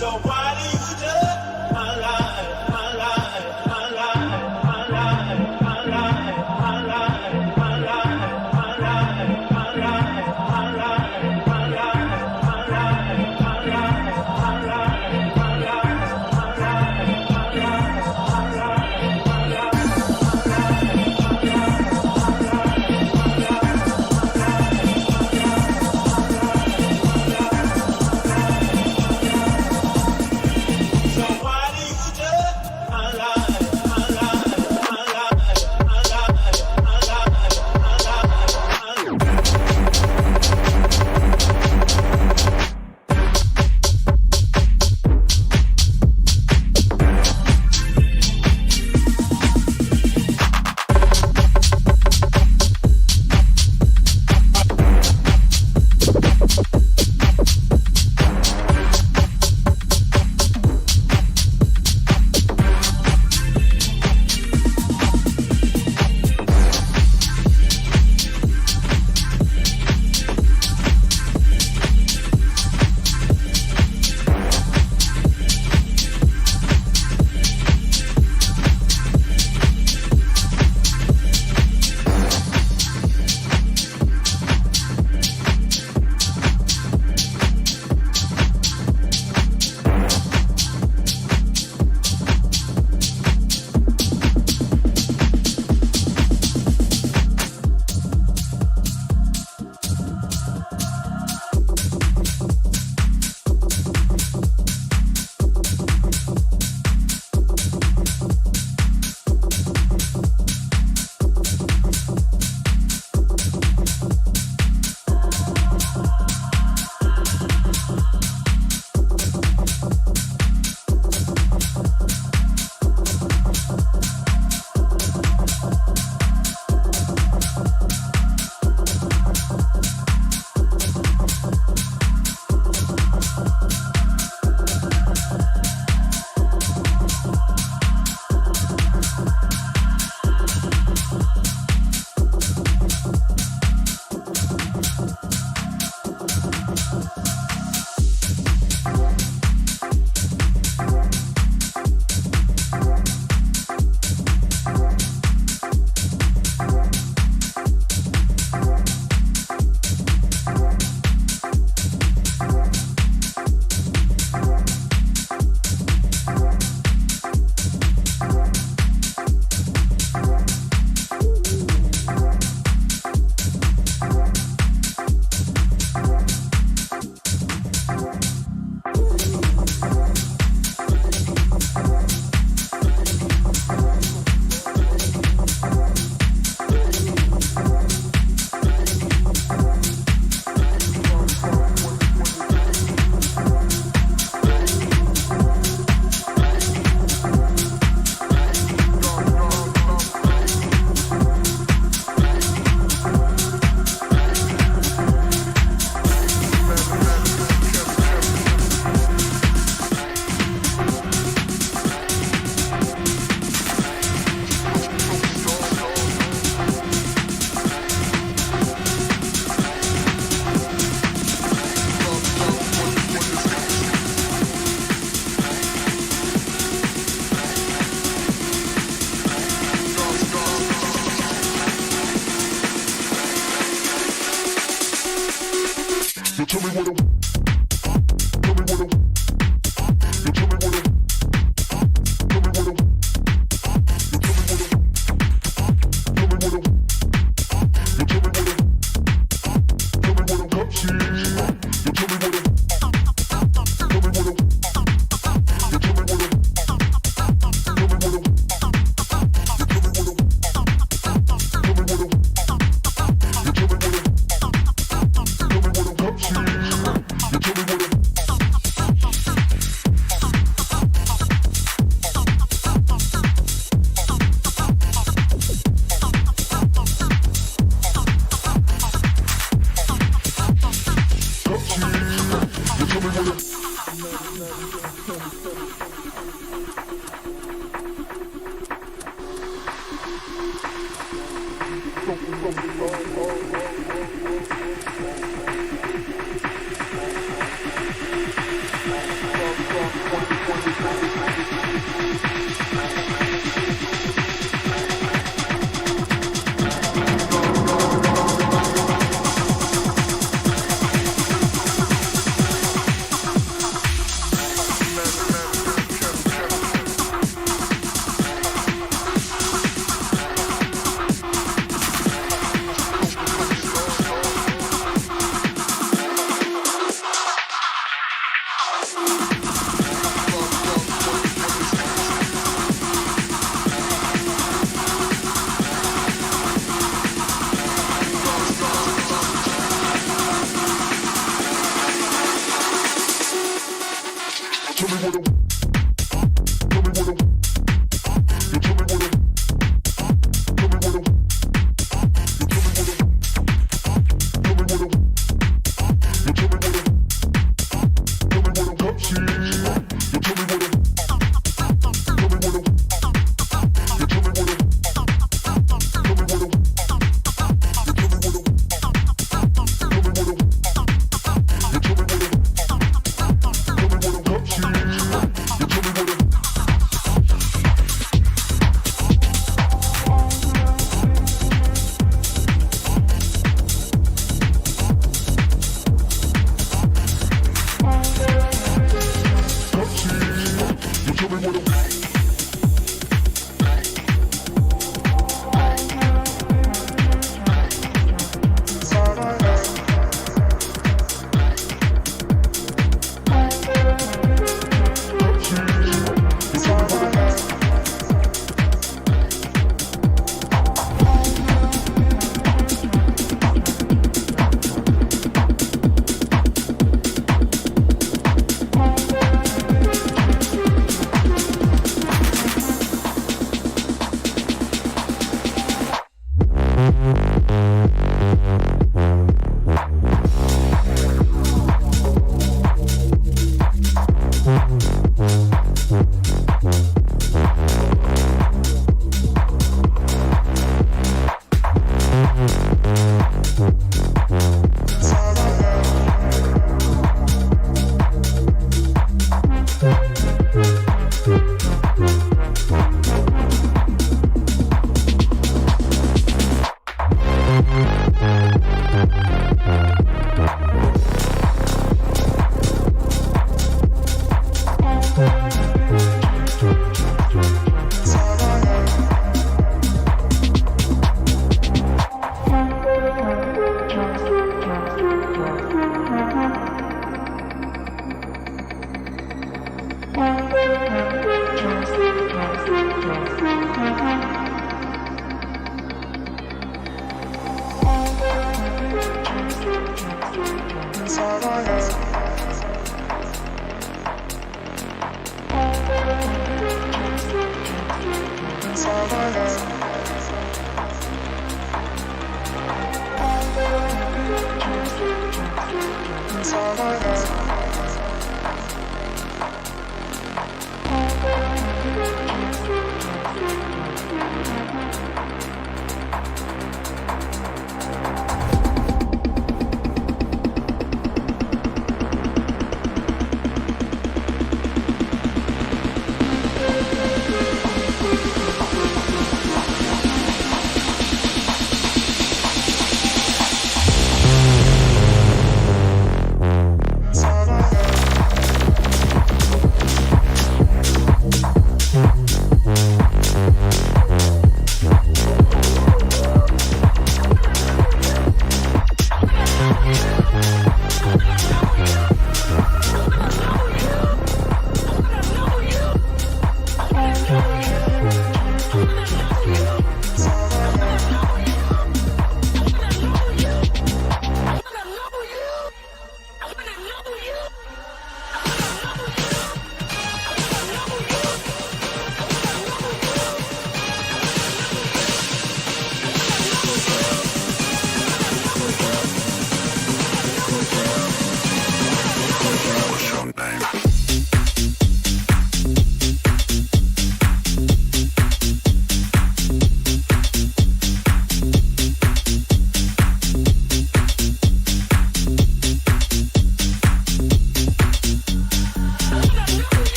So why do you judge my life, my life, my life, my life, my life, my life, my life, my life, my life, my life, my life, my life, my life, my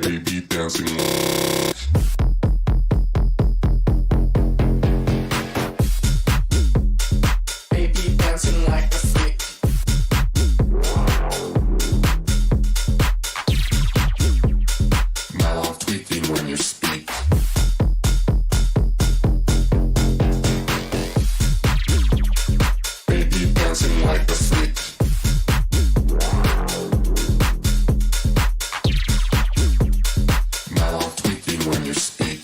Baby dancing. Baby dancing like a freak. Mouth tweaking when you speak. Baby dancing like a freak. Mouth tweaking when you speak.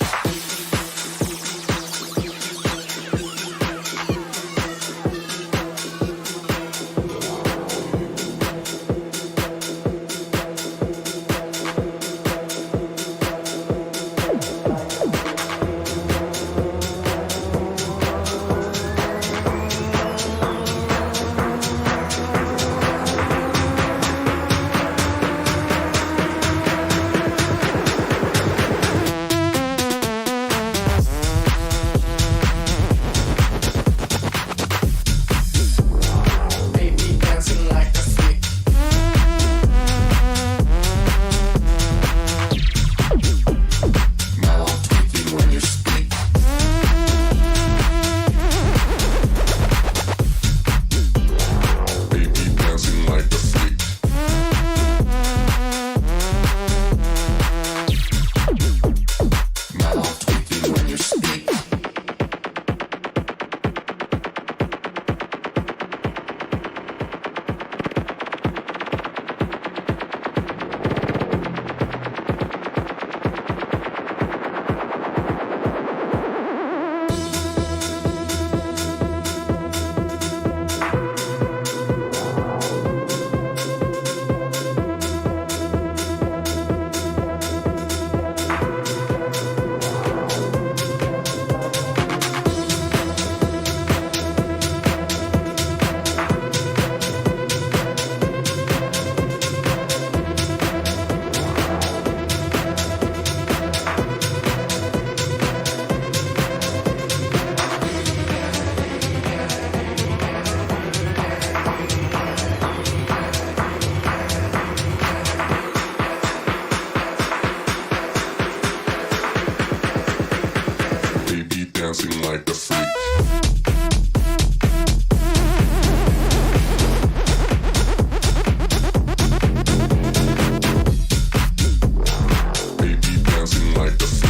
Baby dancing like a freak. Mouth tweaking when you speak. Baby dancing like a freak. Mouth tweaking when you speak. Baby dancing like a freak. Baby dancing like a freak.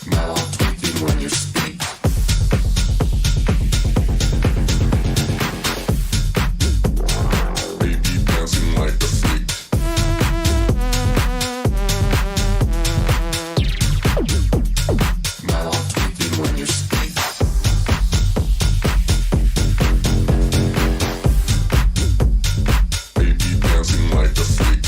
Mouth tweaking when you speak. Baby dancing like a freak. Mouth tweaking when you speak. Baby dancing like a freak.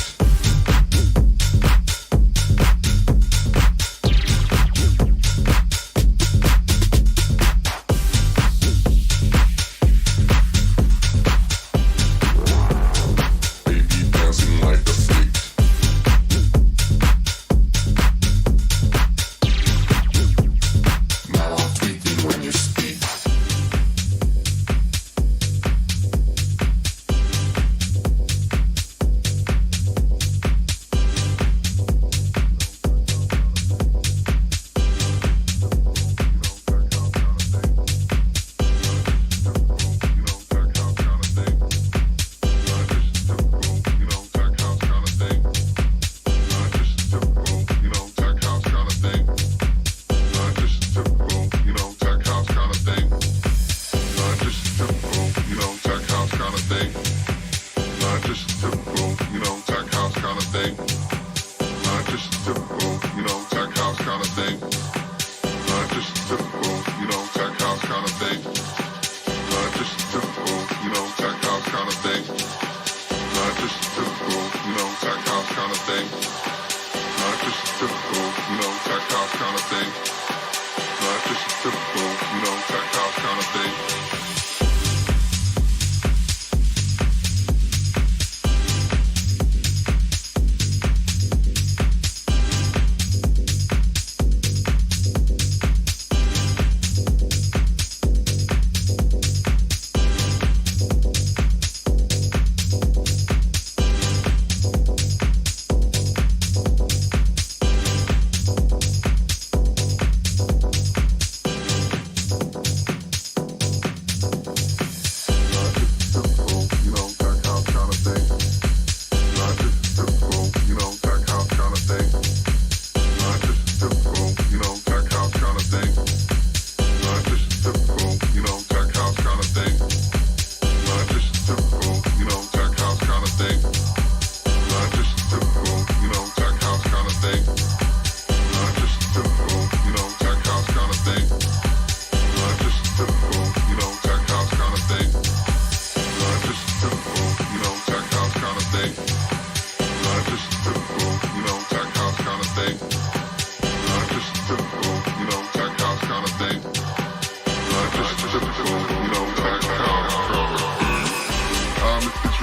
Baby dancing like a freak. Mouth tweaking when you speak. thing. Not just typical, you know, tech house kind of thing. Not just typical, you know, tech house kind of thing. Not just typical, you know, tech house kind of thing. Not just typical, you know, tech house kind of thing. Not just typical, you know, tech house kind of thing. Not just typical, you know, tech house kind of thing.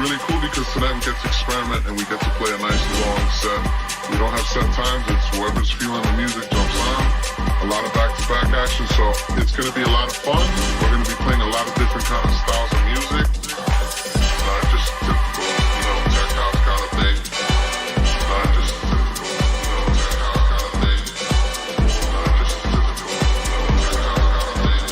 Really cool because tonight we get to experiment and we get to play a nice long set. We don't have set times, it's whoever's feeling the music jumps on. A lot of back-to-back action, so it's going to be a lot of fun. We're going to be playing a lot of different kind of styles of music. Not just typical, you know, tech house kind of thing. Not just typical, you know, tech house kind of thing. Not just typical, you know, tech house kind of thing.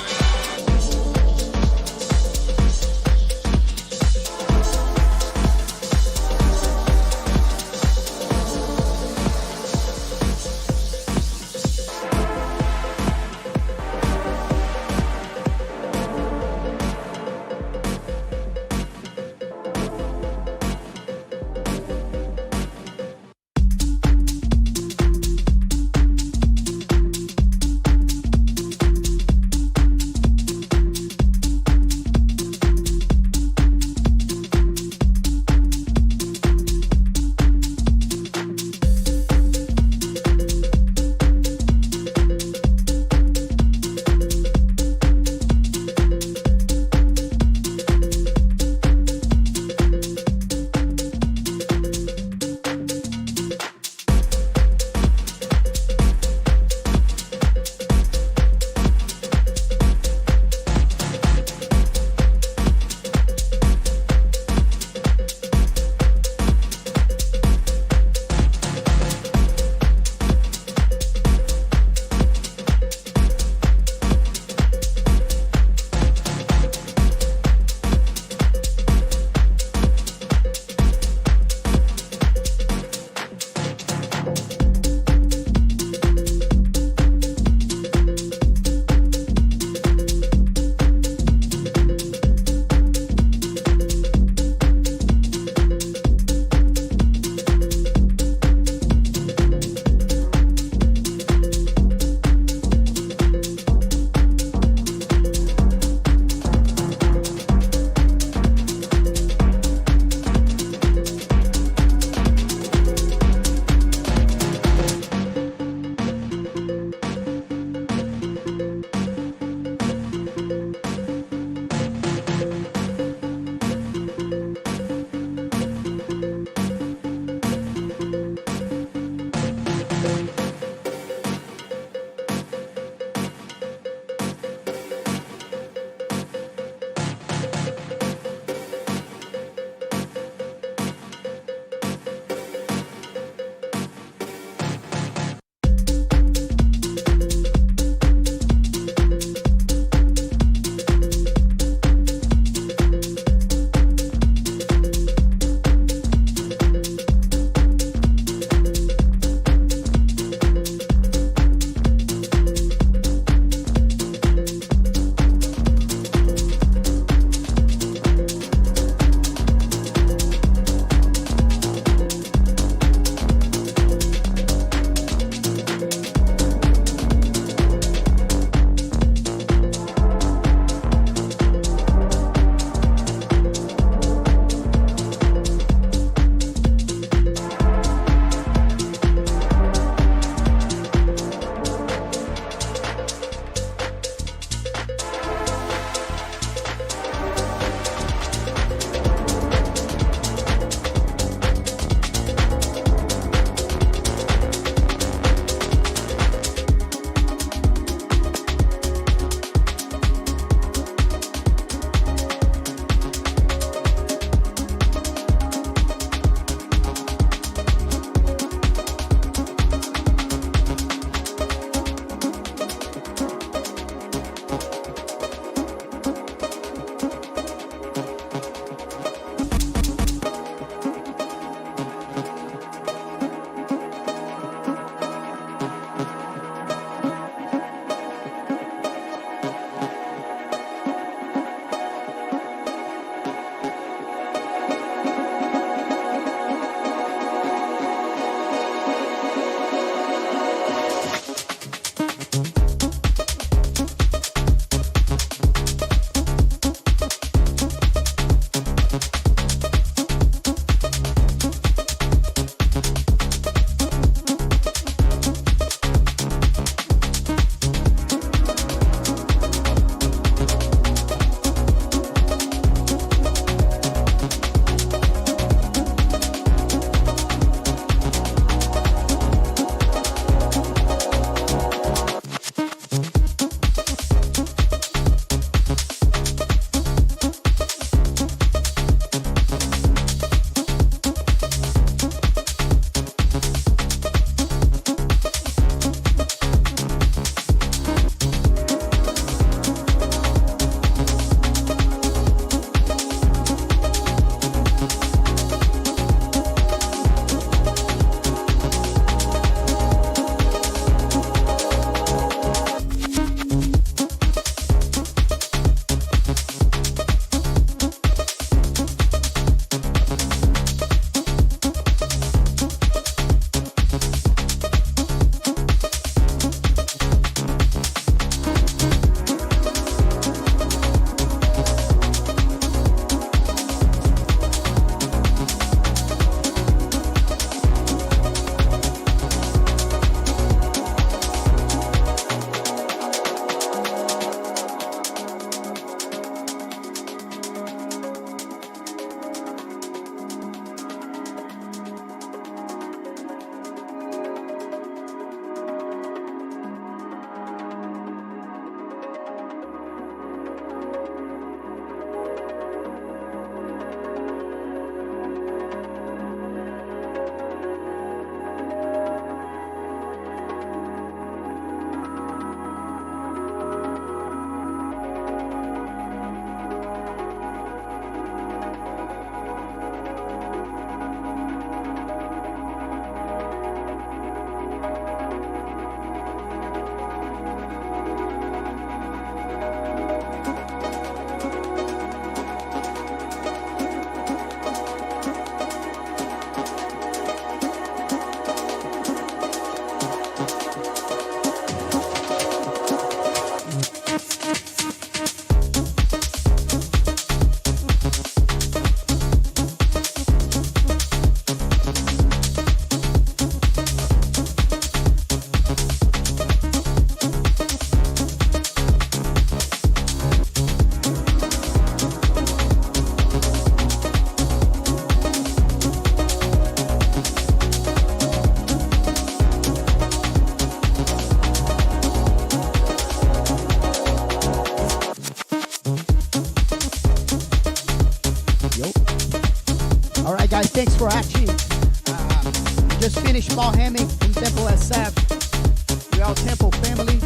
Just finished ball hamming in Temple SF. We all Temple family.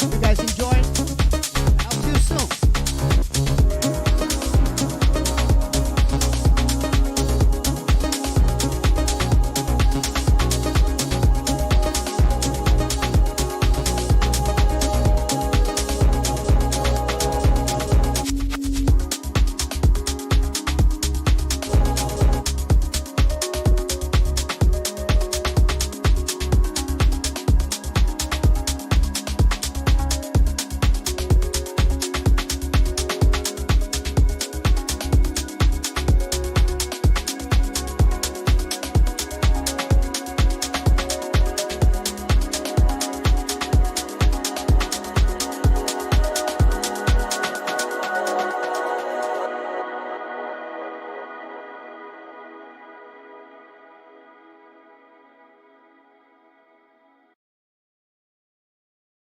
Hope you guys enjoy. And I'll see you soon.